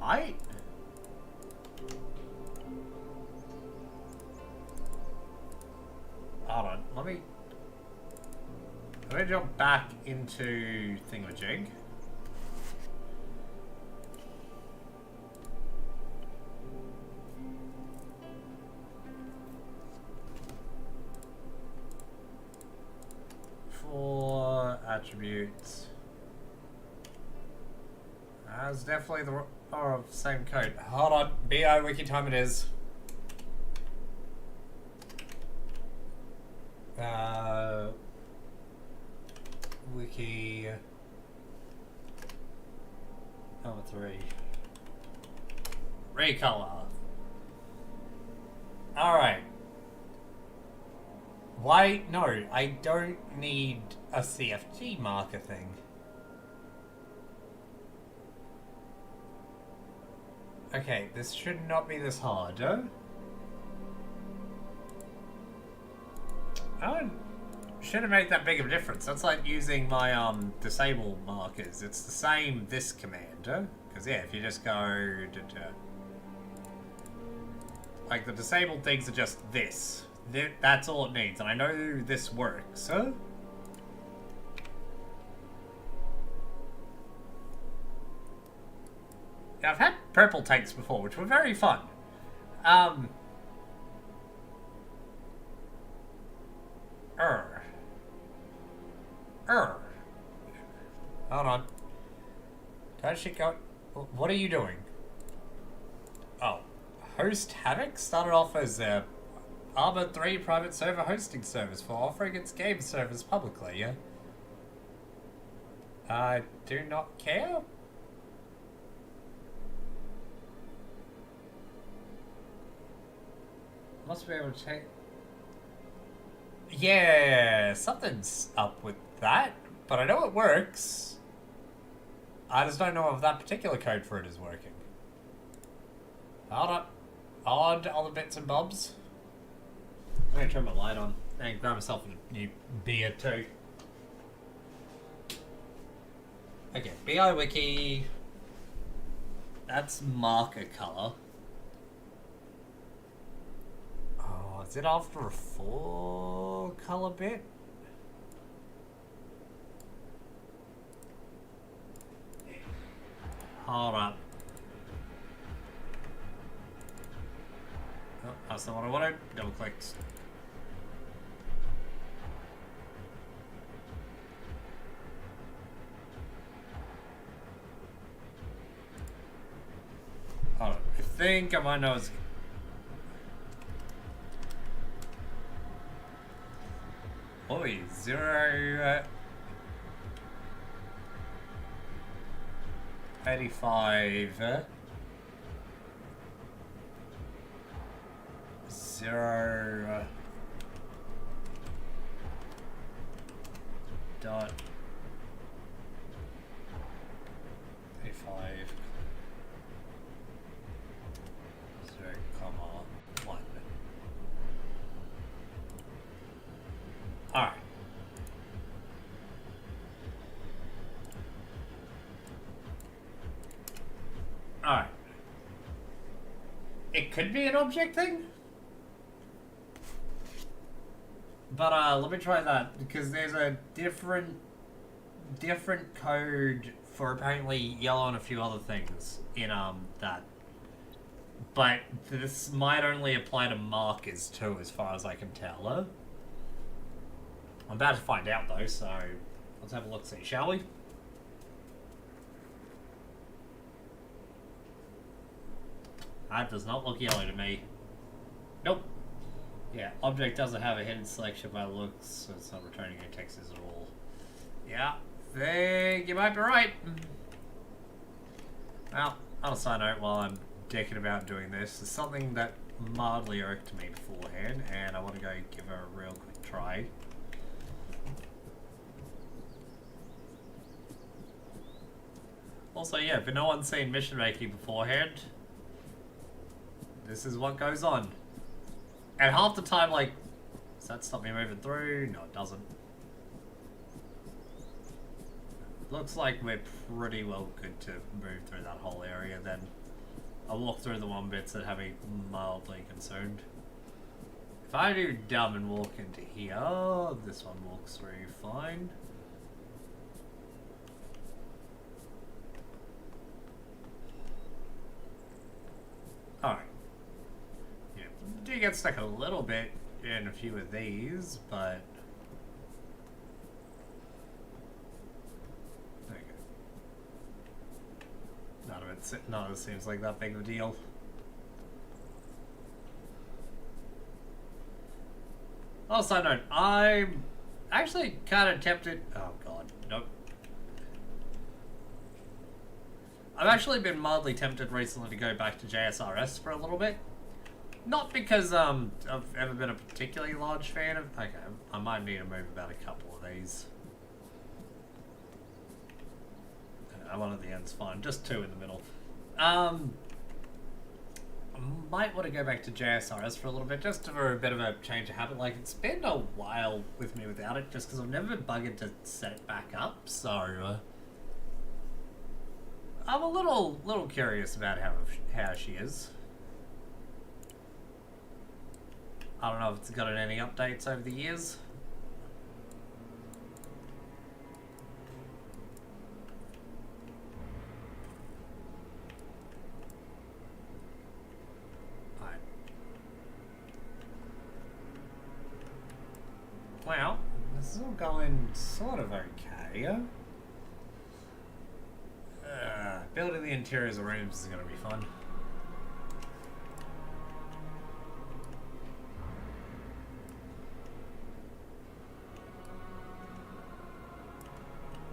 Speaker 1: Right? Hold on, let me jump back into thingamajig. For attributes. That's definitely the same code. Hold on, BI wiki time it is. Wiki number 3. Recolor. Alright. Why? No, I don't need a CFG marker thing. Okay, this should not be this hard, shouldn't make that big of a difference. That's like using my disable markers. It's the same this command, because yeah, if you just go like the disabled things are just this. That's all it needs, and I know this works, Yeah, I've had purple tanks before, which were very fun. Hold on. Don't she go? What are you doing? Oh. Host Havoc started off as a Armor 3 private server hosting service for offering its game servers publicly, yeah? I do not care? Must be able to take... Yeah, something's up with that, but I know it works. I just don't know if that particular code for it is working. Hold up. Odd other bits and bobs. I'm gonna turn my light on and grab myself a new beer too. Okay, BI wiki. That's marker color. Oh, is it after a full color bit? Hold up. Oh, that's not what I wanted. Double clicks. Hold on. I think I might know it's... Oi, 0... 85... 0... dot... 85... 0, comma, 1. Alright. Alright. It could be an object thing? But let me try that, because there's a different code for apparently yellow and a few other things in that. But this might only apply to markers too, as far as I can tell. I'm about to find out though, so let's have a look see, shall we? That does not look yellow to me. Nope. Yeah, object doesn't have a hidden selection by looks, so it's not returning any text at all. Yeah, think you might be right. Well, on a side note, while I'm dicking about doing this, there's something that mildly irked me beforehand, and I want to go give her a real quick try. Also, yeah, if no one's seen mission making beforehand, this is what goes on. And half the time, like, does that stop me moving through? No, it doesn't. Looks like we're pretty well good to move through that whole area then. I'll walk through the one bits that have me mildly concerned. If I do dumb and walk into here, this one walks through fine. Alright. Yeah, do get stuck a little bit in a few of these, but... There you go. None of it seems like that big of a deal. Also, note, I'm actually kind of tempted... Oh god, nope. I've actually been mildly tempted recently to go back to JSRS for a little bit. Not because I've ever been a particularly large fan of... Okay, I might need to move about a couple of these. One at the end's fine, just two in the middle. I might want to go back to JSRS for a little bit, just for a bit of a change of habit. Like, it's been a while with me without it, just because I've never been buggered to set it back up, so... I'm a little curious about how she is. I don't know if it's gotten any updates over the years. Alright. Well, this is all going sort of okay. Building the interiors of rooms is going to be fun.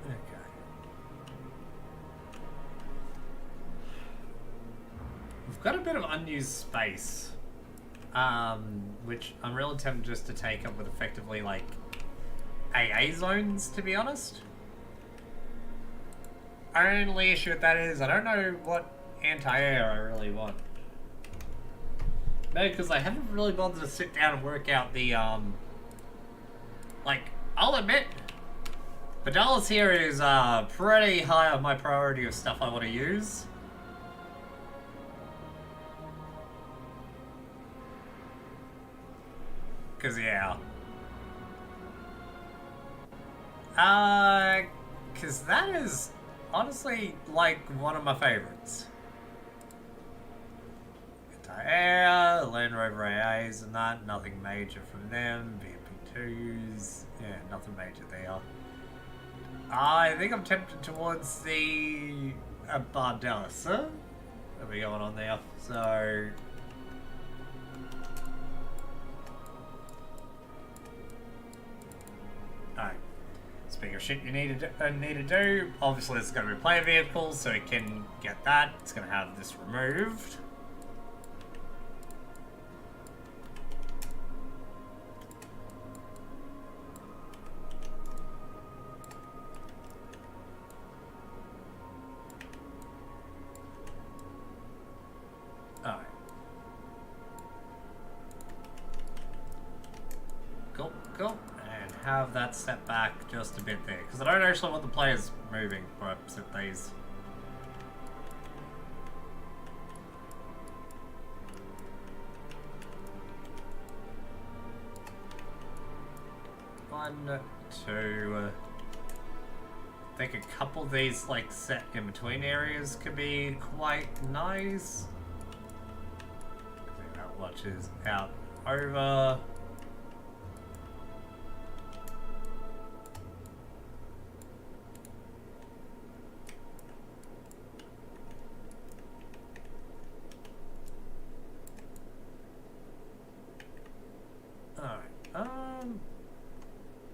Speaker 1: Okay. We've got a bit of unused space, which I'm really tempted just to take up with effectively, like, AA zones, to be honest. Our only issue with that is I don't know what anti-air I really want. Maybe because I haven't really bothered to sit down and work out the, like, I'll admit, Fidelis here is, pretty high on my priority of stuff I want to use. Because, yeah. Because that is... honestly, like, one of my favorites. Anti-air, Land Rover AAs and that, nothing major from them. VMP2s, yeah, nothing major there. I think I'm tempted towards the Bardelis, that we going on there, so... Alright. Speaking of shit you need to do, obviously it's going to be player vehicles, so it can get that. It's going to have this removed. Alright. Cool, cool. Have that set back just a bit there, because I don't actually want the players moving for opposite these. One, two. I think a couple of these, like, set in between areas could be quite nice. I think that watches out over.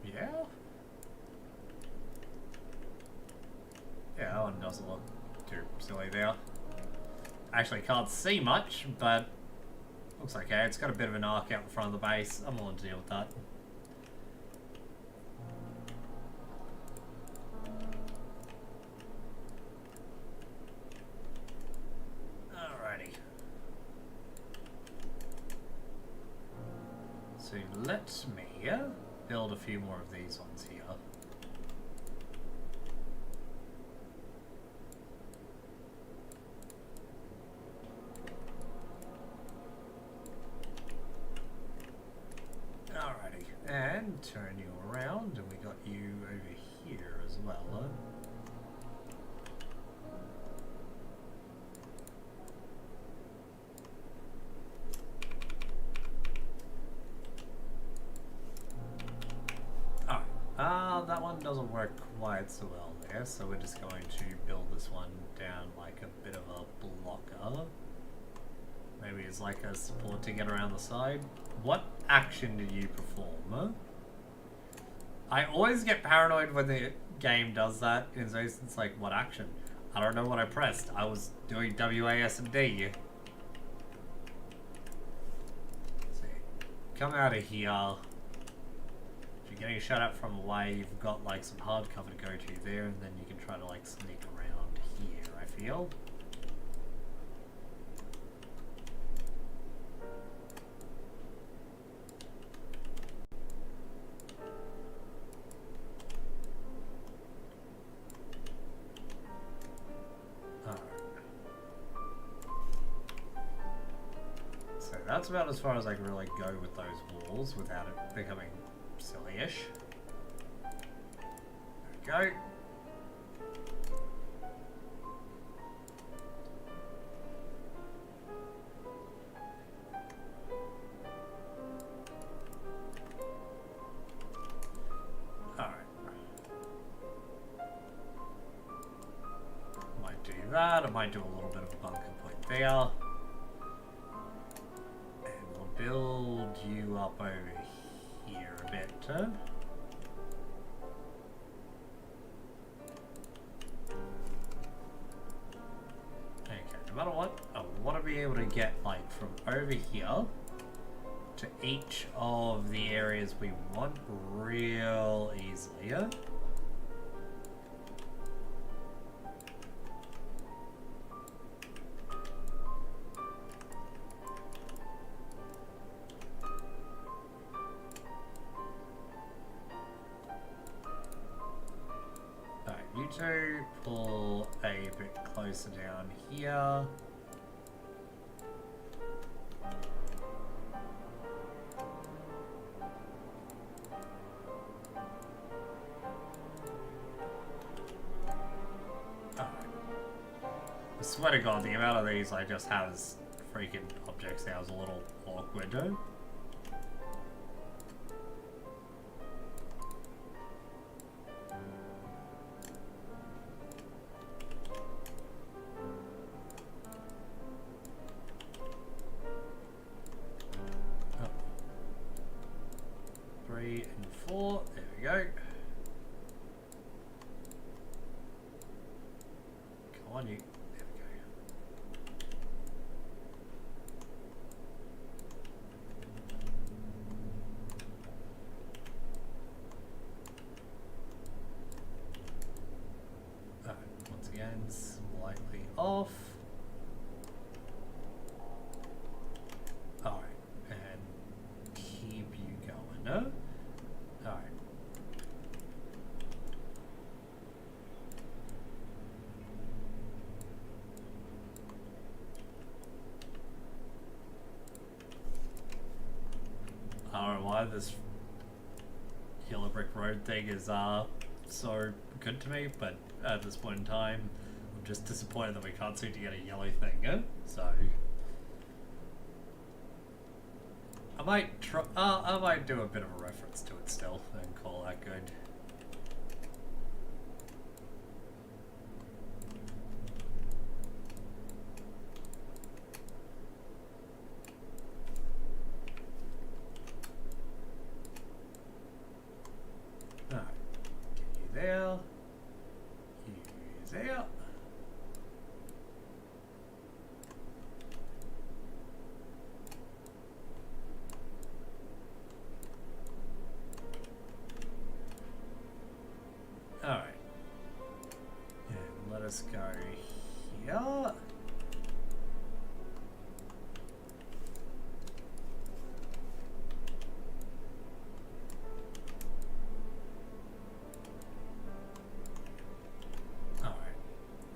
Speaker 1: Yeah? Yeah, that one doesn't look too silly there. Actually can't see much, but looks okay. It's got a bit of an arc out in front of the base. I'm willing to deal with that. Alrighty. So let me build a few more of these ones here. turn you around, and we got you over here as well. That one doesn't work quite so well there, so we're just going to build this one down like a bit of a blocker. Maybe it's like a support to get around the side. What action did you perform? I always get paranoid when the game does that. It's like, what action? I don't know what I pressed. I was doing WASD. See, come out of here. Getting shut up from away, you've got like some hard cover to go to there, and then you can try to like sneak around here, I feel. Alright. So that's about as far as I can really go with those walls without it becoming silly-ish. There we go. Alright. Might do that. I might do a little bit of a bunker point there. And we'll build you up over here a bit. Okay, no matter what, I want to be able to get like from over here to each of the areas we want real easily. You two pull a bit closer down here. I swear to God, the amount of these I just have as freaking objects now is a little awkward. Slightly off. Alright, and keep you going, no? Alright. I don't know why this yellow brick road thing is so good to me, but at this point in time, I'm just disappointed that we can't seem to get a yellow thing, so I might try. I might do a bit of a reference to it still and call that good. Alright, get you there. You there. Alright. And let us go here.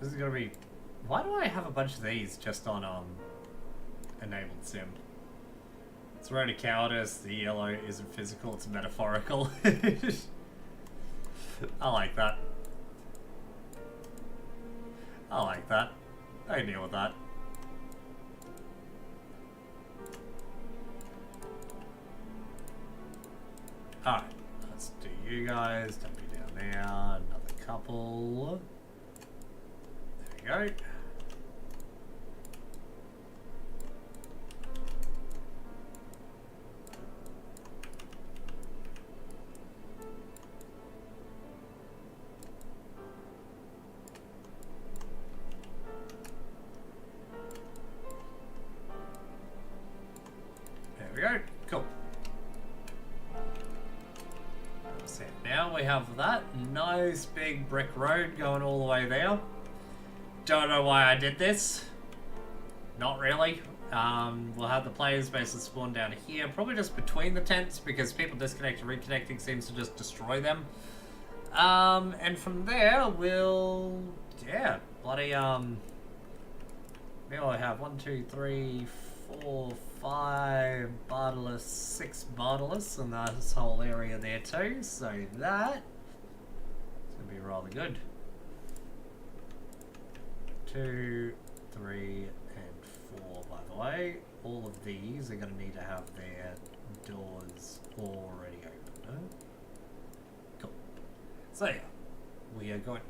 Speaker 1: This is gonna be... Why do I have a bunch of these just on enabled sim? It's road to cowardice. The yellow isn't physical, it's metaphorical. I like that. I like that. I can deal with that. Alright, let's do you guys. Dump you down there. Another couple. There we go. There we go. Cool. So now we have that nice big brick road going all the way there. Don't know why I did this. Not really. We'll have the players basically spawn down here, probably just between the tents because people disconnecting and reconnecting seems to just destroy them. And from there we'll, yeah, bloody we'll have 1, 2, 3, 4, 5 Bartolus, 6 Bartolus in this whole area there too, so that is going to be rather good. 2, 3, and 4 by the way. All of these are going to need to have their doors already open. No? Cool. So yeah, we are going...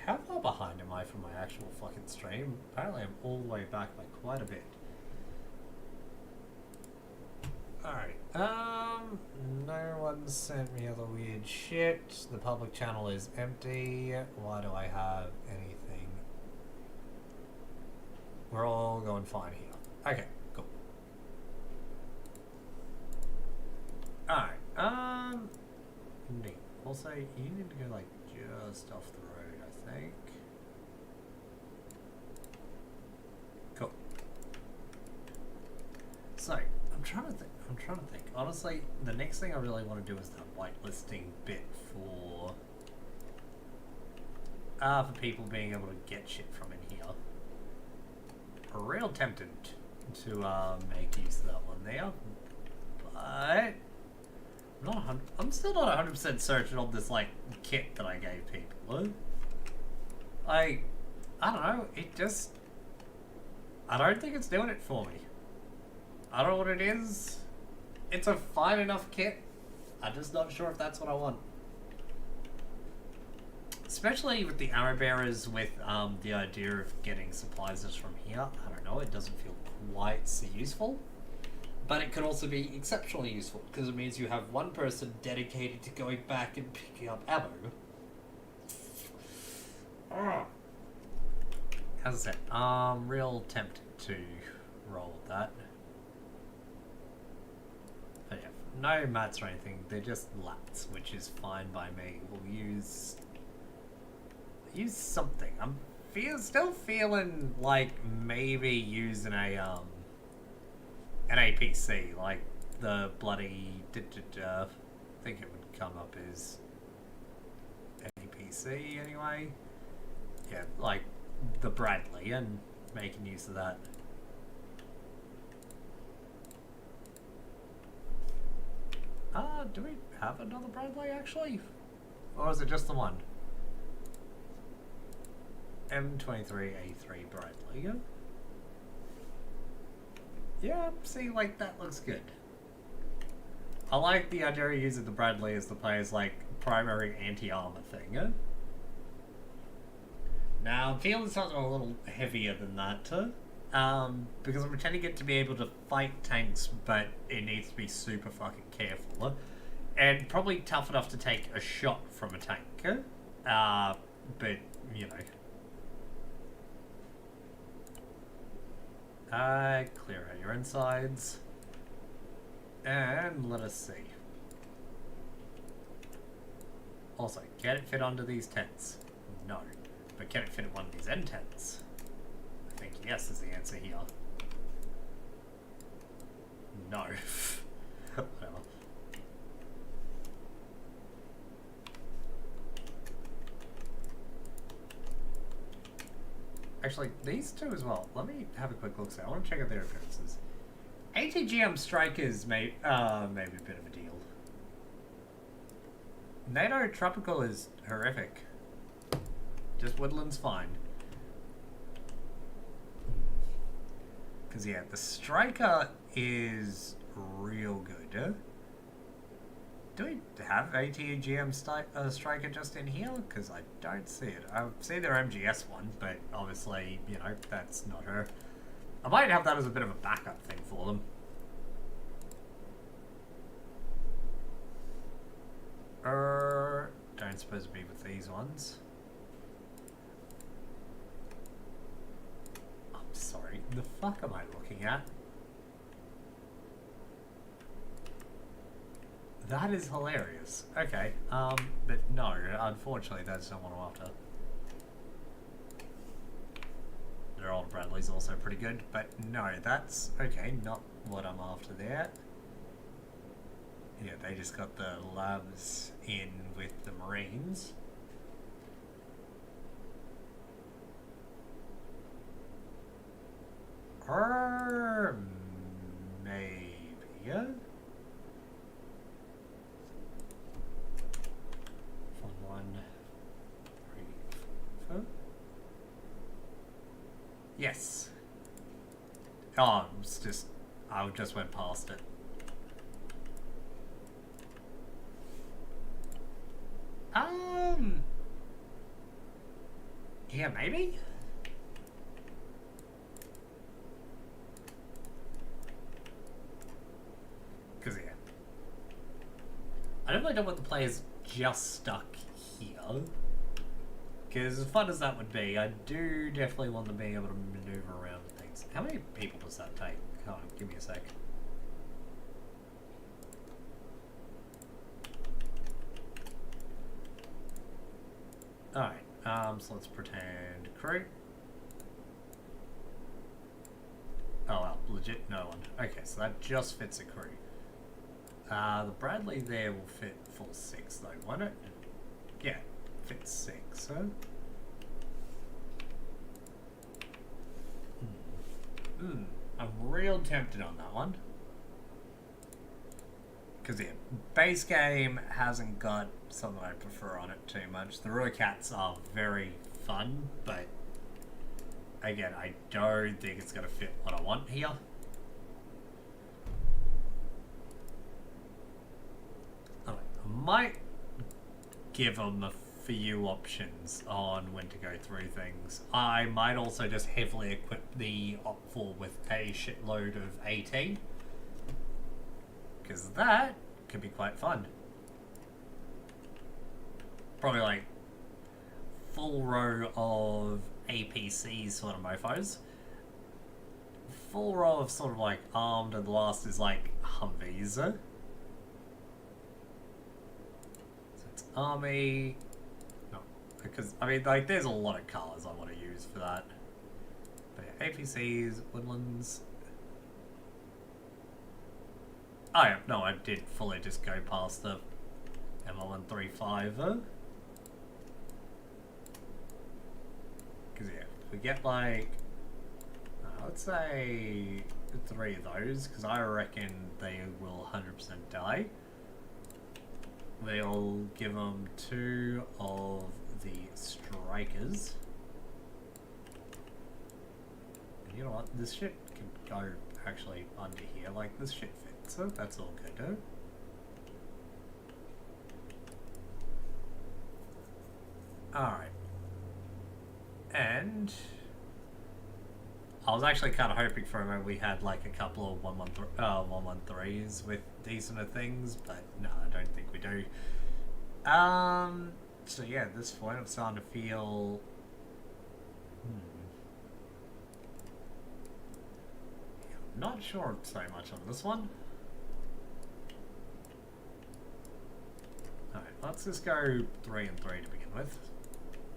Speaker 1: How far behind am I from my actual fucking stream? Apparently I'm all the way back by quite a bit. Alright, no one sent me other weird shit. The public channel is empty. Why do I have anything? We're all going fine here. Okay, cool. Alright, neat. Also, you need to go like just off the road, I think. Cool. So, I'm trying to think. Honestly, the next thing I really want to do is the whitelisting bit for people being able to get shit from in here. I'm real tempted to make use of that one there, but I'm still not 100% certain on this like kit that I gave people. I don't know. It just, I don't think it's doing it for me. I don't know what it is. It's a fine enough kit. I'm just not sure if that's what I want. Especially with the arrow bearers, with the idea of getting supplies just from here. I don't know, it doesn't feel quite so useful. But it could also be exceptionally useful, because it means you have one person dedicated to going back and picking up ammo. As I said, real tempted to roll with that. But yeah, no mats or anything, they're just lats, which is fine by me. We'll use something. I'm still feeling like maybe using a an APC, like the bloody I think it would come up as an APC anyway. Yeah, like the Bradley, and making use of that. Do we have another Bradley actually? Or is it just the one? M23A3 Bradley. Yeah, see, like, that looks good. I like the idea of using the Bradley as the player's, like, primary anti-armor thing. Now, I'm feeling something a little heavier than that, because I'm pretending it to be able to fight tanks, but it needs to be super fucking careful. And probably tough enough to take a shot from a tank. But, you know. Clear out your insides. And let us see. Also, can it fit onto these tents? No. But can it fit in one of these end tents? I think yes is the answer here. No. Whatever. Actually, these two as well. Let me have a quick look. So I want to check out their appearances. ATGM strikers maybe a bit of a deal. NATO tropical is horrific. Just woodland's fine. Because, yeah, the striker is real good. Do we have ATGM striker just in here? Because I don't see it. I see their MGS one, but obviously, you know, that's not her. I might have that as a bit of a backup thing for them. Don't suppose it'd be with these ones. I'm sorry, the fuck am I looking at? That is hilarious. Okay, but no, unfortunately that's not what I'm after. Their old Bradley's also pretty good, but no, that's, okay, not what I'm after there. Yeah, they just got the labs in with the Marines. Or maybe, yeah? One, three, four. Yes. Oh, it's just, I just went past it. Yeah, maybe? Because, yeah. I don't really know what the player's just stuck here. Because as fun as that would be, I do definitely want them being able to maneuver around things. How many people does that take? Hold on, give me a sec. Alright, so let's pretend crew. Oh well, legit no one. Okay, so that just fits a crew. The Bradley there will fit full 6 though, won't it? Yeah, fits 6, huh? I'm real tempted on that one. Because, yeah, base game hasn't got something I prefer on it too much. The Roycats are very fun, but again, I don't think it's going to fit what I want here. I might give them a few options on when to go through things. I might also just heavily equip the Op4 with a shitload of AT. Because that could be quite fun. Probably like full row of APC sort of mofos. Full row of sort of like armed, and the last is like Humvees. So it's army. No, because I mean like there's a lot of colours I want to use for that. But yeah, APCs, woodlands. Oh yeah, no, I did fully just go past the ML135. Because yeah, if we get like, let's say 3 of those, because I reckon they will 100% die. We'll give them 2 of the strikers. And you know what, this shit can go actually under here, like this shit fits. So that's all good, though. Alright. And I was actually kind of hoping for a moment we had like a couple of 113s with decenter things, but no, I don't think we do. So yeah, at this point I'm starting to feel I'm not sure so much on this one. Alright, let's just go 3 and 3 to begin with.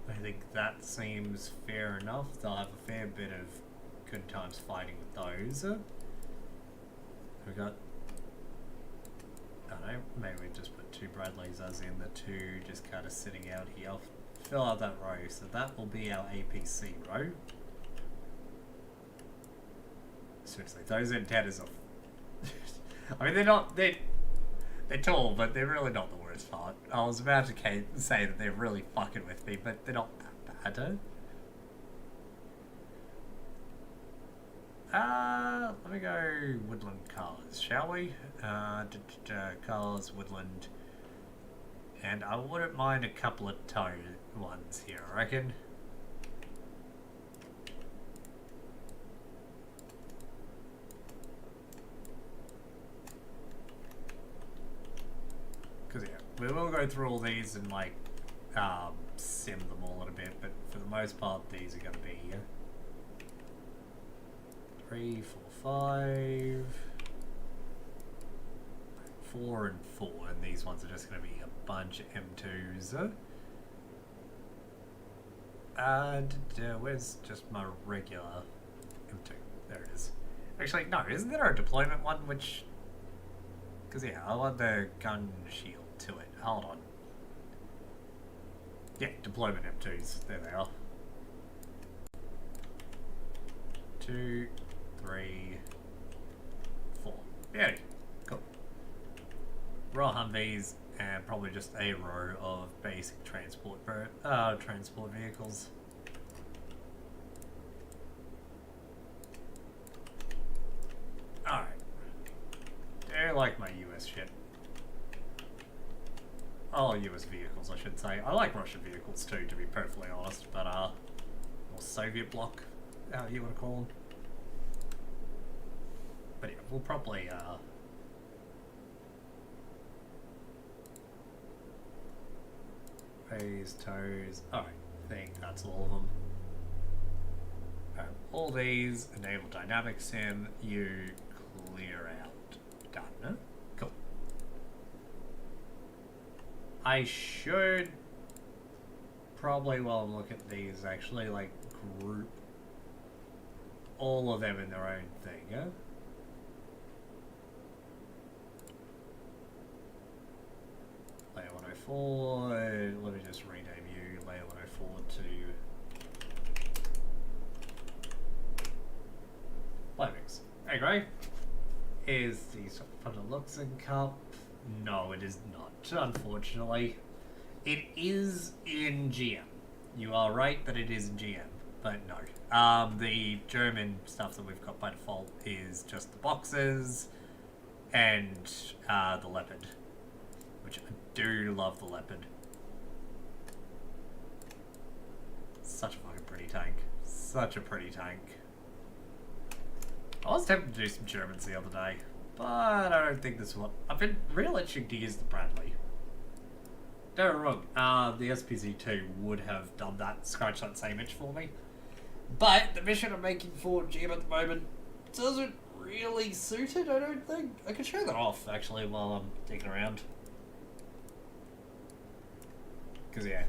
Speaker 1: I think that seems fair enough. They'll have a fair bit of good times fighting with those. We got, I don't know, maybe we just put 2 Bradleys as in the 2 just kind of sitting out here. Fill out that row, so that will be our APC row. Seriously, those antennas are I mean, they're tall, but they're really not the worst part. I was about to say that they're really fucking with me, but they're not that bad. Let me go woodland colours, shall we? Colours, woodland. And I wouldn't mind a couple of toe ones here, I reckon. Because, yeah, we will go through all these and, like, sim them all in a bit, but for the most part, these are going to be 3, 4, 5, 4 and 4, and these ones are just going to be a bunch of M2s. And where's just my regular M2? There it is. Actually, no, isn't there a deployment one which... Because, yeah, I want the gun shield to it. Hold on. Yeah, deployment M2s. There they are. 2, 3, 4. Yeah, cool. Raw Humvees and probably just a row of basic transport vehicles. Alright. Do you like my US shit? Oh, US vehicles, I should say. I like Russian vehicles too, to be perfectly honest, but, or Soviet bloc, you want to call them. But yeah, we'll probably, phase, toes, alright, I think that's all of them. All these, enable dynamic sim, you clear out. Done, huh? Cool. I should probably, while I'm looking at these, actually, like, group all of them in their own thing, huh? Layer 104, let me just rename you, Layer 104 to Flymix. Anyway, here's the sort of looks and cup. No, it is not, unfortunately. It is in GM. You are right that it is in GM, but no. The German stuff that we've got by default is just the boxes and the leopard, which I do love the leopard. Such a fucking pretty tank. Such a pretty tank. I was tempted to do some Germans the other day, but I don't think this will. I've been real itching to use the Bradley. Don't get me wrong, the SPZ2 would have done that, scratch that same itch for me. But the mission I'm making for GM at the moment doesn't really suit it, I don't think. I could show that off, actually, while I'm digging around. Because, yeah,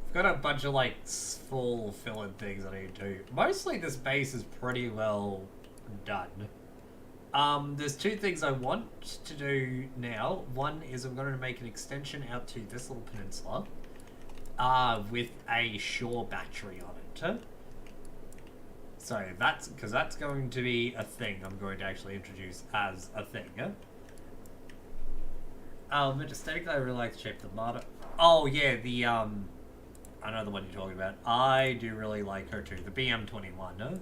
Speaker 1: I've got a bunch of, like, full fill-in things I need to do. Mostly this base is pretty well done. There's two things I want to do now. One is I'm going to make an extension out to this little peninsula with a shore battery on it. So that's because that's going to be a thing I'm going to actually introduce as a thing. But aesthetically, I really like the shape of the Marta. Oh yeah, the I know the one you're talking about. I do really like her too. The BM21.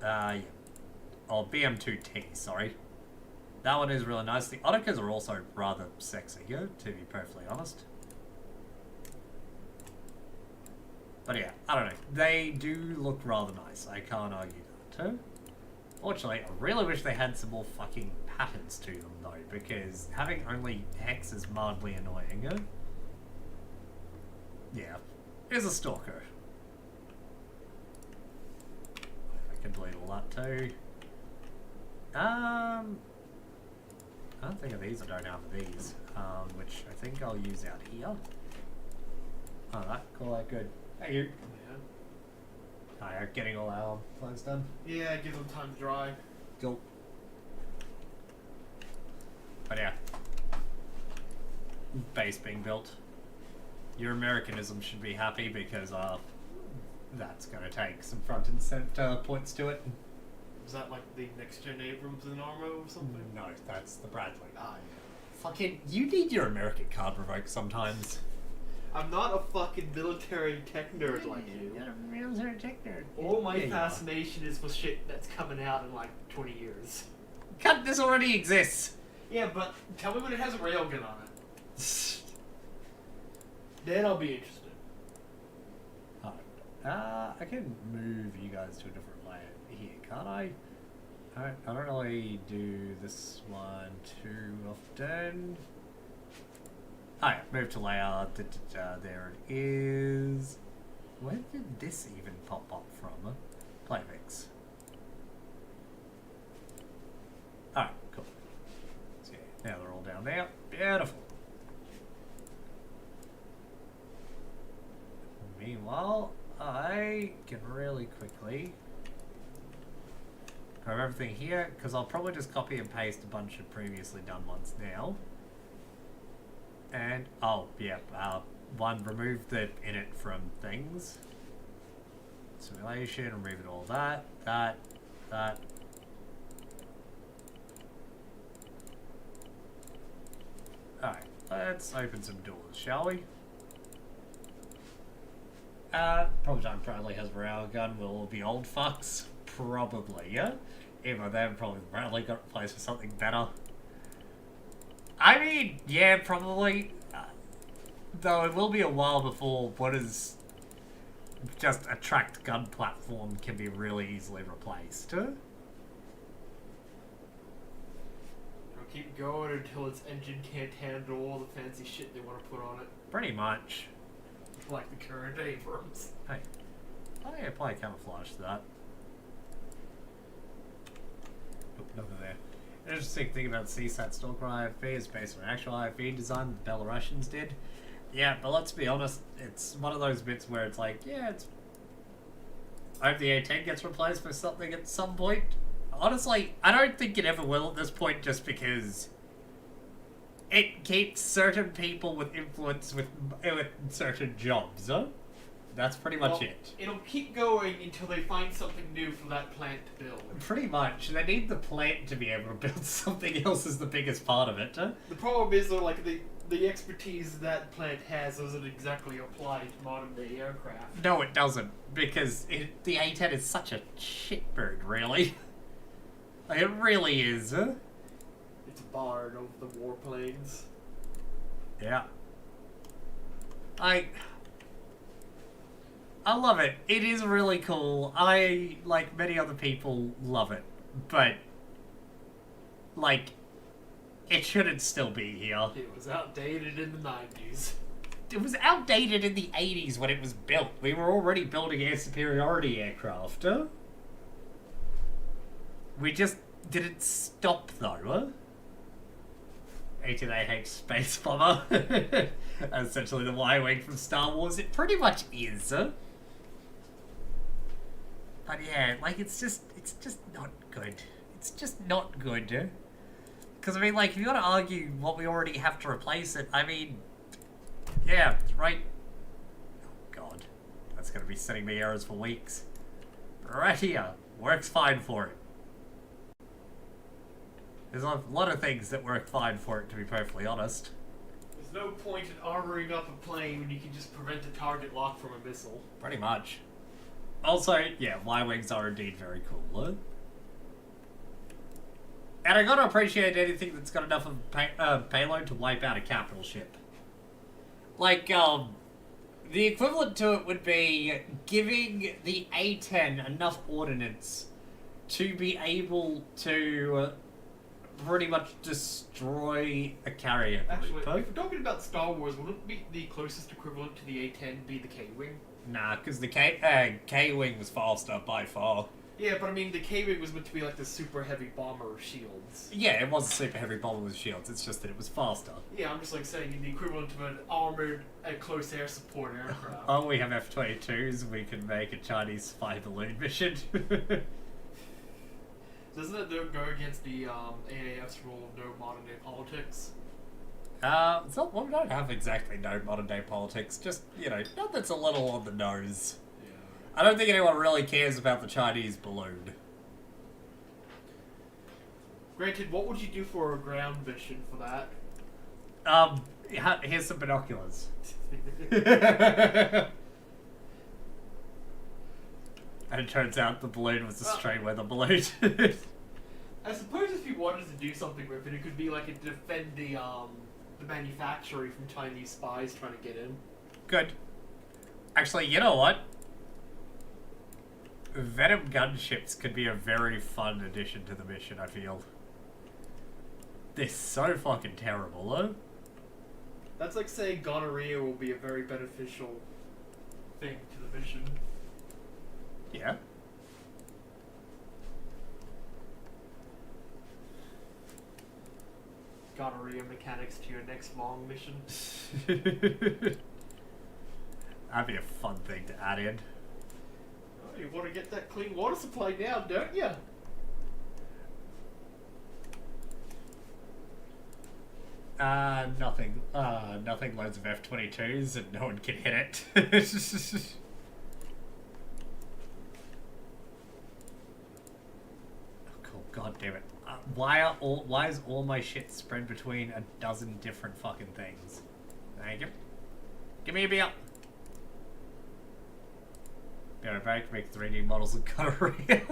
Speaker 1: Yeah. Oh, BM2T, sorry. That one is really nice. The Oticas are also rather sexy, to be perfectly honest. But yeah, I don't know. They do look rather nice. I can't argue that. Fortunately, I really wish they had some more fucking patterns to them, though, because having only hex is mildly annoying. Yeah. Here's a stalker. I can delete all that too. I don't think of these, I don't have these, which I think I'll use out here. Oh, that, cool, that good. Hey, you.
Speaker 4: Yeah.
Speaker 1: Hi, getting all our clothes done?
Speaker 4: Yeah, give them time to dry.
Speaker 1: Cool. But yeah. Base being built. Your Americanism should be happy because, that's gonna take some front and center points to it.
Speaker 4: Is that like the next gen Abrams in Armo or something?
Speaker 1: No, that's the Bradley.
Speaker 4: Ah,
Speaker 1: Fucking, you need your American card revoked sometimes.
Speaker 4: yeah. I'm not a fucking military tech nerd like you.
Speaker 1: You're a military tech nerd.
Speaker 4: All my
Speaker 1: Yeah, you are.
Speaker 4: fascination is for shit that's coming out in like 20 years.
Speaker 1: Cut, this already exists.
Speaker 4: Yeah, but tell me when it has a railgun on it. Then I'll be interested.
Speaker 1: I can move you guys to a different layer here, can't I? I don't really do this one too often. Oh yeah, move to layer. There it is. Where did this even pop up from? Playmix. Alright, cool. So yeah, now they're all down there. Beautiful. Meanwhile, I can really quickly grab everything here, because I'll probably just copy and paste a bunch of previously done ones now. And, oh, yeah, one, remove the init from things. Simulation, remove it all that. Alright, let's open some doors, shall we? Probably time Bradley has a railgun, will all be old fucks. Probably, yeah? Even then, probably Bradley got replaced with something better. I mean, yeah, probably. Though it will be a while before what is just a tracked gun platform can be really easily replaced.
Speaker 4: It'll keep going until its engine can't handle all the fancy shit they want to put on it.
Speaker 1: Pretty much.
Speaker 4: Like the current Abrams.
Speaker 1: Hey, I apply camouflage to that. Nope, nothing there. Interesting thing about CSAT Stalker IFV is based on actual IFV design the Belarusians did. Yeah, but let's be honest, it's one of those bits where it's like, yeah, it's... I hope the A10 gets replaced with something at some point. Honestly, I don't think it ever will at this point, just because it keeps certain people with influence with certain jobs, huh? That's pretty much it.
Speaker 4: It'll keep going until they find something new for that plant to build.
Speaker 1: Pretty much. They need the plant to be able to build something else is the biggest part of it. Huh?
Speaker 4: The problem is, though, like, the expertise that plant has doesn't exactly apply to modern-day aircraft.
Speaker 1: No, it doesn't. Because the A10 is such a shitbird, really. Like, it really is. Huh?
Speaker 4: It's a bard over the warplanes.
Speaker 1: Yeah. I love it. It is really cool. I, like many other people, love it. But, like, it shouldn't still be here.
Speaker 4: It was outdated in the 90s.
Speaker 1: It was outdated in the 80s when it was built. We were already building air superiority aircraft. Huh? We just didn't stop, though. Huh? 18AH Space Bomber. Essentially the Y-Wing from Star Wars. It pretty much is. Huh? But yeah, like, it's just not good. It's just not good. Because, I mean, like, if you want to argue what we already have to replace it, I mean, yeah, right. Oh, God. That's going to be sending me errors for weeks. But right here, works fine for it. There's a lot of things that work fine for it, to be perfectly honest.
Speaker 4: There's no point in armoring up a plane when you can just prevent a target lock from a missile.
Speaker 1: Pretty much. Also, yeah, Y-Wings are indeed very cool, huh? And I gotta appreciate anything that's got enough of payload to wipe out a capital ship. Like, the equivalent to it would be giving the A-10 enough ordnance to be able to pretty much destroy a carrier group.
Speaker 4: Actually, if we're talking about Star Wars, wouldn't be the closest equivalent to the A-10 be the K-Wing?
Speaker 1: Nah, because the K-Wing was faster by far.
Speaker 4: Yeah, but I mean, the K-Wing was meant to be like the super heavy bomber shields.
Speaker 1: Yeah, it was a super heavy bomber with shields, it's just that it was faster.
Speaker 4: Yeah, I'm just like saying the equivalent of an armored, close air support aircraft.
Speaker 1: Oh, we have F-22s, we can make a Chinese spy balloon mission.
Speaker 4: Doesn't it go against the AAF's rule of no modern day politics?
Speaker 1: It's not, well, we don't have exactly no modern day politics, just, you know, not that's a little on the nose.
Speaker 4: Yeah.
Speaker 1: I don't think anyone really cares about the Chinese balloon.
Speaker 4: Granted, what would you do for a ground mission for that?
Speaker 1: Here's some binoculars. And it turns out the balloon was a straight weather balloon.
Speaker 4: I suppose if you wanted to do something with it, it could be like to defend the manufacturer from Chinese spies trying to get in.
Speaker 1: Good. Actually, you know what? Venom gunships could be a very fun addition to the mission, I feel. They're so fucking terrible, though.
Speaker 4: That's like saying gonorrhea will be a very beneficial thing to the mission.
Speaker 1: Yeah.
Speaker 4: Gonorrhea mechanics to your next long mission.
Speaker 1: That'd be a fun thing to add in.
Speaker 4: Oh, you want to get that clean water supply now, don't you?
Speaker 1: Nothing. Nothing loads of F-22s and no one can hit it. Oh, cool. God damn it. Why is all my shit spread between a dozen different fucking things? Thank you. Give me a beer. Be right back to make 3D models of gonorrhea.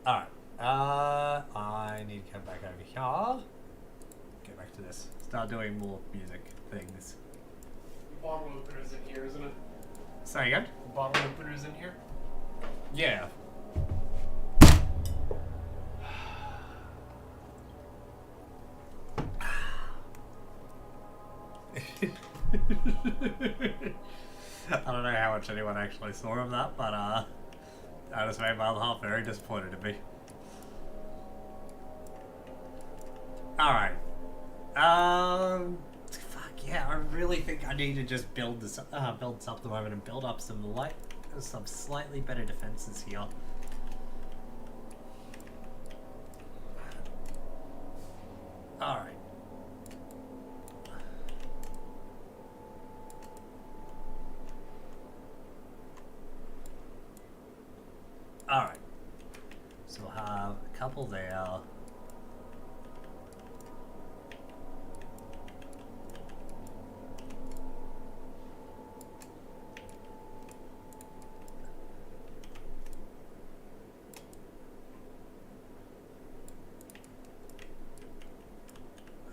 Speaker 1: Alright. I need to come back over here. Get back to this. Start doing more music things.
Speaker 4: Bottle opener's in here, isn't it?
Speaker 1: Say again?
Speaker 4: Bottle opener's in here?
Speaker 1: Yeah. I don't know how much anyone actually saw of that, but I just made my other half very disappointed in me. Alright. Fuck yeah, I really think I need to just build this up at the moment and build up some slightly better defenses here. Alright. Alright. So we'll have a couple there.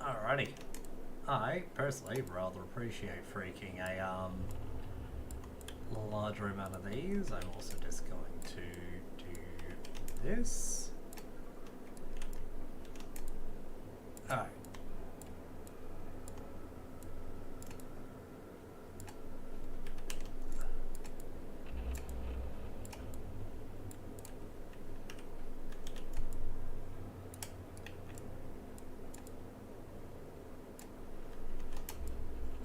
Speaker 1: Alrighty. I personally rather appreciate freaking a larger amount of these. I'm also just going to do this. Alright.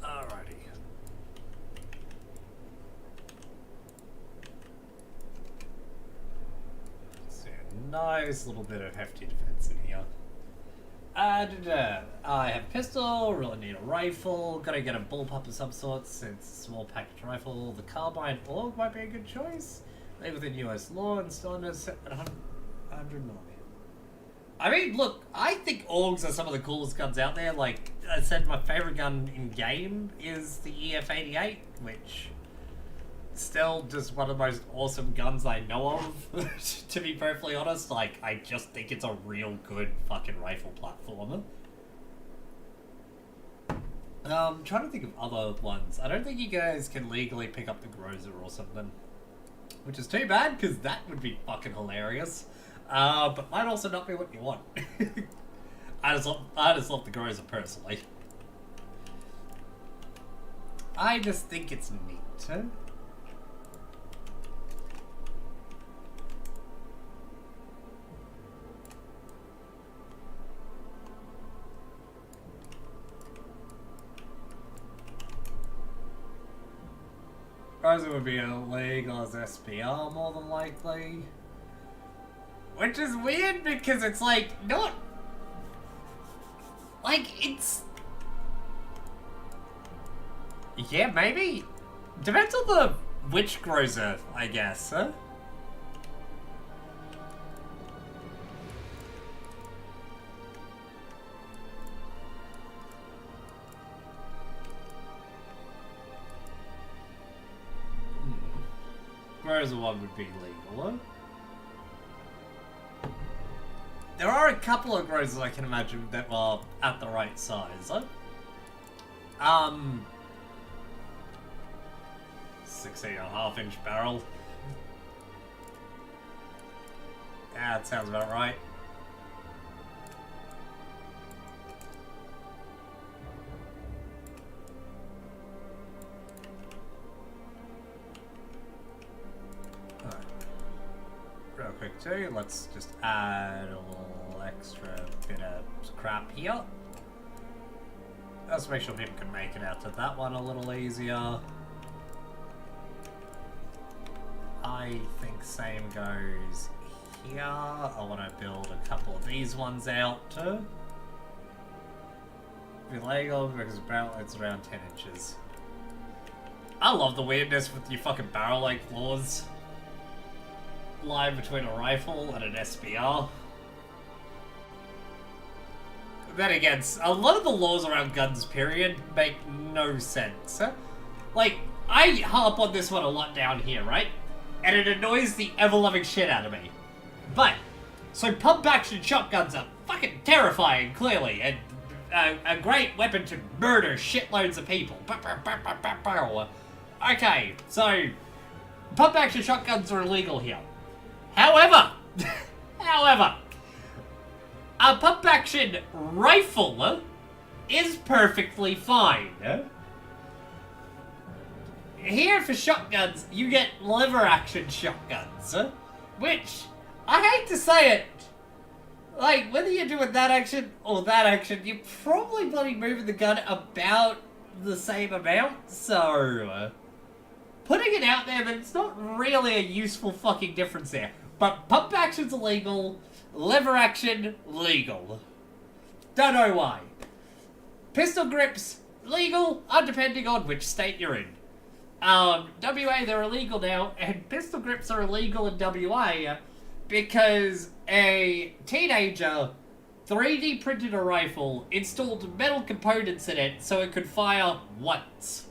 Speaker 1: Alrighty. So a nice little bit of hefty defense in here. I have a pistol, really need a rifle, gotta get a bullpup of some sort since small package rifle. The carbine AUG might be a good choice. Made within US law and still under 100mm. I mean, look, I think AUGs are some of the coolest guns out there. Like I said, my favorite gun in game is the EF-88, which still just one of the most awesome guns I know of, to be perfectly honest. Like, I just think it's a real good fucking rifle platformer. Trying to think of other ones. I don't think you guys can legally pick up the Groza or something, which is too bad, because that would be fucking hilarious. But might also not be what you want. I just love the Groza personally. I just think it's neat. Huh? Groza would be a legal as SPR more than likely. Which is weird because it's like, not... Like, it's... Yeah, maybe. Depends on the which Groza, I guess, huh? Groza one would be legal. There are a couple of Grozas I can imagine that are at the right size. 16.5-inch barrel. Yeah, that sounds about right. Real quick too, let's just add a little extra bit of crap here. Let's make sure people can make it out to that one a little easier. I think same goes here. I want to build a couple of these ones out too. Be legal because it's around 10 inches. I love the weirdness with your fucking barrel-like claws. Line between a rifle and an SBR. Then again, a lot of the laws around guns, period, make no sense. Like, I harp on this one a lot down here, right? And it annoys the ever-loving shit out of me. But, so pump-action shotguns are fucking terrifying, clearly, and a great weapon to murder shitloads of people. Okay, so pump-action shotguns are illegal here. However, a pump-action rifle is perfectly fine. Here for shotguns, you get lever-action shotguns, which, I hate to say it, like, whether you're doing that action or that action, you're probably bloody moving the gun about the same amount, so putting it out there, but it's not really a useful fucking difference there. But pump action's illegal, lever action, legal. Don't know why. Pistol grips, legal, depending on which state you're in. WA, they're illegal now, and pistol grips are illegal in WA because a teenager 3D printed a rifle, installed metal components in it so it could fire once.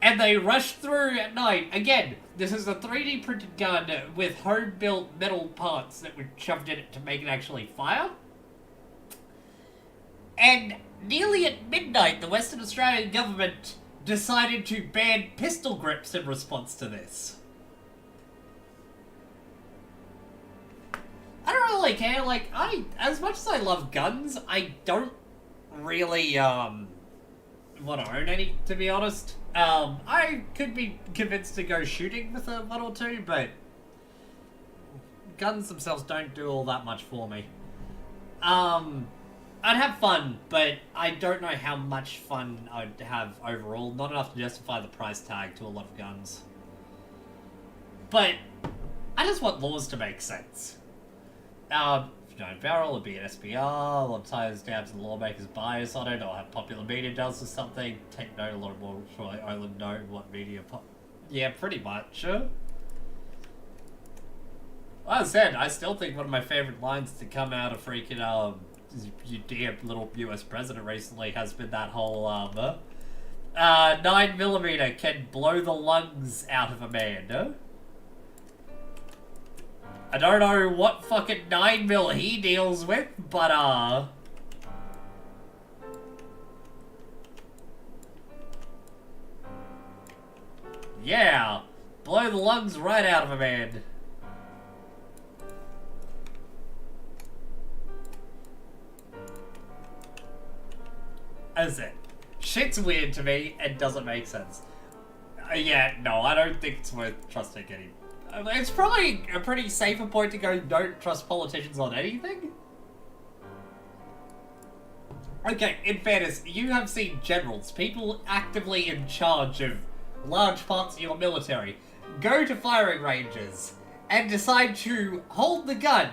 Speaker 1: And they rushed through at night. Again, this is a 3D printed gun with home-built metal parts that were shoved in it to make it actually fire. And nearly at midnight, the Western Australian government decided to ban pistol grips in response to this. I don't really care. Like, as much as I love guns, I don't really, want to own any, to be honest. I could be convinced to go shooting with a one or two, but guns themselves don't do all that much for me. I'd have fun, but I don't know how much fun I'd have overall. Not enough to justify the price tag to a lot of guns. But I just want laws to make sense. If you don't barrel, it'd be an SBR. A lot of times dabs and lawmakers' bias on it, or have popular media does or something. Take note a lot more, so I only know what media yeah, pretty much. Like I said, I still think one of my favorite lines to come out of freaking, you damn little US president recently has been that whole, 9mm can blow the lungs out of a man, I don't know what fucking 9mm he deals with, but, yeah, blow the lungs right out of a man. As it, shit's weird to me and doesn't make sense. Yeah, no, I don't think it's worth trusting any. It's probably a pretty safer point to go, don't trust politicians on anything. Okay, in fairness, you have seen generals, people actively in charge of large parts of your military, go to firing ranges and decide to hold the gun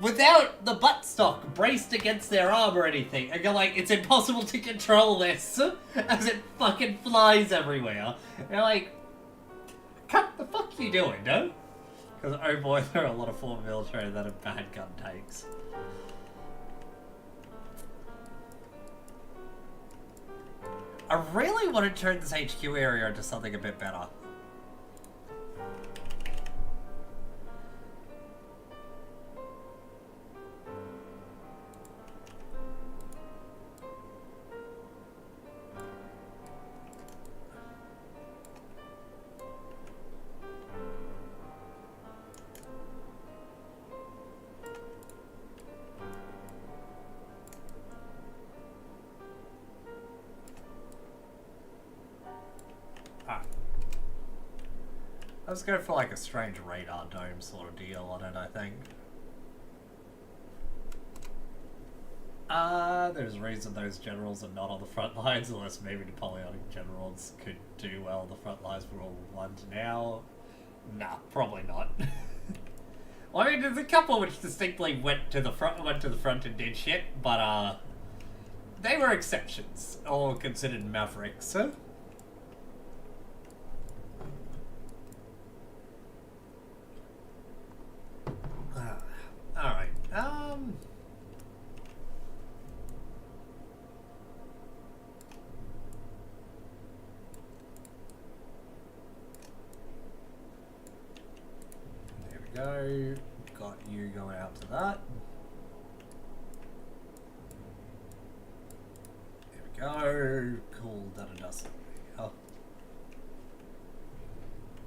Speaker 1: without the buttstock braced against their arm or anything, and go like, it's impossible to control this, as it fucking flies everywhere. You're like, what the fuck are you doing, no? Because, oh boy, there are a lot of former military that have bad gun takes. I really want to turn this HQ area into something a bit better. Alright. Let's go for like a strange radar dome sort of deal on it, I think. There's a reason those generals are not on the front lines, unless maybe Napoleonic generals could do well on the front lines for World War One. Now, nah, probably not. Well, I mean, there's a couple which distinctly went to the front and did shit, but they were exceptions, or considered mavericks. Alright, there we go. Got you going out to that. There we go. Cool, done and dusted. Oh.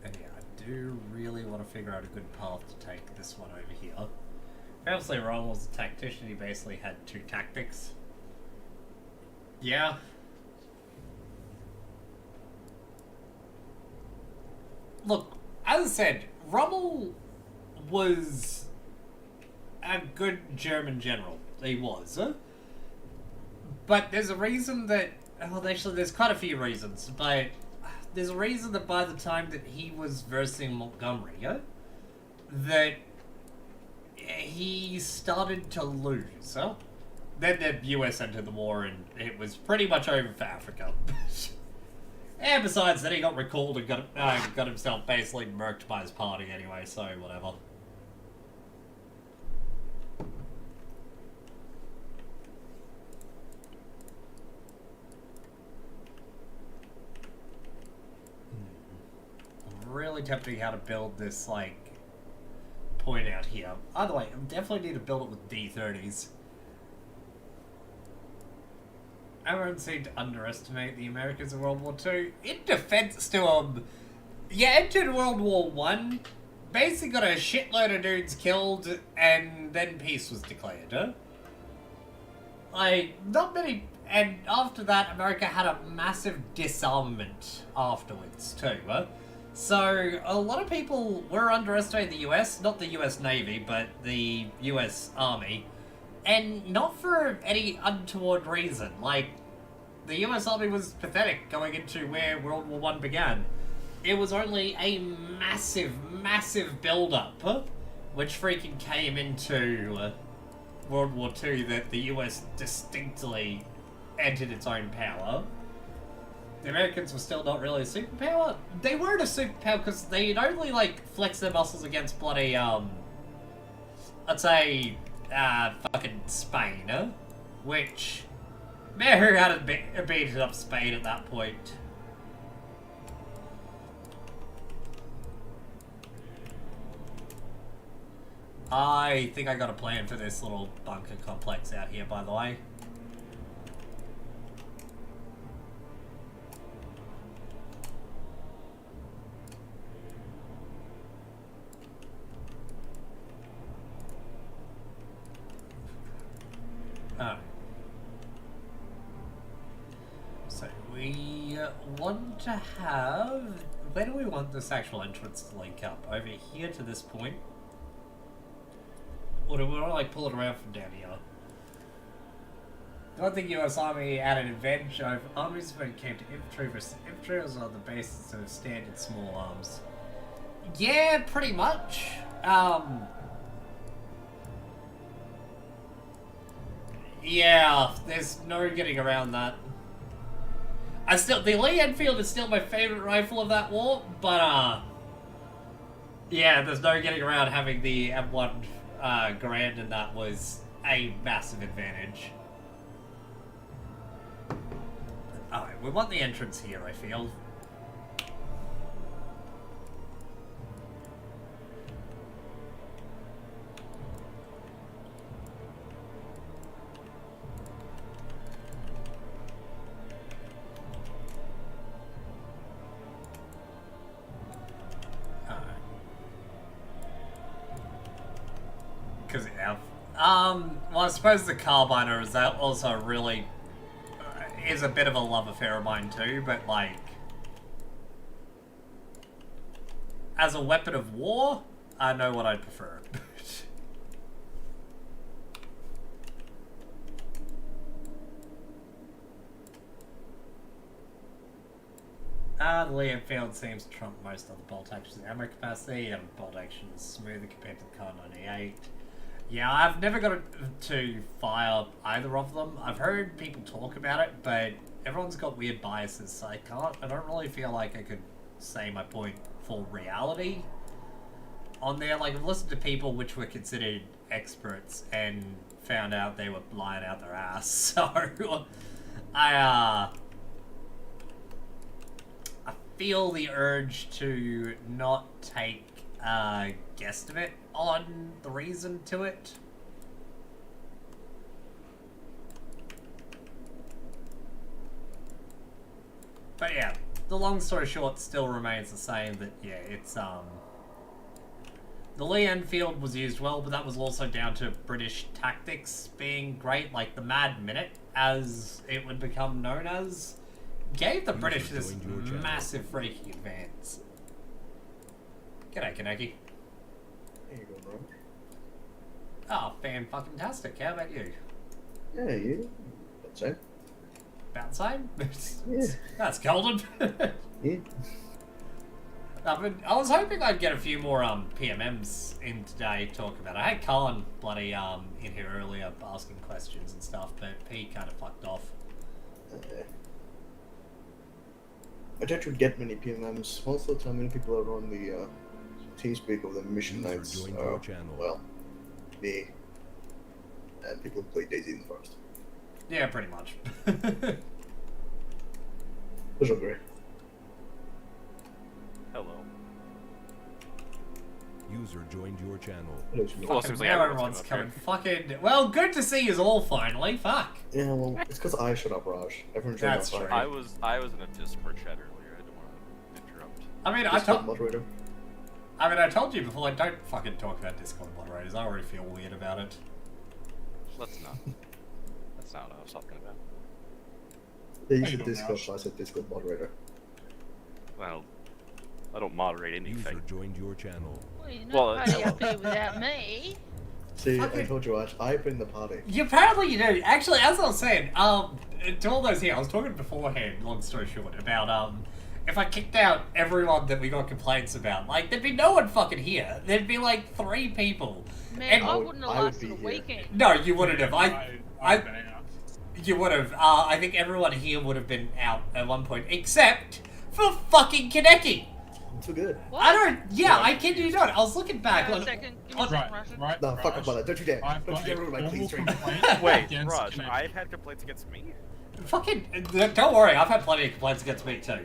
Speaker 1: And yeah, I do really want to figure out a good path to take this one over here. Obviously, Ron was a tactician. He basically had two tactics. Yeah. Look, as I said, Rommel was a good German general. He was. But there's a reason that... Well, actually, there's quite a few reasons. But there's a reason that by the time that he was versing Montgomery, that he started to lose. Then the US entered the war and it was pretty much over for Africa. And besides that, he got recalled and got himself basically murked by his party anyway, so whatever. I'm really tempting how to build this, like, point out here. Either way, I definitely need to build it with D30s. Everyone seemed to underestimate the Americans in World War II. In defense to them, you entered World War One, basically got a shitload of dudes killed, and then peace was declared. Like, not many... And after that, America had a massive disarmament afterwards, too. So, a lot of people were underestimating the US, not the US Navy, but the US Army. And not for any untoward reason. Like, the US Army was pathetic going into where World War One began. It was only a massive, massive build-up, which freaking came into World War Two, that the US distinctly entered its own power. The Americans were still not really a superpower. They weren't a superpower because they'd only, like, flex their muscles against bloody, let's say, fucking Spain, which, man, who hadn't beaten up Spain at that point? I think I got a plan for this little bunker complex out here, by the way. So we want to have... Where do we want this actual entrance to link up? Over here to this point? Or do we want to, like, pull it around from down here? I don't think US Army had an advantage over armies when it came to infantry versus infantry. Was on the basis of standard small arms. Yeah, pretty much. Yeah, there's no getting around that. The Lee Enfield is still my favorite rifle of that war, but, yeah, there's no getting around having the M1 Garand, and that was a massive advantage. Alright, we want the entrance here, I feel. Because well, I suppose the carbiner is also really is a bit of a love affair of mine too, but like, as a weapon of war, I know what I'd prefer. The Lee Enfield seems to trump most of the bolt actions in ammo capacity, and bolt action is smoother compared to the Kar 98. Yeah, I've never got to fire either of them. I've heard people talk about it, but everyone's got weird biases, so I don't really feel like I could say my point for reality on there. Like, I've listened to people which were considered experts and found out they were lying out their ass, so I feel the urge to not take a guesstimate on the reason to it. But yeah, the long story short still remains the same, that yeah, it's the Lee Enfield was used well, but that was also down to British tactics being great. Like the Mad Minute, as it would become known as, gave the British this massive freaking advance. G'day, Kaneki.
Speaker 5: There you go, bro.
Speaker 1: Oh, fan-fucking-tastic. How about you?
Speaker 5: Yeah, you. That's it.
Speaker 1: About the same?
Speaker 5: Yeah.
Speaker 1: That's golden.
Speaker 5: Yeah.
Speaker 1: I was hoping I'd get a few more PMMs in today to talk about. I had Colin bloody in here earlier asking questions and stuff, but he kind of fucked off.
Speaker 5: I don't get many PMMs. Most of the time, many people are on the TeamSpeak of the mission
Speaker 3: User
Speaker 5: nights.
Speaker 3: joined your channel.
Speaker 5: Well, me and people who play Daisy in the Forest.
Speaker 1: Yeah, pretty much.
Speaker 5: Those are great.
Speaker 6: Hello.
Speaker 3: User joined your channel.
Speaker 5: Hello, Sumi.
Speaker 6: Well, it seems like
Speaker 1: Now
Speaker 6: everyone's
Speaker 1: everyone's
Speaker 6: coming
Speaker 1: coming. Fucking well, good to see you all finally. Fuck.
Speaker 5: Yeah, well, it's because I shut up, Raj. Everyone shut
Speaker 1: That's
Speaker 5: up.
Speaker 1: true.
Speaker 6: I was in a Discord chat earlier. I didn't want to interrupt.
Speaker 1: I mean,
Speaker 5: Discord moderator.
Speaker 1: I told you before. I don't fucking talk about Discord moderators. I already feel weird about it.
Speaker 6: Let's not. That's not what I was talking about.
Speaker 5: Yeah, you
Speaker 7: How you
Speaker 5: said
Speaker 7: doing,
Speaker 5: Discord,
Speaker 7: Raj?
Speaker 5: so I said Discord moderator.
Speaker 6: Well, I don't moderate
Speaker 3: User
Speaker 6: anything.
Speaker 3: joined your channel.
Speaker 8: Well, you're not
Speaker 6: Well,
Speaker 8: party up here without me.
Speaker 5: See, I
Speaker 1: Fucking-
Speaker 5: told you, Raj, I bring the party.
Speaker 1: You apparently you do. Actually, as I was saying, to all those here, I was talking beforehand, long story short, about if I kicked out everyone that we got complaints about, like there'd be no one fucking here. There'd be like 3 people.
Speaker 8: Man,
Speaker 1: And-
Speaker 8: I wouldn't have
Speaker 5: I would
Speaker 8: lasted
Speaker 5: be
Speaker 8: a
Speaker 5: here.
Speaker 8: weekend.
Speaker 1: No, you wouldn't have.
Speaker 7: I've been out.
Speaker 1: You would have. I think everyone here would have been out at one point, except for fucking Kaneki.
Speaker 5: Too good.
Speaker 8: What?
Speaker 1: I don't. Yeah, I kid you not. I was looking back.
Speaker 8: Give me
Speaker 1: on,
Speaker 8: a second. Give me a
Speaker 1: on-
Speaker 8: second,
Speaker 7: Right,
Speaker 8: Russian.
Speaker 7: right.
Speaker 5: No, fuck
Speaker 7: Raj.
Speaker 5: up on that. Don't you dare.
Speaker 7: I've
Speaker 5: Don't
Speaker 7: got
Speaker 5: you
Speaker 7: a
Speaker 5: dare ruin my clean streak.
Speaker 7: formal complaint
Speaker 6: Wait,
Speaker 7: against
Speaker 6: Raj,
Speaker 7: Kinect.
Speaker 6: I've had complaints against me.
Speaker 1: fucking. Don't worry. I've had plenty of complaints against me too.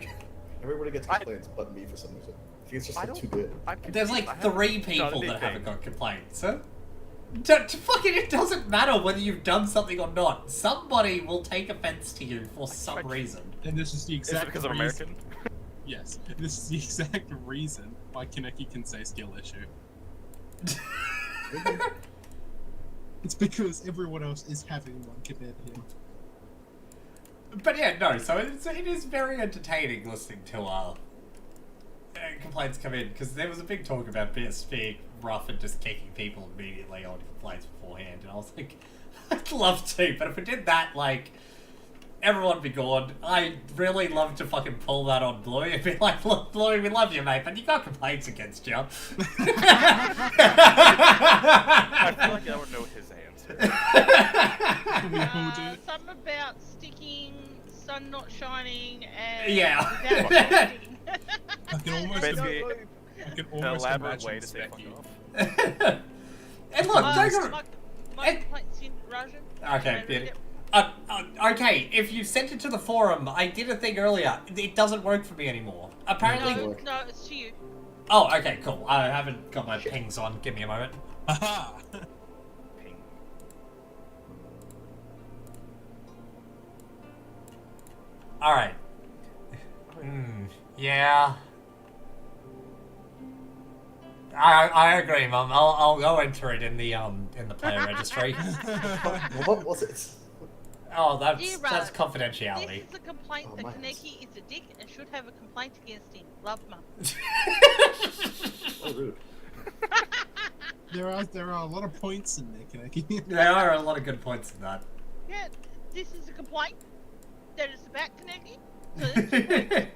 Speaker 5: Everybody gets complaints but me for some reason. I think it's just
Speaker 6: I
Speaker 5: like,
Speaker 6: don't-
Speaker 5: too good.
Speaker 6: I'm
Speaker 1: There's
Speaker 6: confused.
Speaker 1: like
Speaker 6: I haven't
Speaker 1: 3
Speaker 6: done
Speaker 1: people that
Speaker 6: anything.
Speaker 1: haven't got complaints. Huh? Fucking, it doesn't matter whether you've done something or not. Somebody will take offense to you for some reason.
Speaker 7: And this is the
Speaker 6: Is it
Speaker 7: exact
Speaker 6: because I'm
Speaker 7: reason.
Speaker 6: American?
Speaker 7: Yes, this is the exact reason why Kaneki can say skill issue. It's because everyone else is having one compared to him.
Speaker 1: But yeah, no. So it is very entertaining listening to complaints come in, because there was a big talk about being rough and just kicking people immediately on complaints beforehand, and I was like, I'd love to, but if we did that, like, everyone would be gone. I'd really love to fucking pull that on Bluey and be like, look, Bluey, we love you, mate, but you got complaints against you.
Speaker 6: I feel like I would know his answer.
Speaker 7: We all do.
Speaker 8: Something about sticking, sun not shining, and
Speaker 1: Yeah.
Speaker 8: without sticking.
Speaker 7: I can almost,
Speaker 6: Basically,
Speaker 7: I can
Speaker 6: an
Speaker 7: almost
Speaker 6: elaborate
Speaker 7: imagine
Speaker 6: way to say fuck
Speaker 7: Specky.
Speaker 6: off.
Speaker 1: And look, don't get-
Speaker 8: My complaint's in Russian.
Speaker 1: Okay,
Speaker 8: Can I read
Speaker 1: yeah.
Speaker 8: it?
Speaker 1: Okay, if you sent it to the forum, I did a thing earlier. It doesn't work for me anymore. Apparently.
Speaker 8: No,
Speaker 5: Look.
Speaker 8: no, it's to you.
Speaker 1: Oh, okay, cool. I haven't got my pings on. Give me a moment.
Speaker 7: Haha!
Speaker 6: Ping.
Speaker 1: Alright. Yeah. I agree, Mum. I'll go enter it in the player registry.
Speaker 5: What was it?
Speaker 1: Oh,
Speaker 8: Dear
Speaker 1: that's
Speaker 8: Raj,
Speaker 1: confidentiality.
Speaker 8: This is a complaint
Speaker 5: Oh,
Speaker 8: that
Speaker 5: my
Speaker 8: Kaneki is a dick and should have a complaint against him. Love, Mum.
Speaker 5: Oh, rude.
Speaker 7: There are a lot of points in there, Kaneki.
Speaker 1: There are a lot of good points in that.
Speaker 8: Yeah, this is a complaint that is about Kaneki. So that's your point.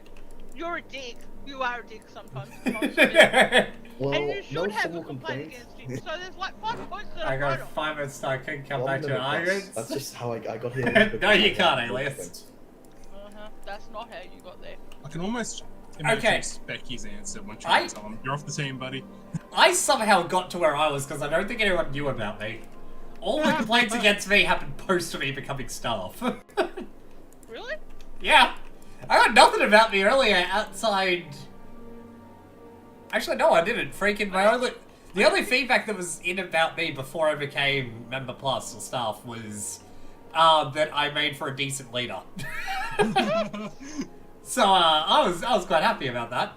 Speaker 8: You're a dick. You are a dick sometimes. Most of it.
Speaker 5: Well,
Speaker 8: And you
Speaker 5: no
Speaker 8: should have a
Speaker 5: formal
Speaker 8: complaint
Speaker 5: complaint.
Speaker 8: against him. So there's like 5 points that
Speaker 1: I
Speaker 8: I'm
Speaker 1: go
Speaker 8: right on.
Speaker 1: 5 minutes so I couldn't come
Speaker 5: Well,
Speaker 1: back
Speaker 5: I'm
Speaker 1: to
Speaker 5: gonna pass.
Speaker 1: arguments.
Speaker 5: That's just how I got here.
Speaker 1: No, you can't, Alias.
Speaker 8: Uh-huh. That's not how you got there.
Speaker 7: I can almost imagine
Speaker 1: Okay.
Speaker 7: Becky's answer when she
Speaker 1: I-
Speaker 7: tell him, "You're off the team, buddy."
Speaker 1: I somehow got to where I was because I don't think anyone knew about me. All the complaints against me happened post to me becoming staff.
Speaker 8: Really?
Speaker 1: Yeah. I got nothing about me earlier outside... Actually, no, I didn't. Freaking the only feedback that was in about me before I became Member Plus or staff was that I made for a decent leader. So, I was quite happy about that.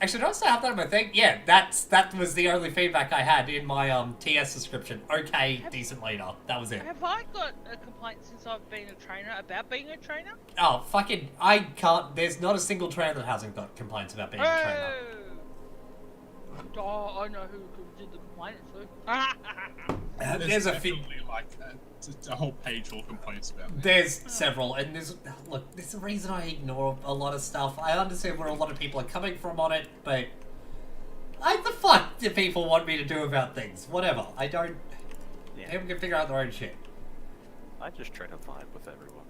Speaker 1: Actually, don't I have that in my thing? Yeah, that was the only feedback I had in my TS description. Okay, decent leader. That was it.
Speaker 8: Have I got a complaint since I've been a trainer about being a trainer?
Speaker 1: Oh, fucking, I can't, there's not a single trainer that hasn't got complaints about being a trainer.
Speaker 8: Oh, I know who did the complaint, too.
Speaker 1: There's a few,
Speaker 7: definitely like a whole page full of complaints about me.
Speaker 1: there's several, and there's a reason I ignore a lot of stuff. I understand where a lot of people are coming from on it, but what the fuck do people want me to do about things? Whatever, I don't, people can figure out their own shit.
Speaker 6: I just try to vibe with everyone.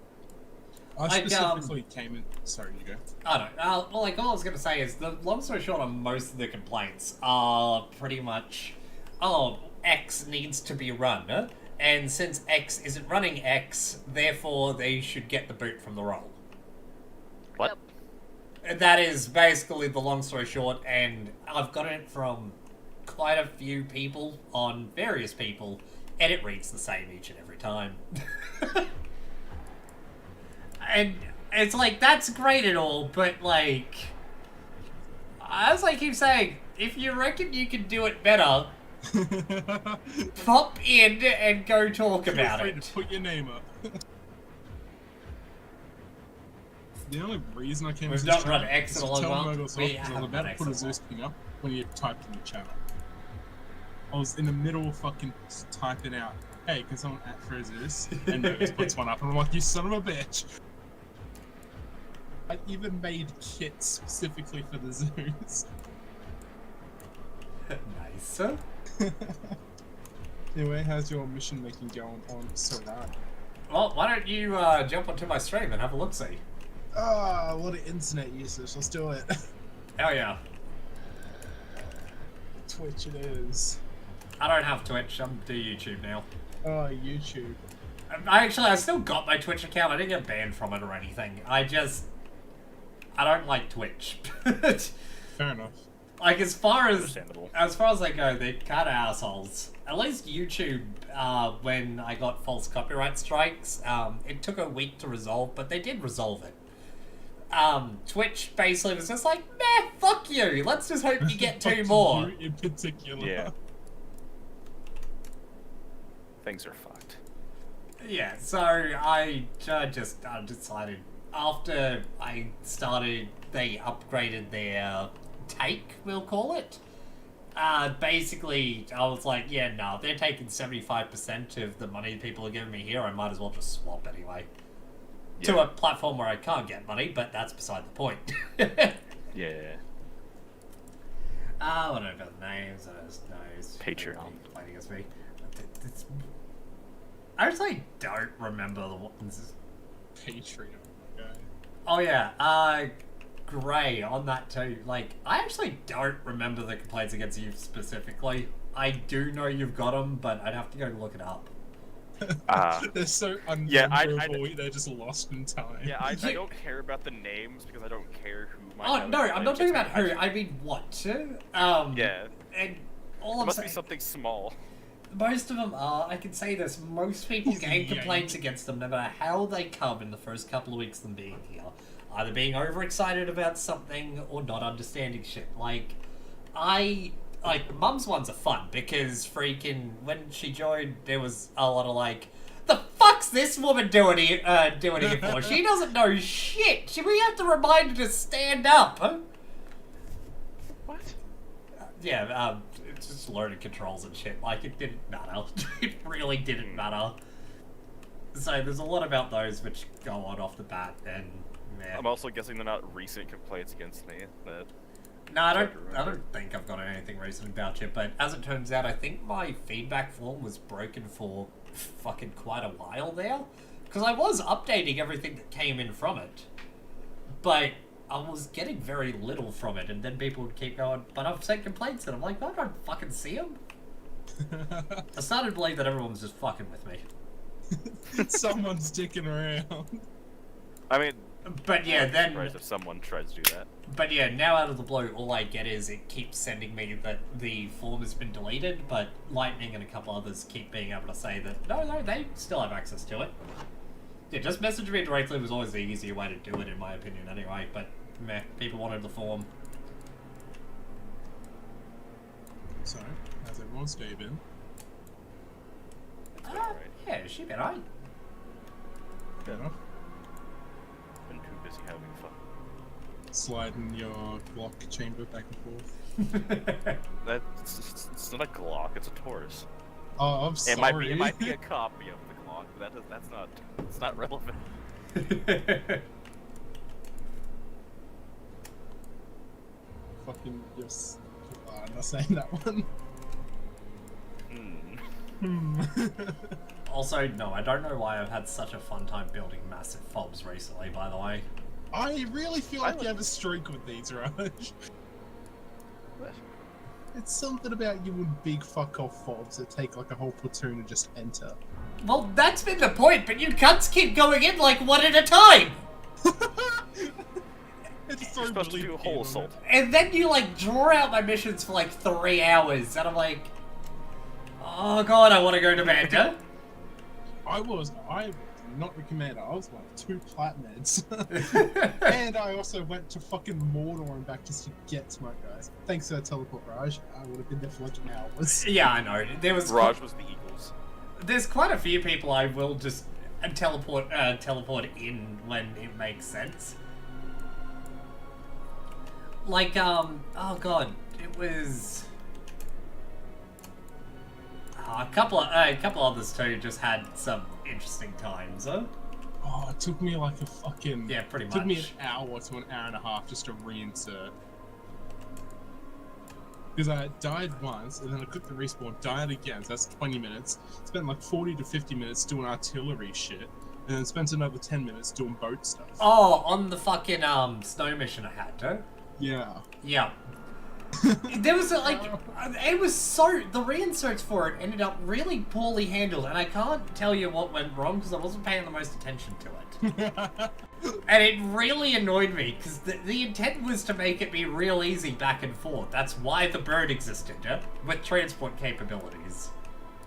Speaker 7: I specifically came in. Sorry, you go.
Speaker 1: I don't know. Well, like, all I was going to say is, the long story short on most of the complaints are pretty much, oh, X needs to be run, and since X isn't running X, therefore they should get the boot from the role.
Speaker 6: What?
Speaker 1: And that is basically the long story short, and I've got it from quite a few people on various people, and it reads the same each and every time. And it's like, that's great and all, but like, as I keep saying, if you reckon you can do it better, pop in and go talk
Speaker 7: Feel
Speaker 1: about
Speaker 7: free
Speaker 1: it.
Speaker 7: to put your name up. The only reason I came
Speaker 1: We've
Speaker 7: to
Speaker 1: not
Speaker 7: this
Speaker 1: run
Speaker 7: channel
Speaker 1: X
Speaker 7: is
Speaker 1: in a
Speaker 7: to
Speaker 1: long
Speaker 7: tell
Speaker 1: while.
Speaker 7: Murder Soft
Speaker 1: We
Speaker 7: because I was
Speaker 1: haven't
Speaker 7: about
Speaker 1: run
Speaker 7: to
Speaker 1: X
Speaker 7: put
Speaker 1: in
Speaker 7: a
Speaker 1: a
Speaker 7: Zeus thing up when you typed in the channel. I was in the middle of fucking typing out, "Hey, can someone at for a Zeus?" And Nerds puts one up, and I'm like, "You son of a bitch!" I even made kits specifically for the Zeus.
Speaker 1: Nice.
Speaker 7: Anyway, how's your mission making going on Solar?
Speaker 1: Well, why don't you jump onto my stream and have a look-see?
Speaker 7: Ah, a lot of internet usage. Let's do it.
Speaker 1: Hell yeah.
Speaker 7: Twitch it is.
Speaker 1: I don't have Twitch, I'm do YouTube now.
Speaker 7: Oh, YouTube.
Speaker 1: I still got my Twitch account, I didn't get banned from it or anything. I don't like Twitch.
Speaker 7: Fair enough.
Speaker 1: Like, as far as
Speaker 6: Understandable.
Speaker 1: they go, they're kind of assholes. At least YouTube, when I got false copyright strikes, it took a week to resolve, but they did resolve it. Twitch basically was just like, meh, fuck you, let's just hope you get 2 more.
Speaker 7: You in particular.
Speaker 6: Yeah. Things are fucked.
Speaker 1: Yeah, so I just decided, after I started, they upgraded their take, we'll call it. Basically, I was like, yeah, no, they're taking 75% of the money people are giving me here, I might as well just swap anyway. To a platform where I can't get money, but that's beside the point.
Speaker 6: Yeah.
Speaker 1: What about the names?
Speaker 6: Patreon.
Speaker 1: Playing against me. I actually don't remember the ones.
Speaker 7: Patreon. Okay.
Speaker 1: Oh yeah, Gray on that too. Like, I actually don't remember the complaints against you specifically. I do know you've got them, but I'd have to go look it up.
Speaker 7: They're so
Speaker 6: Yeah,
Speaker 7: unmemorable, they're just lost in time.
Speaker 6: Yeah, I don't care about the names because I don't care who my.
Speaker 1: Oh no, I'm not talking about who. I mean what?
Speaker 6: Yeah.
Speaker 1: And all
Speaker 6: It
Speaker 1: I'm
Speaker 6: must be
Speaker 1: saying,
Speaker 6: something small.
Speaker 1: most of them are. I can say this: most people gain
Speaker 7: Yeah.
Speaker 1: complaints against them, no matter how they come in the first couple of weeks of them being here. Either being overexcited about something or not understanding shit. Like, Mum's ones are fun because freaking when she joined, there was a lot of like, The fuck's this woman doing here for? She doesn't know shit. Should we have to remind her to stand up? Huh?
Speaker 6: What?
Speaker 1: Yeah, it's just loaded controls and shit. Like, it didn't matter. It really didn't matter. So there's a lot about those which go on off the bat, and meh.
Speaker 6: I'm also guessing they're not recent complaints against me. That
Speaker 1: No, I don't think I've got anything recent about you, but as it turns out, I think my feedback form was broken for fucking quite a while there. Because I was updating everything that came in from it. But I was getting very little from it, and then people would keep going, but I've sent complaints, and I'm like, I don't fucking see them. I started to believe that everyone was just fucking with me.
Speaker 7: Someone's dicking around.
Speaker 6: I mean,
Speaker 1: But yeah,
Speaker 6: I'm
Speaker 1: then...
Speaker 6: surprised if someone tries to do that.
Speaker 1: But yeah, now out of the blue, all I get is it keeps sending me that the form has been deleted, but Lightning and a couple others keep being able to say that, no, they still have access to it. Yeah, just message me directly was always the easier way to do it, in my opinion, anyway, but meh, people wanted the form.
Speaker 7: So, how's everyone's day been?
Speaker 1: Yeah, she been alright.
Speaker 7: Fair enough.
Speaker 6: Been too busy having fun.
Speaker 7: Sliding your block chamber back and forth.
Speaker 6: It's not a Glock, it's a Taurus.
Speaker 7: Oh, I'm
Speaker 6: It
Speaker 7: sorry.
Speaker 6: might be a copy of the Glock, but it's not relevant.
Speaker 7: Fucking just. I'm not saying that one.
Speaker 6: Hmm.
Speaker 1: Also, no, I don't know why I've had such a fun time building massive fobs recently, by the way.
Speaker 7: I really feel like you have a streak with these, Raj.
Speaker 6: What?
Speaker 7: It's something about you and big fuck off fobs that take like a whole platoon to just enter.
Speaker 1: Well, that's been the point, but you cunts keep going in like one at a time!
Speaker 7: It's so
Speaker 6: You're supposed to
Speaker 7: really
Speaker 6: do a whole
Speaker 7: pure.
Speaker 6: assault.
Speaker 1: And then you, like, draw out my missions for, like, 3 hours, and I'm like... Oh god, I want to go to bed.
Speaker 7: I was not the commander, I was like 2 platmeds. And I also went to fucking Mordor and back just to get smoke, guys. Thanks to that teleport, Raj. I would have been there for like hours.
Speaker 1: Yeah, I know. There was...
Speaker 6: Raj was the Eagles.
Speaker 1: There's quite a few people I will just teleport in when it makes sense. Like, oh god, it was... a couple others too just had some interesting times, huh?
Speaker 7: Oh, it took me like a fucking...
Speaker 1: Yeah, pretty
Speaker 7: It took me an
Speaker 1: much.
Speaker 7: hour to an hour and a half just to reinsert. Because I died once, and then I clicked the respawn, died again, so that's 20 minutes. Spent like 40 to 50 minutes doing artillery shit, and then spent another 10 minutes doing boat stuff.
Speaker 1: Oh, on the fucking snow mission I had, huh?
Speaker 7: Yeah.
Speaker 1: Yeah. There was like, it was so, the reinserts for it ended up really poorly handled, and I can't tell you what went wrong because I wasn't paying the most attention to it. And it really annoyed me because the intent was to make it be real easy back and forth. That's why the bird existed, with transport capabilities.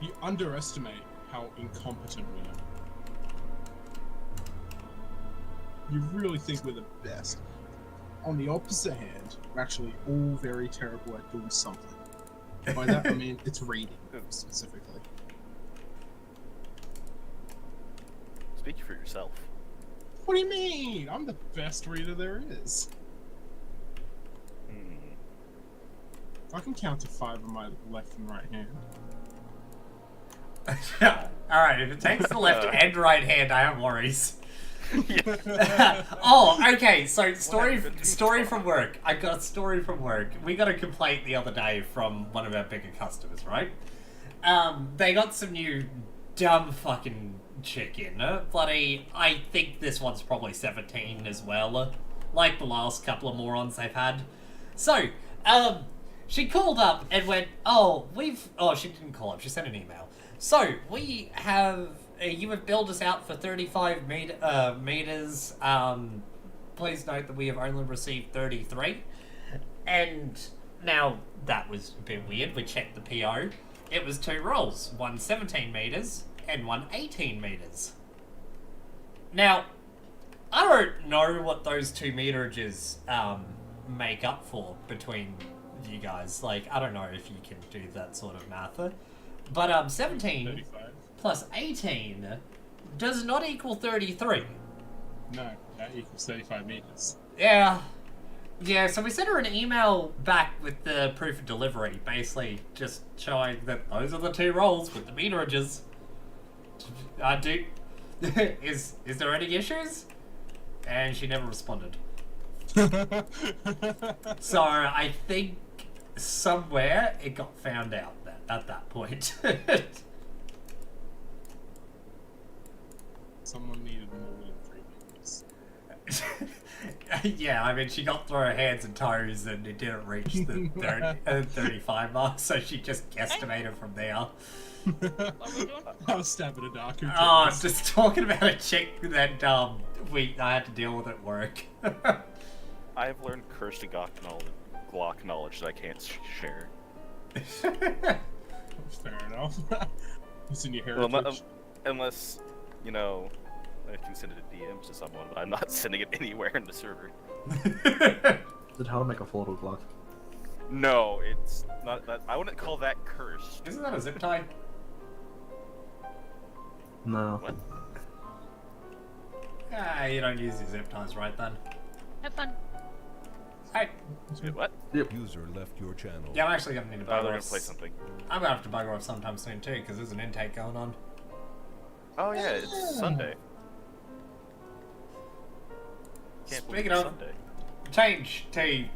Speaker 7: You underestimate how incompetent we are. You really think we're the best. On the opposite hand, we're actually all very terrible at doing something. By that I mean it's reading, specifically.
Speaker 6: Speak for yourself.
Speaker 7: What do you mean? I'm the best reader there is.
Speaker 6: Hmm.
Speaker 7: I can count to 5 on my left and right hand.
Speaker 1: Alright, if it takes the left and right hand, I have worries. Oh, okay, so story from work. I got a story from work. We got a complaint the other day from one of our bigger customers, right? They got some new dumb fucking chick in. Bloody, I think this one's probably 17 as well. Like the last couple of morons they've had. So, she called up and went, she didn't call up, she sent an email. So, we have... you have billed us out for 35 meters. Please note that we have only received 33. And now, that was a bit weird. We checked the PO. It was 2 rolls. One 17 meters and one 18 meters. Now, I don't know what those 2 meterages make up for between you guys. Like, I don't know if you can do that sort of math. But 17...
Speaker 7: 35.
Speaker 1: plus 18 does not equal 33.
Speaker 7: No, that equals 35 meters.
Speaker 1: Yeah. Yeah, so we sent her an email back with the proof of delivery, basically just showing that those are the 2 rolls with the meterages. Is there any issues? And she never responded. So I think somewhere it got found out at that point.
Speaker 7: Someone needed more than 3 meters.
Speaker 1: Yeah, I mean, she got through her hands and toes and it didn't reach the 35 mark, so she just guesstimated from there.
Speaker 8: What are we doing?
Speaker 7: I was stabbing a dark.
Speaker 1: Oh, just talking about a chick that I had to deal with at work.
Speaker 6: I have learned cursed Glock knowledge that I can't share.
Speaker 7: Fair enough. It's in your heritage.
Speaker 6: Well, unless, you know, I can send it to DMs to someone, but I'm not sending it anywhere in the server.
Speaker 5: Is it how to make a photo Glock?
Speaker 6: No, it's not that. I wouldn't call that cursed.
Speaker 1: Isn't that a zip tie?
Speaker 5: No.
Speaker 6: What?
Speaker 1: Ah, you don't use your zip ties, right then?
Speaker 8: Have fun.
Speaker 1: Hey.
Speaker 6: Wait, what?
Speaker 3: User left your channel.
Speaker 1: Yeah, I'm actually gonna need to
Speaker 6: Oh,
Speaker 1: bugger
Speaker 6: they're gonna
Speaker 1: off.
Speaker 6: play something.
Speaker 1: I'm gonna have to bugger off sometime soon too, because there's an intake going on.
Speaker 6: Oh yeah, it's Sunday. Can't believe
Speaker 1: Speaking
Speaker 6: it's
Speaker 1: of-
Speaker 6: Sunday.
Speaker 1: Change to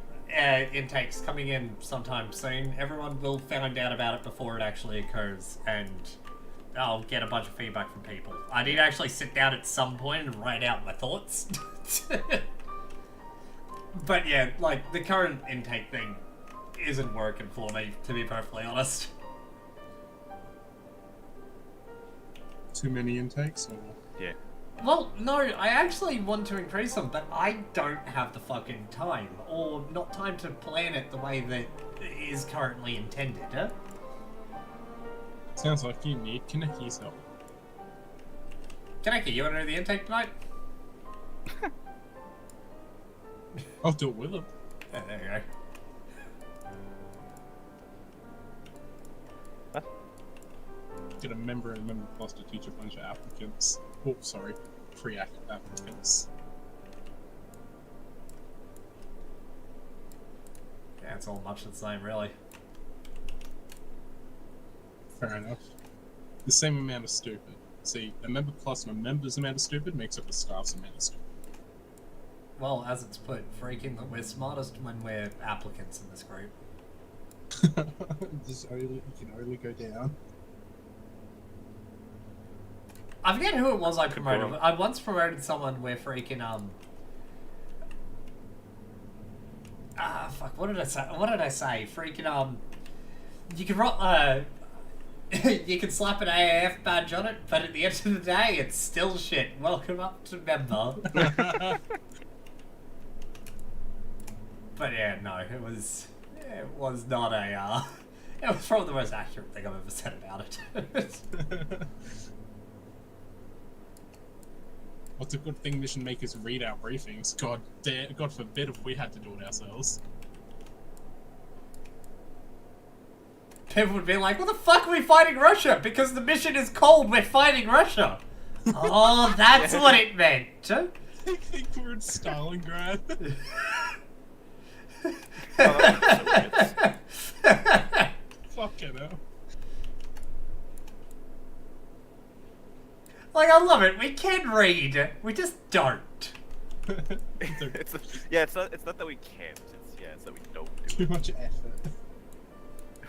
Speaker 1: intakes coming in sometime soon. Everyone will find out about it before it actually occurs, and I'll get a bunch of feedback from people. I need to actually sit down at some point and write out my thoughts. But yeah, like, the current intake thing isn't working for me, to be perfectly honest.
Speaker 7: Too many intakes, or
Speaker 6: Yeah.
Speaker 1: Well, no, I actually want to increase them, but I don't have the fucking time, or not time to plan it the way that is currently intended. Huh?
Speaker 7: sounds like you need Kaneki's help.
Speaker 1: Kaneki, you want to do the intake tonight?
Speaker 7: I'll do it with him.
Speaker 1: Yeah, there you go.
Speaker 7: Get a member and member plus to teach a bunch of applicants. Oh, sorry, applicants.
Speaker 1: Yeah, it's all much the same, really.
Speaker 7: Fair enough. The same amount of stupid. See, a member plus a member's amount of stupid makes up the staff's amount of stupid.
Speaker 1: Well, as it's put, freaking that we're smartest when we're applicants in this group.
Speaker 7: You can only go down.
Speaker 1: I forget who it was I promoted.
Speaker 6: Cool.
Speaker 1: I once promoted someone where freaking fuck, what did I say? Freaking you can you can slap an AAF badge on it, but at the end of the day, it's still shit. Welcome up to member. But yeah, no, it was not a it was probably the most accurate thing I've ever said about it.
Speaker 7: What's a good thing mission makers read our briefings? God forbid if we had to do it ourselves.
Speaker 1: People would be like, what the fuck are we fighting Russia? Because the mission is cold, we're fighting Russia. Oh, that's what it meant.
Speaker 7: I think we're in Stalingrad. Fucking hell.
Speaker 1: Like, I love it. We can read. We just don't.
Speaker 6: It's not that we can't. It's that we don't do
Speaker 7: Too
Speaker 6: it.
Speaker 7: much effort.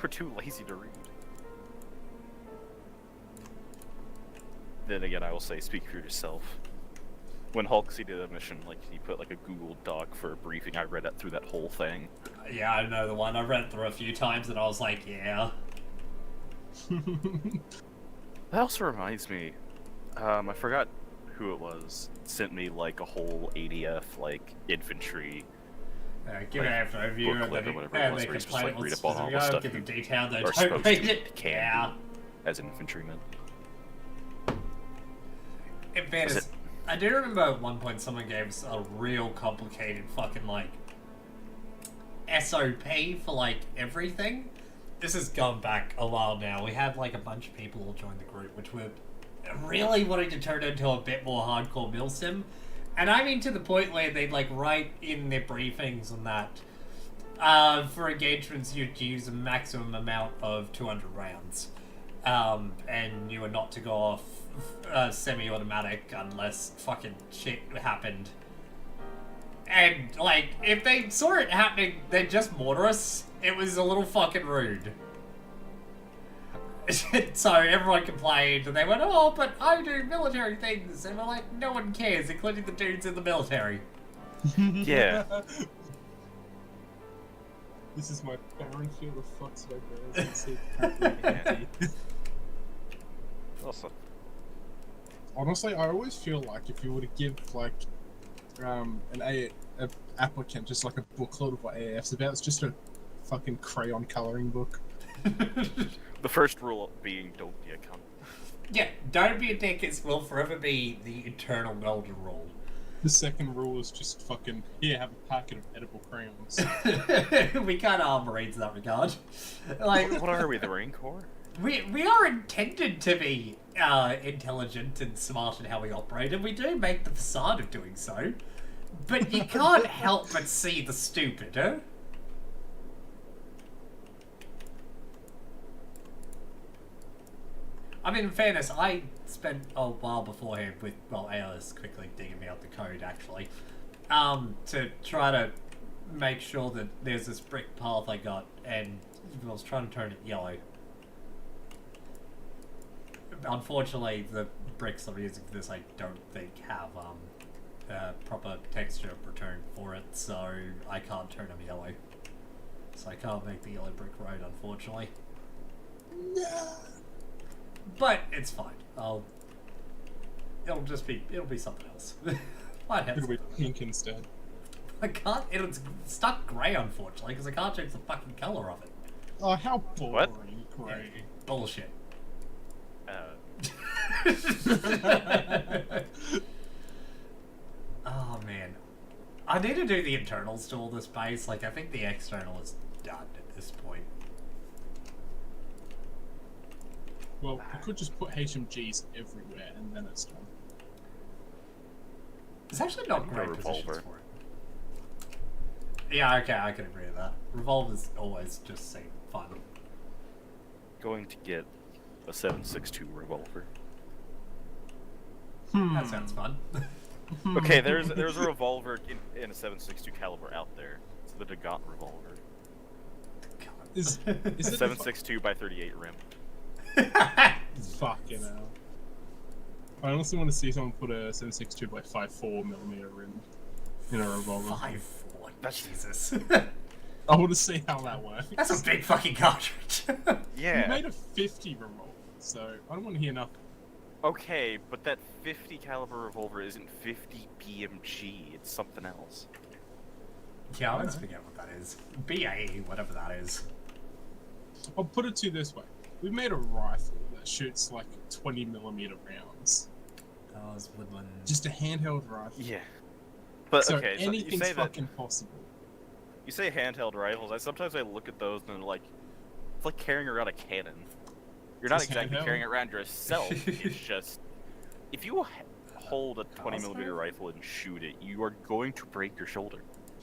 Speaker 6: We're too lazy to read. Then again, I will say, speak for yourself. When Hulksy did a mission, like, he put like a Google Doc for a briefing, I read it through that whole thing.
Speaker 1: Yeah, I know the one. I read it through a few times and I was like, yeah.
Speaker 6: That also reminds me, I forgot who it was, sent me like a whole ADF, like, infantry.
Speaker 1: Give an
Speaker 6: Like,
Speaker 1: overview and
Speaker 6: booklet
Speaker 1: then
Speaker 6: or whatever it was,
Speaker 1: they
Speaker 6: where you just,
Speaker 1: complain
Speaker 6: like, read
Speaker 1: what's
Speaker 6: up on all the
Speaker 1: specific.
Speaker 6: stuff
Speaker 1: Give them
Speaker 6: you
Speaker 1: detail, they
Speaker 6: are
Speaker 1: don't
Speaker 6: supposed
Speaker 1: read
Speaker 6: to
Speaker 1: it.
Speaker 6: can
Speaker 1: Yeah.
Speaker 6: do as an infantryman.
Speaker 1: In fairness,
Speaker 6: Is it-
Speaker 1: I do remember at one point someone gave us a real complicated fucking, like, SOP for, like, everything. This has gone back a while now. We had, like, a bunch of people all join the group, which were really wanting to turn it into a bit more hardcore milsim. And I mean to the point where they like write in their briefings on that for engagements you'd use a maximum amount of 200 rounds. And you were not to go off semi-automatic unless fucking shit happened. And, like, if they saw it happening, they'd just mortar us. It was a little fucking rude. So everyone complained, and they went, oh, but I do military things. And we're like, no one cares, including the dudes in the military.
Speaker 6: Yeah.
Speaker 7: This is my barren field of fucks right there.
Speaker 6: Also,
Speaker 7: Honestly, I always feel like if you were to give like an applicant just like a booklet of what AAF's about, it's just a fucking crayon coloring book.
Speaker 6: the first rule being don't be a cunt.
Speaker 1: Yeah, don't be a dick will forever be the eternal golden rule.
Speaker 7: The second rule is just fucking, have a packet of edible crayons.
Speaker 1: We kind of are Marines in that regard. Like,
Speaker 6: What are we, the Marine Corps?
Speaker 1: we are intended to be intelligent and smart in how we operate, and we do make the facade of doing so. But you can't help but see the stupid, huh? I mean, in fairness, I spent a while beforehand with, well, AOS quickly digging me out the code, actually, to try to make sure that there's this brick path I got, and I was trying to turn it yellow. Unfortunately, the bricks I'm using for this, I don't think have proper texture return for it, so I can't turn them yellow. So I can't make the yellow brick road, unfortunately. But it's fine. It'll be something else. Might have
Speaker 7: It'll be pink instead.
Speaker 1: I can't. It's stuck grey, unfortunately, because I can't change the fucking color of it.
Speaker 7: Oh, how boring,
Speaker 6: What?
Speaker 7: Gray.
Speaker 1: Bullshit. Oh man, I need to do the internals to all this base. Like, I think the external is done at this point.
Speaker 7: Well, you could just put HMGs everywhere and then it's done.
Speaker 1: It's actually not
Speaker 6: think a
Speaker 1: great positions
Speaker 6: revolver.
Speaker 1: for it. Yeah, okay, I can agree with that. Revolvers always just seem fun.
Speaker 6: Going to get a 7.62 revolver.
Speaker 1: That sounds fun.
Speaker 6: Okay, there's a revolver in a 7.62 caliber out there. It's the Dagat revolver.
Speaker 7: Is it
Speaker 6: 7.62 by 38 rim.
Speaker 7: Fucking hell. I honestly want to see someone put a 7.62 by 5.4mm rim in a revolver.
Speaker 1: 5.4.
Speaker 6: That's-
Speaker 1: Jesus.
Speaker 7: I want to see how that works.
Speaker 1: That's a big fucking cartridge.
Speaker 6: Yeah.
Speaker 7: You made a 50 revolver, so I don't want to hear nothing.
Speaker 6: Okay, but that 50 caliber revolver isn't 50 PMG. It's something else.
Speaker 1: Yeah, I always forget what that is. BAE, whatever that is.
Speaker 7: I'll put it to you this way. We made a rifle that shoots like 20mm rounds.
Speaker 1: Oh, it's Woodland.
Speaker 7: Just a handheld rifle.
Speaker 6: Yeah. But
Speaker 7: So
Speaker 6: okay, so you
Speaker 7: anything's
Speaker 6: say that
Speaker 7: fucking possible.
Speaker 6: you say handheld rifles. Sometimes I look at those and like it's like carrying around a cannon. You're not
Speaker 7: Just
Speaker 6: exactly
Speaker 7: handheld?
Speaker 6: carrying it around yourself. It's just if you hold a 20mm rifle and shoot it, you are going to break your shoulder.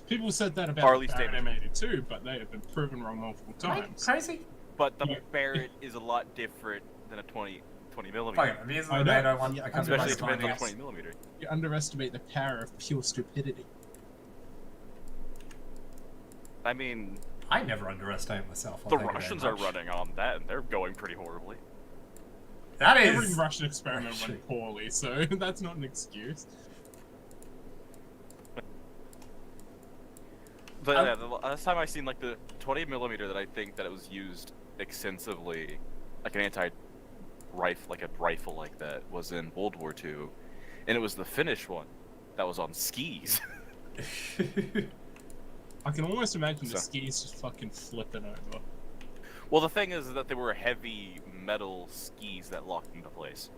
Speaker 7: People said that about
Speaker 6: Harley
Speaker 7: the Barrett
Speaker 6: Davidson.
Speaker 7: M82, but they have been proven wrong multiple
Speaker 1: Am I
Speaker 7: times.
Speaker 1: crazy?
Speaker 6: But the
Speaker 7: Yeah.
Speaker 6: Barrett is a lot different than a 20 millimeter.
Speaker 1: Fuck it, I'm using
Speaker 7: I
Speaker 1: the
Speaker 7: know.
Speaker 1: NATO one.
Speaker 7: Yeah,
Speaker 1: I can't
Speaker 6: Especially
Speaker 1: be
Speaker 6: if it's
Speaker 1: finding
Speaker 6: a
Speaker 1: it.
Speaker 6: 20 millimeter.
Speaker 7: You underestimate the power of pure stupidity.
Speaker 6: I mean,
Speaker 1: I never underestimate myself. I'll
Speaker 6: the
Speaker 1: thank you very
Speaker 6: Russians are
Speaker 1: much.
Speaker 6: running on that, and they're going pretty horribly.
Speaker 1: That
Speaker 7: Every
Speaker 1: is.
Speaker 7: Russian experiment
Speaker 1: Shit.
Speaker 7: went poorly, so that's not an excuse.
Speaker 6: But the last time I seen like the 20 millimeter that I think that it was used extensively, like an anti-rifle, like a rifle like that, was in World War II, and it was the Finnish one that was on skis.
Speaker 7: I can almost imagine the
Speaker 6: So-
Speaker 7: skis just fucking flipping over.
Speaker 6: Well, the thing is that they were heavy metal skis that locked into place.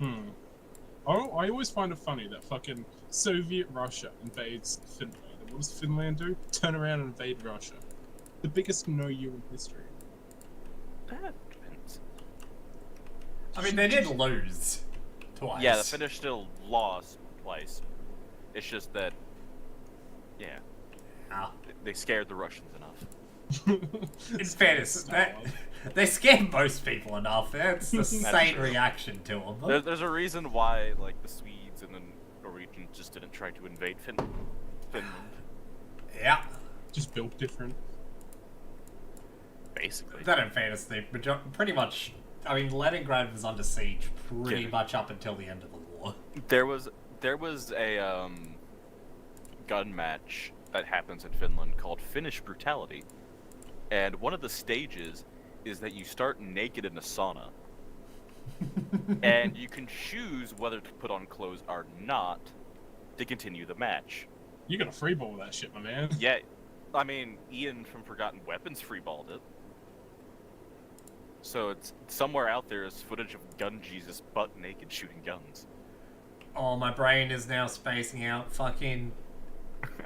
Speaker 7: I always find it funny that fucking Soviet Russia invades Finland. And what does Finland do? Turn around and invade Russia. The biggest no-you in history.
Speaker 6: That depends.
Speaker 1: I mean, they did lose twice.
Speaker 6: Yeah, the Finnish still lost twice. It's just that, yeah,
Speaker 1: Ah.
Speaker 6: they scared the Russians enough.
Speaker 1: In fairness, they scared most people enough. That's the same
Speaker 6: true.
Speaker 1: reaction to them.
Speaker 6: There's a reason why, like, the Swedes and the Norwegians just didn't try to invade Finland.
Speaker 1: Yeah.
Speaker 7: Just built different.
Speaker 6: Basically.
Speaker 1: That in fairness, they pretty much. I mean, Leningrad was under siege pretty
Speaker 6: Yeah.
Speaker 1: much up until the end of the war.
Speaker 6: There was a gun match that happens in Finland called Finnish Brutality, and one of the stages is that you start naked in a sauna, and you can choose whether to put on clothes or not to continue the match.
Speaker 7: You got a free ball with that shit, my man.
Speaker 6: Yeah, I mean, Ian from Forgotten Weapons freeballed it. So it's somewhere out there is footage of Gun Jesus butt naked shooting guns.
Speaker 1: Oh, my brain is now spacing out. Fucking.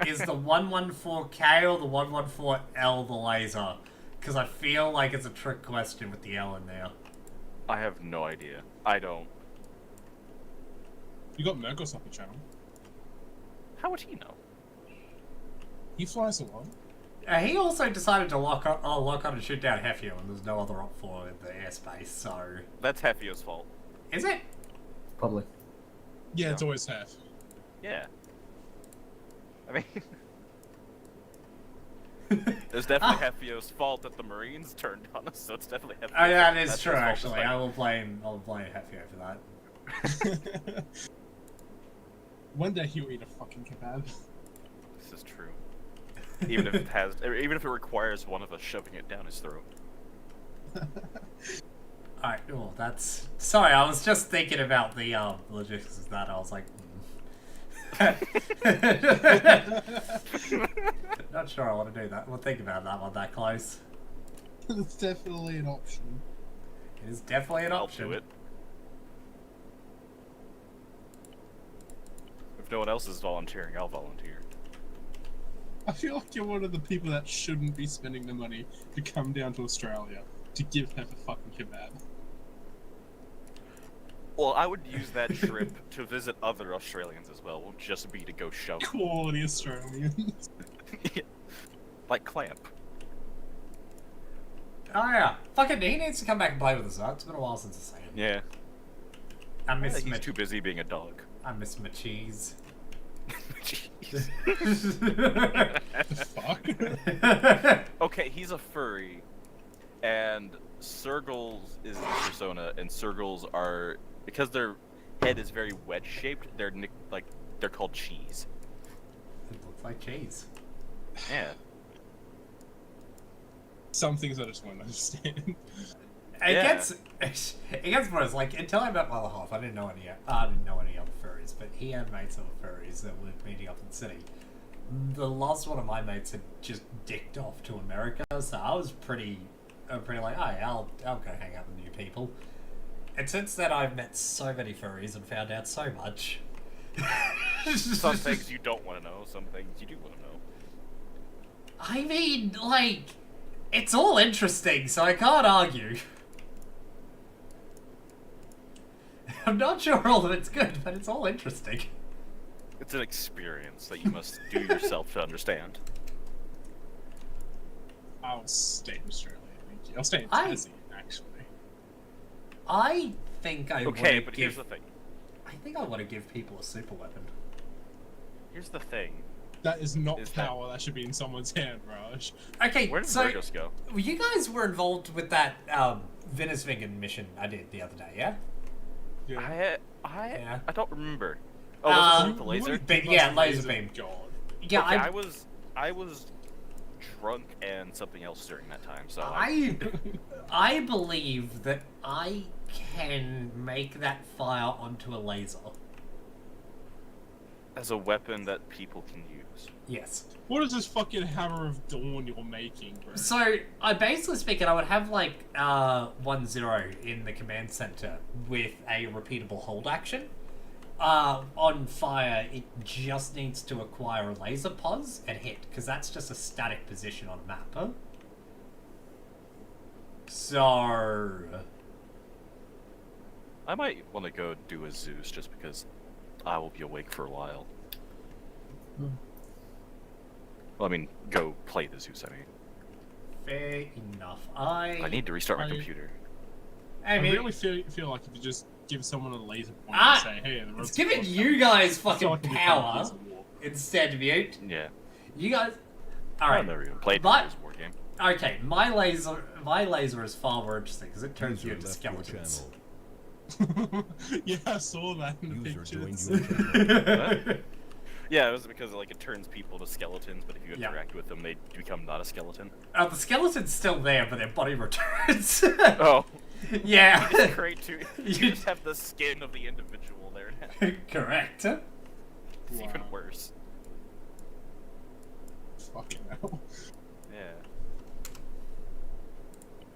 Speaker 1: Is the 114K or the 114L the laser? Because I feel like it's a trick question with the L in there.
Speaker 6: I have no idea. I don't.
Speaker 7: You got Merkos up the channel.
Speaker 6: How would he know?
Speaker 7: He flies a lot.
Speaker 1: He also decided to lock on and shoot down Hefio, and there's no other op for in the airspace, so...
Speaker 6: That's Hefio's fault.
Speaker 1: Is it?
Speaker 5: Probably.
Speaker 7: Yeah, it's always half.
Speaker 6: Yeah. I mean... There's definitely Hefio's fault that the Marines turned on us, so it's definitely Hefio's
Speaker 1: Oh yeah,
Speaker 6: fault.
Speaker 1: that is
Speaker 6: That's
Speaker 1: true,
Speaker 6: his fault
Speaker 1: actually.
Speaker 6: this
Speaker 1: I
Speaker 6: time.
Speaker 1: will blame Hefio for that.
Speaker 7: One day he'll eat a fucking kebab.
Speaker 6: This is true. Even if it requires one of us shoving it down his throat.
Speaker 1: Alright, well, that's... Sorry, I was just thinking about the logistics of that. I was like... Not sure I want to do that. We'll think about that one that close.
Speaker 7: It's definitely an option.
Speaker 1: It is definitely an
Speaker 6: I'll
Speaker 1: option.
Speaker 6: do it. If no one else is volunteering, I'll volunteer.
Speaker 7: I feel like you're one of the people that shouldn't be spending the money to come down to Australia to give them a fucking kebab.
Speaker 6: Well, I would use that trip to visit other Australians as well. Won't just be to go shove.
Speaker 7: Quality Australians.
Speaker 6: Like Clamp.
Speaker 1: Oh yeah. Fucking, he needs to come back and play with us, huh? It's been a while since I've seen him.
Speaker 6: Yeah.
Speaker 1: I miss
Speaker 6: He's
Speaker 1: my...
Speaker 6: too busy being a dog.
Speaker 1: I miss my cheese.
Speaker 6: Jeez.
Speaker 7: Fuck.
Speaker 6: Okay, he's a furry, and Sergals is his persona, and Sergals are, because their head is very wedge-shaped, they're they're called cheese.
Speaker 1: It looks like cheese.
Speaker 6: Yeah.
Speaker 7: Some things I just won't understand.
Speaker 1: It
Speaker 6: Yeah.
Speaker 1: gets worse. Like until I met my other half, I didn't know any other furries, but he had mates that were furries that were meeting up in the city. The last one of my mates had just dicked off to America, so I was pretty like, oh, yeah, I'll go hang out with new people. And since then, I've met so many furries and found out so much.
Speaker 6: Some things you don't want to know, some things you do want to know.
Speaker 1: I mean, like, it's all interesting, so I can't argue. I'm not sure all of it's good, but it's all interesting.
Speaker 6: It's an experience that you must do yourself to understand.
Speaker 7: I'll stay in Australia. Thank you. I'll stay in
Speaker 1: I-
Speaker 7: Tassie, actually.
Speaker 1: I think I
Speaker 6: Okay,
Speaker 1: want
Speaker 6: but
Speaker 1: to
Speaker 6: here's
Speaker 1: give...
Speaker 6: the thing.
Speaker 1: I think I want to give people a super weapon.
Speaker 6: Here's the thing.
Speaker 7: That is not
Speaker 6: Is that-
Speaker 7: power that should be in someone's hand, Raj.
Speaker 1: Okay,
Speaker 6: Where did
Speaker 1: so
Speaker 6: Virgos go?
Speaker 1: you guys were involved with that Venusvingen mission I did the other day, yeah?
Speaker 7: Yeah.
Speaker 6: I don't remember. Oh, was it with the laser?
Speaker 1: But yeah, laser beam.
Speaker 7: God.
Speaker 1: Yeah,
Speaker 6: Okay, I was drunk and something else during that time, so
Speaker 1: I believe that I can make that fire onto a laser.
Speaker 6: as a weapon that people can use.
Speaker 1: Yes.
Speaker 7: What is this fucking hammer of dawn you're making, bro?
Speaker 1: So, I basically speaking, I would have like 1-0 in the command center with a repeatable hold action. On fire, it just needs to acquire a laser pause and hit, because that's just a static position on a map. Huh? So,
Speaker 6: I might want to go do a Zeus just because I will be awake for a while. Well, I mean, go play the Zeus. I mean,
Speaker 1: Fair enough.
Speaker 6: I need to restart my
Speaker 7: I-
Speaker 6: computer.
Speaker 1: I
Speaker 7: I
Speaker 1: mean,
Speaker 7: really feel like if you just give someone a laser point
Speaker 1: Ah,
Speaker 7: and say, "Hey, the
Speaker 1: it's
Speaker 7: road's
Speaker 1: giving
Speaker 7: closed,"
Speaker 1: you guys
Speaker 7: I feel
Speaker 1: fucking
Speaker 7: like it'd be
Speaker 1: power
Speaker 7: Gears of War.
Speaker 1: instead of you.
Speaker 6: Yeah.
Speaker 1: You guys.
Speaker 6: I've
Speaker 1: Alright.
Speaker 6: never even played
Speaker 1: But-
Speaker 6: this war game.
Speaker 1: Okay, my laser is far more interesting because it turns you
Speaker 3: User
Speaker 1: into
Speaker 3: left your
Speaker 1: skeletons.
Speaker 3: channel.
Speaker 7: Yeah, I saw that in the
Speaker 3: User joined
Speaker 7: pictures.
Speaker 3: your channel.
Speaker 6: Yeah, it was because like it turns people to skeletons, but if you
Speaker 1: Yeah.
Speaker 6: interact with them, they become not a skeleton.
Speaker 1: The skeleton's still there, but their body returns.
Speaker 6: Oh,
Speaker 1: Yeah.
Speaker 6: it's great too. You just have the skin of the individual there now.
Speaker 1: Correct.
Speaker 6: It's even
Speaker 7: Wow.
Speaker 6: worse.
Speaker 7: Fucking hell.
Speaker 6: Yeah.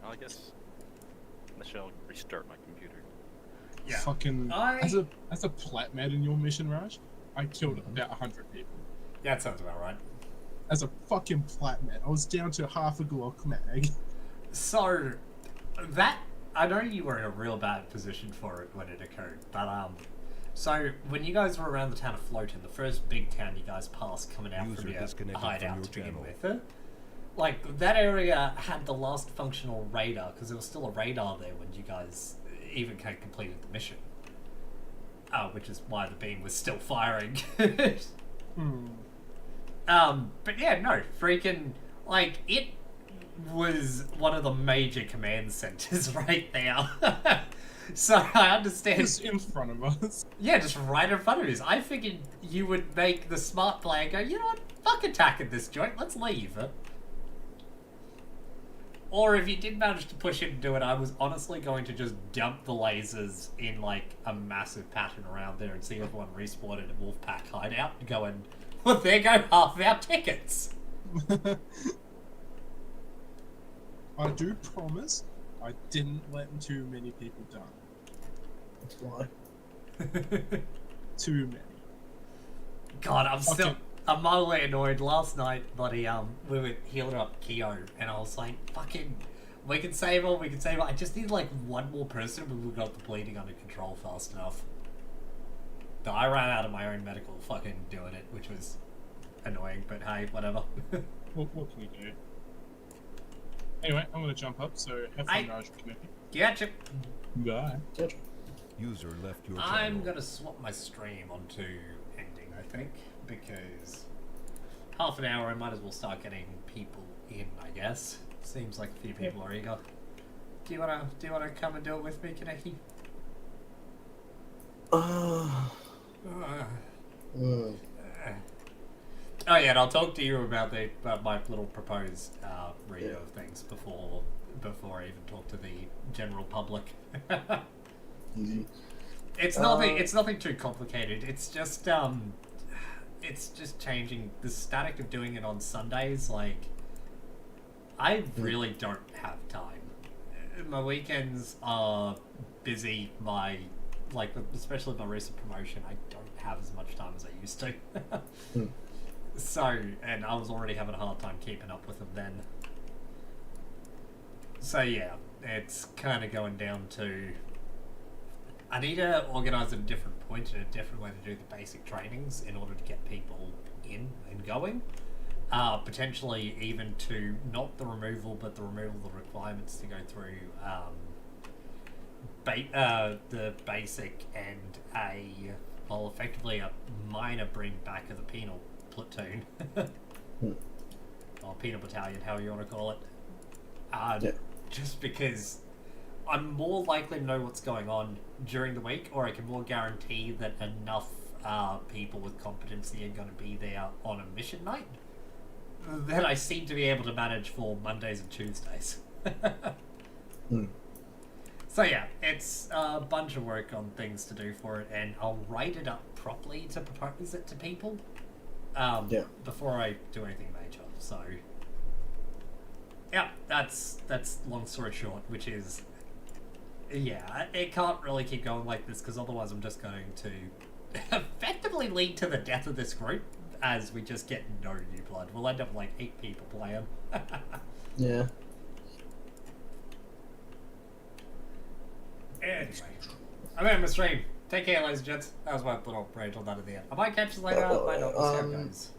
Speaker 6: Well, I guess I shall restart my computer.
Speaker 1: Yeah.
Speaker 7: Fucking
Speaker 1: I-
Speaker 7: as a plat med in your mission, Raj, I killed about 100 people.
Speaker 1: That sounds about right.
Speaker 7: As a fucking plat med, I was down to half a Glock mag.
Speaker 1: So, that I know you were in a real bad position for it when it occurred, but so when you guys were around the town of Floaton, the first big town you guys passed coming out
Speaker 3: User
Speaker 1: from your
Speaker 3: disconnected from
Speaker 1: hideout
Speaker 3: your
Speaker 1: to begin
Speaker 3: channel.
Speaker 1: with, like that area had the last functional radar because there was still a radar there when you guys even completed the mission. Which is why the beam was still firing. But yeah, no, freaking, like, it was one of the major command centers right there. So I understand.
Speaker 7: Just in front of us.
Speaker 1: Yeah, just right in front of us. I figured you would make the smart play and go, you know what, fuck attacking this joint, let's leave. Or if you did manage to push him to do it, I was honestly going to just dump the lasers in like a massive pattern around there and see everyone respawn at a Wolfpack hideout going, well, there go half our tickets.
Speaker 7: I do promise I didn't let too many people die.
Speaker 5: That's why.
Speaker 7: Too many.
Speaker 1: God,
Speaker 7: Okay.
Speaker 1: I'm mildly annoyed. Last night, buddy, we were healing up Keo, and I was like, fucking, we can save her, we can save her. I just need like one more person, but we got the bleeding under control fast enough. But I ran out of my own medical fucking doing it, which was annoying, but hey, whatever.
Speaker 7: What can you do? Anyway, I'm gonna jump up, so have fun, Raj, connecting.
Speaker 1: Gotcha.
Speaker 7: Bye.
Speaker 3: User left your channel.
Speaker 1: I'm gonna swap my stream onto ending, I think, because half an hour I might as well start getting people in, I guess. Seems like a few people are eager. Do you wanna come and do it with me, Kaneki? Oh yeah, and I'll talk to you about my little proposed read of things before I even talk to the general public.
Speaker 5: Easy.
Speaker 1: It's nothing. It's nothing too complicated. It's just changing the static of doing it on Sundays. Like, I really don't have time. My weekends are busy. Especially my recent promotion, I don't have as much time as I used to. So, and I was already having a hard time keeping up with them then. So yeah, it's kind of going down to, I need to organise at a different point and a different way to do the basic trainings in order to get people in and going. Potentially even to, not the removal, but the removal of the requirements to go through the basic and effectively a minor bring back of the penal platoon. Or penal battalion, however you want to call it. Just because I'm more likely to know what's going on during the week, or I can more guarantee that enough people with competency are going to be there on a mission night that I seem to be able to manage for Mondays and Tuesdays. So yeah, it's a bunch of work on things to do for it, and I'll write it up properly to propose it to people before I do anything major. So yeah, that's long story short, which is, yeah, it can't really keep going like this because otherwise I'm just going to effectively lead to the death of this group as we just get no new blood. We'll end up with like 8 people playing.
Speaker 5: Yeah.
Speaker 1: Anyway, I'm in the stream. Take care, ladies and gents. That was my little rage on that at the end. I might catch you later. I might not. We'll see how it goes.